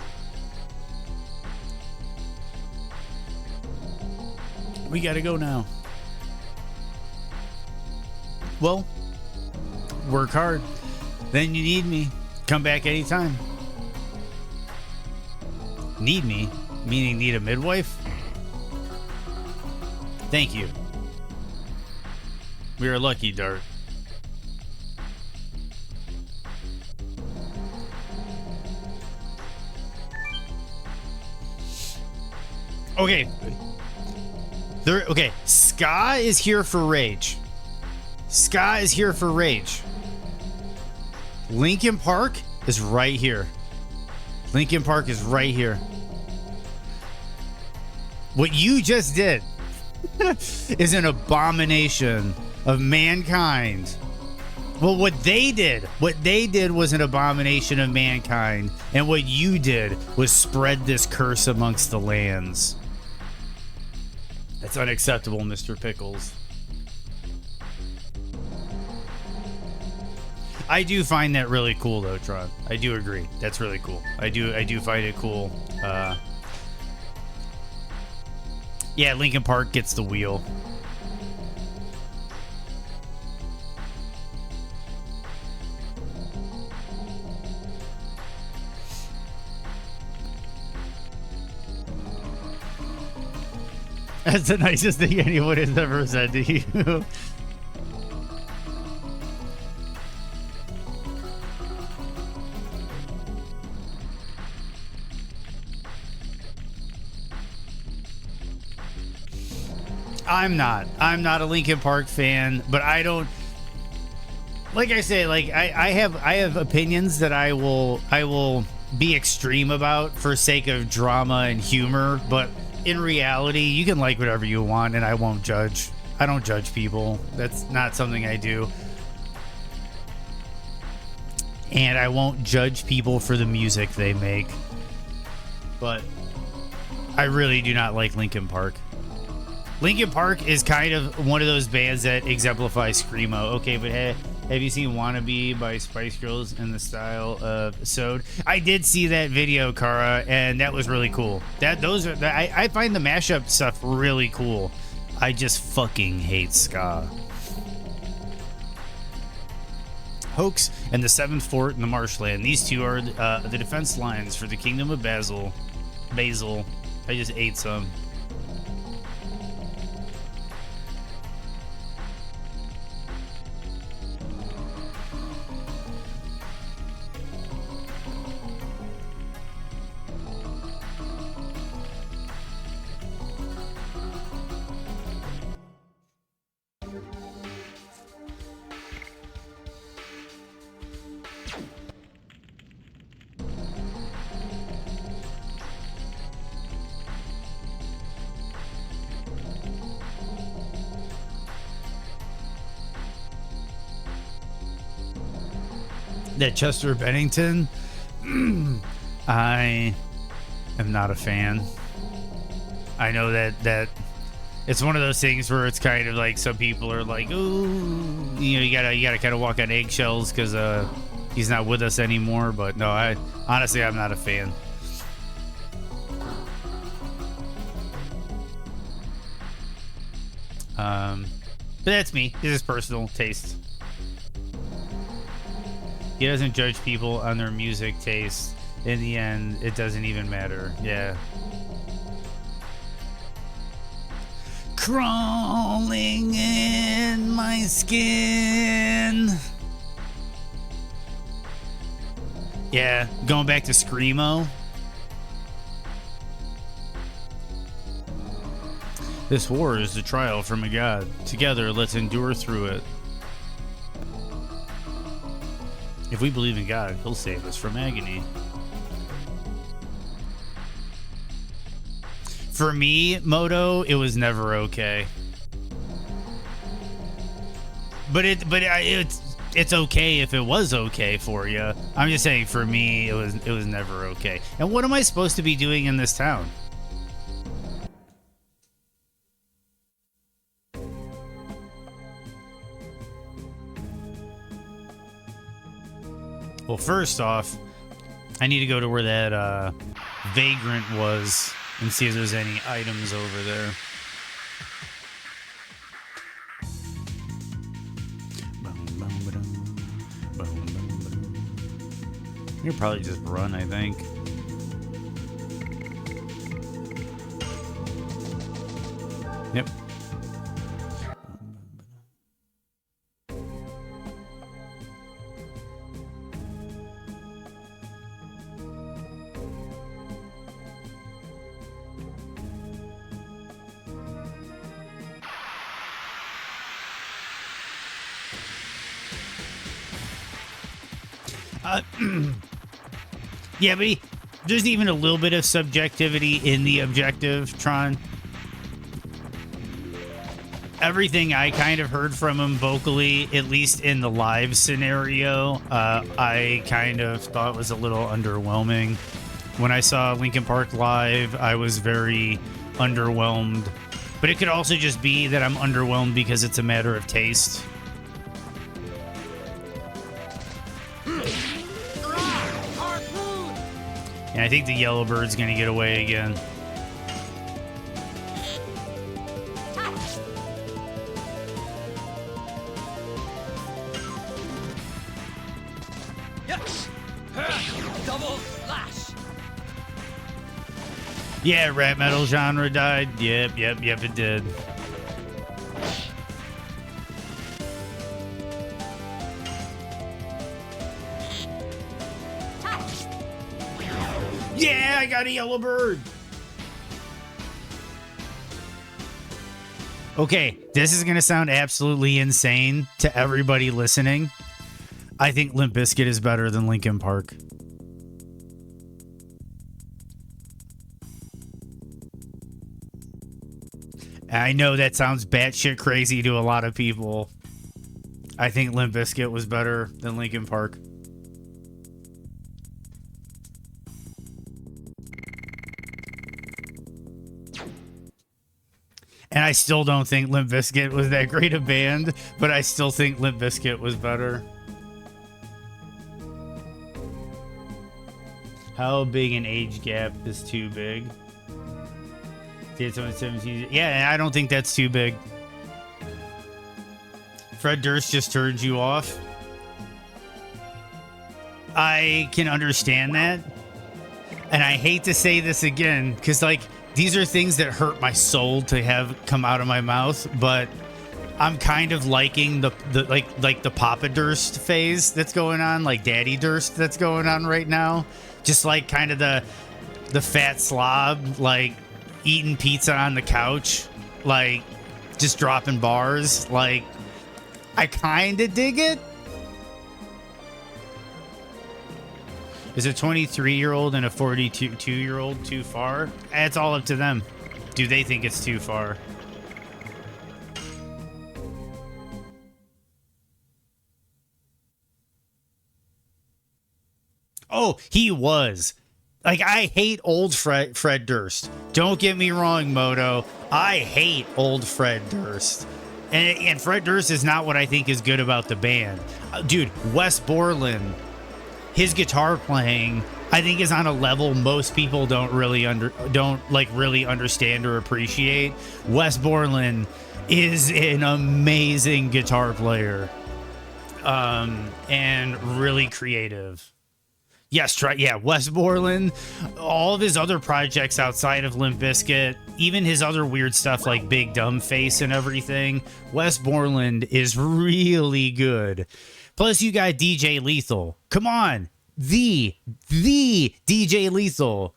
We gotta go now. Well, work hard. Then you need me. Come back anytime. Need me? Meaning need a midwife? Thank you. We are lucky, Dart. Okay. Okay. Ska is here for rage. Ska is here for rage. Lincoln Park is right here. Lincoln Park is right here. What you just did is an abomination of mankind. Well, what they did was an abomination of mankind. And what you did was spread this curse amongst the lands. That's unacceptable, Mr. Pickles. I do find that really cool, though, Tron. I do agree. That's really cool. I do find it cool. Yeah, Lincoln Park gets the wheel. That's the nicest thing anyone has ever said to you. I'm not a Linkin Park fan, but I don't, like I say, like I have opinions that I will be extreme about for sake of drama and humor, but in reality, you can like whatever you want and I won't judge. I don't judge people. That's not something I do. And I won't judge people for the music they make. But I really do not like Linkin Park. Linkin Park is kind of one of those bands that exemplify screamo. Okay, but hey, have you seen "Wannabe" by Spice Girls in the style of Sode? I did see that video, Kara, and that was really cool. I find the mashup stuff really cool. I just fucking hate ska. Hoax and the Seventh Fort in the Marshland. These two are the defense lines for the Kingdom of Basil. I just ate some. That Chester Bennington, I am not a fan. I know that it's one of those things where it's kind of like some people are like, ooh, you gotta kind of walk on eggshells because he's not with us anymore. But no, I'm not a fan. But that's me. It's just personal taste. He doesn't judge people on their music taste. In the end, it doesn't even matter. Yeah. Crawling in my skin. Yeah, going back to Screamo. This war is the trial from a god. Together, let's endure through it. If we believe in God, he'll save us from agony. For me, Moto, it was never okay. But it's okay if it was okay for you. I'm just saying, for me, it was never okay. And what am I supposed to be doing in this town? Well, first off, I need to go to where that vagrant was and see if there's any items over there. You could probably just run, I think. Yep. Yeah, but there's even a little bit of subjectivity in the objective, Tron. Everything I kind of heard from him vocally, at least in the live scenario, I kind of thought was a little underwhelming. When I saw Linkin Park live, I was very underwhelmed. But it could also just be that I'm underwhelmed because it's a matter of taste. And I think the Yellowbird's gonna get away again. Yes. Double slash. Yeah, rap metal genre died. Yep, it did. Yeah, I got a Yellowbird. Okay, this is going to sound absolutely insane to everybody listening. I think Limp Bizkit is better than Linkin Park. I know that sounds batshit crazy to a lot of people. I think Limp Bizkit was better than Linkin Park. And I still don't think Limp Bizkit was that great a band, but I still think Limp Bizkit was better. How big an age gap is too big? Yeah, I don't think that's too big. Fred Durst just turned you off. I can understand that. And I hate to say this again, because, like, these are things that hurt my soul to have come out of my mouth, but I'm kind of liking the the Papa Durst phase that's going on, like Daddy Durst that's going on right now. Just like kind of the fat slob, like eating pizza on the couch, like just dropping bars. Like, I kind of dig it. Is a 23-year-old and a 42-year-old too far? It's all up to them. Do they think it's too far? Oh, he was. Like, I hate old Fred Durst. Don't get me wrong, Moto. I hate old Fred Durst. And Fred Durst is not what I think is good about the band. Dude, Wes Borland, his guitar playing, I think, is on a level most people don't really understand or appreciate. Wes Borland is an amazing guitar player, and really creative. Yes, Wes Borland, all of his other projects outside of Limp Bizkit, even his other weird stuff like Big Dumb Face and everything, Wes Borland is really good. Plus, you got DJ Lethal. Come on. The DJ Lethal.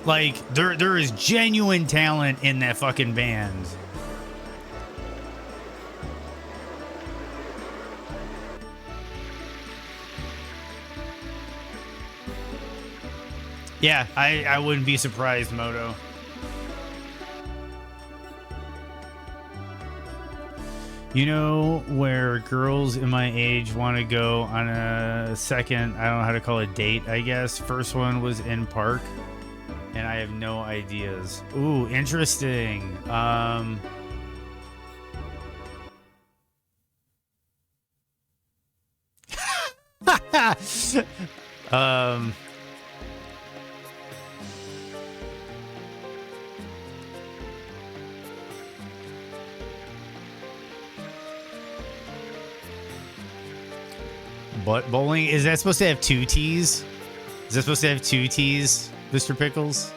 Like, there is genuine talent in that fucking band. Yeah, I wouldn't be surprised, Moto. You know where girls in my age want to go on a second, I don't know how to call it, date, I guess. First one was in park, and I have no ideas. Ooh, interesting. butt bowling. Is that supposed to have two T's? Is that supposed to have two T's, Mr. Pickles?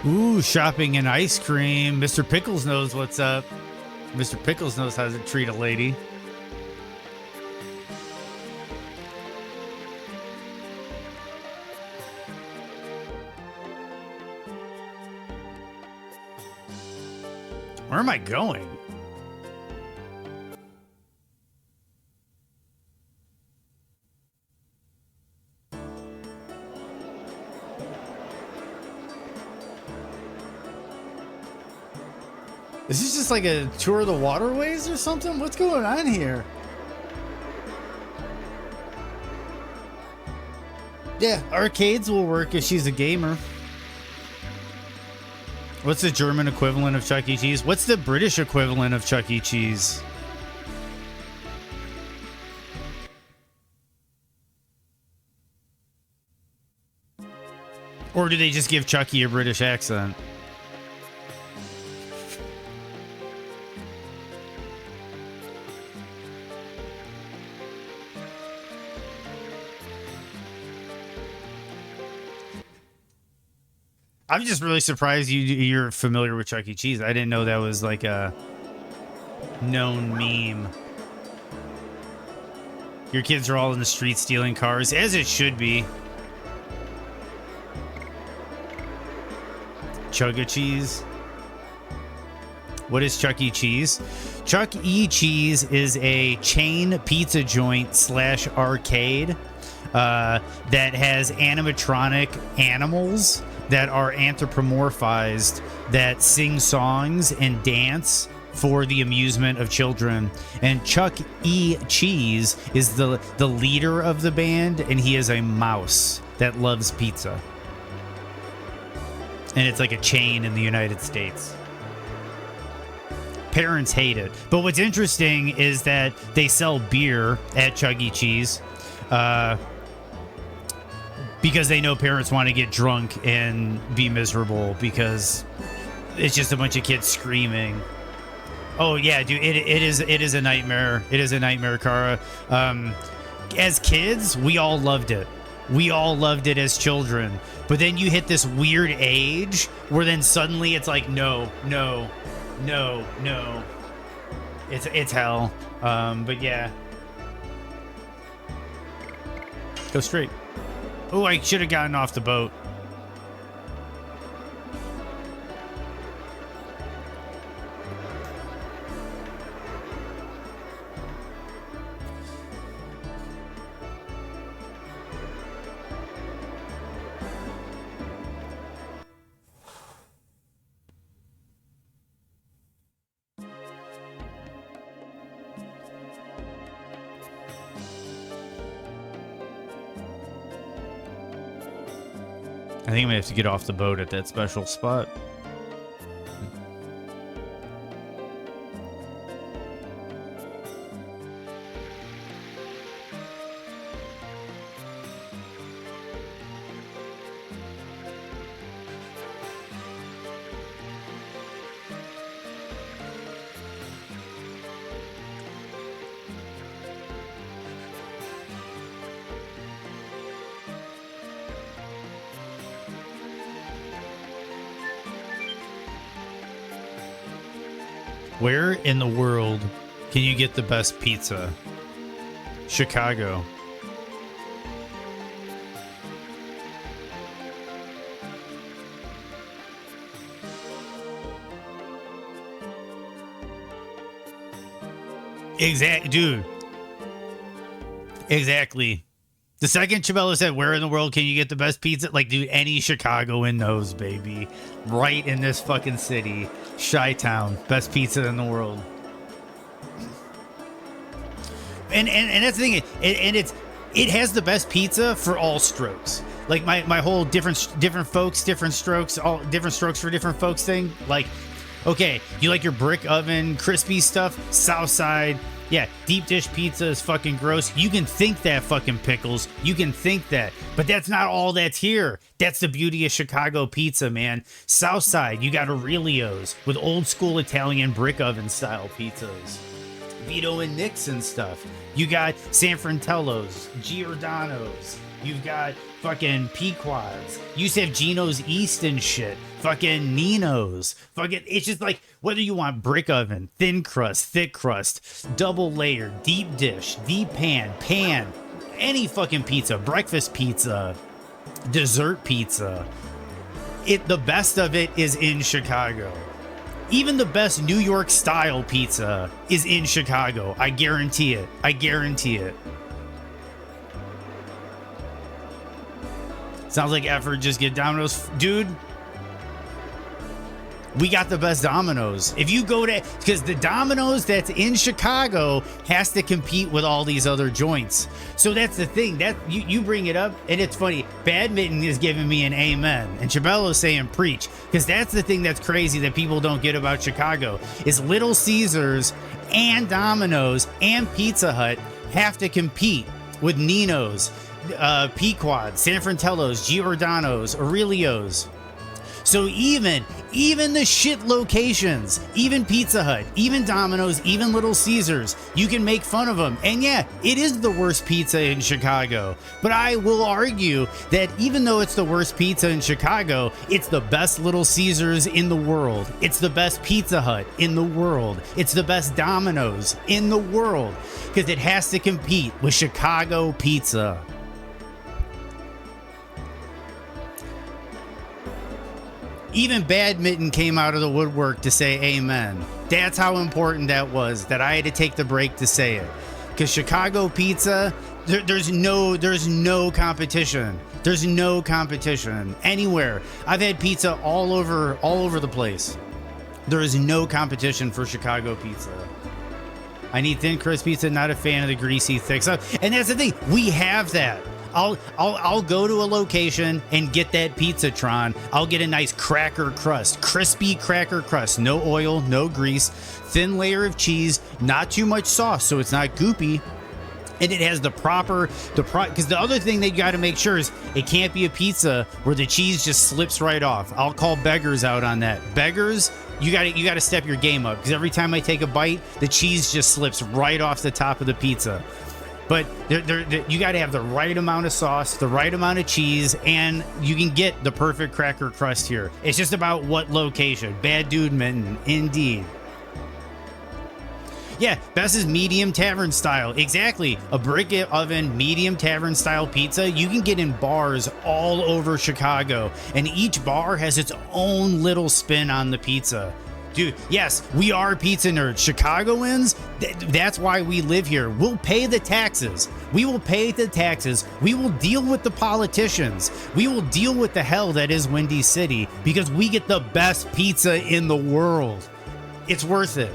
Ooh, shopping and ice cream. Mr. Pickles knows what's up. Mr. Pickles knows how to treat a lady. Where am I going? Is this just like a tour of the waterways or something? What's going on here? Yeah, arcades will work if she's a gamer. What's the German equivalent of Chuck E. Cheese? What's the British equivalent of Chuck E. Cheese? Or do they just give Chucky a British accent? I'm just really surprised you're familiar with Chuck E. Cheese. I didn't know that was like a known meme. Your kids are all in the street stealing cars, as it should be. Chug E. Cheese. What is Chuck E. Cheese? Chuck E. Cheese is a chain pizza joint / arcade that has animatronic animals that are anthropomorphized that sing songs and dance for the amusement of children. And Chuck E. Cheese is the leader of the band, and he is a mouse that loves pizza. And it's like a chain in the United States. Parents hate it. But what's interesting is that they sell beer at Chuck E. Cheese. Because they know parents want to get drunk and be miserable because it's just a bunch of kids screaming. Oh yeah, dude, it is a nightmare. It is a nightmare, Kara. As kids, we all loved it. We all loved it as children. But then you hit this weird age where then suddenly it's like no. It's hell. But yeah. Go straight. Oh, I should have gotten off the boat. I think I'm gonna have to get off the boat at that special spot. Where in the world can you get the best pizza? Chicago. Dude. Exactly. The second Chabelo said, where in the world can you get the best pizza? Like, dude, any Chicagoan knows, baby. Right in this fucking city. Chi-Town. Best pizza in the world. And that's the thing. It has the best pizza for all strokes. Like, my whole different folks, different strokes, all different strokes for different folks thing. Like, okay, you like your brick oven, crispy stuff? Southside. Yeah, deep dish pizza is fucking gross. You can think that, fucking pickles. You can think that. But that's not all that's here. That's the beauty of Chicago pizza, man. Southside, you got Aurelio's with old school Italian brick oven style pizzas. Vito and Nick's and stuff. You got San Fratello's, Giordano's. You've got fucking Pequod's. You used to have Gino's East and shit. Fucking Nino's. Fucking, it's just like, whether you want brick oven, thin crust, thick crust, double layer, deep dish, deep pan, any fucking pizza, breakfast pizza, dessert pizza. The best of it is in Chicago. Even the best New York style pizza is in Chicago. I guarantee it. I guarantee it. Sounds like effort. Just get Domino's. Dude, we got the best Domino's. If you go to, because the Domino's that's in Chicago has to compete with all these other joints. So that's the thing. That you bring it up, and it's funny. Badminton is giving me an amen, and Chabelo's saying preach, because that's the thing that's crazy that people don't get about Chicago is Little Caesars and Domino's and Pizza Hut have to compete with Nino's, Pequod, San Fratello's, Giordano's, Aurelio's. So even the shit locations, even Pizza Hut, even Domino's, even Little Caesars, you can make fun of them. And yeah, it is the worst pizza in Chicago. But I will argue that even though it's the worst pizza in Chicago, it's the best Little Caesars in the world. It's the best Pizza Hut in the world. It's the best Domino's in the world. Because it has to compete with Chicago pizza. Even Badminton came out of the woodwork to say amen. That's how important that was, that I had to take the break to say it. Because Chicago pizza, there's no competition. There's no competition anywhere. I've had pizza all over the place. There is no competition for Chicago pizza. I need thin crust pizza, not a fan of the greasy thick stuff. And that's the thing, we have that. I'll go to a location and get that Pizzatron. I'll get a nice cracker crust, crispy cracker crust, no oil, no grease, thin layer of cheese, not too much sauce so it's not goopy. And it has because the other thing they got to make sure is it can't be a pizza where the cheese just slips right off. I'll call Beggars out on that. Beggars, you got to step your game up, because every time I take a bite, the cheese just slips right off the top of the pizza. But you got to have the right amount of sauce, the right amount of cheese, and you can get the perfect cracker crust here. It's just about what location. Bad Dude Minton, indeed. Yeah, best is medium tavern style. Exactly. A brick oven, medium tavern style pizza you can get in bars all over Chicago. And each bar has its own little spin on the pizza. Dude, yes, we are pizza nerds. Chicagoans, that's why we live here. We'll pay the taxes. We will pay the taxes. We will deal with the politicians. We will deal with the hell that is Windy City, because we get the best pizza in the world. It's worth it.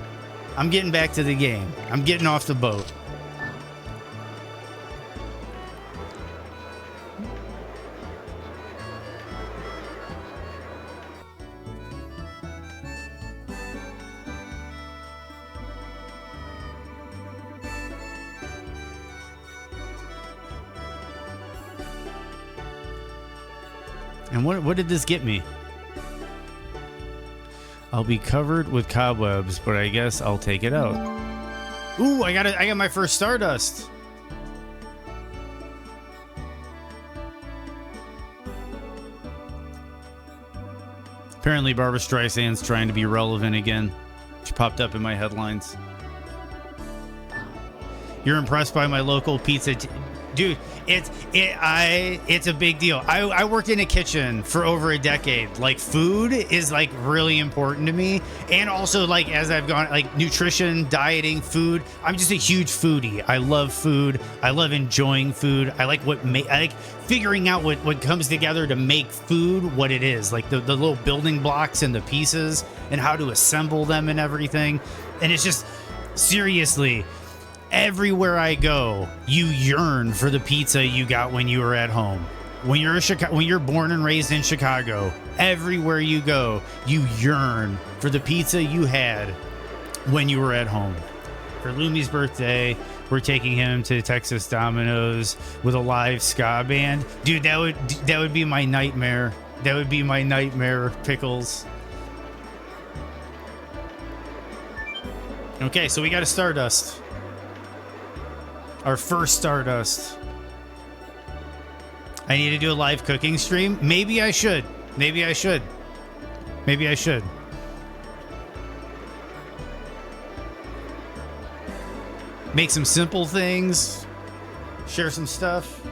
I'm getting back to the game. I'm getting off the boat. And what did this get me? I'll be covered with cobwebs, but I guess I'll take it out. Ooh, I got my first Stardust. Apparently Barbra Streisand's trying to be relevant again. She popped up in my headlines. You're impressed by my local pizza. dude, it's a big deal. I worked in a kitchen for over a decade. Like, food is like really important to me, and also like as I've gone, like nutrition, dieting, food. I'm just a huge foodie. I love food. I love enjoying food. I like I like figuring out what comes together to make food what it is. Like the little building blocks and the pieces and how to assemble them and everything. And it's just seriously. Everywhere I go, you yearn for the pizza you got when you were at home. When you're born and raised in Chicago, everywhere you go, you yearn for the pizza you had when you were at home. For Lumi's birthday, we're taking him to Texas Domino's with a live ska band. Dude, that would be my nightmare. That would be my nightmare, Pickles. Okay, so we got a Stardust. Our first Stardust. I need to do a live cooking stream. Maybe I should. Maybe I should. Maybe I should. Make some simple things. Share some stuff.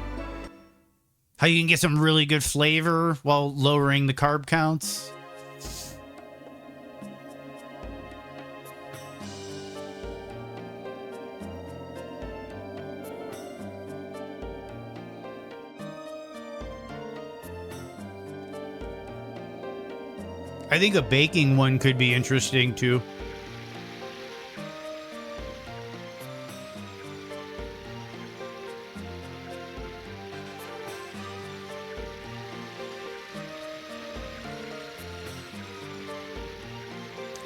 How you can get some really good flavor while lowering the carb counts. I think a baking one could be interesting too.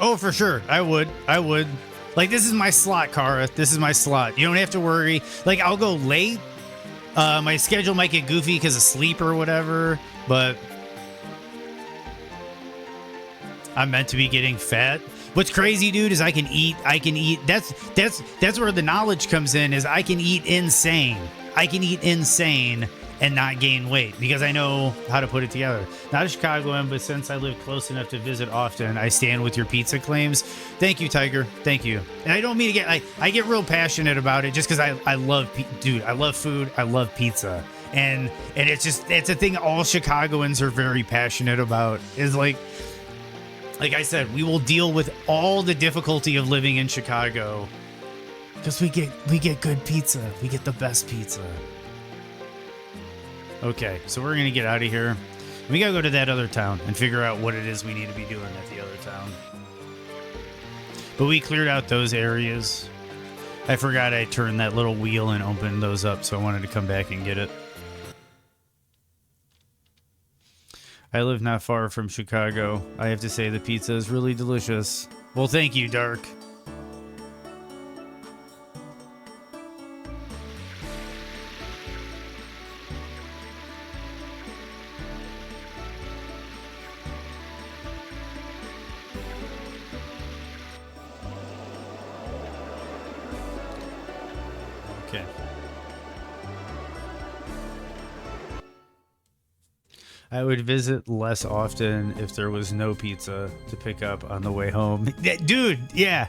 Oh, for sure. I would. Like, this is my slot, Kara. This is my slot. You don't have to worry. Like, I'll go late. My schedule might get goofy because of sleep or whatever, but I'm meant to be getting fat. What's crazy, dude, is I can eat. That's where the knowledge comes in, is I can eat insane. I can eat insane and not gain weight because I know how to put it together. Not a Chicagoan, but since I live close enough to visit often, I stand with your pizza claims. Thank you, Tiger. Thank you. And I don't mean to get, I get real passionate about it just because I love, dude, I love food. I love pizza. And it's a thing all Chicagoans are very passionate about, is like I said, we will deal with all the difficulty of living in Chicago because we get good pizza. We get the best pizza. Okay, so we're gonna get out of here. We gotta go to that other town and figure out what it is we need to be doing at the other town. But we cleared out those areas. I forgot I turned that little wheel and opened those up, so I wanted to come back and get it. I live not far from Chicago. I have to say the pizza is really delicious. Well, thank you, Dark. Okay. I would visit less often if there was no pizza to pick up on the way home. Dude, yeah.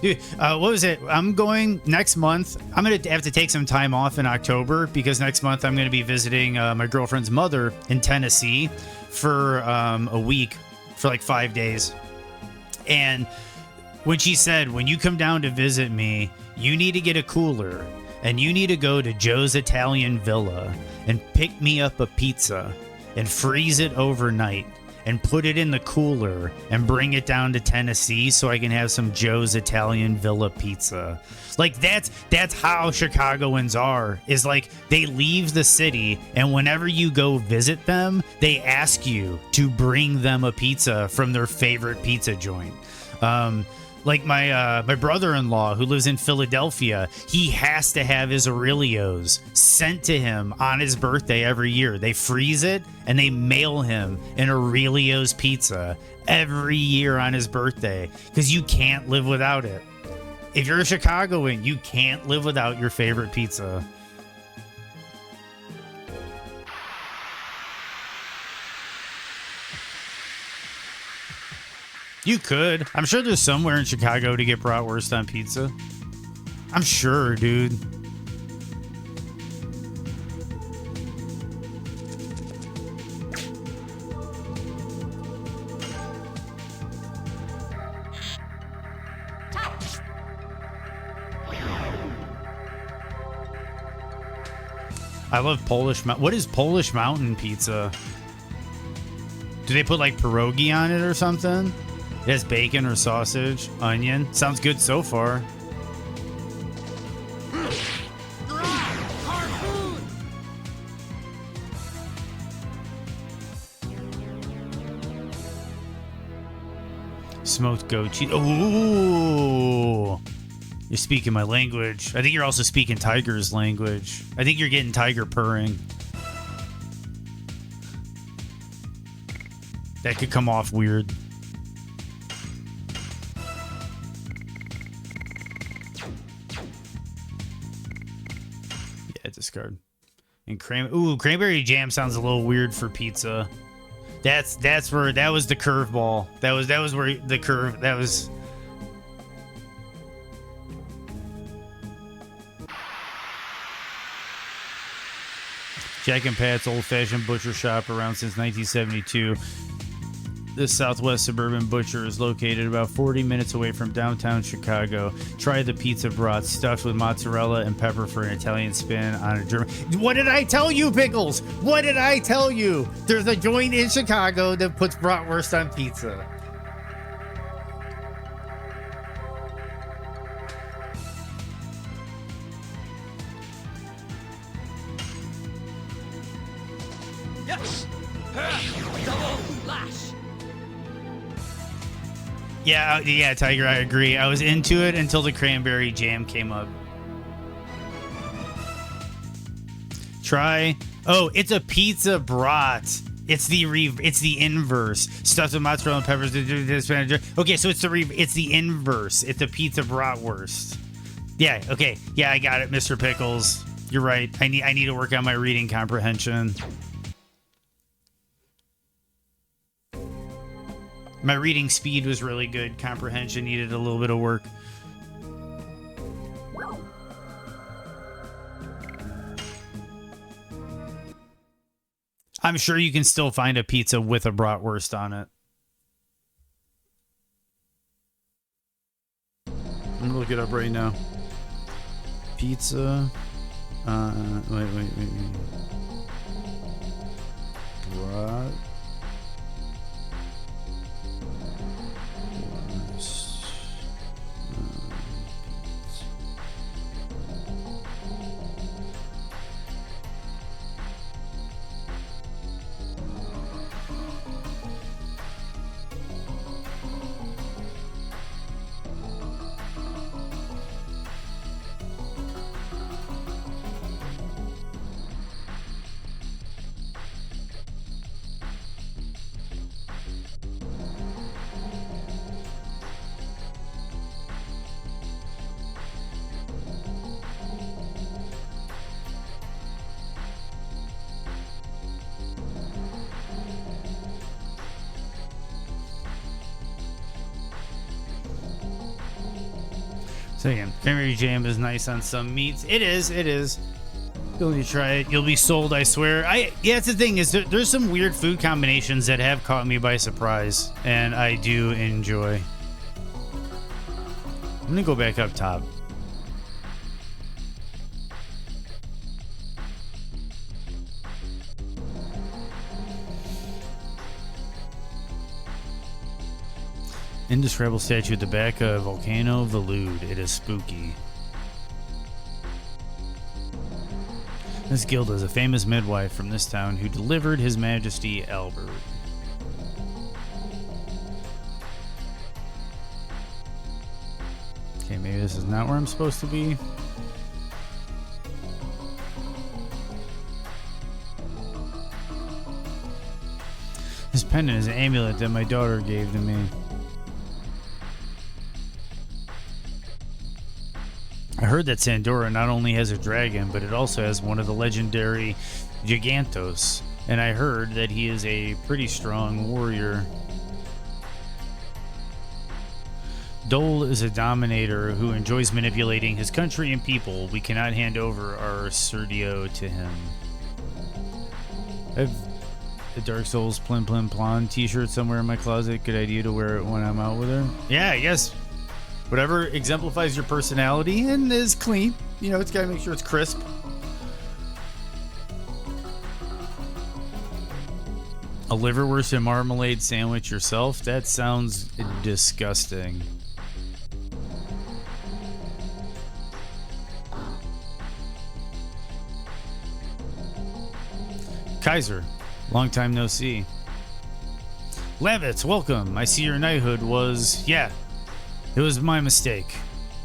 Dude, what was it? I'm going next month. I'm going to have to take some time off in October because next month I'm going to be visiting my girlfriend's mother in Tennessee for a week, for like 5 days. And when she said, when you come down to visit me, you need to get a cooler and you need to go to Joe's Italian Villa and pick me up a pizza and freeze it overnight and put it in the cooler and bring it down to Tennessee so I can have some Joe's Italian Villa pizza. Like, that's how Chicagoans are, is like they leave the city and whenever you go visit them, they ask you to bring them a pizza from their favorite pizza joint. Like my brother-in-law who lives in Philadelphia, he has to have his Aurelios sent to him on his birthday every year. They freeze it and they mail him an Aurelios pizza every year on his birthday because you can't live without it. If you're a Chicagoan, you can't live without your favorite pizza. You could. I'm sure there's somewhere in Chicago to get bratwurst on pizza. I'm sure, dude. I love Polish Mountain. What is Polish Mountain pizza? Do they put like pierogi on it or something? It has bacon or sausage, onion. Sounds good so far. Smoked goat cheese. Ooh. You're speaking my language. I think you're also speaking Tiger's language. I think you're getting Tiger purring. That could come off weird. Yeah, discard. And cranberry jam sounds a little weird for pizza. That's where that was the curveball. That was where the curve that was. Jack and Pat's old-fashioned butcher shop around since 1972. This southwest suburban butcher is located about 40 minutes away from downtown Chicago. Try the pizza brat stuffed with mozzarella and pepper for an Italian spin on a German. What did I tell you, Pickles? What did I tell you? There's a joint in Chicago that puts bratwurst on pizza. Yes. Double lash. Yeah, Tiger, I agree. I was into it until the cranberry jam came up. Try. Oh, it's a pizza brat. It's the inverse. Stuffed with mozzarella and peppers. Okay, so it's the inverse. It's a pizza bratwurst. Yeah. Okay. Yeah, I got it, Mr. Pickles. You're right. I need to work on my reading comprehension. My reading speed was really good. Comprehension needed a little bit of work. I'm sure you can still find a pizza with a bratwurst on it. I'm gonna look it up right now. Pizza. Wait. Brat. So again, cranberry jam is nice on some meats. It is. You'll need to try it. You'll be sold, I swear. Yeah, that's the thing is there's some weird food combinations that have caught me by surprise, and I do enjoy. I'm gonna go back up top. Indescribable statue at the back of Volcano Velude. It is spooky. Miss Gilda is a famous midwife from this town who delivered His Majesty Albert. Okay, maybe this is not where I'm supposed to be. This pendant is an amulet that my daughter gave to me. I heard that Sandora not only has a dragon, but it also has one of the legendary Gigantos. And I heard that he is a pretty strong warrior. Dole is a dominator who enjoys manipulating his country and people. We cannot hand over our Serdio to him. I have the Dark Souls Plim Plim Plon t-shirt somewhere in my closet. Good idea to wear it when I'm out with her. Yeah, I guess. Whatever exemplifies your personality and is clean. You know, it's got to make sure it's crisp. A liverwurst and marmalade sandwich yourself? That sounds disgusting. Kaiser, long time no see. Levitz, welcome. I see your knighthood was... Yeah, it was my mistake.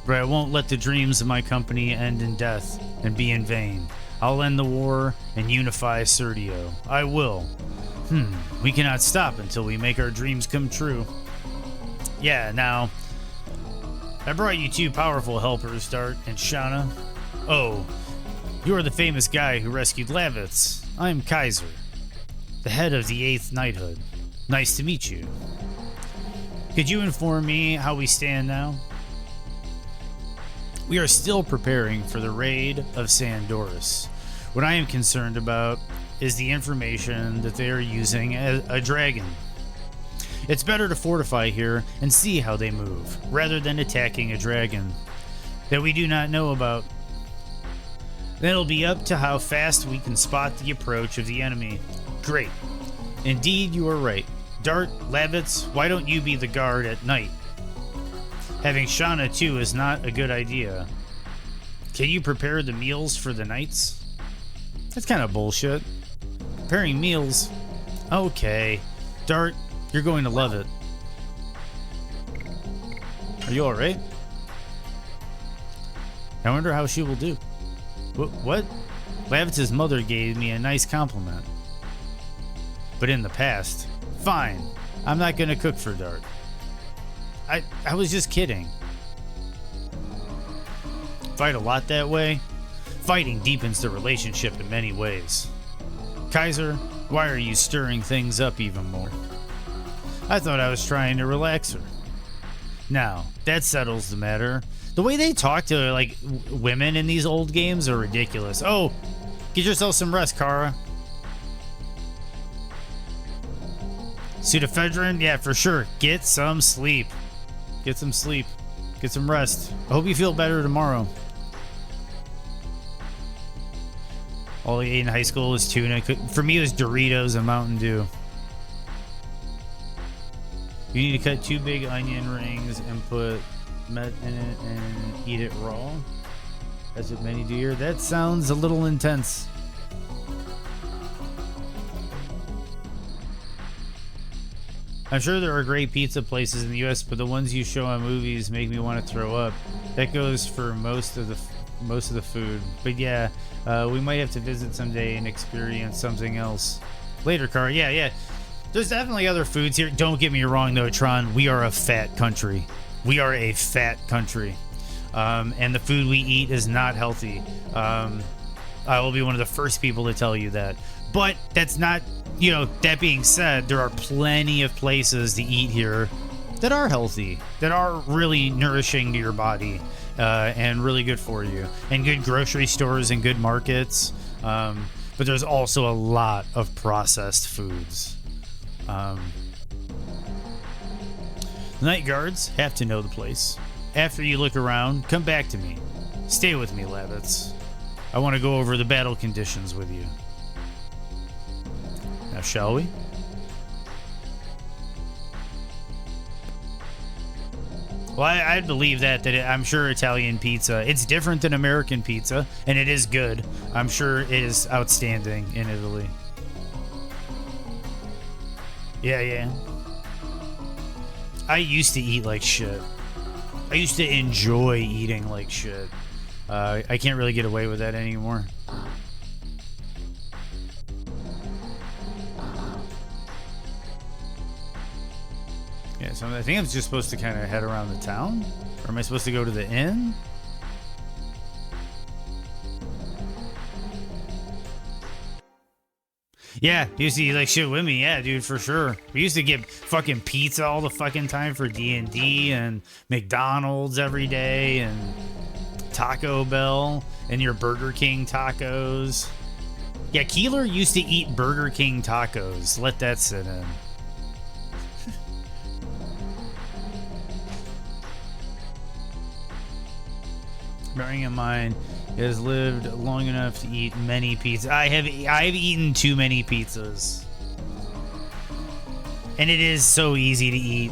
But I won't let the dreams of my company end in death and be in vain. I'll end the war and unify Serdio. I will. We cannot stop until we make our dreams come true. Yeah, now... I brought you two powerful helpers, Dart and Shauna. Oh, you are the famous guy who rescued Lavitz. I'm Kaiser, the head of the 8th Knighthood. Nice to meet you. Could you inform me how we stand now? We are still preparing for the raid of Sandoris. What I am concerned about is the information that they are using as a dragon. It's better to fortify here and see how they move, rather than attacking a dragon that we do not know about. Then it'll be up to how fast we can spot the approach of the enemy. Great. Indeed, you are right. Dart, Lavitz, why don't you be the guard at night? Having Shauna too is not a good idea. Can you prepare the meals for the knights? That's kind of bullshit. Preparing meals? Okay. Dart, you're going to love it. Are you alright? I wonder how she will do. What? Lavitz's mother gave me a nice compliment. But in the past, fine. I'm not gonna cook for Dart. I was just kidding. Fight a lot that way? Fighting deepens the relationship in many ways. Kaiser, why are you stirring things up even more? I thought I was trying to relax her. Now, that settles the matter. The way they talk to, like, women in these old games are ridiculous. Oh, get yourself some rest, Kara. Pseudoephedrine? Yeah, for sure. Get some sleep. Get some sleep. Get some rest. I hope you feel better tomorrow. All I ate in high school was tuna. For me, it was Doritos and Mountain Dew. You need to cut 2 big onion rings and put met in it and eat it raw. That's what many do here. That sounds a little intense. I'm sure there are great pizza places in the US, but the ones you show on movies make me want to throw up. That goes for most of the food. But yeah, we might have to visit someday and experience something else. Later, Car. Yeah. There's definitely other foods here. Don't get me wrong, though, Tron. We are a fat country. We are a fat country. And the food we eat is not healthy. I will be one of the first people to tell you that. But that's not, that being said, there are plenty of places to eat here that are healthy, that are really nourishing to your body, and really good for you. And good grocery stores and good markets. But there's also a lot of processed foods. The night guards have to know the place. After you look around, come back to me. Stay with me, Lavitz. I want to go over the battle conditions with you. Now, shall we? Well, I'd believe that I'm sure Italian pizza, it's different than American pizza, and it is good. I'm sure it is outstanding in Italy. Yeah. I used to eat like shit. I used to enjoy eating like shit. I can't really get away with that anymore. Yeah, so I think I'm just supposed to kind of head around the town? Or am I supposed to go to the inn? Yeah, you used to eat like shit with me. Yeah, dude, for sure. We used to get fucking pizza all the fucking time for D&D and McDonald's every day and Taco Bell and your Burger King tacos. Yeah, Keeler used to eat Burger King tacos. Let that sit in. Bearing in mind, he has lived long enough to eat many pizzas. I've eaten too many pizzas. And it is so easy to eat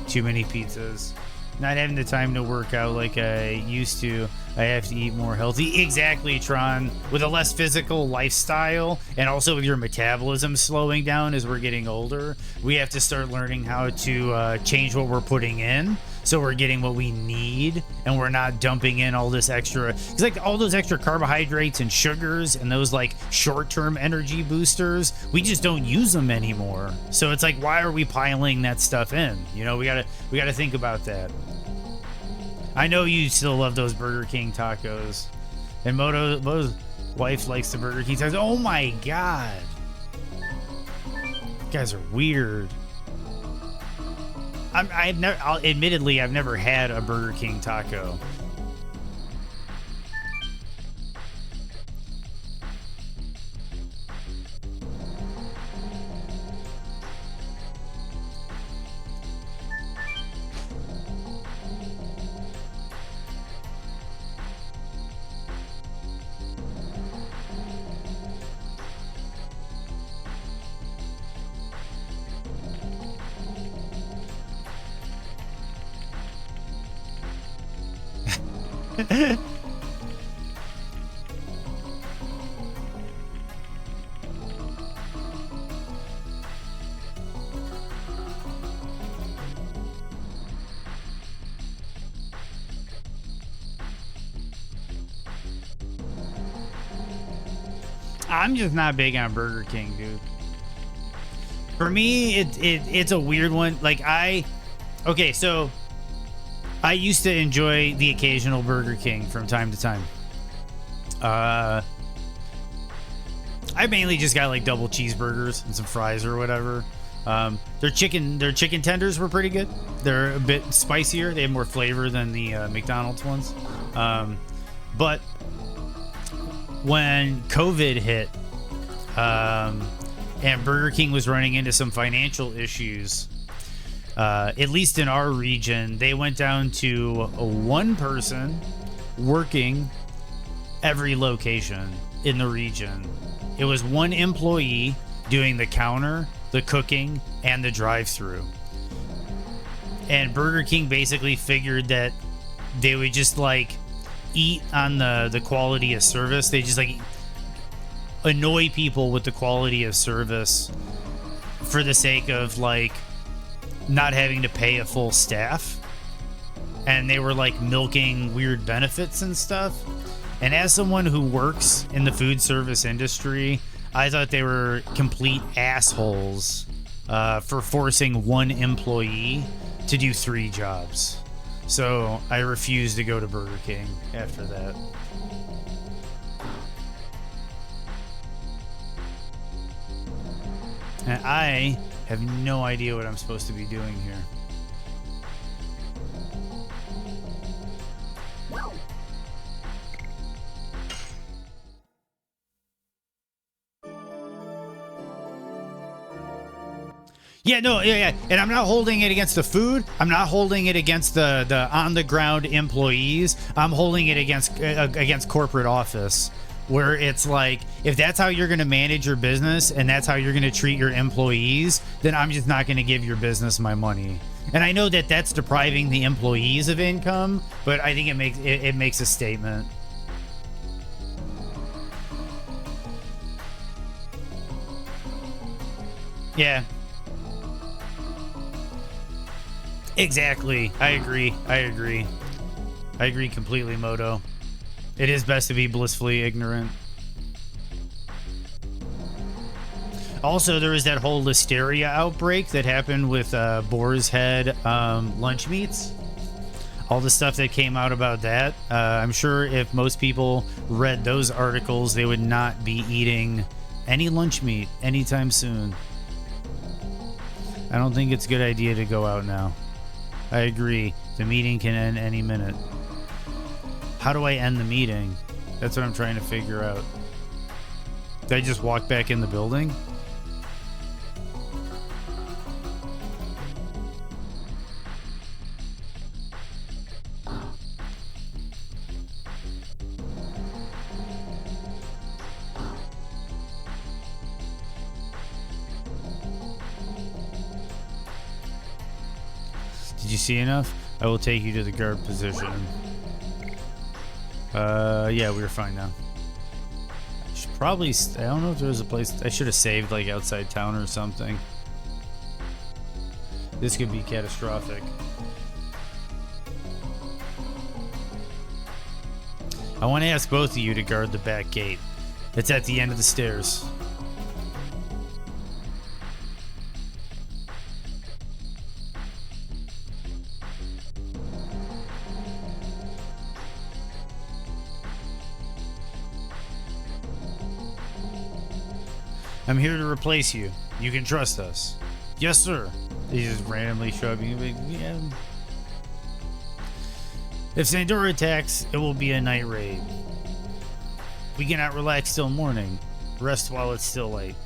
too many pizzas. Not having the time to work out like I used to. I have to eat more healthy. Exactly, Tron. With a less physical lifestyle, and also with your metabolism slowing down as we're getting older, we have to start learning how to change what we're putting in, so we're getting what we need, and we're not dumping in all this extra. It's like all those extra carbohydrates and sugars and those like short-term energy boosters. We just don't use them anymore. So it's like, why are we piling that stuff in? You know, we gotta think about that. I know you still love those Burger King tacos. And Moto's wife likes the Burger King tacos. Oh my god. You guys are weird. Admittedly, I've never had a Burger King taco. I'm just not big on Burger King, dude. For me, it's a weird one. Like okay, so I used to enjoy the occasional Burger King from time to time. I mainly just got like double cheeseburgers and some fries or whatever. Their chicken tenders were pretty good. They're a bit spicier. They have more flavor than the McDonald's ones. But when COVID hit, and Burger King was running into some financial issues, at least in our region, they went down to one person working every location in the region. It was one employee doing the counter, the cooking, and the drive-through. And Burger King basically figured that they would just like eat on the quality of service. They just like annoy people with the quality of service for the sake of like not having to pay a full staff. And they were like milking weird benefits and stuff. And as someone who works in the food service industry, I thought they were complete assholes for forcing one employee to do 3 jobs. So I refused to go to Burger King after that. And I have no idea what I'm supposed to be doing here. Yeah. And I'm not holding it against the food. I'm not holding it against the on the ground employees. I'm holding it against corporate office, where it's like, if that's how you're going to manage your business and that's how you're going to treat your employees, then I'm just not going to give your business my money. And I know that that's depriving the employees of income, but I think it makes a statement. Yeah. Exactly. I agree completely, Moto. It is best to be blissfully ignorant. Also, there was that whole listeria outbreak that happened with Boar's Head lunch meats. All the stuff that came out about that. I'm sure if most people read those articles, they would not be eating any lunch meat anytime soon. I don't think it's a good idea to go out now. I agree. The meeting can end any minute. How do I end the meeting? That's what I'm trying to figure out. Did I just walk back in the building? Did you see enough? I will take you to the guard position. Yeah, we're fine now. I should probably... I don't know if there was a place... I should have saved, like, outside town or something. This could be catastrophic. I want to ask both of you to guard the back gate. It's at the end of the stairs. I'm here to replace you. You can trust us. Yes, sir. He just randomly show up. Yeah. If Sandora attacks, it will be a night raid. We cannot relax till morning. Rest while it's still light.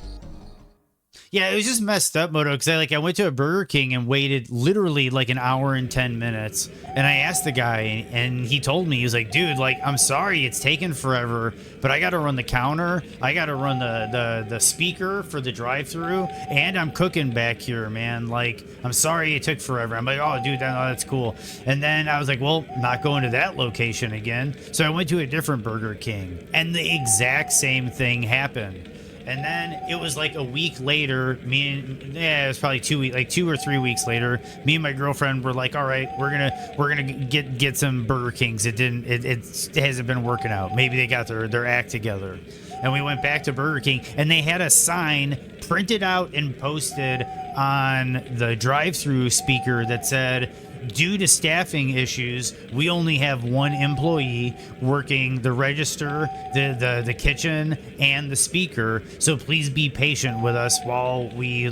Yeah, it was just messed up, Moto, because I went to a Burger King and waited literally like an hour and 10 minutes. And I asked the guy, and he told me, he was like, dude, like, I'm sorry it's taken forever, but I got to run the counter. I got to run the speaker for the drive-thru, and I'm cooking back here, man. Like, I'm sorry it took forever. I'm like, oh, dude, that's cool. And then I was like, well, not going to that location again. So I went to a different Burger King, and the exact same thing happened. And then it was like a week later, it was probably 2 weeks, like 2 or 3 weeks later, me and my girlfriend were like, all right, we're gonna get some Burger Kings. It hasn't been working out. Maybe they got their act together. And we went back to Burger King, and they had a sign printed out and posted on the drive-through speaker that said, due to staffing issues, we only have one employee working the register, the kitchen, and the speaker. So please be patient with us while we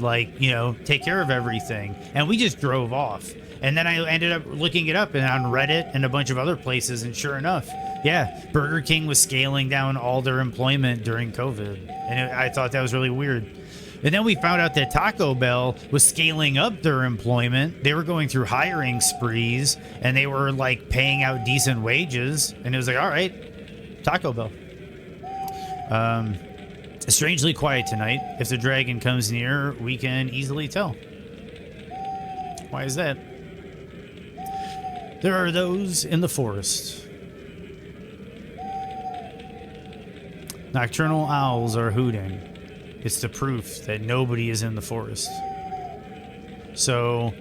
take care of everything. And we just drove off. And then I ended up looking it up and on Reddit and a bunch of other places. And sure enough, yeah, Burger King was scaling down all their employment during COVID. And I thought that was really weird. And then we found out that Taco Bell was scaling up their employment. They were going through hiring sprees, and they were like paying out decent wages. And it was like, all right, Taco Bell. Strangely quiet tonight. If the dragon comes near, we can easily tell. Why is that? There are those in the forest. Nocturnal owls are hooting. It's the proof that nobody is in the forest. So,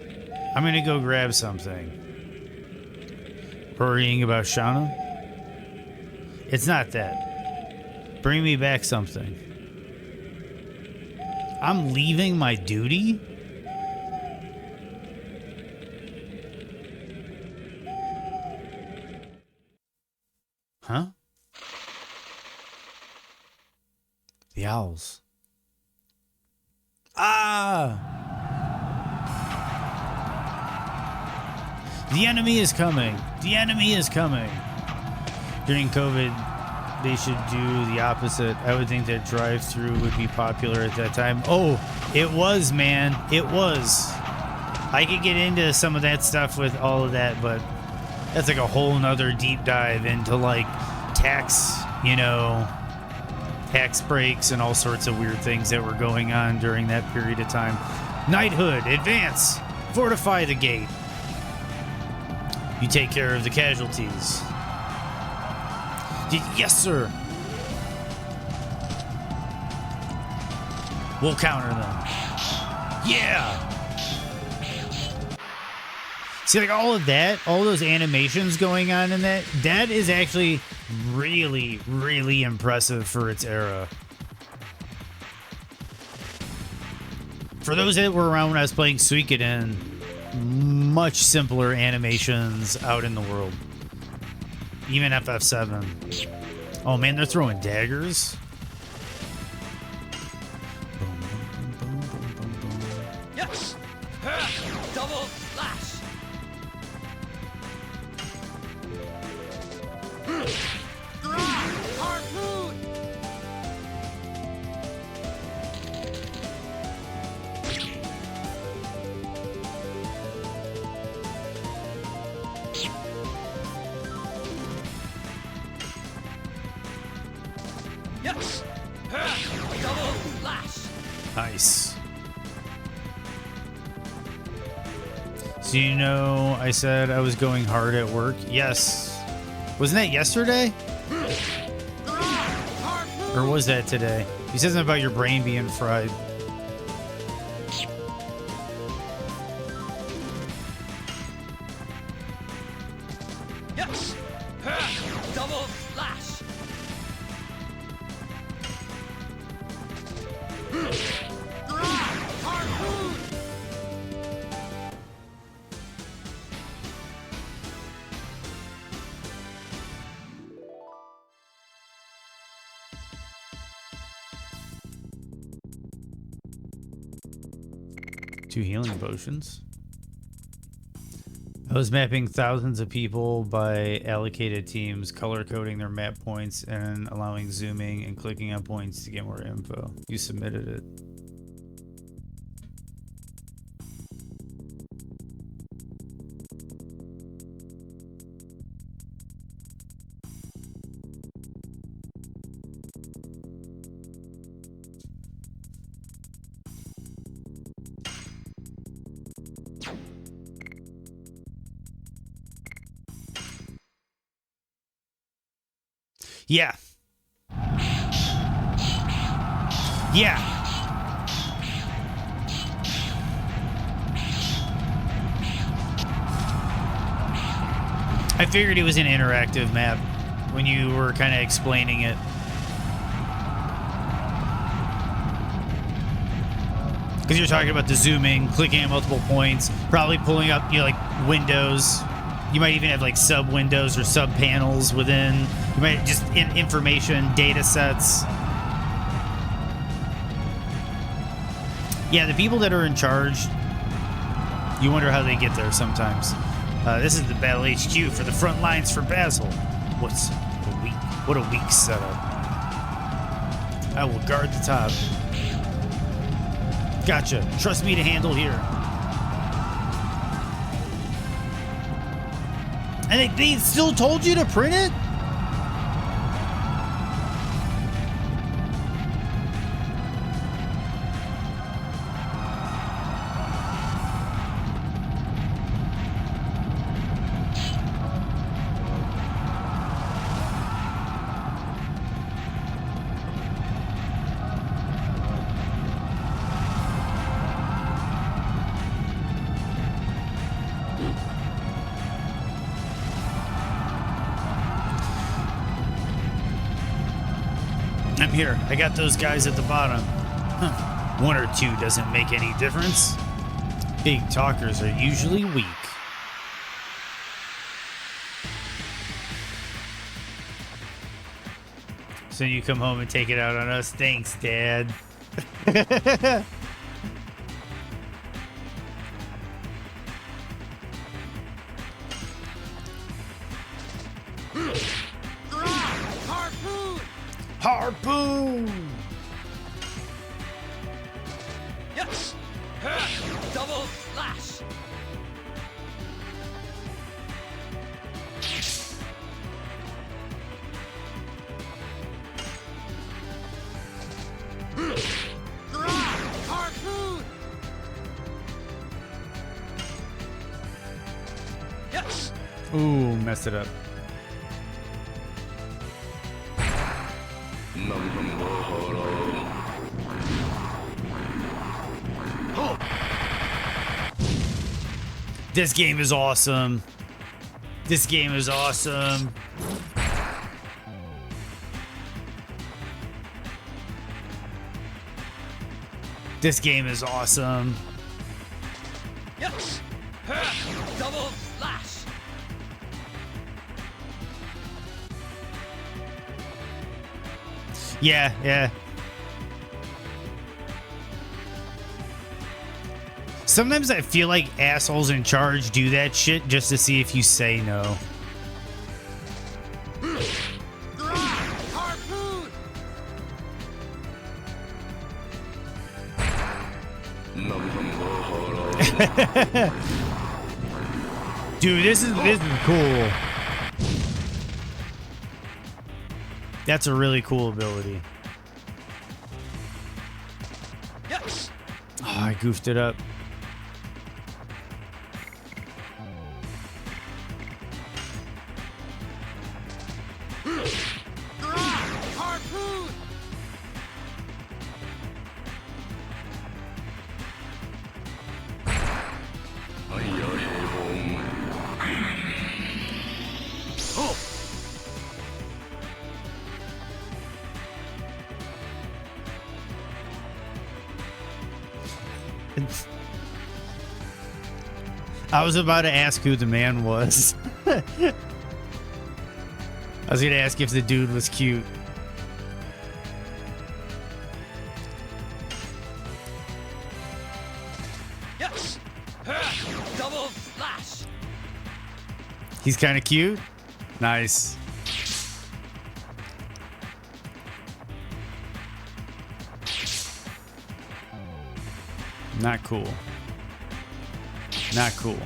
I'm going to go grab something. Worrying about Shauna? It's not that. Bring me back something. I'm leaving my duty? Huh? The owls. Ah! The enemy is coming. The enemy is coming. During COVID, they should do the opposite. I would think that drive-thru would be popular at that time. Oh, it was, man. It was. I could get into some of that stuff with all of that, but that's like a whole nother deep dive into like tax, tax breaks and all sorts of weird things that were going on during that period of time. Knighthood, advance, fortify the gate. You take care of the casualties. Yes, sir. We'll counter them. Yeah. See, like all of that, all those animations going on in that is actually really, really impressive for its era. For those that were around when I was playing Suikoden, much simpler animations out in the world. Even FF7. Oh man, they're throwing daggers. Yes! Double slash! Harpoon! Yes! Double slash! Nice. So you know, I said I was going hard at work. Yes. Wasn't that yesterday? Or was that today? He says something about your brain being fried. Yes. Double slash. Harpoon. Two healing potions. I was mapping thousands of people by allocated teams, color coding their map points, and allowing zooming and clicking on points to get more info. You submitted it. Yeah. Yeah. I figured it was an interactive map when you were kind of explaining it. Because you're talking about the zooming, clicking at multiple points, probably pulling up, you know, like windows. You might even have like sub windows or sub panels within. You might just information, data sets. Yeah, the people that are in charge, you wonder how they get there sometimes. This is the Battle HQ for the front lines for Basil. What a weak setup. I will guard the top. Gotcha. Trust me to handle here. And they still told you to print it? I'm here. I got those guys at the bottom. Huh. One or two doesn't make any difference. Big talkers are usually weak. So you come home and take it out on us. Thanks, Dad. Harpoon. Harpoon! Yes. Double slash. Harpoon. Yes. Ooh, messed it up. This game is awesome. This game is awesome. This game is awesome. Yes. Double slash. Yeah, yeah. Sometimes I feel like assholes in charge do that shit just to see if you say no. Harpoon. Dude, this is cool. That's a really cool ability. Yes. Oh, I goofed it up. I was about to ask who the man was. I was gonna ask if the dude was cute. Yes. Double slash. He's kind of cute. Nice. Not cool. Not cool.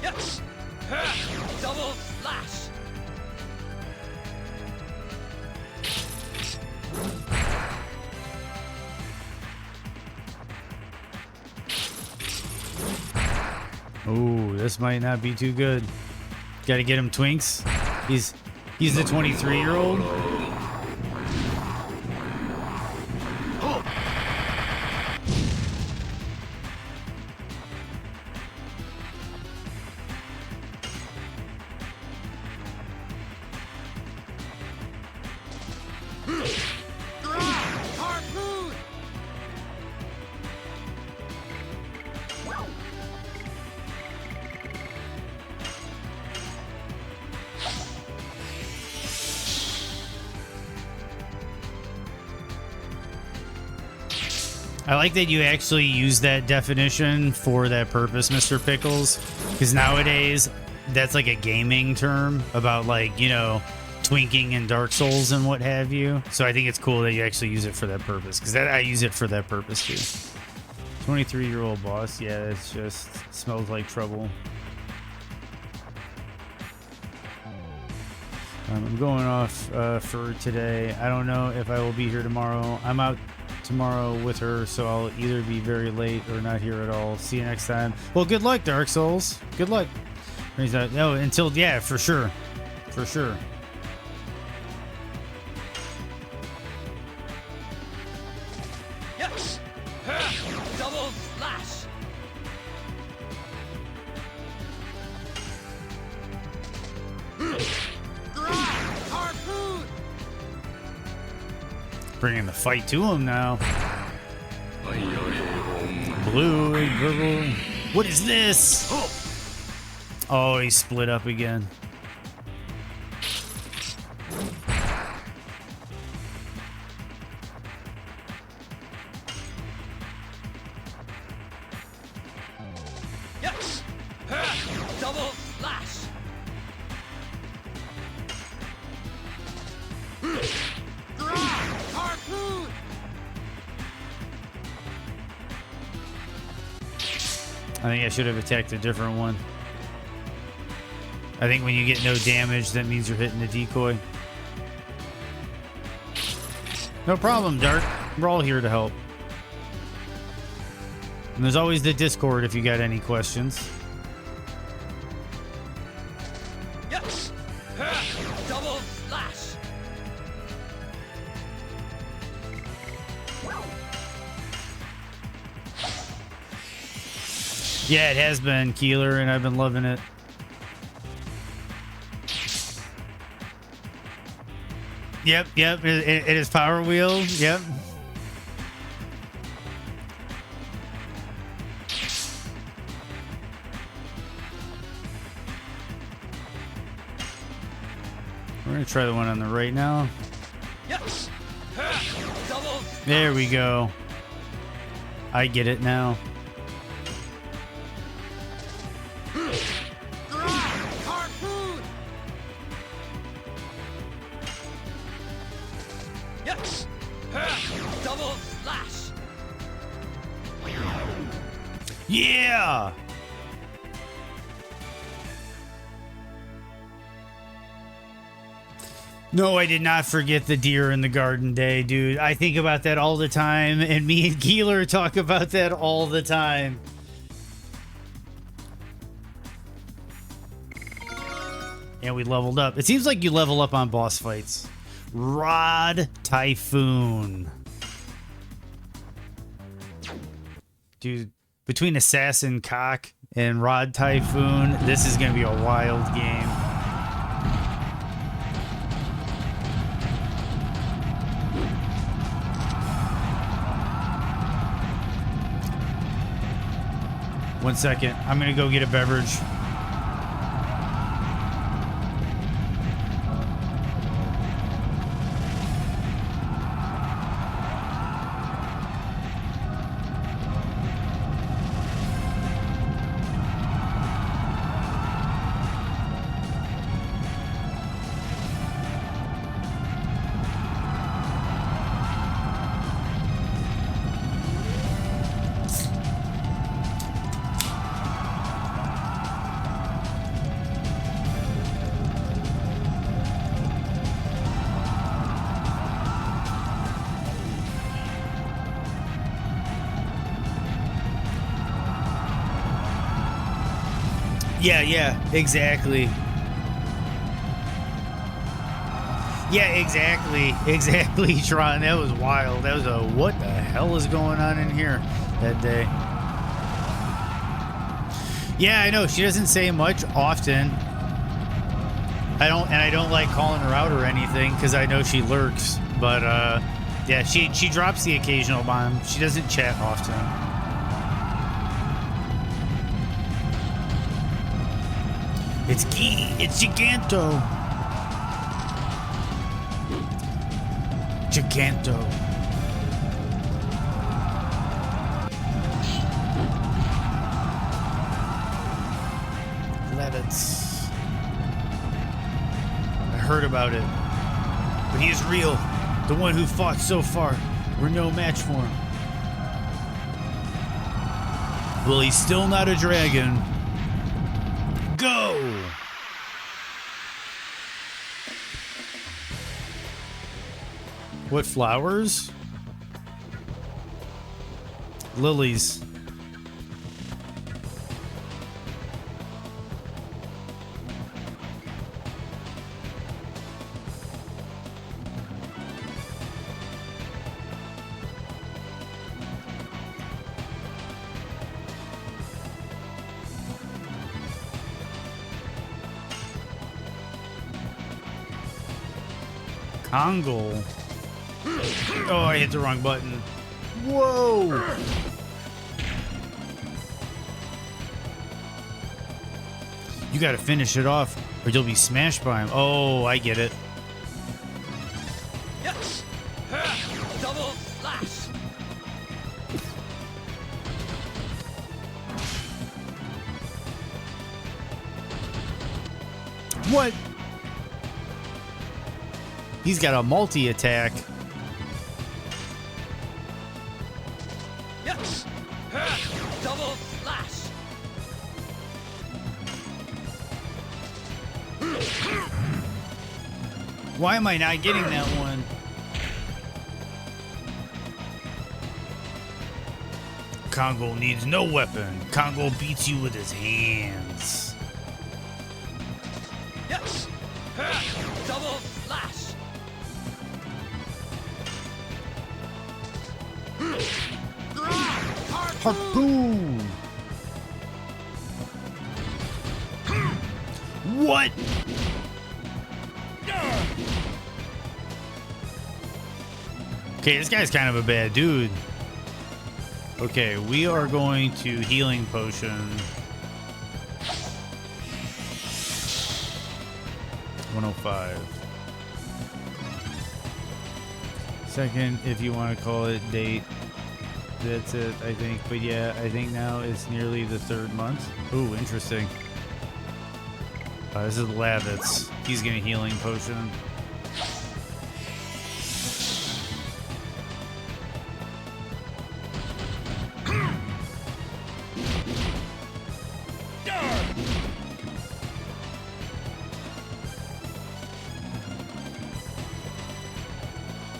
Yes. Double slash. Ooh, this might not be too good. Got to get him twinks. He's the 23-year-old. Harpoon. I like that you actually use that definition for that purpose, Mr. Pickles, because nowadays that's like a gaming term about, like, you know, twinking in Dark Souls and what have you. So I think it's cool that you actually use it for that purpose, because I use it for that purpose too. 23-year-old boss, yeah, it's just smells like trouble. I'm going off for today. I don't know if I will be here tomorrow. I'm out tomorrow with her, so I'll either be very late or not here at all. See you next time. Well, good luck, Dark Souls. Good luck. No, until, yeah, for sure. For sure. Yes. Double slash. Harpoon. Bringing the fight to him now. Blue and purple. What is this? Oh, he split up again. Yes. Double slash. Harpoon. I think I should have attacked a different one. I think when you get no damage, that means you're hitting the decoy. No problem, Dark. We're all here to help. And there's always the Discord if you got any questions. Yes. Double slash. Yeah, it has been, Keeler, and I've been loving it. Yep, it is Power Wheel. Yep. We're gonna try the one on the right now. Yes. Double. There we go. I get it now. Harpoon. Yes. Double slash. Yeah! No, I did not forget the deer in the garden day, dude. I think about that all the time, and me and Keeler talk about that all the time. And we leveled up. It seems like you level up on boss fights. Rod Typhoon. Dude, between Assassin Cock and Rod Typhoon, this is going to be a wild game. One second. I'm going to go get a beverage. Yeah, exactly. Yeah, exactly, Tron. That was wild. That was a what the hell is going on in here that day? Yeah, I know. She doesn't say much often. I don't like calling her out or anything because I know she lurks. But yeah, she drops the occasional bomb. She doesn't chat often. It's Giganto. Levitz. I heard about it. But he is real. The one who fought so far. We're no match for him. Well, he's still not a dragon. Go! What flowers? Lilies. Congle. Oh, I hit the wrong button. Whoa! You gotta finish it off, or you'll be smashed by him. Oh, I get it. Yes! Double slash! What? He's got a multi-attack. Yes! Double slash! Why am I not getting that one? Congo needs no weapon. Congo beats you with his hands. Yes! Double slash! Harpoon! What? Okay, this guy's kind of a bad dude. Okay, we are going to healing potion. 105. Second, if you want to call it date. That's it, I think. But yeah, I think now it's nearly the 3rd month. Ooh, interesting. This is Lavitz. He's getting a healing potion.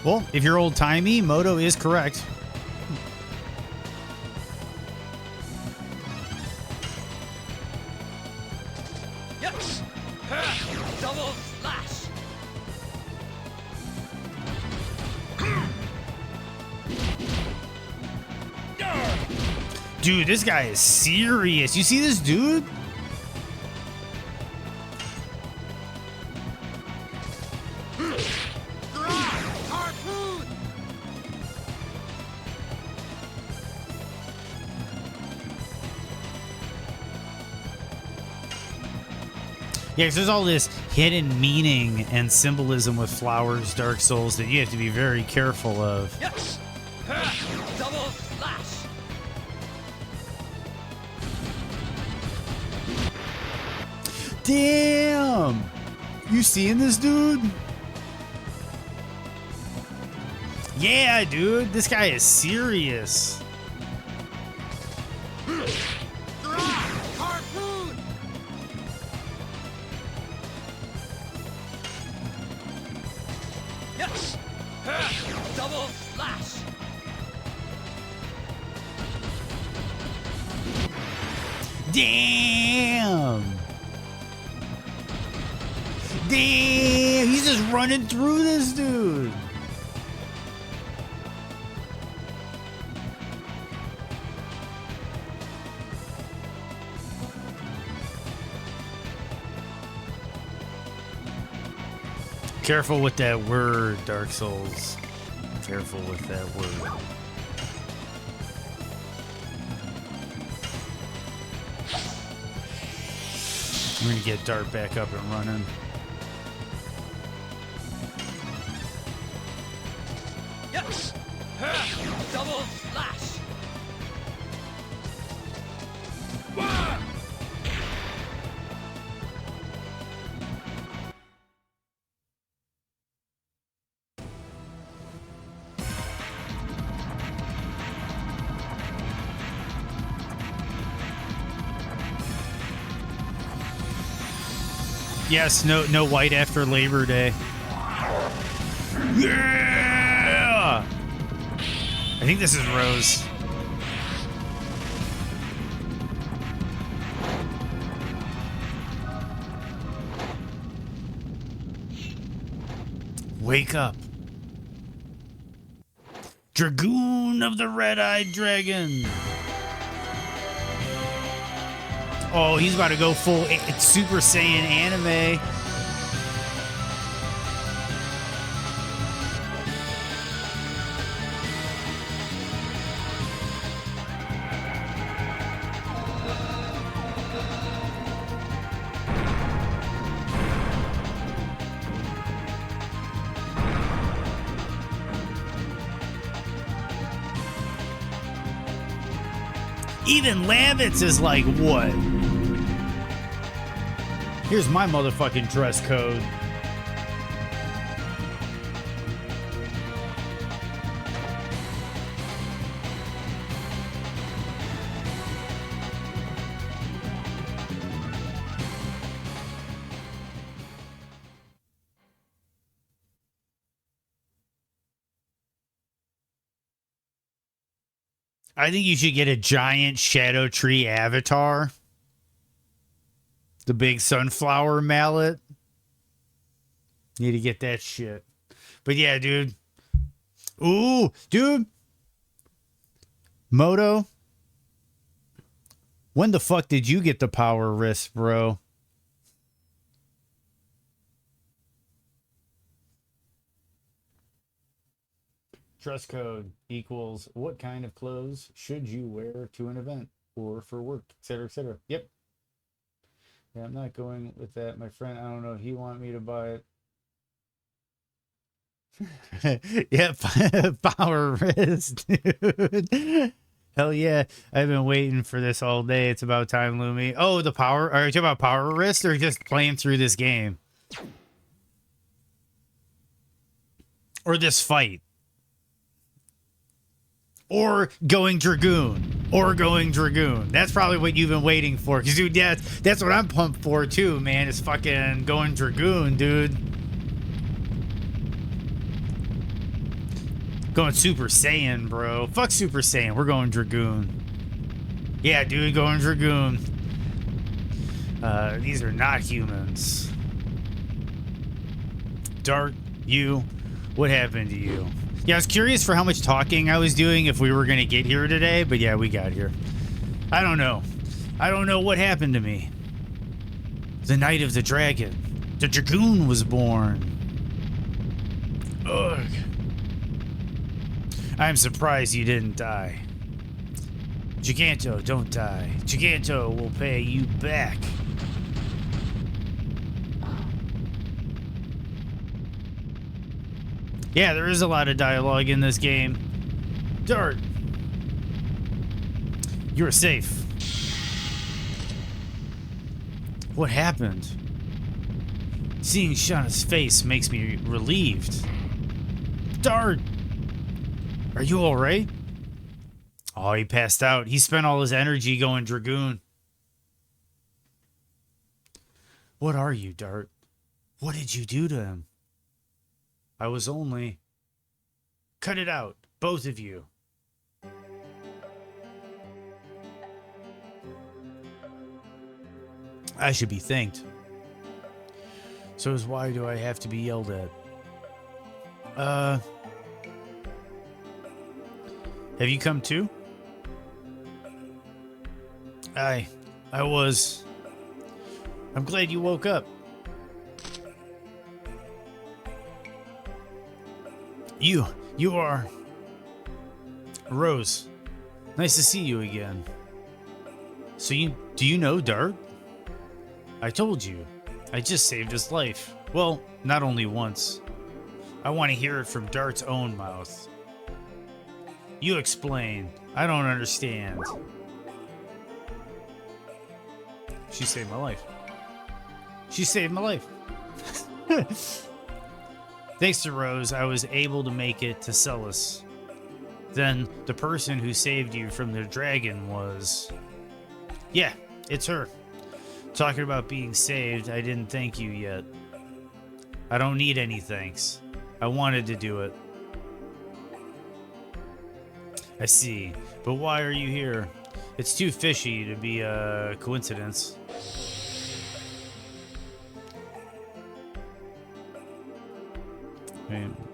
Well, if you're old-timey, Moto is correct. Yes! Double slash. Dude, this guy is serious. You see this dude? Harpoon. Yeah, 'cause there's all this hidden meaning and symbolism with Flowers Dark Souls that you have to be very careful of. Yes. Double slash. Damn! You seeing this dude? Yeah, dude, this guy is serious. Harpoon. Yes. Double slash. Damn! Damn! He's just running through this dude. Careful with that word, Dark Souls. Careful with that word. I'm gonna get Dart back up and running. Yes. Double slash. Yes, no white after Labor Day. Yeah! I think this is Rose. Wake up. Dragoon of the Red-Eyed Dragon. Oh, he's about to go full Super Saiyan anime. Even Lavitz is like, what? Here's my motherfucking dress code. I think you should get a giant Shadow Tree avatar. The big sunflower mallet. Need to get that shit. But yeah, dude. Ooh, dude. Moto. When the fuck did you get the power wrist, bro? Dress code equals what kind of clothes should you wear to an event or for work, etc., etc. Yep. Yeah, I'm not going with that. My friend, I don't know. He want me to buy it. Yep. Power wrist, dude. Hell yeah. I've been waiting for this all day. It's about time, Lumi. Oh, the power. Are you talking about power wrist or just playing through this game? Or this fight? Or going Dragoon. Or going Dragoon. That's probably what you've been waiting for. Because, dude, that's what I'm pumped for, too, man. Is fucking going Dragoon, dude. Going Super Saiyan, bro. Fuck Super Saiyan. We're going Dragoon. Yeah, dude, going Dragoon. These are not humans. Dart, you, what happened to you? Yeah, I was curious for how much talking I was doing if we were going to get here today, but yeah, we got here. I don't know. I don't know what happened to me. The night of the dragon. The dragoon was born. Ugh. I'm surprised you didn't die. Giganto, don't die. Giganto will pay you back. Yeah, there is a lot of dialogue in this game. Dart. You're safe. What happened? Seeing Shauna's face makes me relieved. Dart! Are you alright? Oh, he passed out. He spent all his energy going Dragoon. What are you, Dart? What did you do to him? I was only... Cut it out, both of you. I should be thanked. So why do I have to be yelled at? Have you come too? I was. I'm glad you woke up. You are Rose. Nice to see you again. So do you know Dart? I told you. I just saved his life. Well, not only once. I want to hear it from Dart's own mouth. You explain. I don't understand. She saved my life. She saved my life. Thanks to Rose, I was able to make it to Celis. Then the person who saved you from the dragon was... Yeah, it's her. Talking about being saved, I didn't thank you yet. I don't need any thanks. I wanted to do it. I see. But why are you here? It's too fishy to be a coincidence.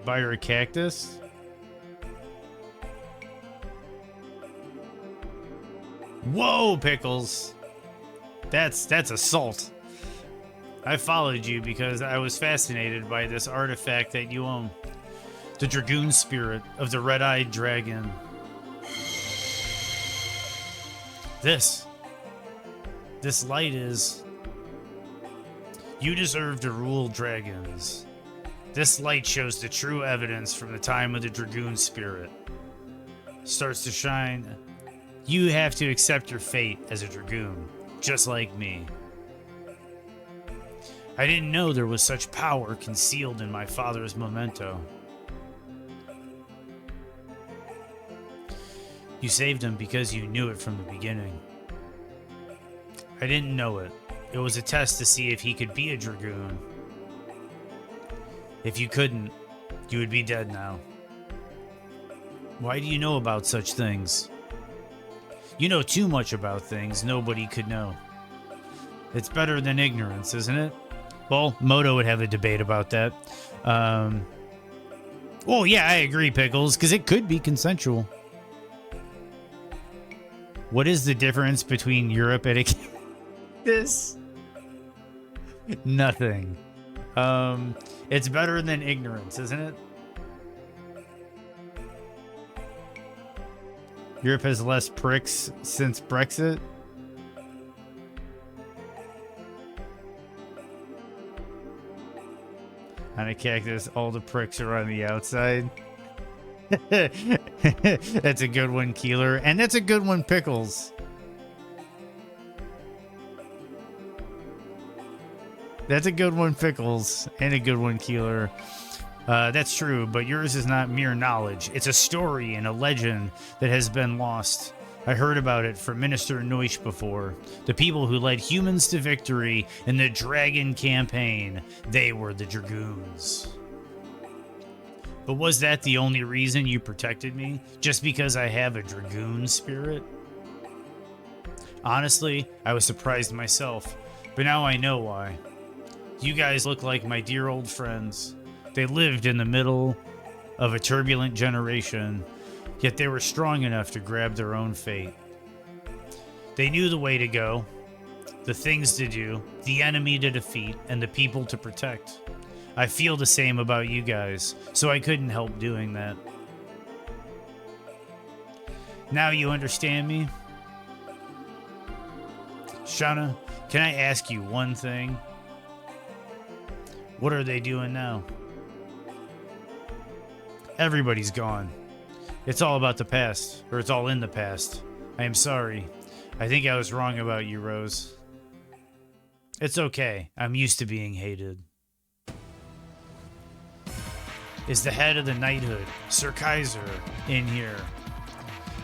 Buy her a cactus? Whoa, Pickles! That's assault. I followed you because I was fascinated by this artifact that you own. The Dragoon spirit of the red-eyed dragon. This light is... You deserve to rule dragons. This light shows the true evidence from the time of the Dragoon spirit. Starts to shine. You have to accept your fate as a Dragoon, just like me. I didn't know there was such power concealed in my father's memento. You saved him because you knew it from the beginning. I didn't know it. It was a test to see if he could be a Dragoon. If you couldn't, you would be dead now. Why do you know about such things? You know too much about things nobody could know. It's better than ignorance, isn't it? Well, Moto would have a debate about that. Well, yeah, I agree, Pickles, because it could be consensual. What is the difference between Europe and this? Nothing. It's better than ignorance, isn't it? Europe has less pricks since Brexit. On a cactus, all the pricks are on the outside. That's a good one, Keeler. And that's a good one, Pickles. That's a good one, Pickles. And a good one, Keeler. That's true, but yours is not mere knowledge. It's a story and a legend that has been lost. I heard about it from Minister Noish before. The people who led humans to victory in the Dragon campaign. They were the Dragoons. But was that the only reason you protected me? Just because I have a Dragoon spirit? Honestly, I was surprised myself, but now I know why. You guys look like my dear old friends. They lived in the middle of a turbulent generation, yet they were strong enough to grab their own fate. They knew the way to go, the things to do, the enemy to defeat, and the people to protect. I feel the same about you guys, so I couldn't help doing that. Now you understand me? Shauna, can I ask you one thing? What are they doing now? Everybody's gone. It's all about the past, or it's all in the past. I am sorry. I think I was wrong about you, Rose. It's okay. I'm used to being hated. Is the head of the knighthood, Sir Kaiser, in here?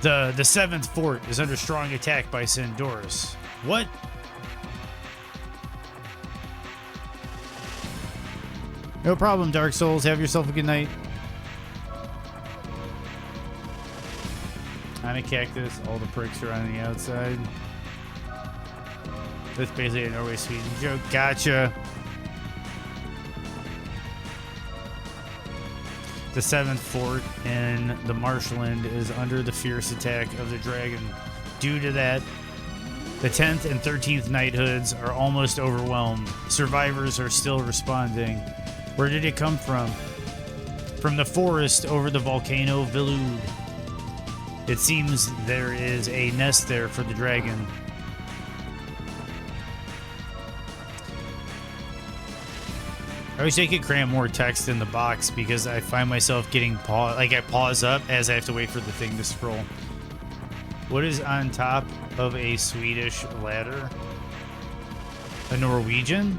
The 7th fort is under strong attack by Sindoris. What? No problem, Dark Souls. Have yourself a good night. I'm a cactus. All the pricks are on the outside. That's basically a Norway Sweden joke. Gotcha. The 7th fort in the marshland is under the fierce attack of the dragon. Due to that, the 10th and 13th knighthoods are almost overwhelmed. Survivors are still responding. Where did it come from? From the forest over the volcano Vilud. It seems there is a nest there for the dragon. I wish I could cram more text in the box because I find myself getting I pause up as I have to wait for the thing to scroll. What is on top of a Swedish ladder? A Norwegian?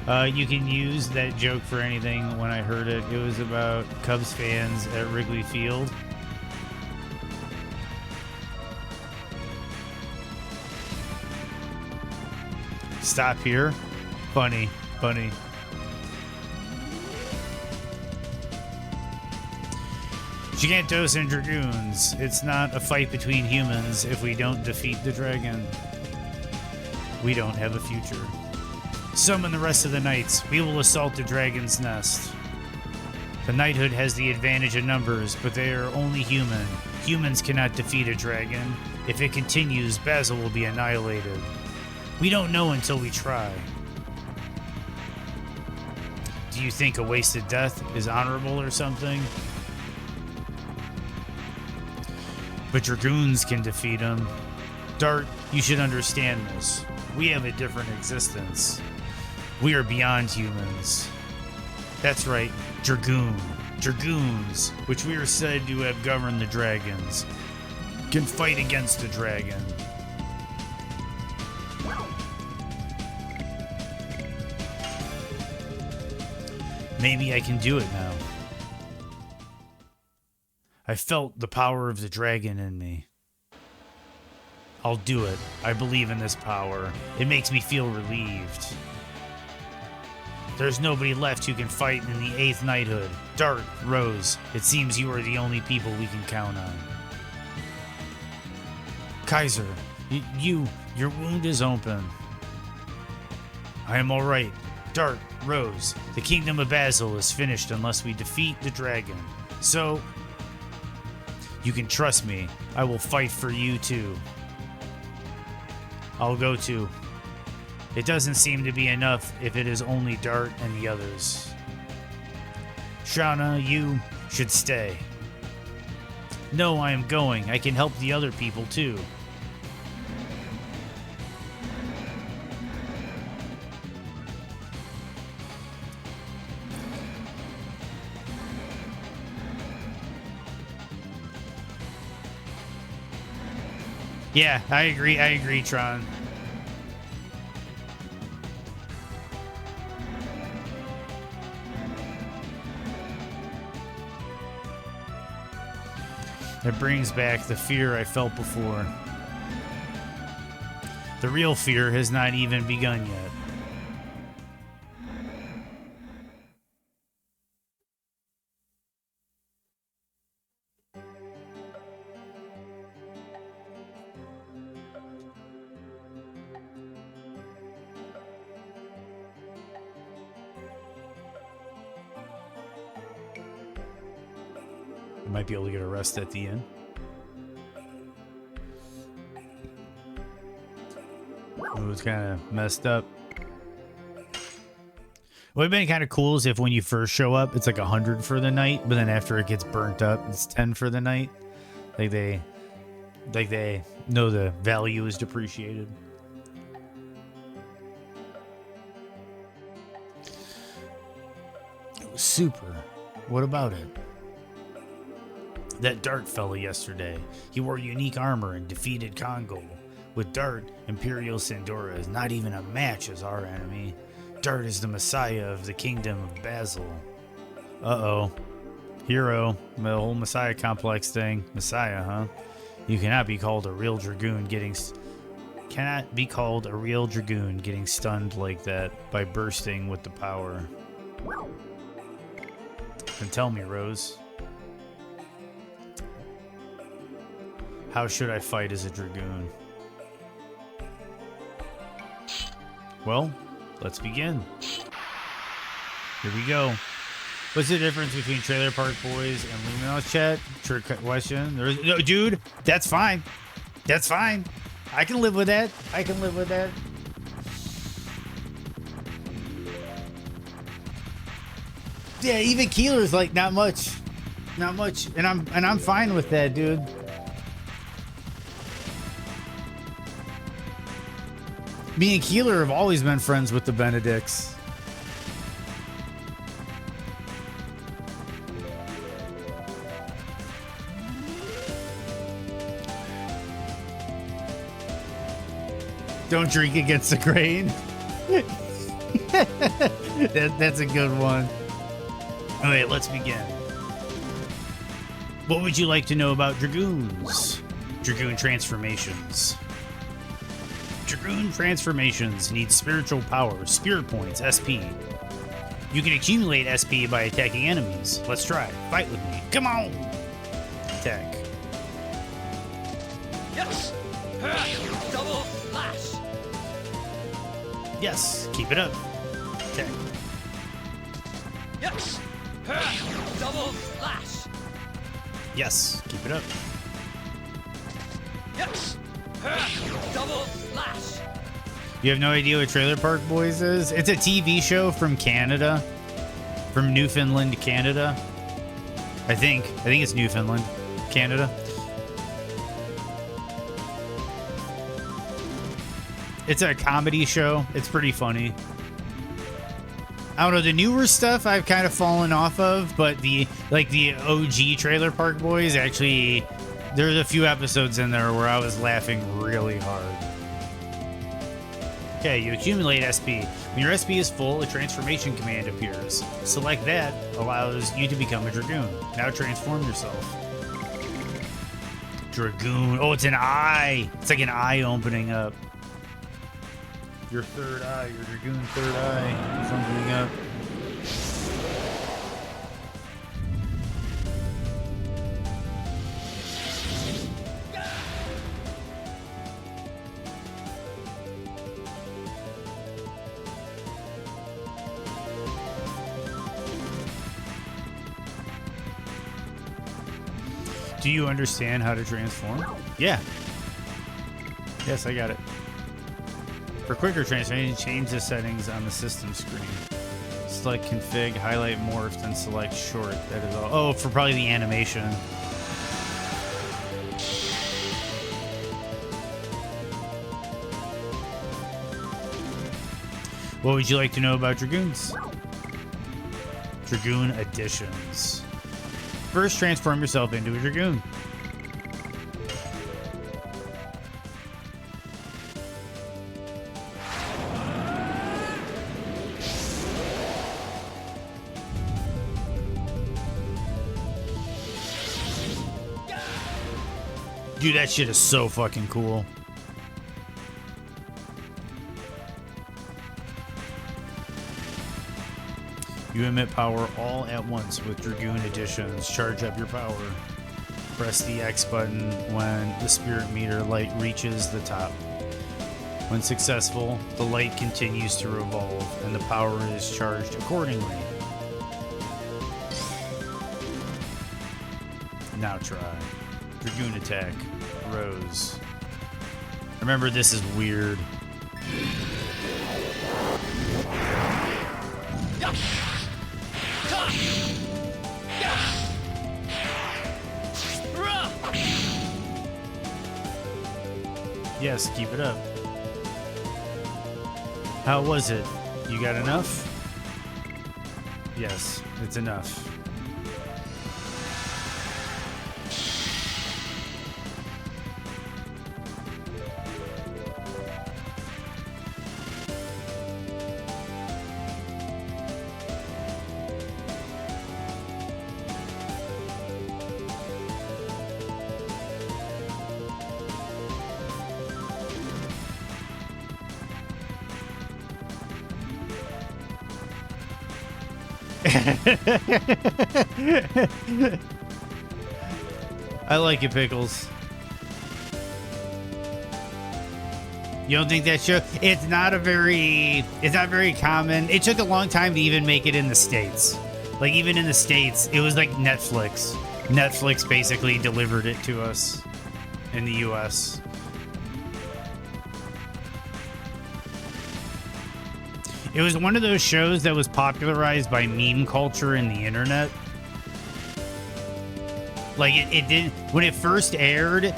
You can use that joke for anything. When I heard it, it was about Cubs fans at Wrigley Field. Stop here. Funny, funny. Gigantos and Dragoons. It's not a fight between humans if we don't defeat the dragon. We don't have a future. Summon the rest of the knights. We will assault the dragon's nest. The knighthood has the advantage of numbers, but they are only human. Humans cannot defeat a dragon. If it continues, Basil will be annihilated. We don't know until we try. Do you think a wasted death is honorable or something? But dragoons can defeat him. Dart, you should understand this. We have a different existence. We are beyond humans. That's right, Dragoon. Dragoons, which we are said to have governed the dragons, can fight against the dragon. Maybe I can do it now. I felt the power of the dragon in me. I'll do it. I believe in this power. It makes me feel relieved. There's nobody left who can fight in the 8th knighthood. Dart, Rose, it seems you are the only people we can count on. Kaiser, your wound is open. I am all right. Dart, Rose, the kingdom of Basil is finished unless we defeat the dragon. So, you can trust me. I will fight for you too. I'll go too. It doesn't seem to be enough if it is only Dart and the others. Shauna, you should stay. No, I am going. I can help the other people too. Yeah, I agree, Tron. It brings back the fear I felt before. The real fear has not even begun yet. Might be able to get a rest at the end. It was kind of messed up. What would have been kind of cool is if when you first show up, it's like 100 for the night, but then after it gets burnt up, it's 10 for the night. Like they know the value is depreciated. It was super. What about it? That Dart fella yesterday. He wore unique armor and defeated Congo. With Dart, Imperial Sandora is not even a match as our enemy. Dart is the messiah of the kingdom of Basil. Uh-oh. Hero. The whole messiah complex thing. Messiah, huh? You cannot be called a real dragoon getting stunned like that by bursting with the power. Then tell me, Rose. How should I fight as a dragoon? Well, let's begin. Here we go. What's the difference between Trailer Park Boys and Luminoth chat? Trick question. No, dude, that's fine. That's fine. I can live with that. I can live with that. Yeah, even Keeler's like not much. Not much. And I'm fine with that, dude. Me and Keeler have always been friends with the Benedicts. Don't drink against the grain. That's a good one. All right, let's begin. What would you like to know about Dragoons? Dragoon transformations. Dragoon transformations need spiritual power, spirit points, SP. You can accumulate SP by attacking enemies. Let's try. Fight with me. Come on! Attack. Yes! Double slash! Yes, keep it up. Attack. Yes! Double slash! Yes, keep it up. Yes! Double slash! You have no idea what Trailer Park Boys is? It's a TV show from Canada. From Newfoundland, Canada. I think it's Newfoundland, Canada. It's a comedy show. It's pretty funny. I don't know, the newer stuff I've kind of fallen off of, but the OG Trailer Park Boys, actually, there's a few episodes in there where I was laughing really hard. Okay, you accumulate SP. When your SP is full, a transformation command appears. Select that, allows you to become a Dragoon. Now transform yourself. Dragoon. Oh, it's an eye. It's like an eye opening up. Your third eye, your Dragoon third eye is opening up. Do you understand how to transform? Yeah. Yes, I got it. For quicker transformation, change the settings on the system screen. Select config, highlight morph, then select short. That is all. Oh, for probably the animation. What would you like to know about Dragoons? Dragoon additions. First, transform yourself into a Dragoon. Dude, that shit is so fucking cool. You emit power all at once with Dragoon additions. Charge up your power. Press the X button when the spirit meter light reaches the top. When successful, the light continues to revolve and the power is charged accordingly. Now try. Dragoon attack. Rose. Remember, this is weird. Yes, keep it up. How was it? You got enough? Yes, it's enough. I like it, Pickles. You don't think that show? It's not very common. It took a long time to even make it in the States. Like, even in the States, it was like Netflix. Netflix basically delivered it to us in the US. It was one of those shows that was popularized by meme culture in the internet. Like, it did when it first aired.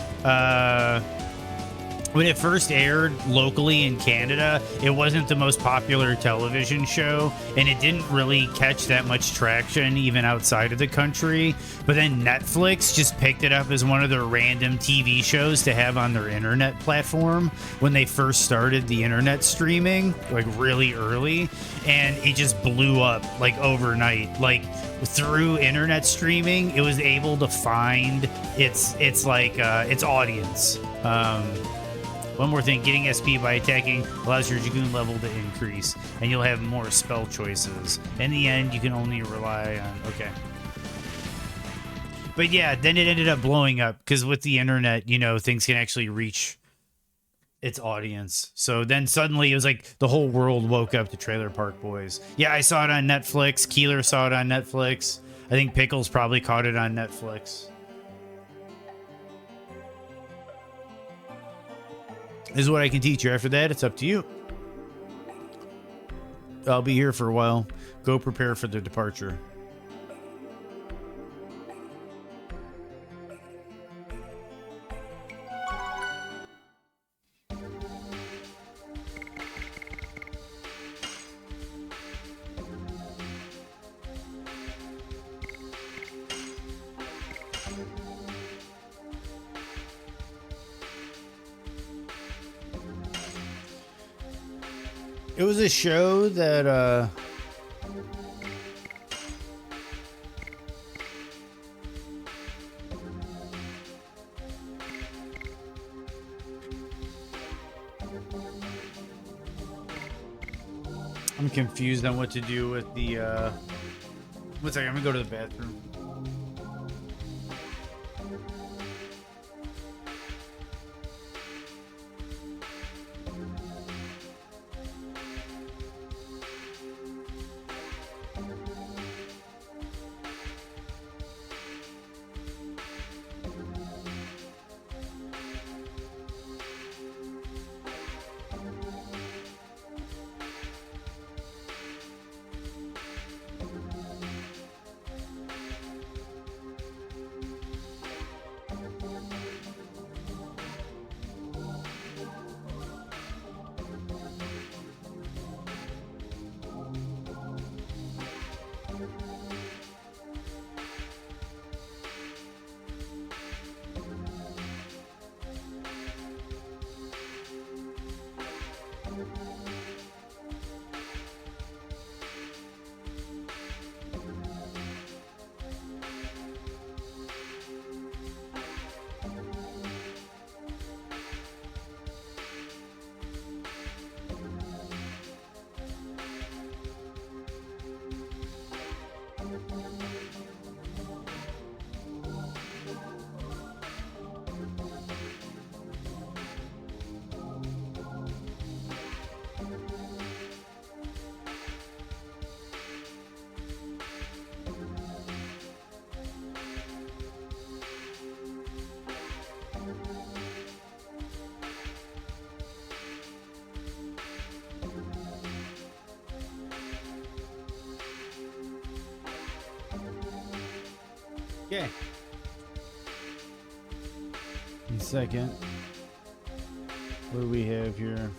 When it first aired locally in Canada, it wasn't the most popular television show, and it didn't really catch that much traction even outside of the country. But then Netflix just picked it up as one of their random TV shows to have on their internet platform when they first started the internet streaming, like really early, and it just blew up like overnight. Like, through internet streaming, it was able to find its audience. One more thing, getting SP by attacking allows your Dragoon level to increase, and you'll have more spell choices. In the end, you can only rely on... Okay. But yeah, then it ended up blowing up, because with the internet, you know, things can actually reach its audience. So then suddenly it was like the whole world woke up to Trailer Park Boys. Yeah, I saw it on Netflix. Keeler saw it on Netflix. I think Pickles probably caught it on Netflix. This is what I can teach you. After that, it's up to you. I'll be here for a while. Go prepare for the departure. It was a show that I'm confused on what to do with the one second, I'm gonna go to the bathroom. Okay. In a second. What do we have here?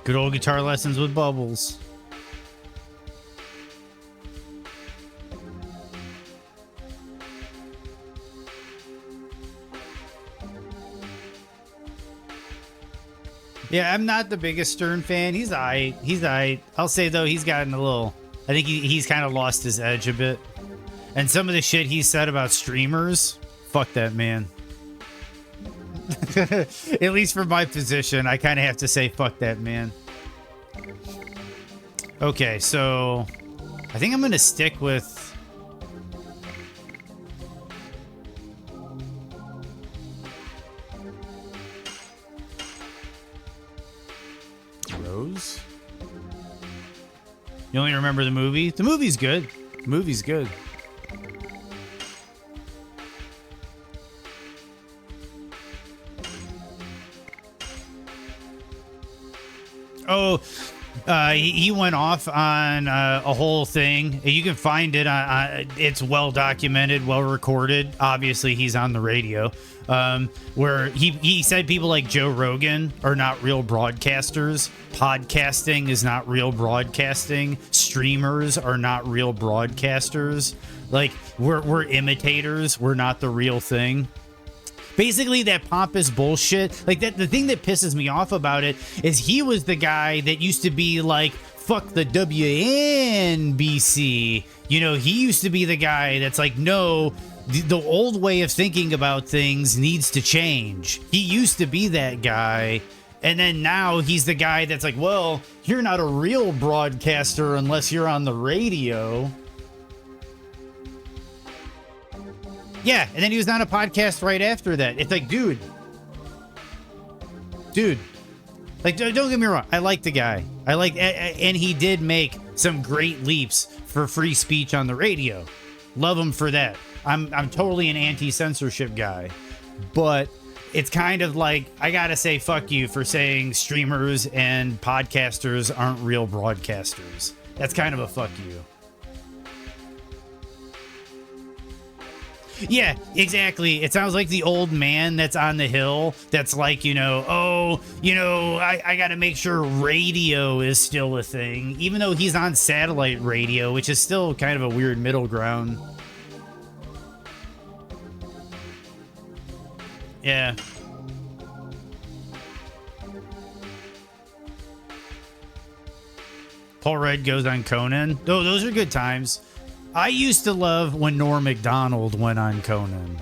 Good old guitar lessons with Bubbles. Yeah, I'm not the biggest Stern fan. He's aight. He's aight. I'll say, though, he's gotten a little... I think he's kind of lost his edge a bit. And some of the shit he said about streamers, fuck that man. At least for my position, I kind of have to say fuck that man. Okay, so... I think I'm going to stick with... Rose? You only remember the movie? The movie's good. The movie's good. Oh, he went off on a whole thing. You can find it. It's well documented, well recorded. Obviously, he's on the radio. Where he said people like Joe Rogan are not real broadcasters. Podcasting is not real broadcasting. Streamers are not real broadcasters. Like, we're imitators. We're not the real thing. Basically, that pompous bullshit. Like, that, the thing that pisses me off about it is he was the guy that used to be like, fuck the WNBC. You know, he used to be the guy that's like, no, the old way of thinking about things needs to change. He used to be that guy. And then now he's the guy that's like, well, you're not a real broadcaster unless you're on the radio. Yeah, and then he was on a podcast right after that. It's like, dude. Like, don't get me wrong. I like the guy. And he did make some great leaps for free speech on the radio. Love him for that. I'm totally an anti-censorship guy. But it's kind of like, I gotta say fuck you for saying streamers and podcasters aren't real broadcasters. That's kind of a fuck you. Yeah, exactly. It sounds like the old man that's on the hill that's like, you know, oh, you know, I got to make sure radio is still a thing, even though he's on satellite radio, which is still kind of a weird middle ground. Yeah. Paul Rudd goes on Conan. Oh, those are good times. I used to love when Norm Macdonald went on Conan.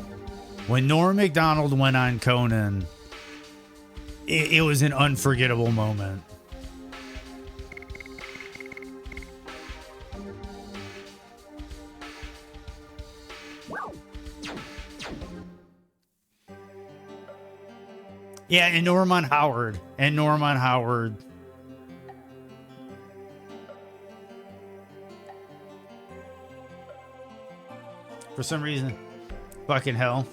When Norm Macdonald went on Conan, it was an unforgettable moment. Yeah, and Norman Howard. For some reason, fucking hell.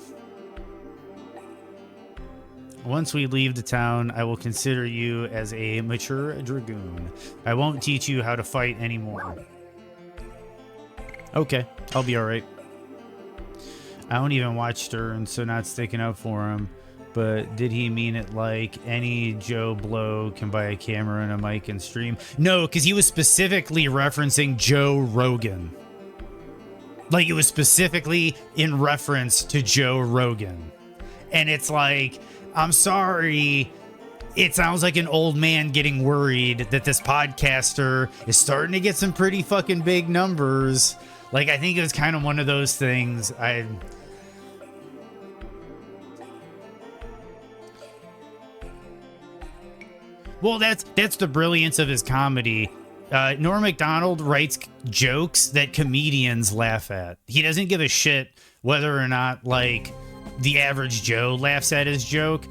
Once we leave the town, I will consider you as a mature dragoon. I won't teach you how to fight anymore. Okay, I'll be alright. I don't even watch Stern, so not sticking up for him. But did he mean it like any Joe Blow can buy a camera and a mic and stream? No, because he was specifically referencing Joe Rogan. Like, it was specifically in reference to Joe Rogan. And it's like, I'm sorry. It sounds like an old man getting worried that this podcaster is starting to get some pretty fucking big numbers. Like, I think it was kind of one of those things. Well, that's the brilliance of his comedy. Norm Macdonald writes jokes that comedians laugh at. He doesn't give a shit whether or not, like, the average Joe laughs at his joke.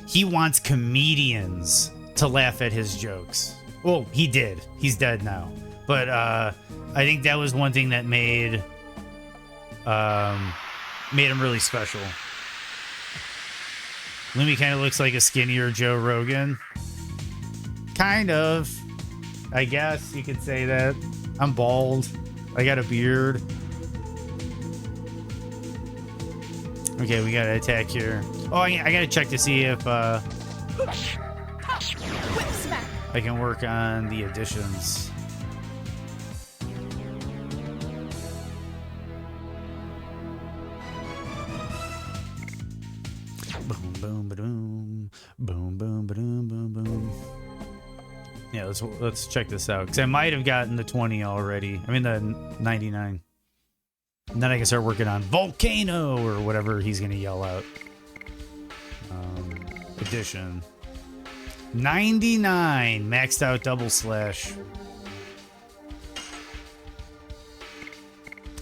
He wants comedians to laugh at his jokes. Well, he did. He's dead now. But I think that was one thing that made him really special. Lumi kind of looks like a skinnier Joe Rogan. Kind of. I guess you could say that. I'm bald. I got a beard. Okay, we gotta attack here. Oh, I gotta check to see if Whip smack. I can work on the additions. Boom, boom, ba-doom. Boom, boom, ba-doom, boom, boom. Yeah, let's check this out, because I might have gotten the 20 already. I mean the 99. And then I can start working on Volcano or whatever he's gonna yell out. Addition. 99 maxed out double slash.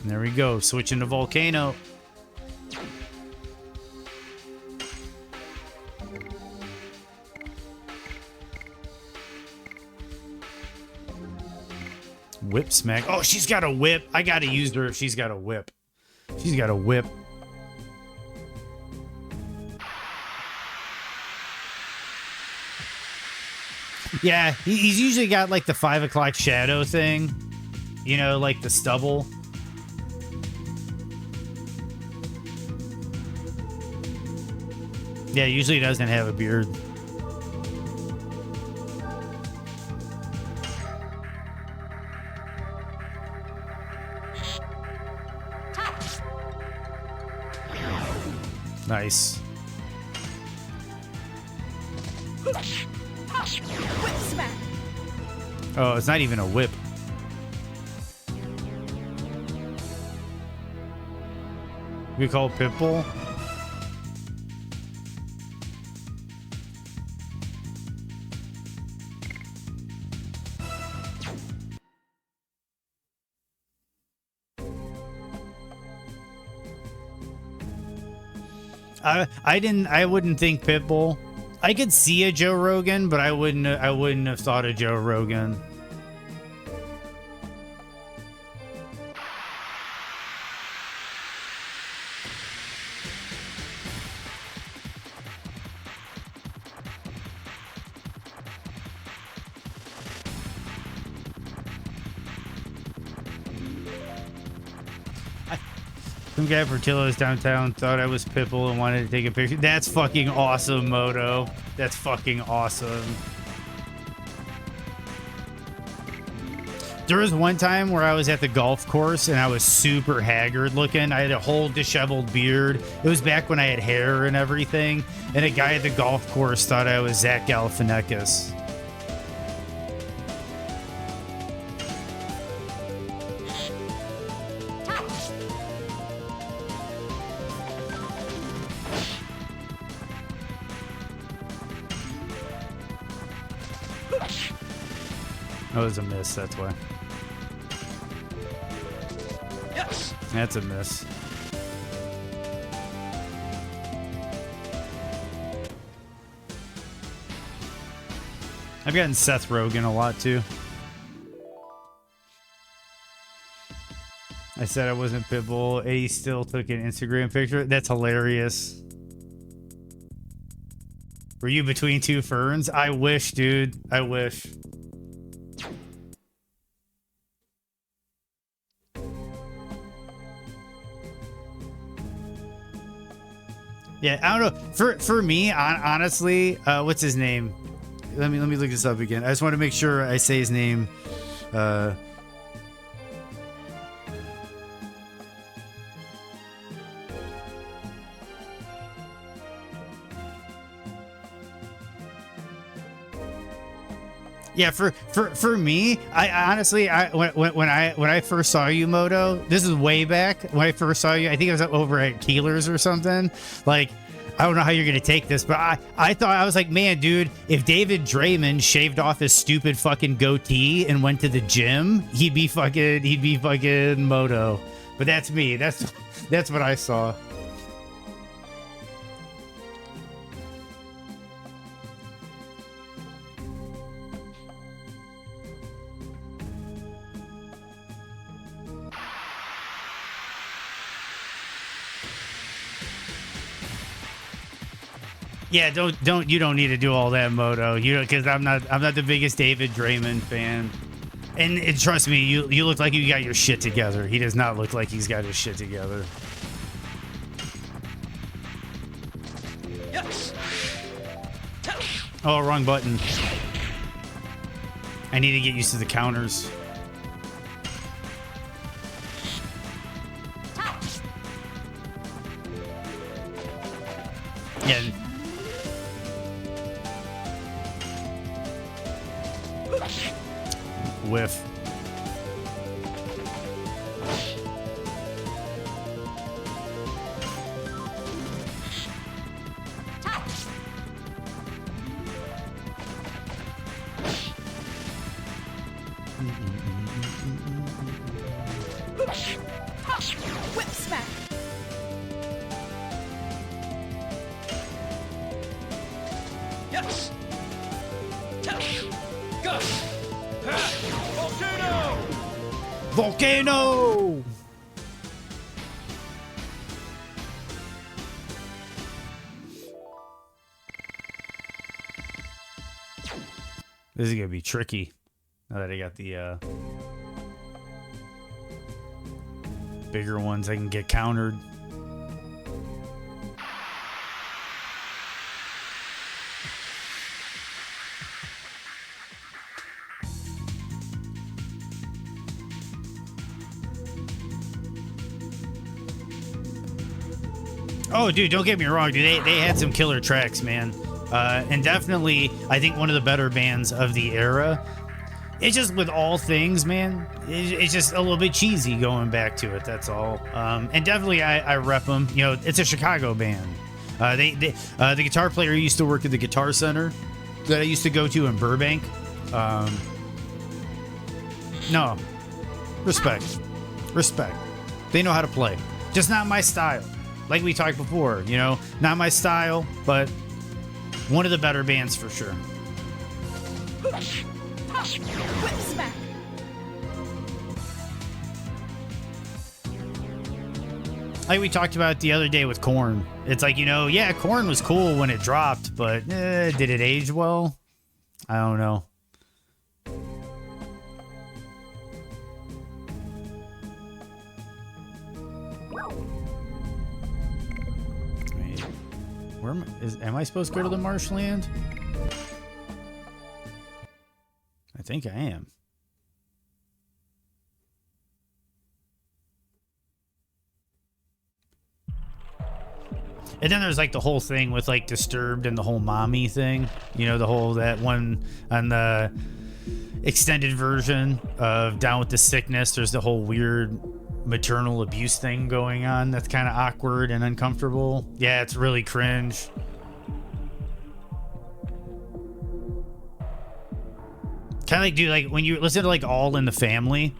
And there we go, switching to Volcano. Whip smack. Oh, she's got a whip. I gotta use her if she's got a whip. She's got a whip. Yeah, he's usually got like the 5 o'clock shadow thing. You know, like the stubble. Yeah, usually he doesn't have a beard. Nice. Whip smack. Oh, it's not even a whip. We call it Pitbull. I wouldn't think Pitbull. I could see a Joe Rogan, but I wouldn't have thought of Joe Rogan. Some guy for Tillo's downtown thought I was Pitbull and wanted to take a picture. That's fucking awesome, Moto. That's fucking awesome. There was one time where I was at the golf course and I was super haggard looking. I had a whole disheveled beard. It was back when I had hair and everything. And a guy at the golf course thought I was Zach Galifianakis. That was a miss, that's why. Yes. That's a miss. I've gotten Seth Rogen a lot too. I said I wasn't Pitbull. A still took an Instagram picture. That's hilarious. Were you between two ferns? I wish, dude. I wish. Yeah, I don't know. For me, honestly, what's his name? Let me look this up again. I just want to make sure I say his name. Yeah, for me, I honestly, when I first saw you, Moto, this is way back when I first saw you. I think it was over at Keeler's or something. Like, I don't know how you're gonna take this, but I thought, I was like, man, dude, if David Draymond shaved off his stupid fucking goatee and went to the gym, he'd be fucking Moto. But that's me. That's what I saw. Yeah, you don't need to do all that, Moto. You know, because I'm not the biggest David Draymond fan. And trust me, you look like you got your shit together. He does not look like he's got his shit together. Yes. Oh, wrong button. I need to get used to the counters. Yeah. Whiff. Whip smack. Yes. Go. Volcano. Volcano! This is gonna be tricky. Now that I got the bigger ones, I can get countered. Oh, dude, don't get me wrong, dude. They had some killer tracks, man. And definitely, I think one of the better bands of the era. It's just with all things, man. It's just a little bit cheesy going back to it. That's all. And definitely, I rep them. You know, it's a Chicago band. The guitar player used to work at the Guitar Center that I used to go to in Burbank. No, respect. They know how to play. Just not my style. Like we talked before, you know, not my style, but one of the better bands for sure. Whip smack. Like we talked about the other day with Korn. It's like, you know, yeah, Korn was cool when it dropped, but did it age well? I don't know. Am I supposed to go to the marshland? I think I am. And then there's like the whole thing with like Disturbed and the whole mommy thing. You know, the whole that one on the extended version of Down with the Sickness. There's the whole weird maternal abuse thing going on that's kind of awkward and uncomfortable. Yeah, it's really cringe. Kind of like, dude, like when you listen to like All in the Family,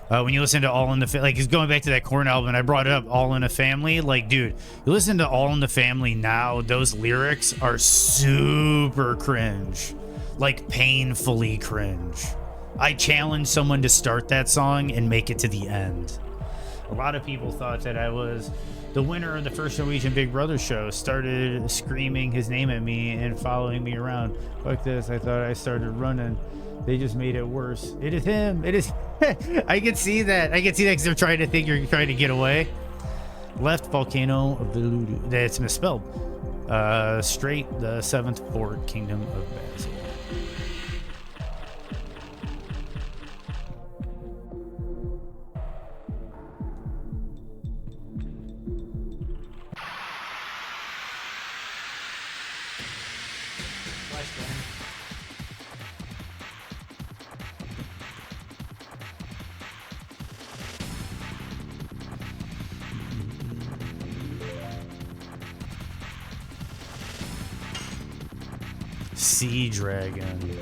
when you listen to All in the like, it's going back to that Korn album, and I brought it up, All in the Family. Like, dude, you listen to All in the Family now, those lyrics are super cringe, like painfully cringe. I challenge someone to start that song and make it to the end. A lot of people thought that I was the winner of the first Norwegian Big Brother show, started screaming his name at me and following me around. Fuck this, I thought I started running. They just made it worse. It is him. It is. I can see that. I can see that because they're trying to think you're trying to get away. Left Volcano of the Ludu. That's misspelled. Straight the 7th Fort, Kingdom of Basil. Sea Dragon.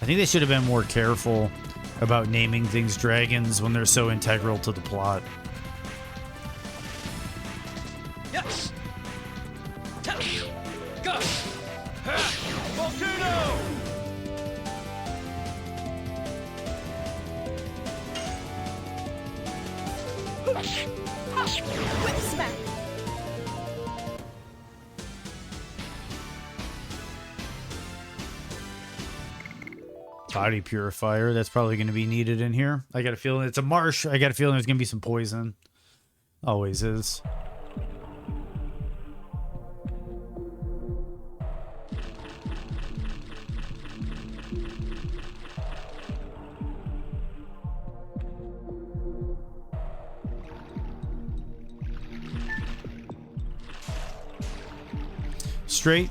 I think they should have been more careful about naming things dragons when they're so integral to the plot. Yes. Go. Volcano. Whip smack. Body purifier. That's probably going to be needed in here. I got a feeling it's a marsh. I got a feeling there's going to be some poison. Always is. Straight,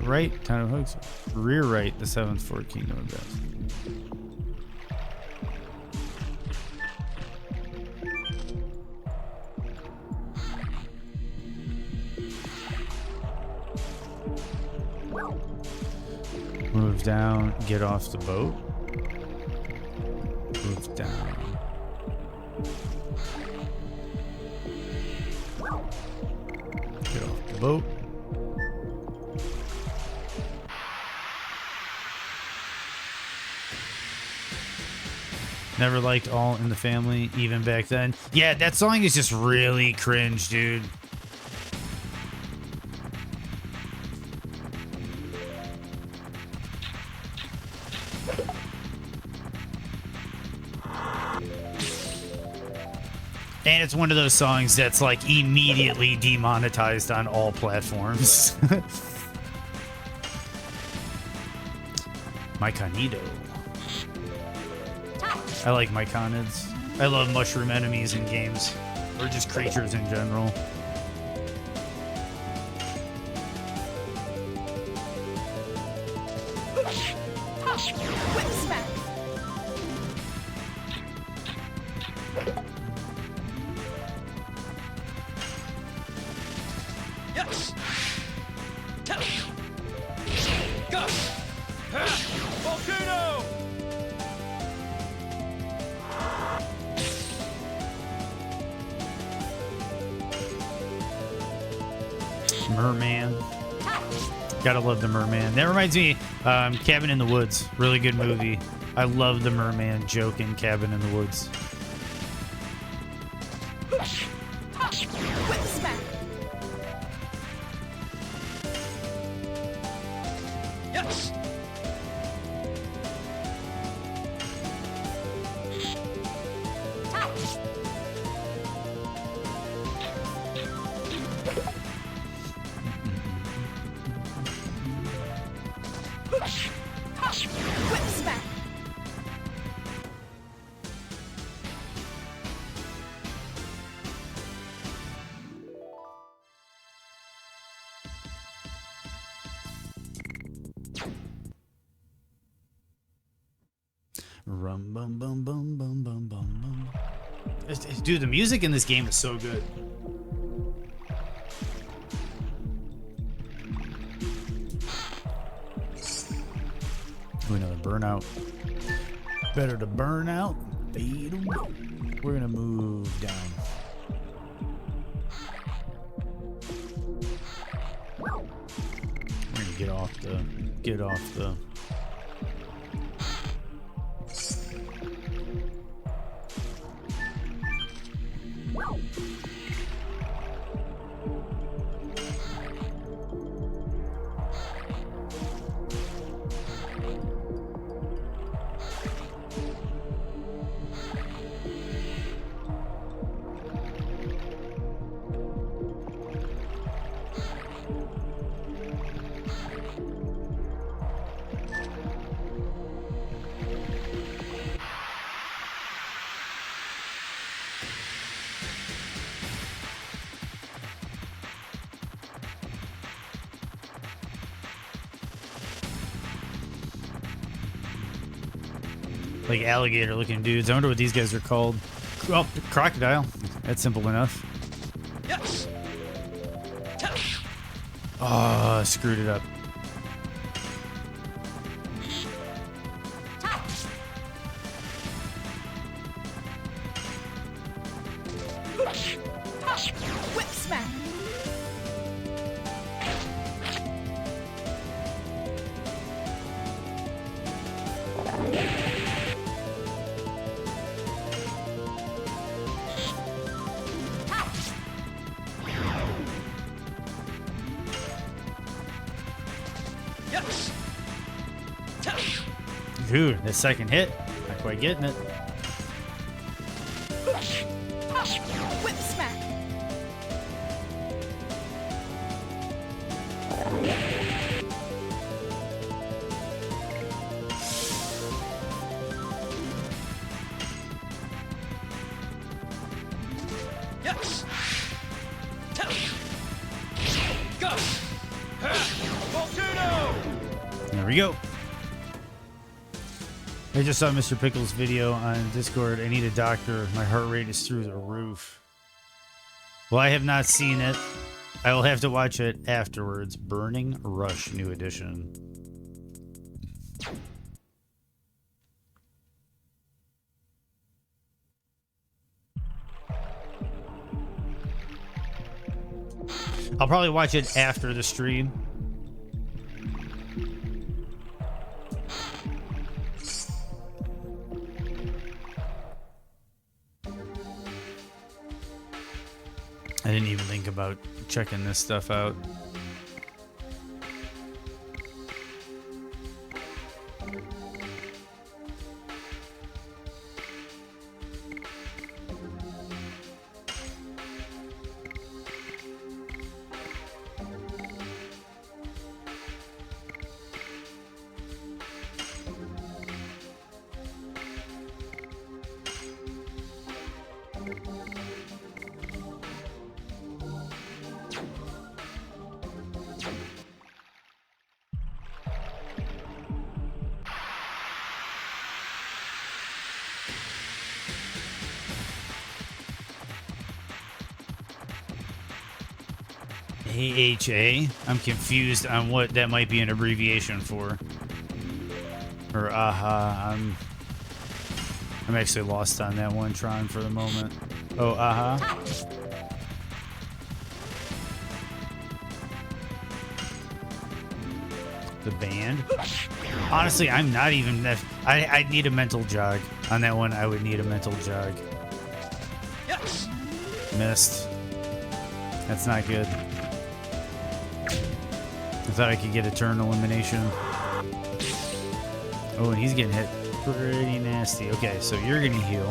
right, Town of Hooks, rear right, the 7th Fort Kingdom of Death. Move down, get off the boat. Move down. Get off the boat. Never liked All in the Family, even back then. Yeah, that song is just really cringe, dude. And it's one of those songs that's like immediately demonetized on all platforms. Myconido. I like myconids. I love mushroom enemies in games, or just creatures in general. Whip smack. Yes. Go. Volcano. Merman. Gotta love the Merman. That reminds me, Cabin in the Woods. Really good movie. I love the Merman joke in Cabin in the Woods. Whip smack. Yes. Whip smack. Rum bum bum bum bum bum bum bum. Dude, the music in this game is so good. Ooh, another burnout. Better to burn out. Fade away. We're gonna move down. We're gonna get off the. Like alligator looking dudes. I wonder what these guys are called. Oh, crocodile. That's simple enough. Yes. Oh, screwed it up. Whip smack. Yes. Dude, that second hit, not quite getting it. Whip smack. Yes. Go. Volcano. There we go. I just saw Mr. Pickle's video on Discord. I need a doctor. My heart rate is through the roof. Well, I have not seen it. I will have to watch it afterwards. Burning Rush, new edition. I'll probably watch it after the stream. I didn't even think about checking this stuff out. AHA? I'm confused on what that might be an abbreviation for. Or AHA. I'm actually lost on that one, Tron, for the moment. Oh, AHA. The band? Honestly, I'm not even... I need a mental jog. On that one, I would need a mental jog. Yes. Missed. That's not good. I thought I could get a turn elimination. Oh, and he's getting hit pretty nasty. Okay, so you're gonna heal.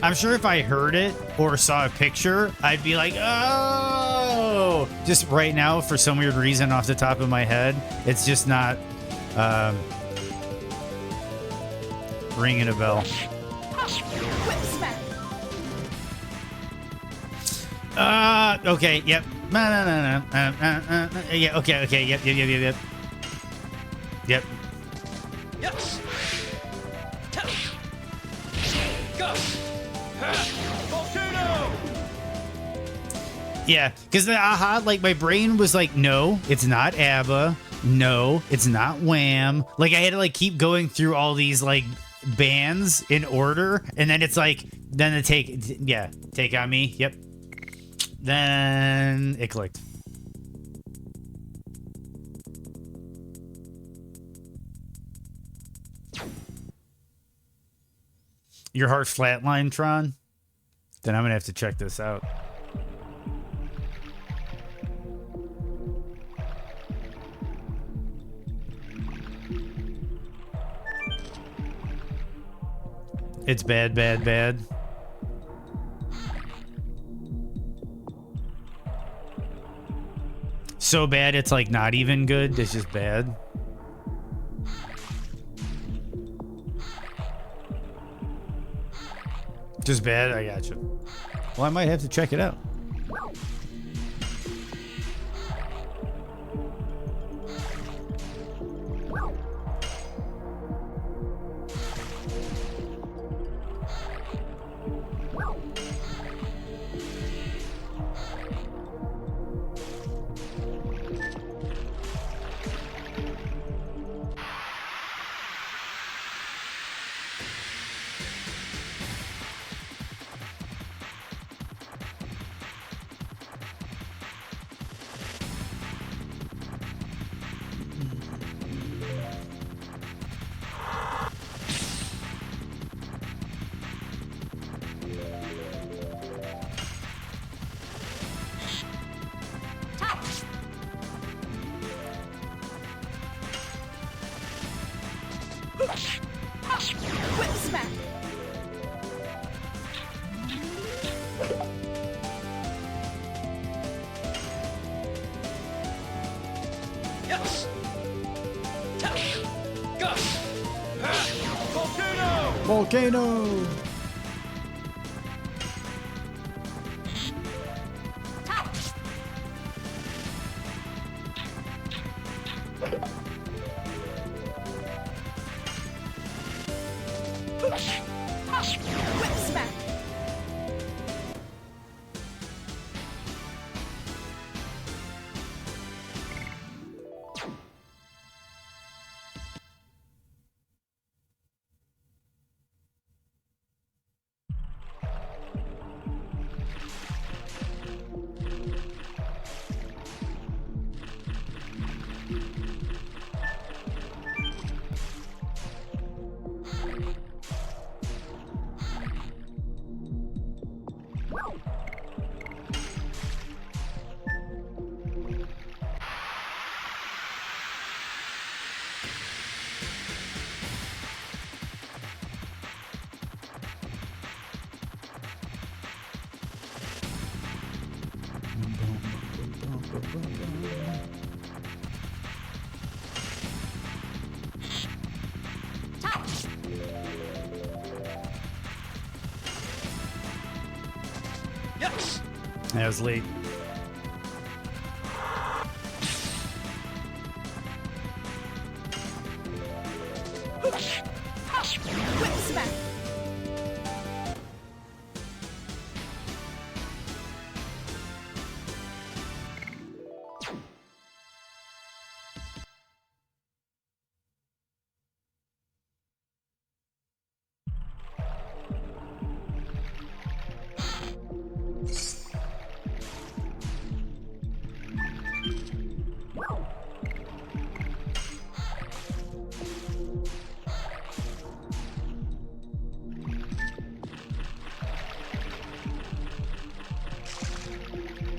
I'm sure if I heard it or saw a picture, I'd be like, oh! Just right now, for some weird reason off the top of my head, it's just not ringing a bell. Whip smack. Okay, yep. No. Yeah, okay, yep. Yep. Yes. Go. Volcano. Yeah, because the AHA, like, my brain was like, no, it's not ABBA. No, it's not Wham. Like, I had to, like, keep going through all these, like, bands in order. And then it's like, then the Take On Me. Yep. Then it clicked. Your heart flatline, Tron? Then I'm going to have to check this out. It's bad. So bad it's like not even good. It's just bad. Just bad? I gotcha. Well, I might have to check it out. Whip smack. Yes. Tap. Go. Volcano. Whip smack. Yes. That was late. Whip smack.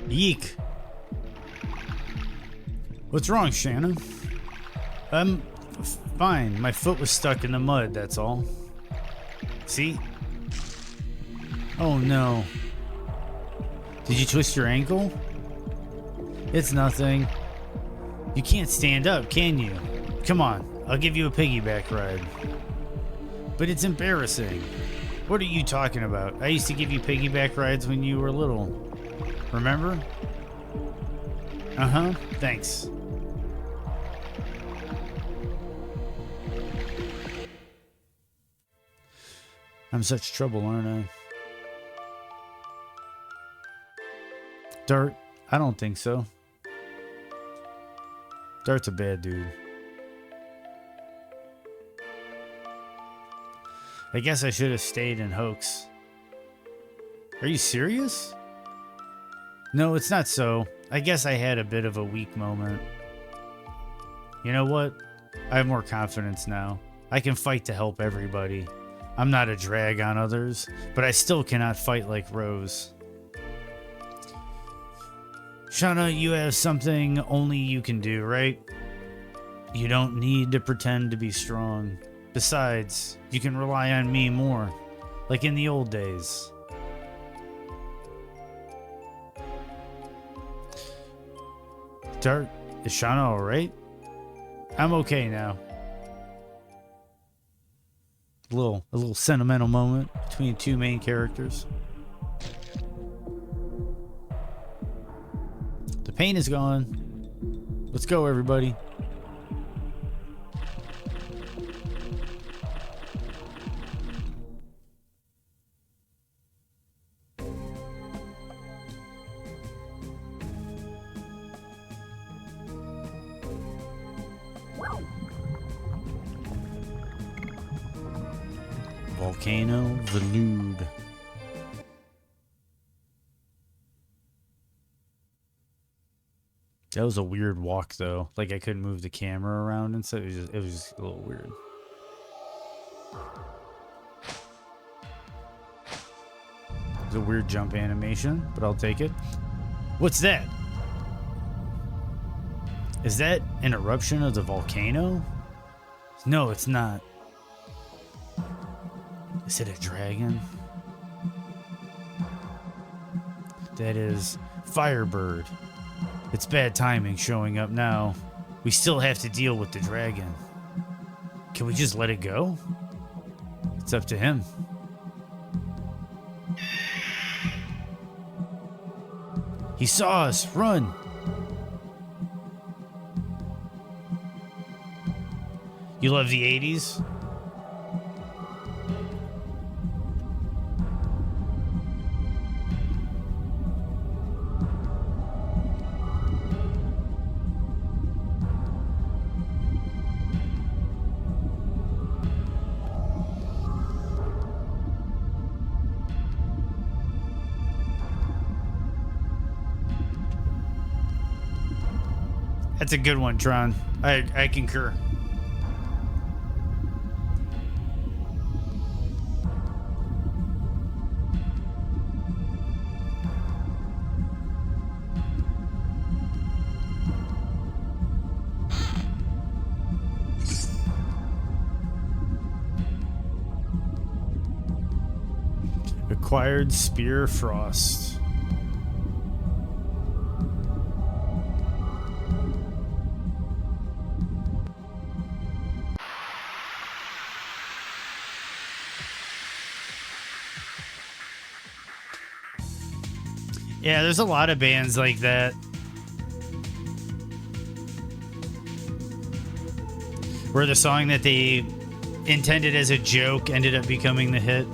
Yeek. What's wrong, Shanna? Fine. My foot was stuck in the mud, that's all. See? Oh no. Did you twist your ankle? It's nothing. You can't stand up, can you? Come on, I'll give you a piggyback ride. But it's embarrassing. What are you talking about? I used to give you piggyback rides when you were little. Remember? Uh-huh, thanks. I'm such trouble, aren't I? Dart? I don't think so. Dart's a bad dude. I guess I should have stayed in Hoax. Are you serious? No, it's not so. I guess I had a bit of a weak moment. You know what? I have more confidence now. I can fight to help everybody. I'm not a drag on others, but I still cannot fight like Rose. Shauna, you have something only you can do, right? You don't need to pretend to be strong. Besides, you can rely on me more, like in the old days. Dart, is Shauna alright? I'm okay now. A little sentimental moment between two main characters. The pain is gone. Let's go, everybody. Volcano Venude. That was a weird walk, though. Like, I couldn't move the camera around and stuff. It was just a little weird. It's a weird jump animation, but I'll take it. What's that? Is that an eruption of the volcano? No, it's not. Is it a dragon? That is Firebird. It's bad timing showing up now. We still have to deal with the dragon. Can we just let it go? It's up to him. He saw us. Run. You love the 80s? That's a good one, Tron. I concur. Acquired Spear Frost. Yeah, there's a lot of bands like that. Where the song that they intended as a joke ended up becoming the hit.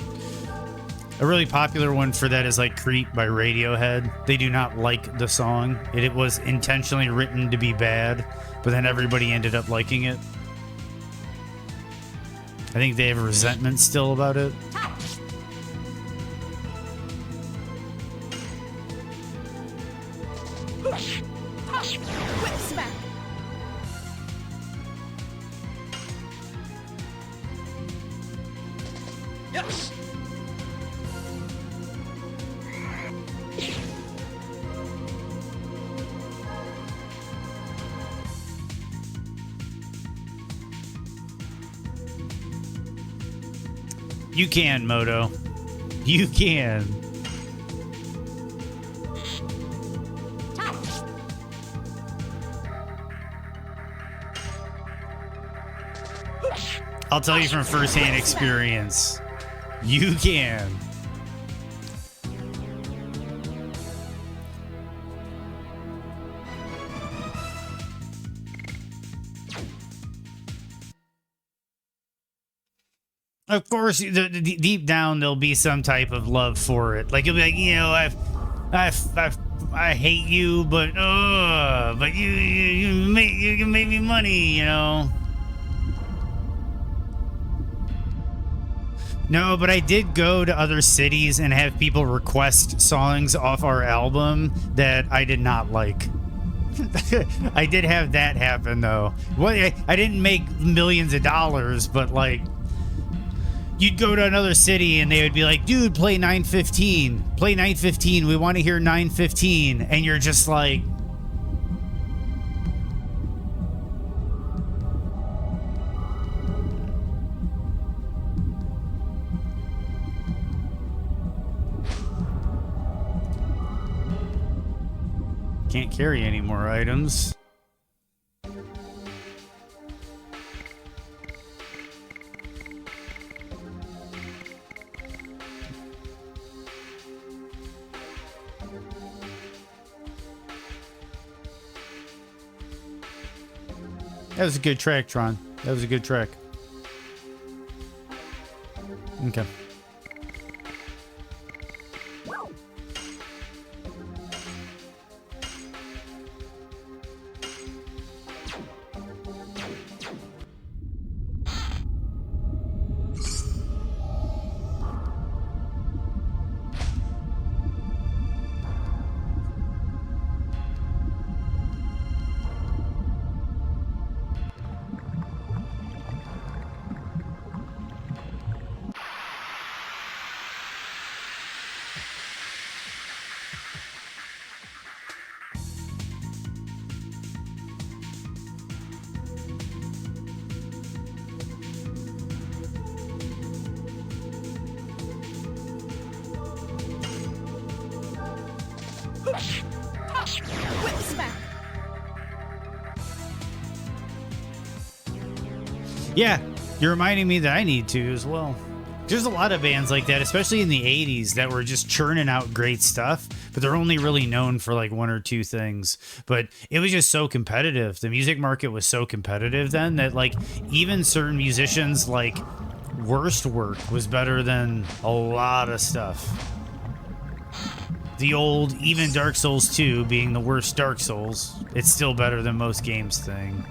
A really popular one for that is like Creep by Radiohead. They do not like the song. It was intentionally written to be bad, but then everybody ended up liking it. I think they have resentment still about it. Whip smack. Yes. You can, Moto. You can. I'll tell you from firsthand experience. You can. Of course, deep down there'll be some type of love for it. Like you'll be like, you know, I hate you, but you can make me money, you know. No, but I did go to other cities and have people request songs off our album that I did not like. I did have that happen though. Well, I didn't make millions of dollars, but like. You'd go to another city and they would be like, dude, play 915. Play 915. We want to hear 915. And you're just like... Can't carry any more items. That was a good track, Tron. That was a good track. Okay. Yeah, you're reminding me that I need to as well. There's a lot of bands like that, especially in the 80s, that were just churning out great stuff, but they're only really known for like one or two things. But it was just so competitive. The music market was so competitive then that like even certain musicians like worst work was better than a lot of stuff. The old even Dark Souls 2 being the worst Dark Souls, it's still better than most games thing.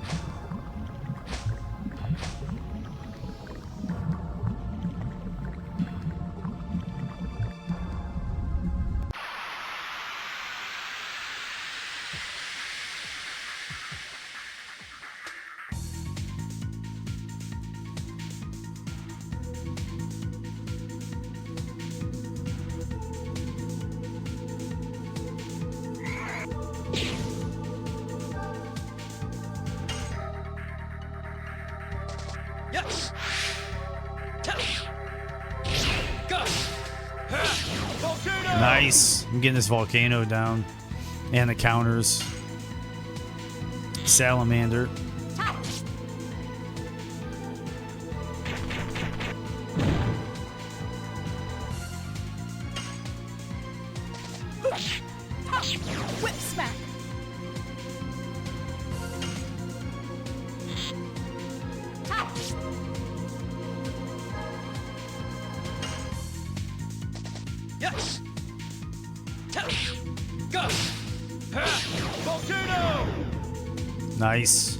Yes. Go. Volcano. Nice. I'm getting this volcano down. And the counters. Salamander. Whip smack. Yes. Go. Volcano. Nice.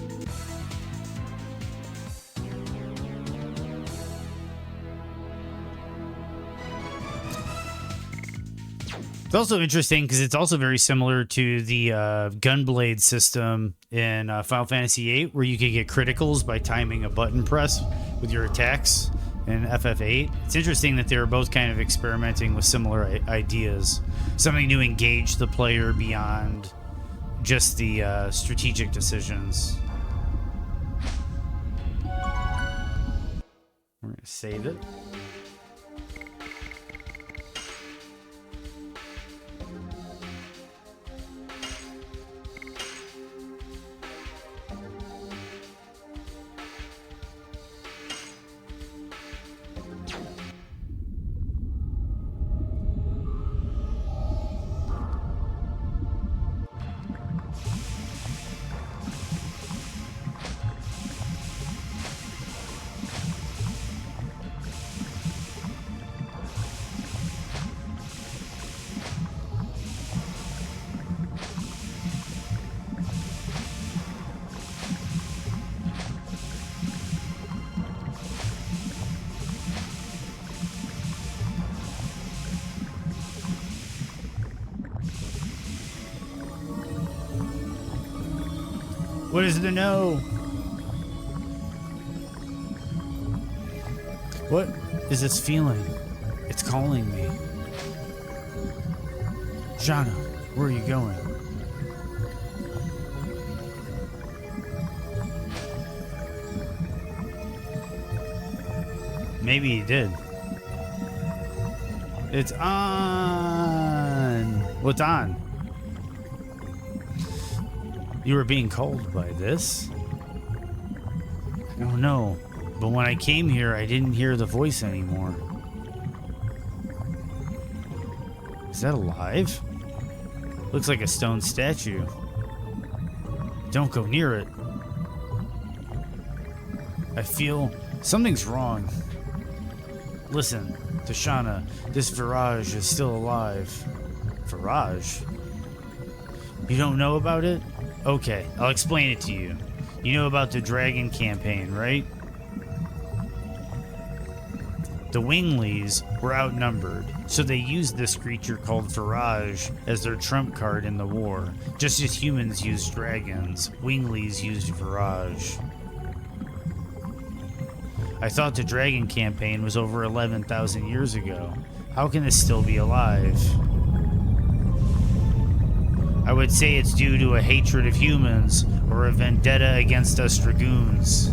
It's also interesting because it's also very similar to the gunblade system in Final Fantasy VIII, where you can get criticals by timing a button press with your attacks in FF8. It's interesting that they were both kind of experimenting with similar ideas, something to engage the player beyond just the strategic decisions. We're going to save it. What is the no? What is this feeling? It's calling me. Shana, where are you going? Maybe he did. It's on. What's on? You were being called by this? Oh no, but when I came here, I didn't hear the voice anymore. Is that alive? Looks like a stone statue. Don't go near it. I feel something's wrong. Listen, Tashana, this Virage is still alive. Virage? You don't know about it? Okay, I'll explain it to you. You know about the Dragon campaign, right? The Winglies were outnumbered, so they used this creature called Virage as their trump card in the war. Just as humans used dragons, Winglies used Virage. I thought the Dragon campaign was over 11,000 years ago. How can this still be alive? I would say it's due to a hatred of humans or a vendetta against us Dragoons.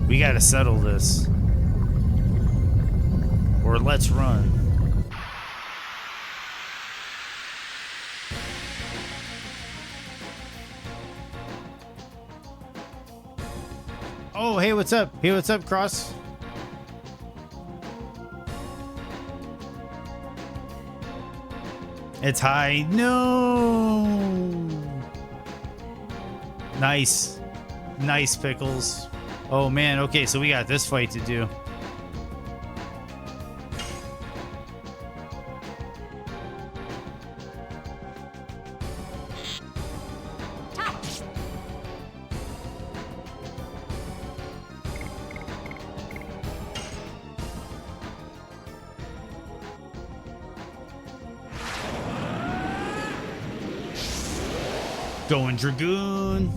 We gotta settle this. Or let's run. Oh, hey, what's up? Hey, what's up, Cross? It's high. No. Nice. Nice, Pickles. Oh, man. Okay, so we got this fight to do. Going Dragoon.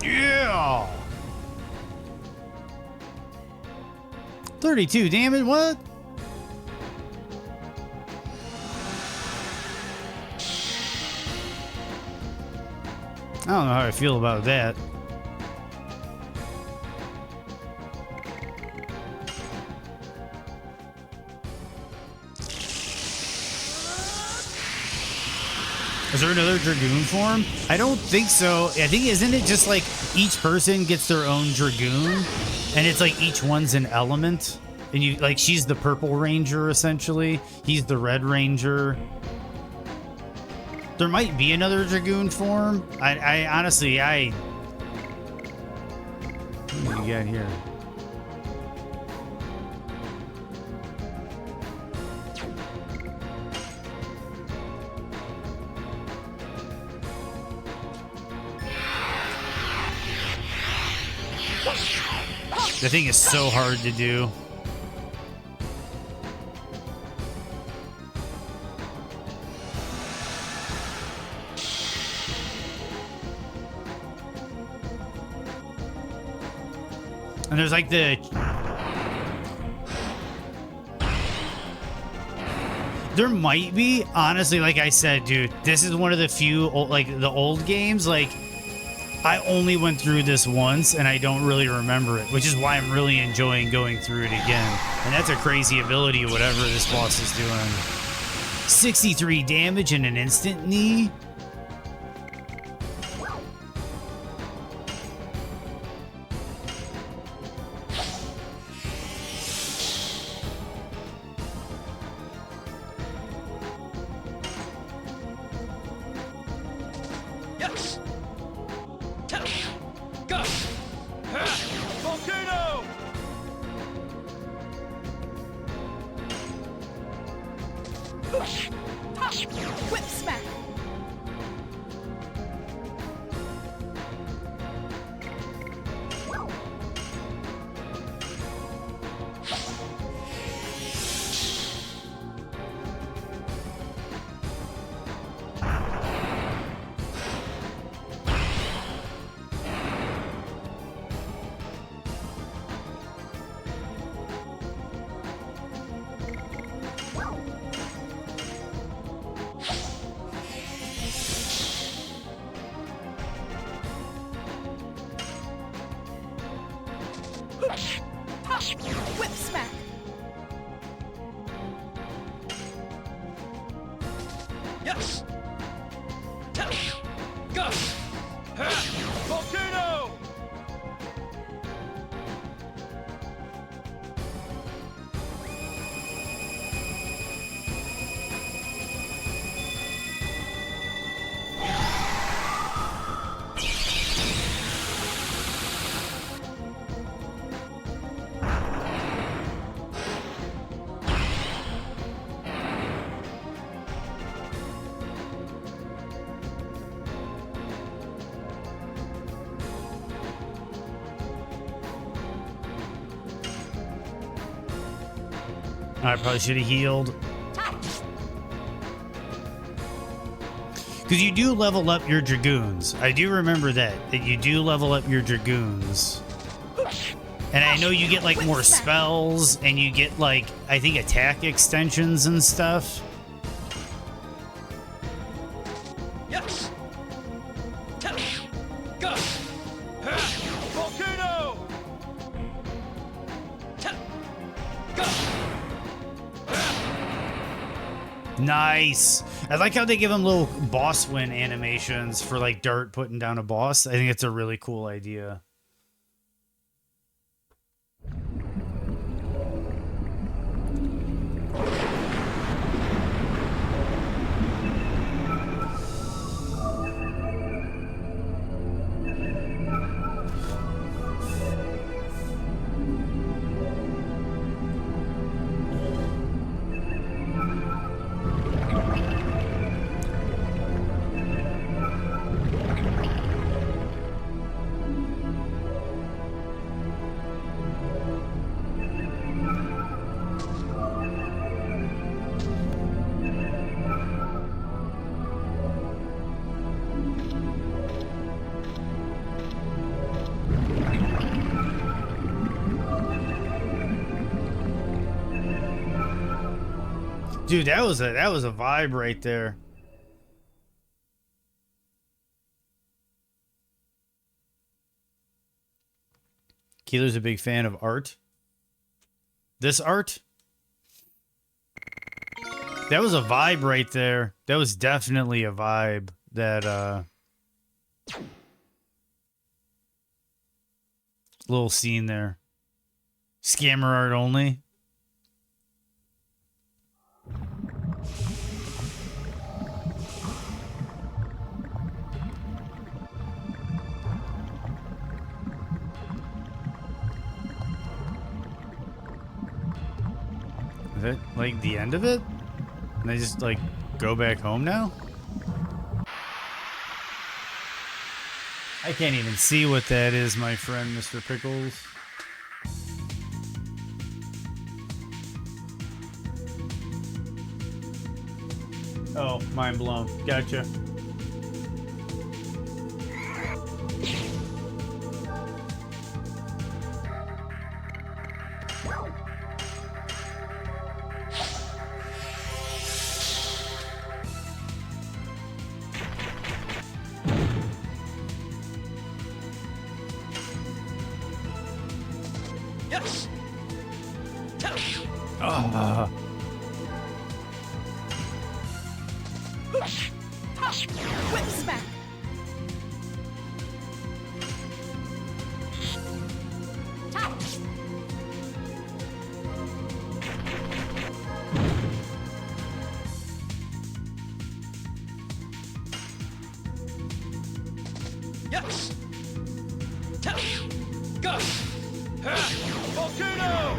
Yeah. 32 damage. What? I don't know how I feel about that. Is there another Dragoon form? I don't think so. I think, isn't it just like each person gets their own Dragoon? And it's like each one's an element? And you, like, she's the purple ranger, essentially. He's the red ranger. There might be another Dragoon form. I honestly, what do you got here? The thing is so hard to do. And there's like the... There might be, honestly, like I said, dude, this is one of the few, like the old games, like, I only went through this once and I don't really remember it, which is why I'm really enjoying going through it again. And that's a crazy ability, whatever this boss is doing. 63 damage in an instant knee? Yes. Go. Volcano. Whip smack. Whip smack. Yes. Go. Volcano. I probably should have healed. Because you do level up your Dragoons. I do remember that you do level up your Dragoons. And I know you get like more spells and you get like, I think attack extensions and stuff. Yes. Go. Volcano. Go. Nice. I like how they give them little boss win animations for like Dart putting down a boss. I think it's a really cool idea. Dude, that was a vibe right there. Keeler's a big fan of art. This art? That was a vibe right there. That was definitely a vibe. That little scene there. Scammer art only. Is that like the end of it? And I just like go back home now? I can't even see what that is, my friend, Mr. Pickles. Oh, mind blown. Gotcha. Yes. Whip smack. Yes. Go. Volcano.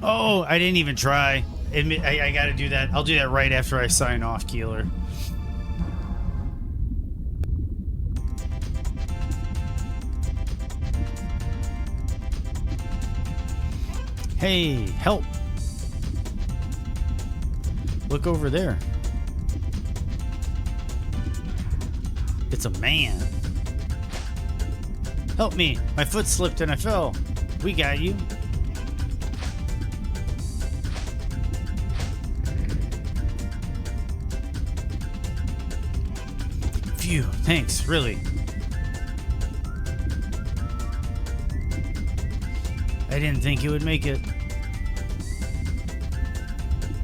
Oh, I didn't even try. I gotta do that. I'll do that right after I sign off, Keeler. Hey, help. Look over there. It's a man. Help me. My foot slipped and I fell. We got you. Phew, thanks, really. I didn't think you would make it.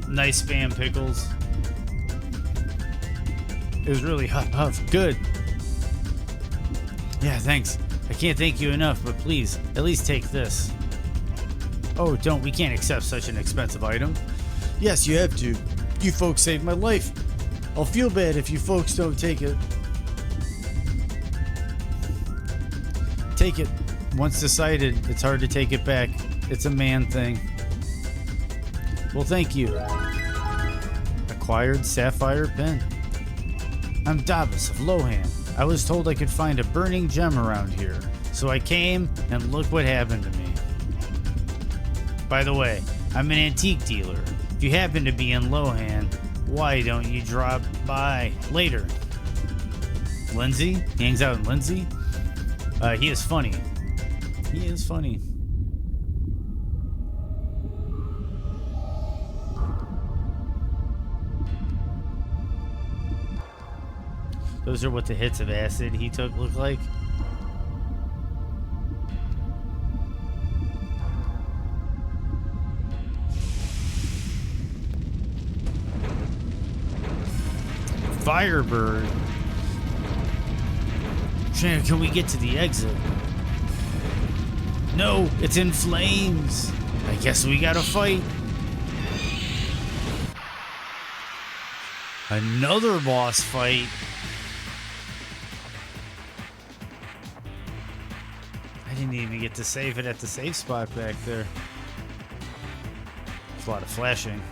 Nice spam pickles. It was really huff. Good. Yeah, thanks. I can't thank you enough, but please, at least take this. Oh, don't. We can't accept such an expensive item. Yes, you have to. You folks saved my life. I'll feel bad if you folks don't take it. Take it. Once decided, it's hard to take it back. It's a man thing. Well, thank you. Acquired sapphire pin. I'm Davis of Lohan. I was told I could find a burning gem around here. So I came, and look what happened to me. By the way, I'm an antique dealer. If you happen to be in Lohan, why don't you drop by later? Lindsay? He hangs out in Lindsay? He is funny. He is funny. Those are what the hits of acid he took look like. Firebird. Shannon, can we get to the exit? No, it's in flames. I guess we gotta fight. Another boss fight. I didn't even get to save it at the safe spot back there. It's a lot of flashing.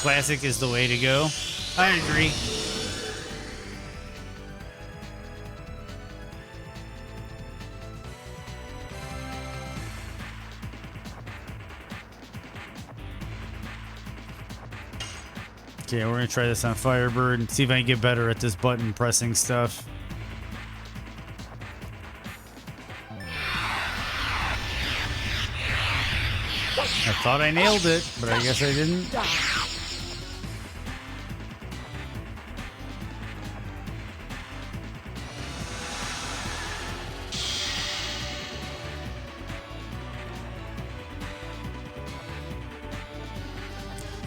Classic is the way to go. I agree. Okay, we're gonna try this on Firebird and see if I can get better at this button pressing stuff. I thought I nailed it, but I guess I didn't.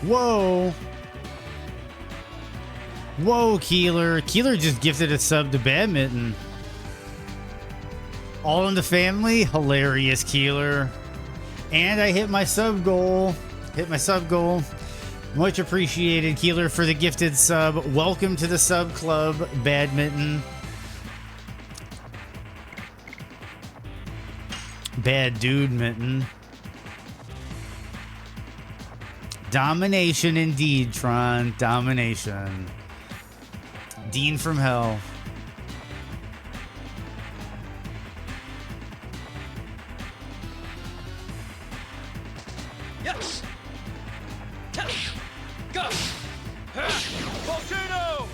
Whoa. Whoa, Keeler. Keeler just gifted a sub to Badminton. All in the family? Hilarious, Keeler. And I hit my sub goal. Much appreciated, Keeler, for the gifted sub. Welcome to the sub club, Badminton. Bad dude, Mitten. Domination indeed, Tron. Domination. Dean from hell. Yes. Go. Volcano.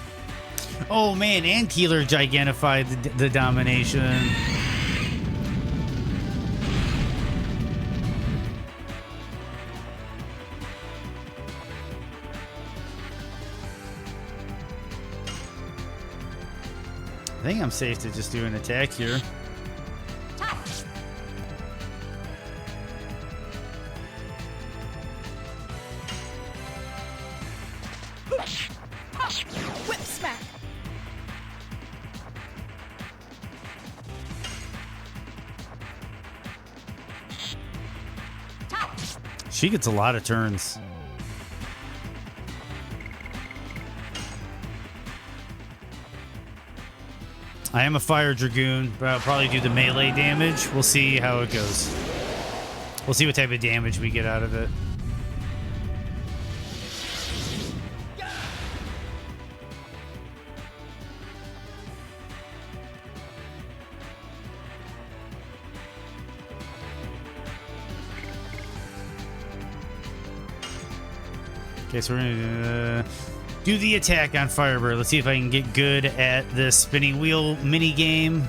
Oh man, and Keeler gigentified the domination. I think I'm safe to just do an attack here. Whip smack. She gets a lot of turns. I am a Fire Dragoon, but I'll probably do the melee damage. We'll see how it goes. We'll see what type of damage we get out of it. Okay, so we're gonna do the attack on Firebird. Let's see if I can get good at this spinning wheel mini game.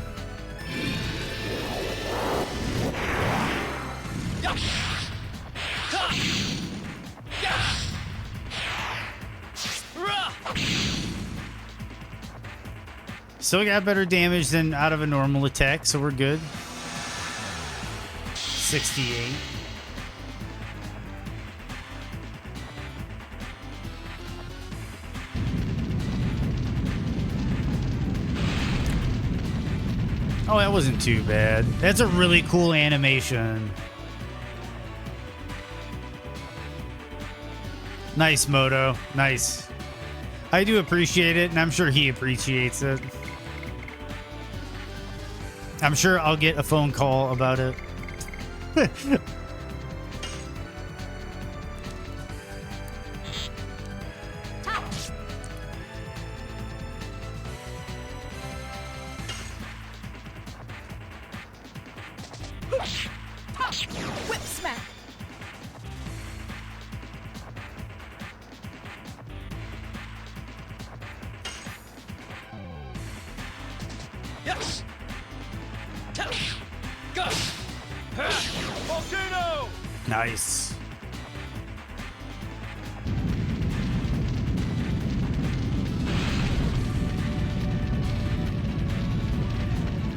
Still got better damage than out of a normal attack, so we're good. 68. Oh, that wasn't too bad. That's a really cool animation. Nice, Moto. Nice. I do appreciate it, and I'm sure he appreciates it. I'm sure I'll get a phone call about it. Whip smack. Yes. Go. Volcano. Nice.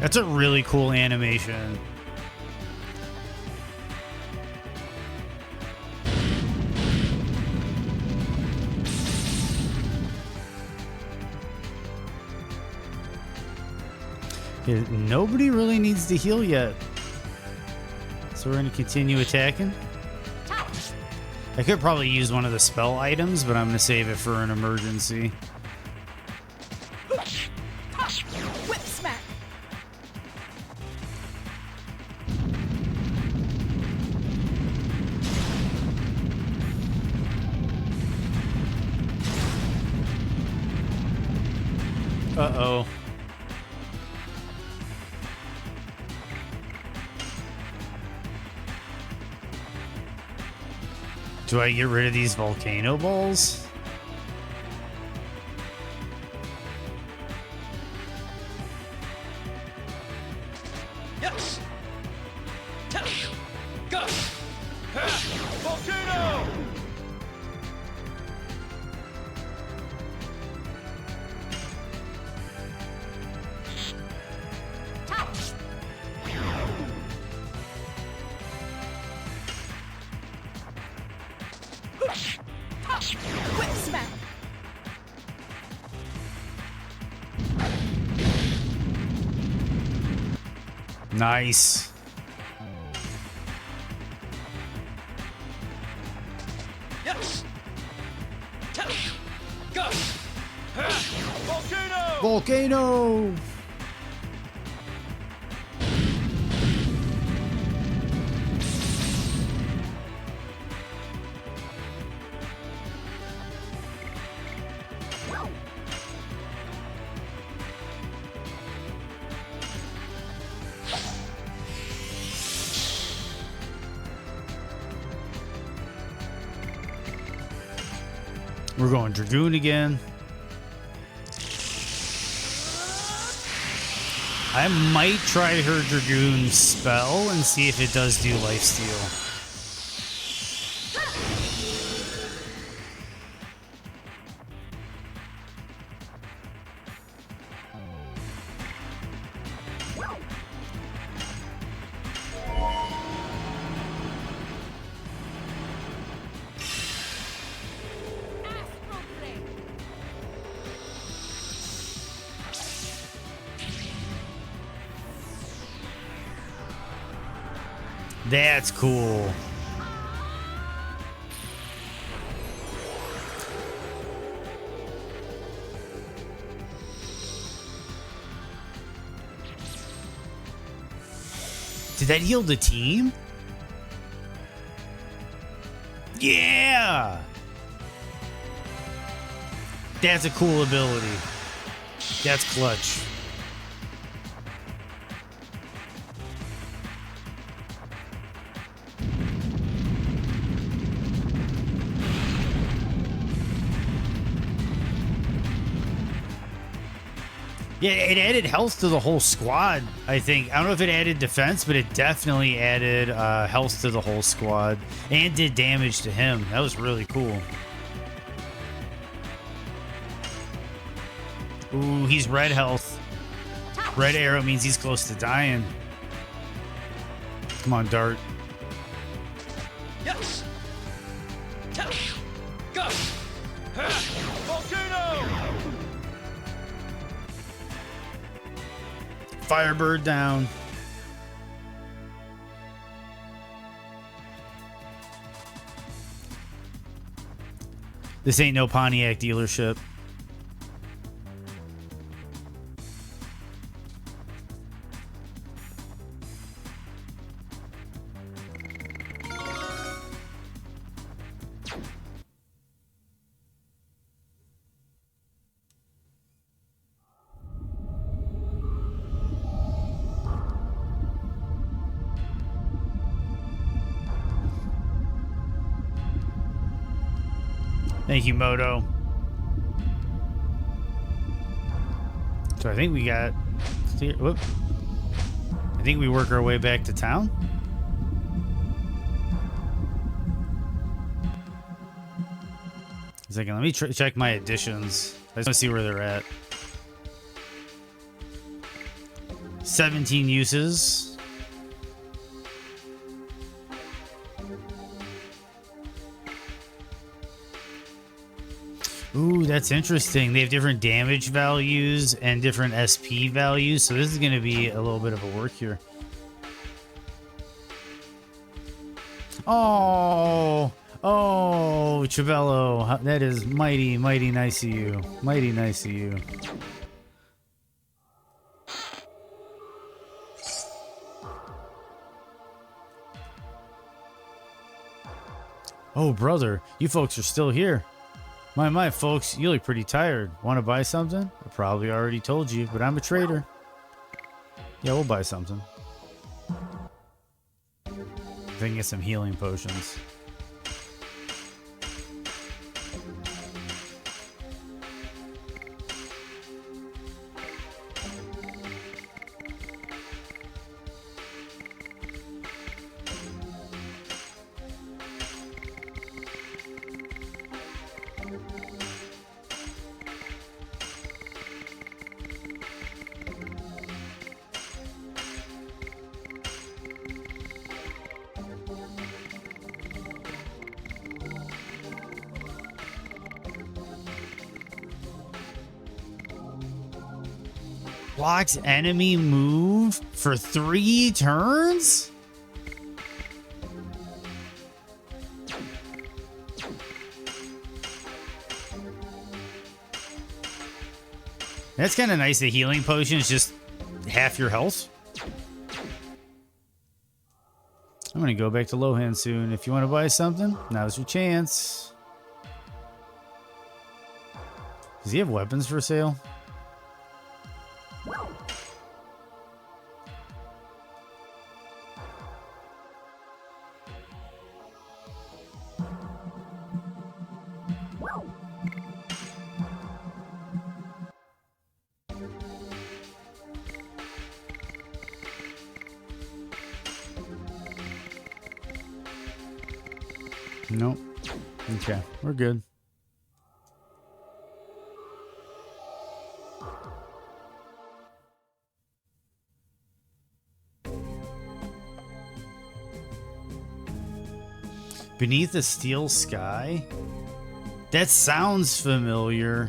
That's a really cool animation. Yeah, nobody really needs to heal yet. So we're going to continue attacking. I could probably use one of the spell items, but I'm going to save it for an emergency. Whip smack. Uh-oh. Do I get rid of these volcano balls? Yes. Go. Volcano. Whip smack. Nice. Yes. Go. Volcano. Volcano! We're going Dragoon again. I might try her Dragoon spell and see if it does do lifesteal. That's cool. Did that heal the team? Yeah! That's a cool ability. That's clutch. Yeah, it added health to the whole squad, I think. I don't know if it added defense, but it definitely added health to the whole squad and did damage to him. That was really cool. Ooh, he's red health. Red arrow means he's close to dying. Come on, Dart. Yes. Go. Volcano. Firebird down. This ain't no Pontiac dealership. Thank you, Moto. So I think we got... Whoop. I think we work our way back to town. A second, let me check my additions. I just want to see where they're at. 17 uses. Ooh, that's interesting. They have different damage values and different SP values, so this is going to be a little bit of a work here. Oh, Chabello, that is mighty, mighty nice of you. Mighty nice of you. Oh, brother, you folks are still here. My, folks, you look pretty tired. Want to buy something? I probably already told you, but I'm a trader. Yeah, we'll buy something. I can get some healing potions. Blocks enemy move for 3 turns? That's kind of nice. The healing potion is just half your health. I'm going to go back to Lohan soon. If you want to buy something, now's your chance. Does he have weapons for sale? Nope. Okay, we're good. Beneath the steel sky? That sounds familiar.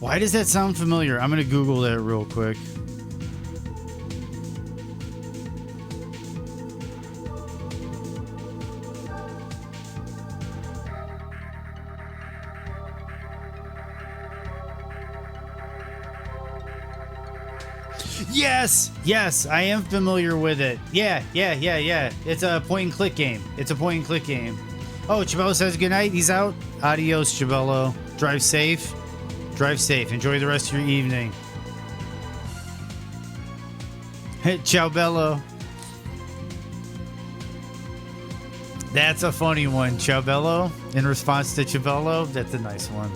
Why does that sound familiar? I'm going to Google that real quick. Yes, I am familiar with it. Yeah. It's a point and click game. Oh, Chabello says goodnight. He's out. Adios, Chabello. Drive safe. Enjoy the rest of your evening. Ciao, Bello. That's a funny one, Ciao, Bello. In response to Chabello, that's a nice one.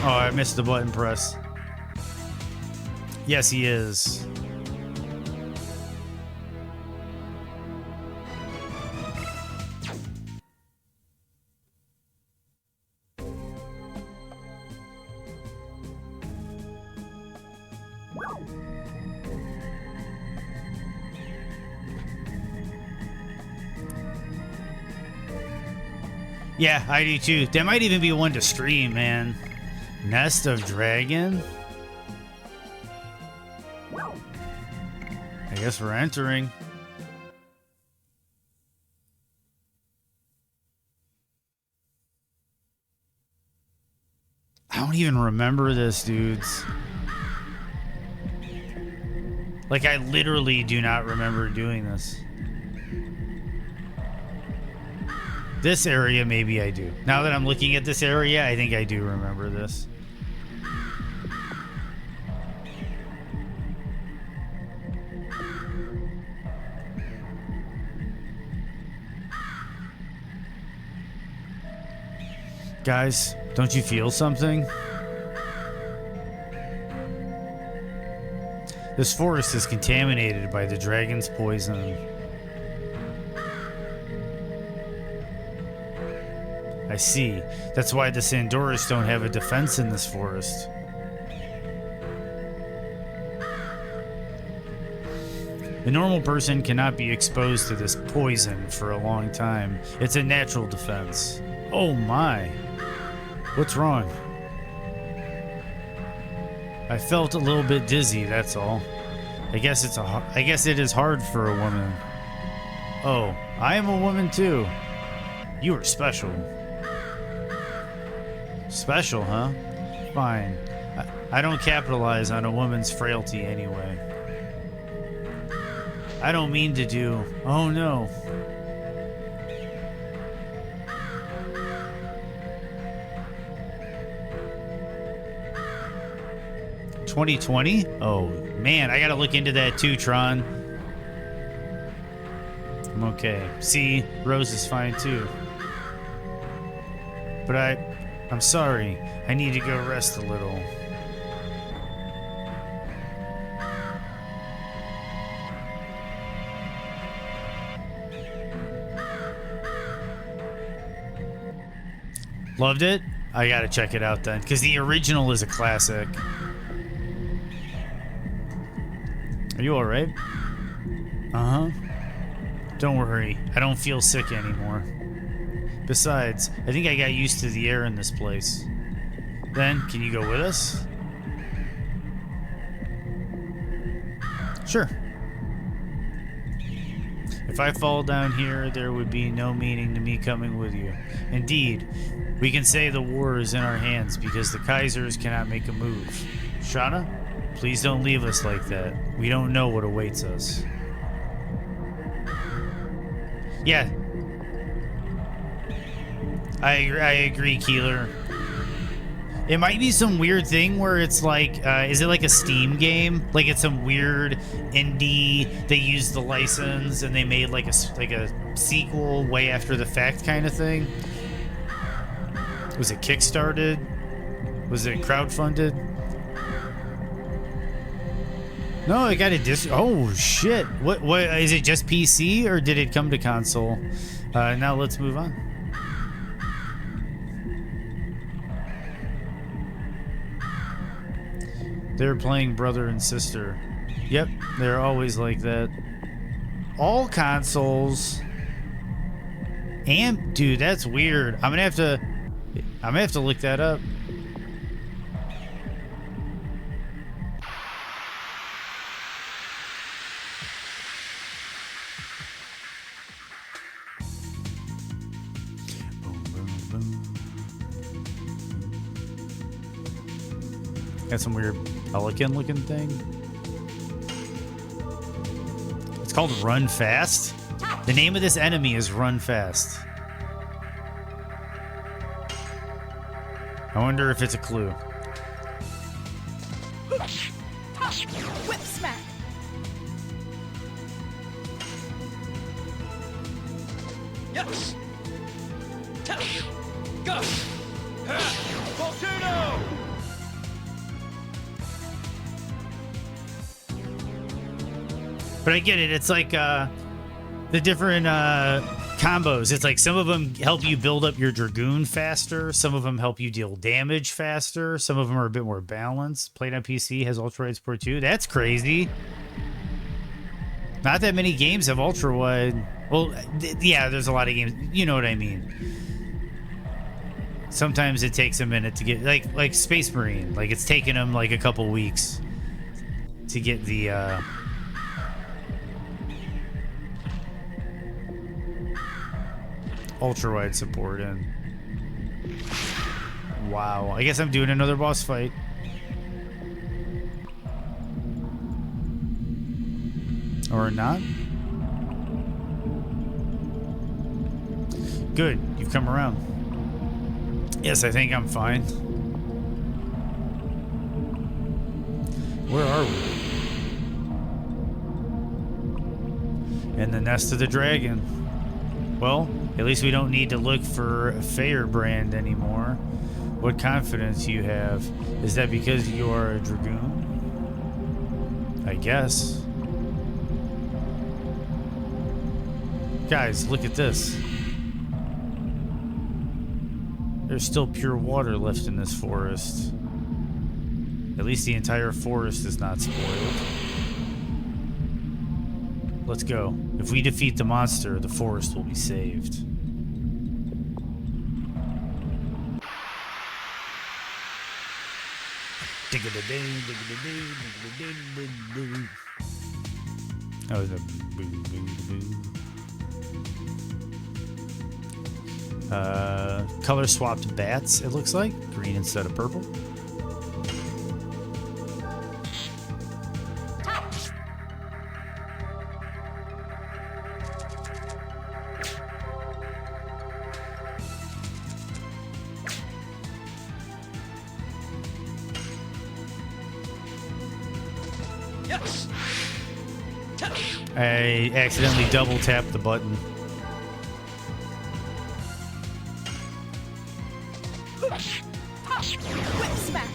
Oh, I missed the button press. Yes, he is. Yeah, I do too. That might even be one to stream, man. Nest of Dragon? I guess we're entering. I don't even remember this, dudes. Like, I literally do not remember doing this. This area, maybe I do. Now that I'm looking at this area, I think I do remember this. Guys, don't you feel something? This forest is contaminated by the dragon's poison. I see. That's why the Sandoris don't have a defense in this forest. A normal person cannot be exposed to this poison for a long time. It's a natural defense. Oh my. What's wrong? I felt a little bit dizzy, that's all. I guess it is hard for a woman. Oh, I am a woman too. You are special. Special, huh? Fine. I don't capitalize on a woman's frailty anyway. I don't mean to do. Oh no. $2020? Oh man, I gotta look into that too, Tron. I'm okay. See, Rose is fine too. But I'm sorry. I need to go rest a little. Loved it? I gotta check it out then, because the original is a classic. Are you alright? Uh-huh. Don't worry. I don't feel sick anymore. Besides, I think I got used to the air in this place. Then, can you go with us? Sure. If I fall down here, there would be no meaning to me coming with you. Indeed, we can say the war is in our hands because the Kaisers cannot make a move. Shauna, please don't leave us like that. We don't know what awaits us. Yeah. I agree, Keeler. It might be some weird thing where it's like, is it like a Steam game? Like it's some weird indie, they used the license and they made like a sequel way after the fact kind of thing? Was it kickstarted? Was it crowdfunded? No, it got a oh shit. What is it, just PC or did it come to console? Now let's move on. They're playing brother and sister. Yep, they're always like that. All consoles. And dude, that's weird. I'm gonna have to look that up. Got some weird pelican looking thing. It's called Run Fast. The name of this enemy is Run Fast. I wonder if it's a clue. Whip smack. Yes. Go. Volcano. But I get it. It's like the different combos. It's like some of them help you build up your Dragoon faster. Some of them help you deal damage faster. Some of them are a bit more balanced. Played on PC has ultra wide support too. That's crazy. Not that many games have ultra wide. Well, yeah, there's a lot of games. You know what I mean. Sometimes it takes a minute to get like Space Marine. Like it's taken them like a couple weeks to get the ultra wide support in. Wow. I guess I'm doing another boss fight. Or not. Good. You've come around. Yes, I think I'm fine. Where are we? In the nest of the dragon. Well, at least we don't need to look for Firebrand anymore. What confidence you have? Is that because you are a Dragoon? I guess. Guys, look at this. There's still pure water left in this forest. At least the entire forest is not spoiled. Let's go. If we defeat the monster, the forest will be saved. Oh, the boo, boo, boo. Color swapped bats, it looks like. Green instead of purple. Yes. I accidentally double tapped the button. Whip smack.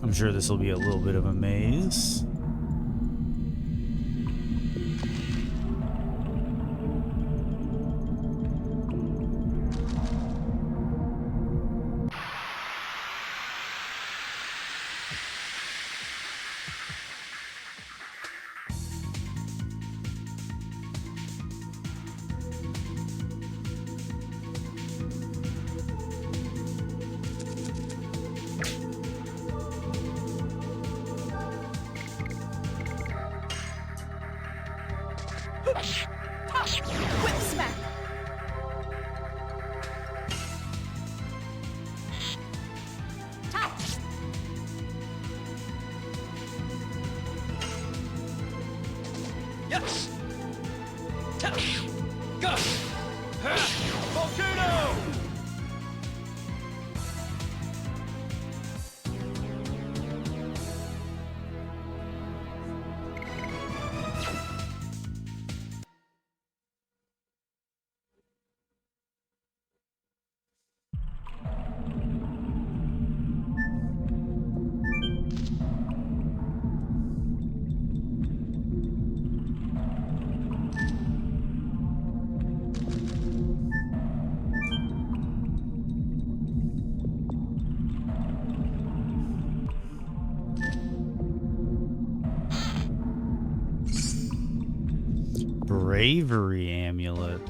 I'm sure this will be a little bit of a maze. Whip smack. Yes. Go. Volcano. Bravery amulet.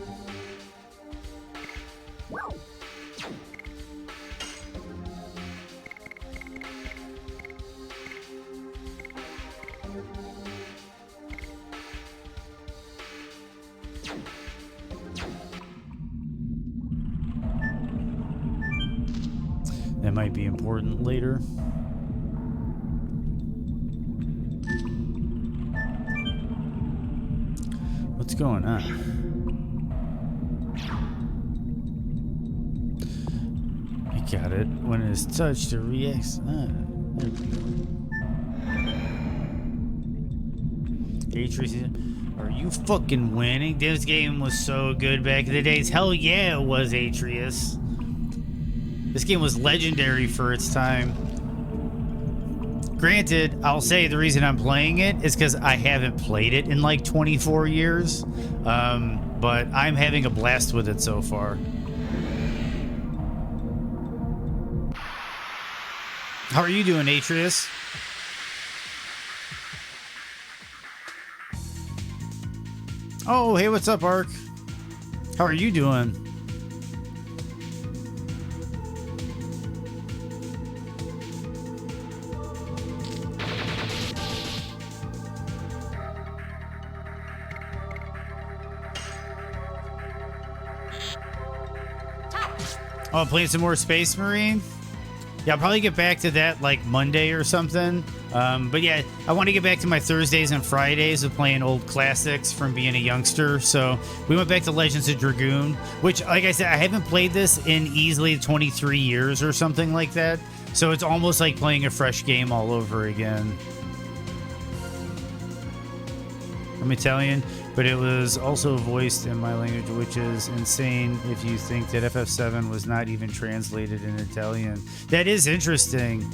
that might be important later. What's going on? I got it. When it is touched, it reacts. There we go. Atreus, are you fucking winning? This game was so good back in the days. Hell yeah, it was, Atreus. This game was legendary for its time. Granted, I'll say the reason I'm playing it is because I haven't played it in like 24 years. But I'm having a blast with it so far. How are you doing, Atreus? Oh, hey, what's up, Ark? How are you doing? Oh, playing some more Space Marine? Yeah, I'll probably get back to that like Monday or something. But yeah, I want to get back to my Thursdays and Fridays of playing old classics from being a youngster. So we went back to Legends of Dragoon, which, like I said, I haven't played this in easily 23 years or something like that. So it's almost like playing a fresh game all over again. I'm Italian, but it was also voiced in my language, which is insane if you think that FF7 was not even translated in Italian. That is interesting.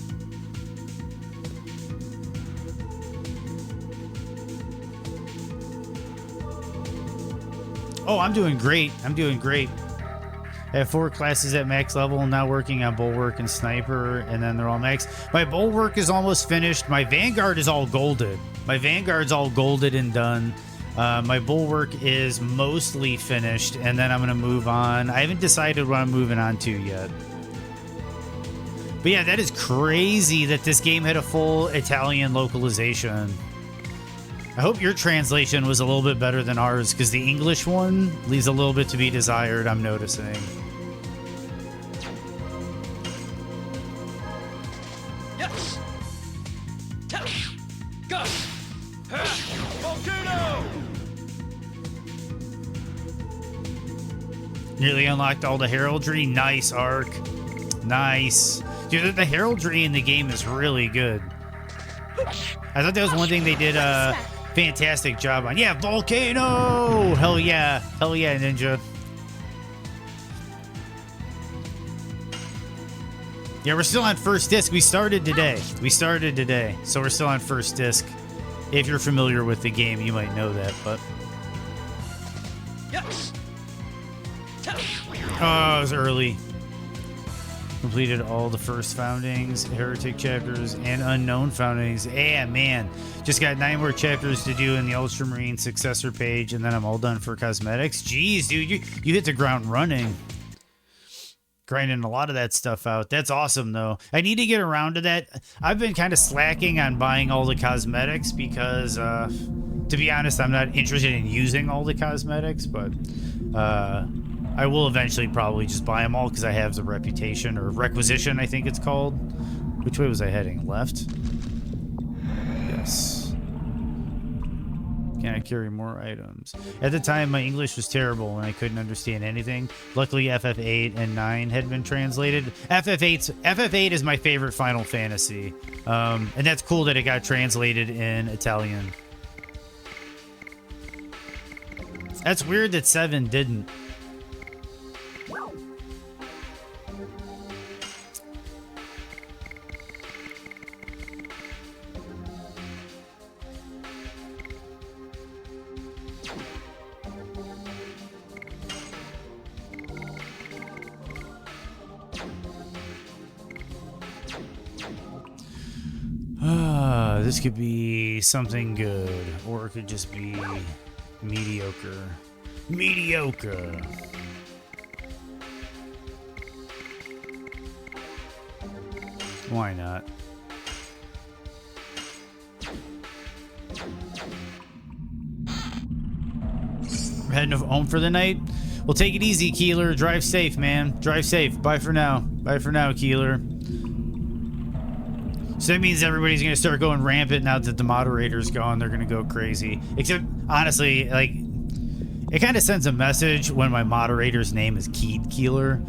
Oh, I'm doing great. I'm doing great. I have 4 classes at max level, now working on Bulwark and Sniper, and then they're all max. My Bulwark is almost finished. My Vanguard is all golded. My Vanguard's all golded and done. My Bulwark is mostly finished, and then I'm going to move on. I haven't decided what I'm moving on to yet. But yeah, that is crazy that this game had a full Italian localization. I hope your translation was a little bit better than ours, because the English one leaves a little bit to be desired, I'm noticing. Yes. Go. Volcano. Nearly unlocked all the heraldry. Nice, Ark. Nice. Dude, the heraldry in the game is really good. I thought that was one thing they did a fantastic job on. Yeah, Volcano! Hell yeah. Hell yeah, Ninja. Yeah, we're still on first disc. We started today. So we're still on first disc. If you're familiar with the game, you might know that, but... Yes. Oh, it was early. Completed all the first foundings, heretic chapters, and unknown foundings. Yeah, man. Just got 9 more chapters to do in the Ultramarine successor page, and then I'm all done for cosmetics. Jeez, dude, you hit the ground running. Grinding a lot of that stuff out. That's awesome, though. I need to get around to that. I've been kind of slacking on buying all the cosmetics because, to be honest, I'm not interested in using all the cosmetics, but... I will eventually probably just buy them all because I have the reputation, or requisition, I think it's called. Which way was I heading? Left? Yes. Can I carry more items? At the time, my English was terrible and I couldn't understand anything. Luckily, FF8 and 9 had been translated. FF8 is my favorite Final Fantasy. And that's cool that it got translated in Italian. That's weird that 7 didn't. This could be something good, or it could just be mediocre. Mediocre. Why not? We're heading home for the night. Well, take it easy, Keeler. Drive safe, man. Drive safe. Bye for now. Bye for now, Keeler. So that means everybody's going to start going rampant now that the moderator's gone. They're going to go crazy. Except, honestly, like, it kind of sends a message when my moderator's name is Keed Keeler.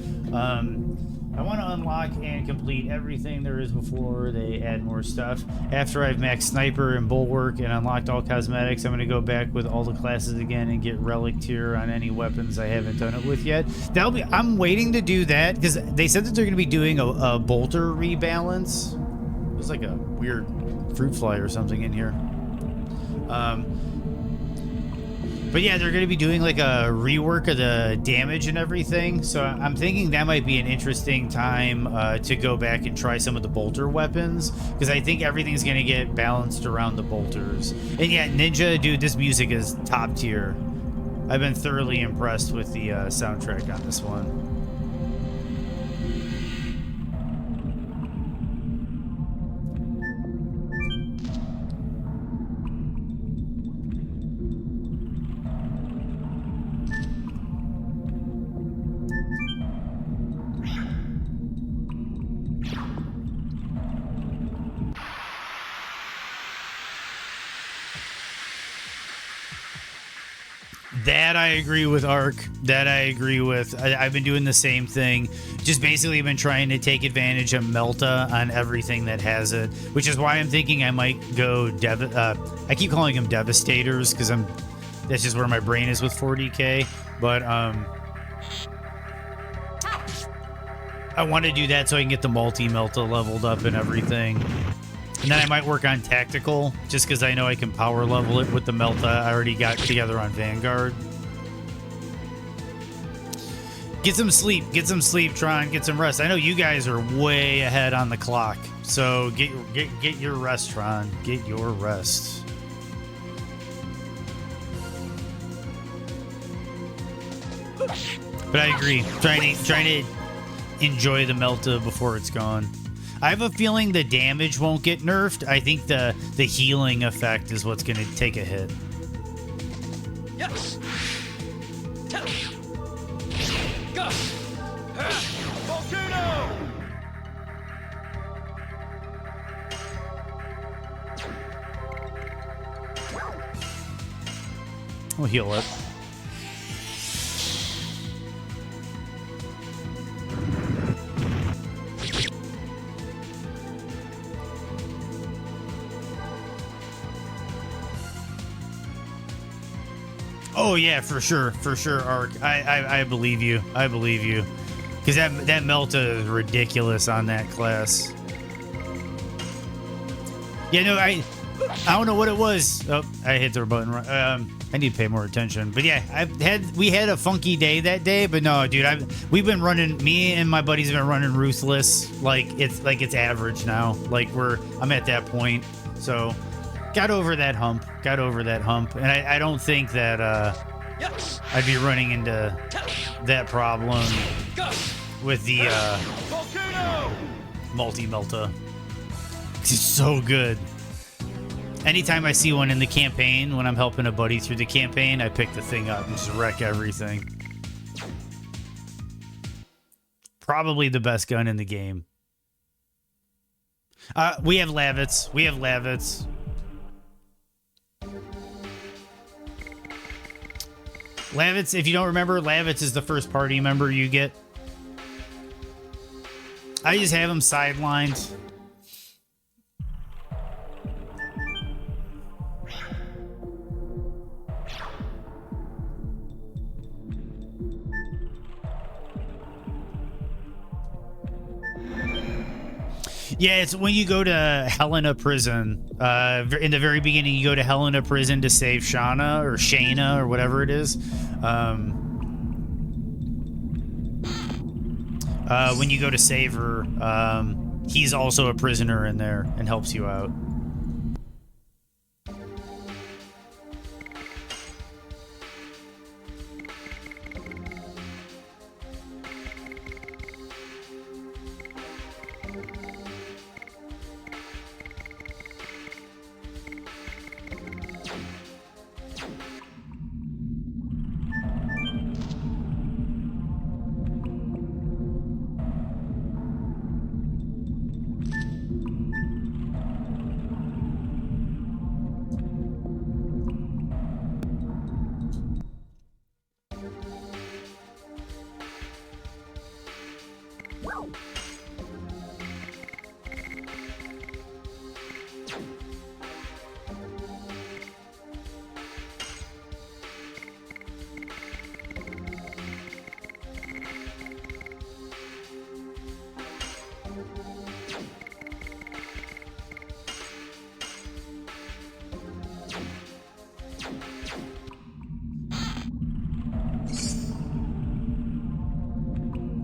I want to unlock and complete everything there is before they add more stuff. After I've maxed Sniper and Bulwark and unlocked all cosmetics, I'm going to go back with all the classes again and get Relic Tier on any weapons I haven't done it with yet. I'm waiting to do that because they said that they're going to be doing a bolter rebalance. There's like a weird fruit fly or something in here. But yeah, they're going to be doing like a rework of the damage and everything. So I'm thinking that might be an interesting time to go back and try some of the bolter weapons. Because I think everything's going to get balanced around the bolters. And yeah, Ninja, dude, this music is top tier. I've been thoroughly impressed with the soundtrack on this one. That I agree with, Ark. That I agree with. I've been doing the same thing. Just basically been trying to take advantage of Melta on everything that has it, which is why I'm thinking I might go I keep calling them Devastators because that's just where my brain is with 40k. But I want to do that so I can get the multi-Melta leveled up and everything. And then I might work on Tactical, just because I know I can power level it with the Melta I already got together on Vanguard. Get some sleep, Tron, get some rest. I know you guys are way ahead on the clock, so get your rest, Tron. Get your rest. But I agree, trying to enjoy the Melta before it's gone. I have a feeling the damage won't get nerfed. I think the healing effect is what's going to take a hit. Yes. Go. Volcano. We'll heal it. Oh yeah, for sure, Ark. I believe you. I believe you, because that Melta is ridiculous on that class. Yeah, no, I don't know what it was. Oh, I hit the button. I need to pay more attention. But yeah, we had a funky day that day. But no, dude, we've been running. Me and my buddies have been running Ruthless like it's average now. Like I'm at that point. So. Got over that hump, and I don't think that I'd be running into that problem with the multi-Melta. It's so good. Anytime I see one in the campaign, when I'm helping a buddy through the campaign, I pick the thing up and just wreck everything. Probably the best gun in the game. We have Lavits. Lavits, if you don't remember, Lavits is the first party member you get. I just have him sidelined. Yeah, it's when you go to Helena Prison. In the very beginning, you go to Helena Prison to save Shana or Shayna or whatever it is. When you go to save her, he's also a prisoner in there and helps you out.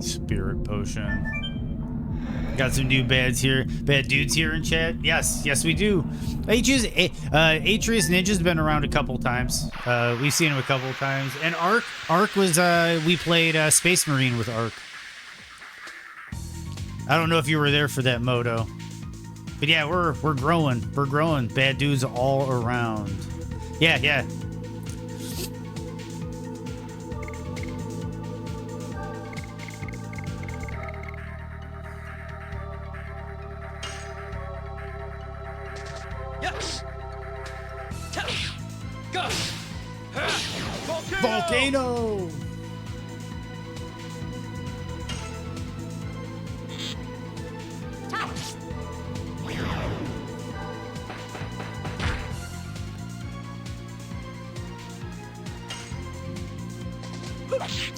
Spirit potion. Got some new bad dudes here in chat. Yes, we do. Atreus Ninja's been around a couple times. We've seen him a couple times. And Ark was we played Space Marine with Ark. I don't know if you were there for that moto. But yeah, we're growing. We're growing. Bad dudes all around. Yeah. Yes. Go. Volcano!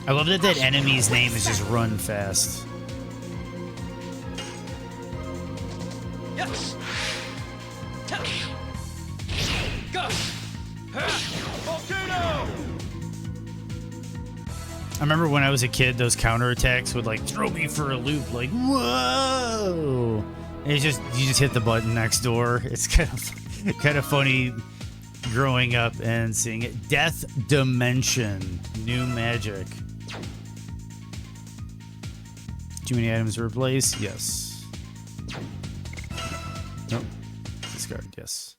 I love that enemy's name is just Run Fast. Yes. Go. Volcano. I remember when I was a kid, those counterattacks would like throw me for a loop, like whoa! And it's just you just hit the button next door. It's kind of funny growing up and seeing it. Death Dimension, new magic. Too many items to replace? Yes. Nope. Discard, yes.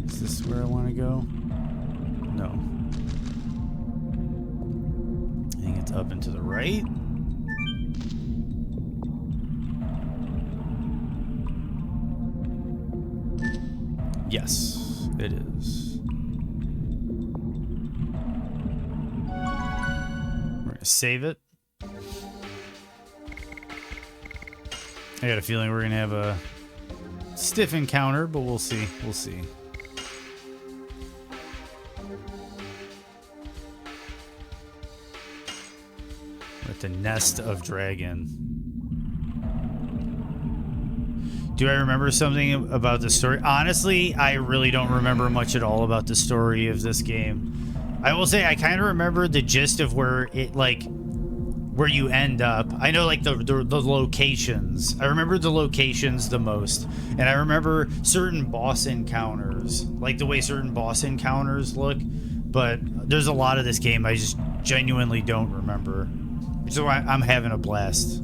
Is this where I want to go? No. I think it's up and to the right. Yes, it is. We're gonna save it. I got a feeling we're gonna have a stiff encounter, but we'll see. We'll see. We're at the Nest of Dragon. Do I remember something about the story? Honestly, I really don't remember much at all about the story of this game. I will say I kind of remember the gist of where it, like, where you end up. I know, like, the locations. I remember the locations the most. And I remember certain boss encounters, like the way certain boss encounters look. But there's a lot of this game I just genuinely don't remember. So I'm having a blast.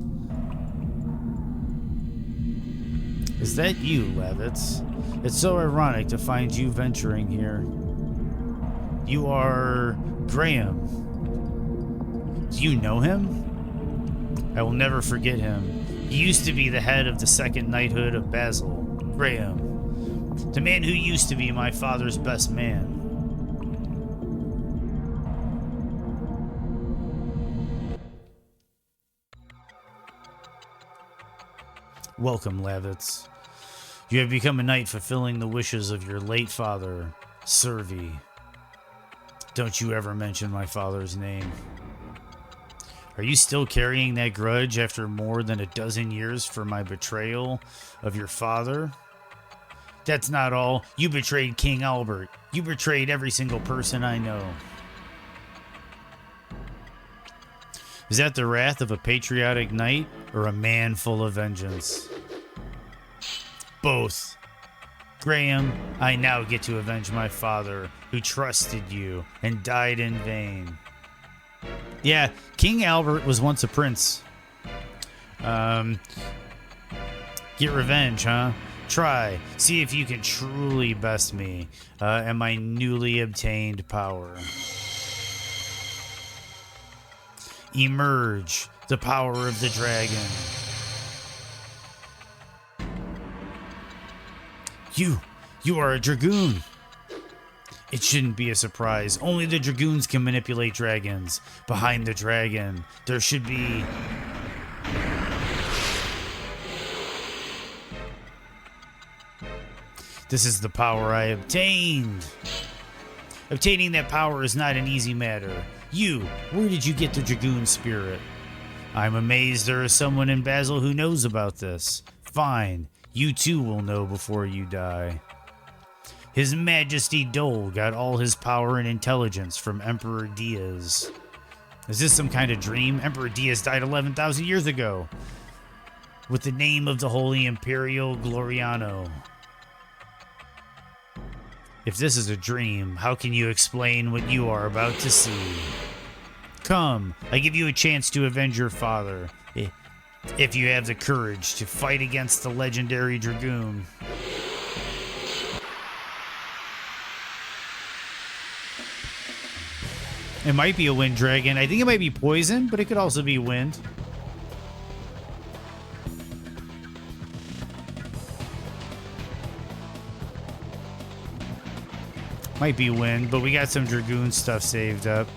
Is that you, Levitz? It's so ironic to find you venturing here. You are Graham. Do you know him? I will never forget him. He used to be the head of the Second Knighthood of Basil. Graham. The man who used to be my father's best man. Welcome, Lavitz. You have become a knight fulfilling the wishes of your late father, Servi. Don't you ever mention my father's name. Are you still carrying that grudge after more than a dozen years for my betrayal of your father? That's not all. You betrayed King Albert. You betrayed every single person I know. Is that the wrath of a patriotic knight or a man full of vengeance? Both. Graham, I now get to avenge my father, who trusted you and died in vain. Yeah, King Albert was once a prince. Get revenge, huh? Try. See if you can truly best me and my newly obtained power. Emerge, the power of the dragon. You are a Dragoon. It shouldn't be a surprise. Only the Dragoons can manipulate dragons. Behind the dragon, there should be... This is the power I obtained. Obtaining that power is not an easy matter. Where did you get the Dragoon spirit? I'm amazed there is someone in Basel who knows about this. Fine, you too will know before you die. His Majesty Dole got all his power and intelligence from Emperor Diaz. Is this some kind of dream? Emperor Diaz died 11,000 years ago with the name of the Holy Imperial Gloriano. If this is a dream, how can you explain what you are about to see? Come, I give you a chance to avenge your father, if you have the courage to fight against the legendary Dragoon. It might be a wind dragon. I think it might be poison, but it could also be wind. Might be wind, but we got some Dragoon stuff saved up.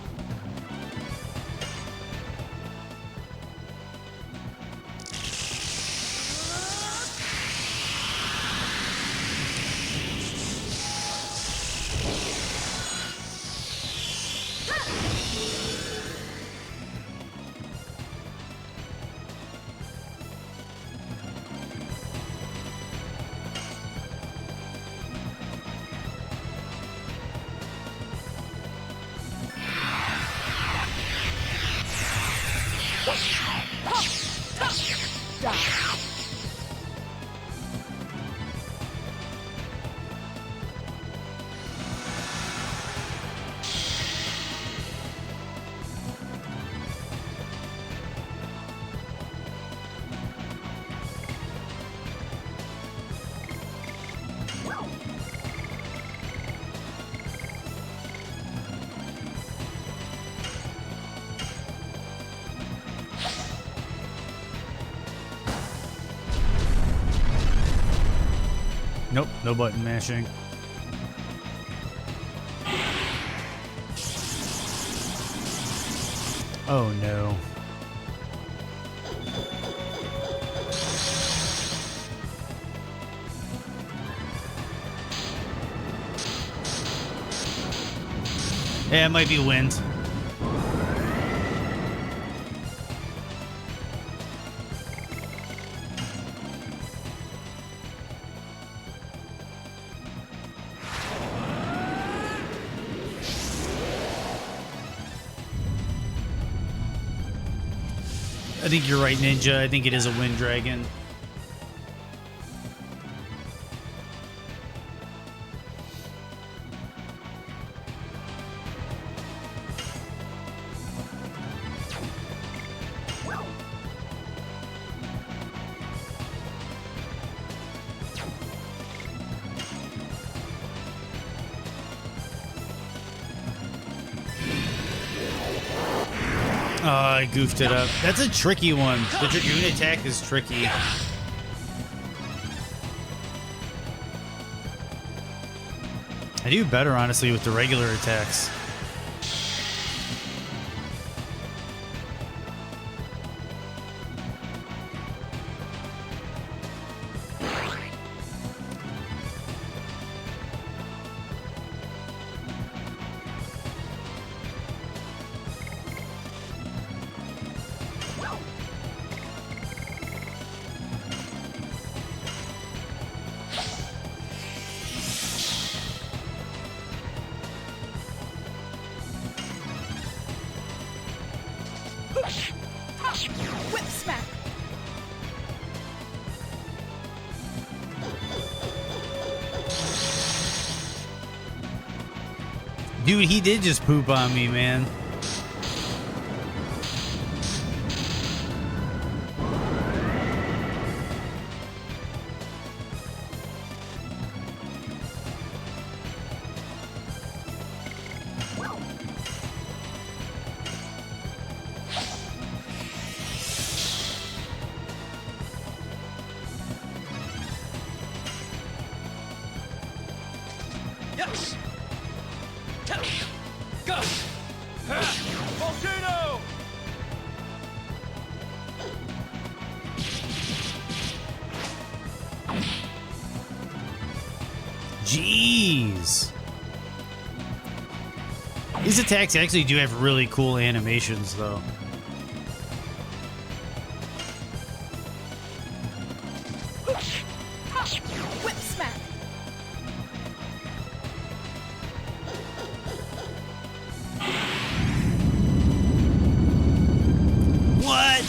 Nope, no button mashing. Oh no. Yeah, it might be wind. I think you're right, Ninja. I think it is a wind dragon. Oh, I goofed it up. That's a tricky one. The Dragoon attack is tricky. I do better, honestly, with the regular attacks. Whip smack. Dude, he did just poop on me, man. Yes. Go. Volcano. Jeez. These attacks actually do have really cool animations, though. Whip smack. What?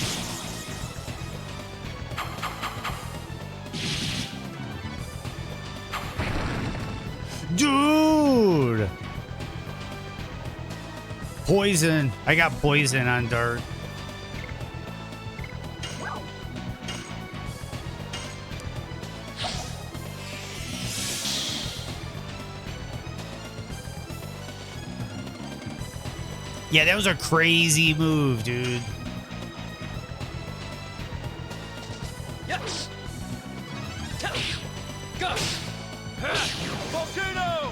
Dude! Poison. I got poison on Dart. Yeah, that was a crazy move, dude. Yes. Go. Volcano.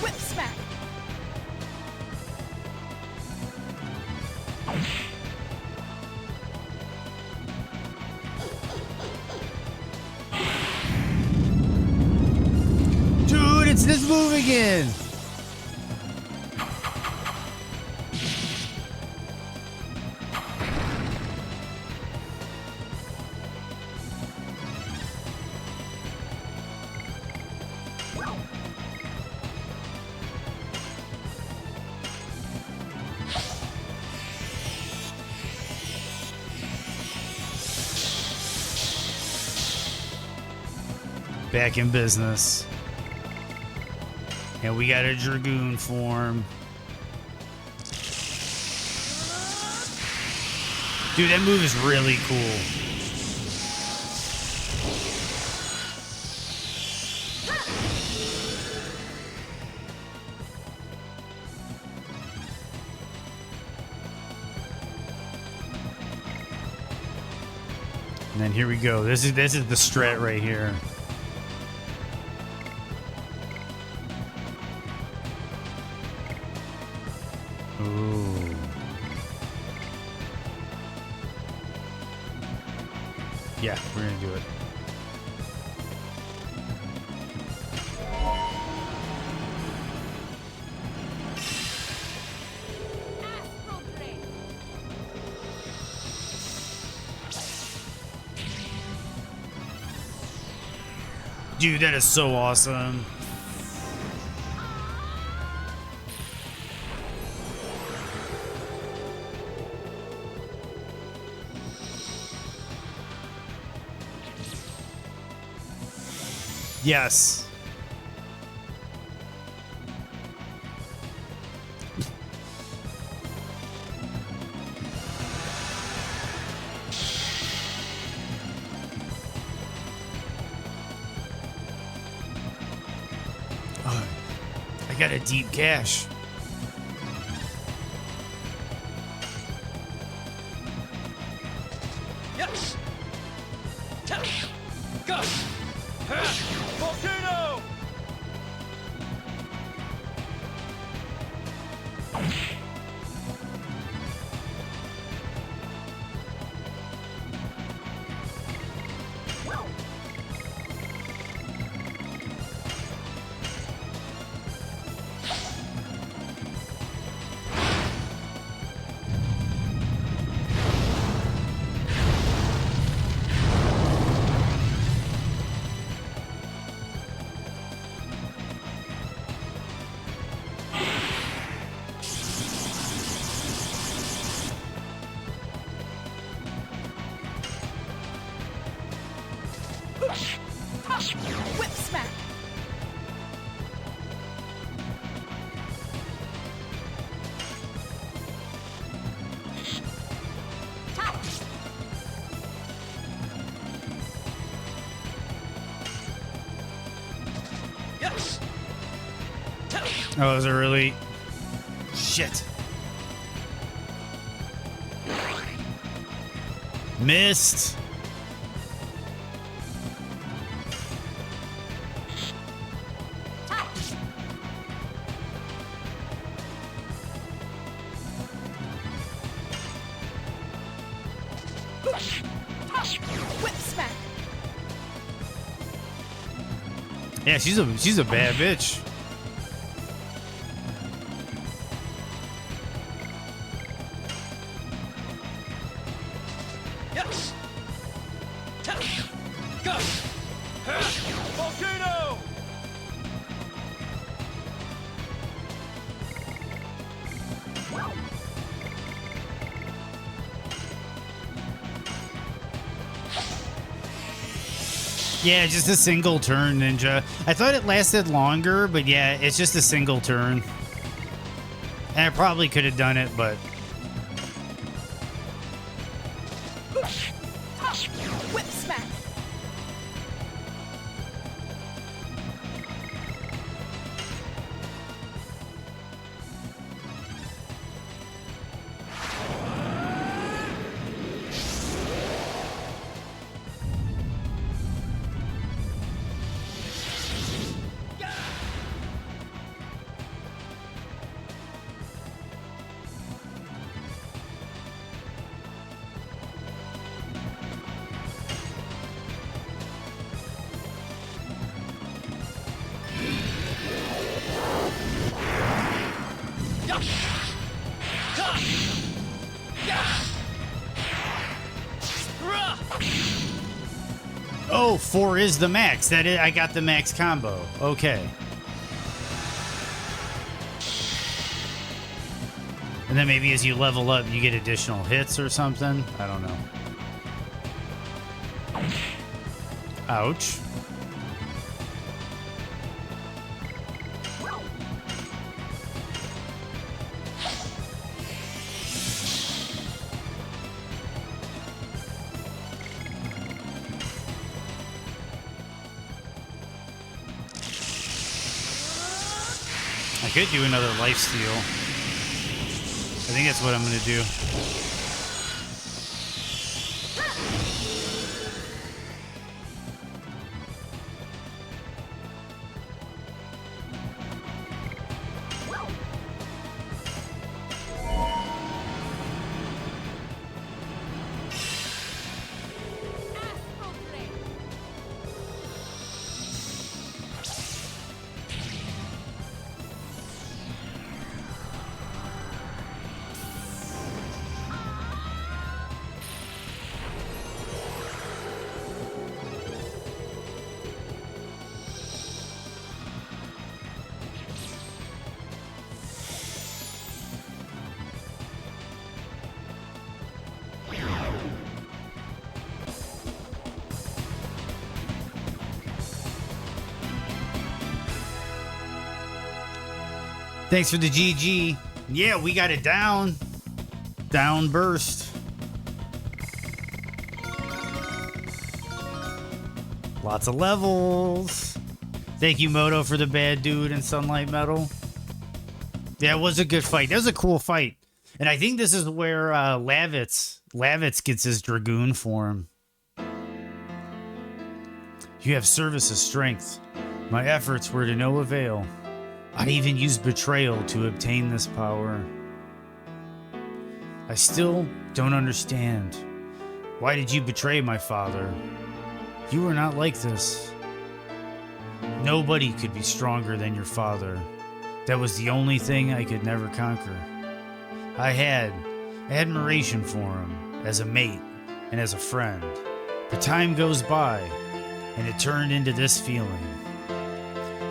Whip smack. Dude, it's this move again. Back in business. And we got a Dragoon form. Dude, that move is really cool. And then here we go. This is the strat right here. Ooh. Yeah, we're gonna do it. Astral Drain. Dude, that is so awesome. Yes. Oh, I got a deep cache. Yes. Go. Volcano. Whip smack. Yes. Oh, those are really shit. Missed. Whip smack. Yeah, she's a bad bitch. Yes. Go. Volcano. Yeah, just a single turn, Ninja. I thought it lasted longer, but yeah, it's just a single turn. And I probably could have done it, but Whip smack. oh, 4 is the max. That is, I got the max combo. Okay. And then maybe as you level up, you get additional hits or something. I don't know. Ouch. I could do another lifesteal. I think that's what I'm going to do. Astral plane. Thanks for the GG. Yeah, we got it down. Down burst. Lots of levels. Thank you, Moto, for the bad dude and Sunlight Metal. Yeah, it was a good fight. That was a cool fight. And I think this is where Lavitz gets his Dragoon form. You have service as strength. My efforts were to no avail. I even used betrayal to obtain this power. I still don't understand. Why did you betray my father? You were not like this. Nobody could be stronger than your father. That was the only thing I could never conquer. I had admiration for him as a mate and as a friend. But time goes by, and it turned into this feeling.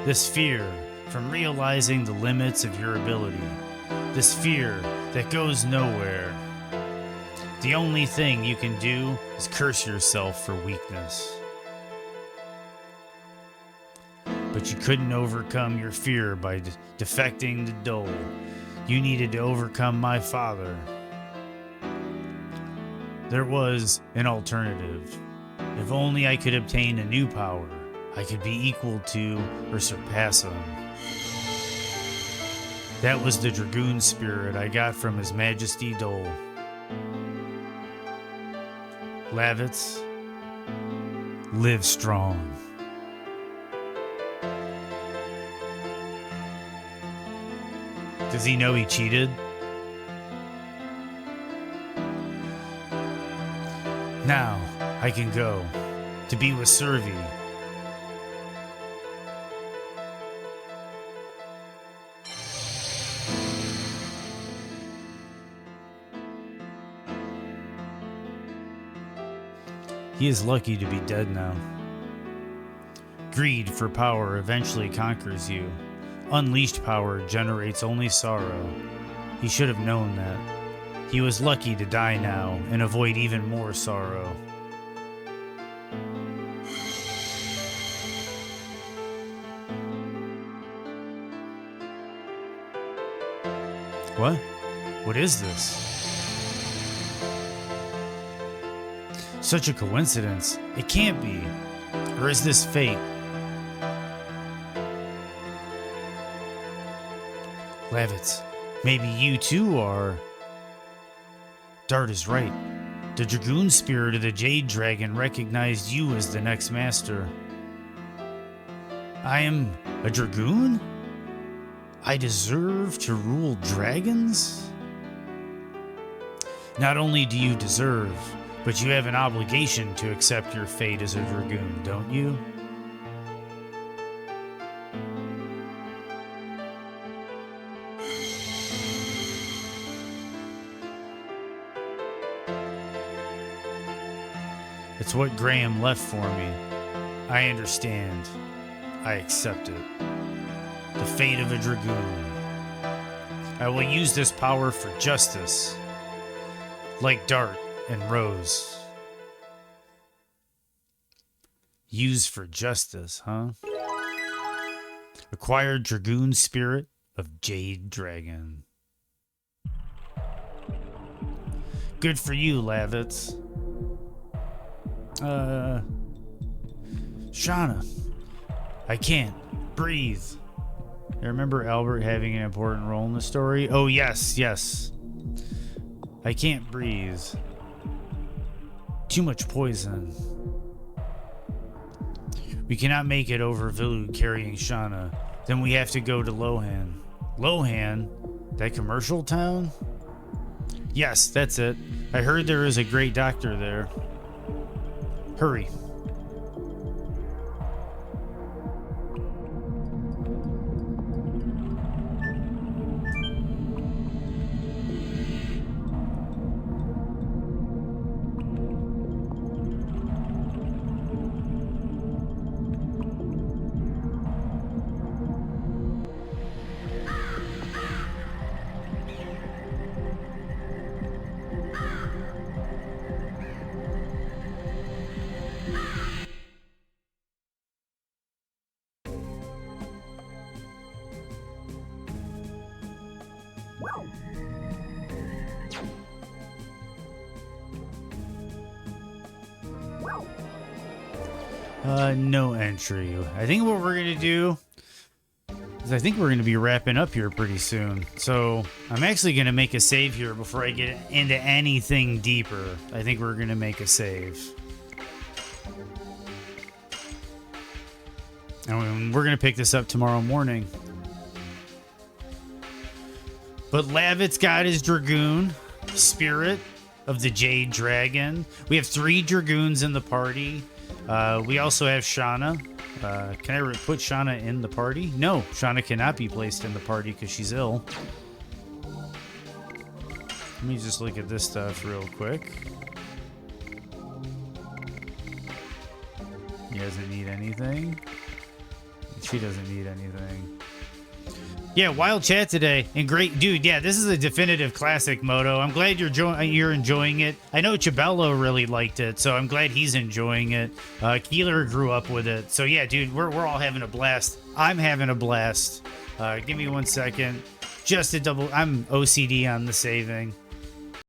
This fear from realizing the limits of your ability. This fear that goes nowhere. The only thing you can do is curse yourself for weakness. But you couldn't overcome your fear by defecting to Dole. You needed to overcome my father. There was an alternative. If only I could obtain a new power, I could be equal to or surpass him. That was the Dragoon spirit I got from His Majesty Dole. Lavitz, live strong. Does he know he cheated? Now I can go to be with Servi. He is lucky to be dead now. Greed for power eventually conquers you. Unleashed power generates only sorrow. He should have known that. He was lucky to die now and avoid even more sorrow. What? What is this? Such a coincidence. It can't be. Or is this fate? Lavitz, maybe you too are. Dart is right. The Dragoon spirit of the Jade Dragon recognized you as the next master. I am a Dragoon? I deserve to rule dragons? Not only do you deserve, but you have an obligation to accept your fate as a Dragoon, don't you? It's what Graham left for me. I understand. I accept it. The fate of a Dragoon. I will use this power for justice. Like Dart and Rose. Use for justice, huh? Acquired Dragoon spirit of Jade Dragon. Good for you, Lavitz. Shauna. I can't breathe. I remember Albert having an important role in the story. Oh, yes. I can't breathe. Too much poison. We cannot make it over Vilud carrying Shauna. Then we have to go to Lohan. Lohan? That commercial town? Yes, that's it. I heard there is a great doctor there. Hurry. No entry. I think what we're going to do is I think we're going to be wrapping up here pretty soon. So I'm actually going to make a save here before I get into anything deeper. I think we're going to make a save. And we're going to pick this up tomorrow morning. But Lavitz got his Dragoon, Spirit of the Jade Dragon. We have 3 Dragoons in the party. We also have Shauna. Can I put Shauna in the party? No, Shauna cannot be placed in the party because she's ill. Let me just look at this stuff real quick. He doesn't need anything. She doesn't need anything. Yeah, wild chat today, and great dude. Yeah, this is a definitive classic, Moto. I'm glad you're enjoying it. I know Chabello really liked it, so I'm glad he's enjoying it. Keeler grew up with it, so yeah, dude, we're all having a blast. I'm having a blast. Give me 1 second, just to double. I'm OCD on the saving.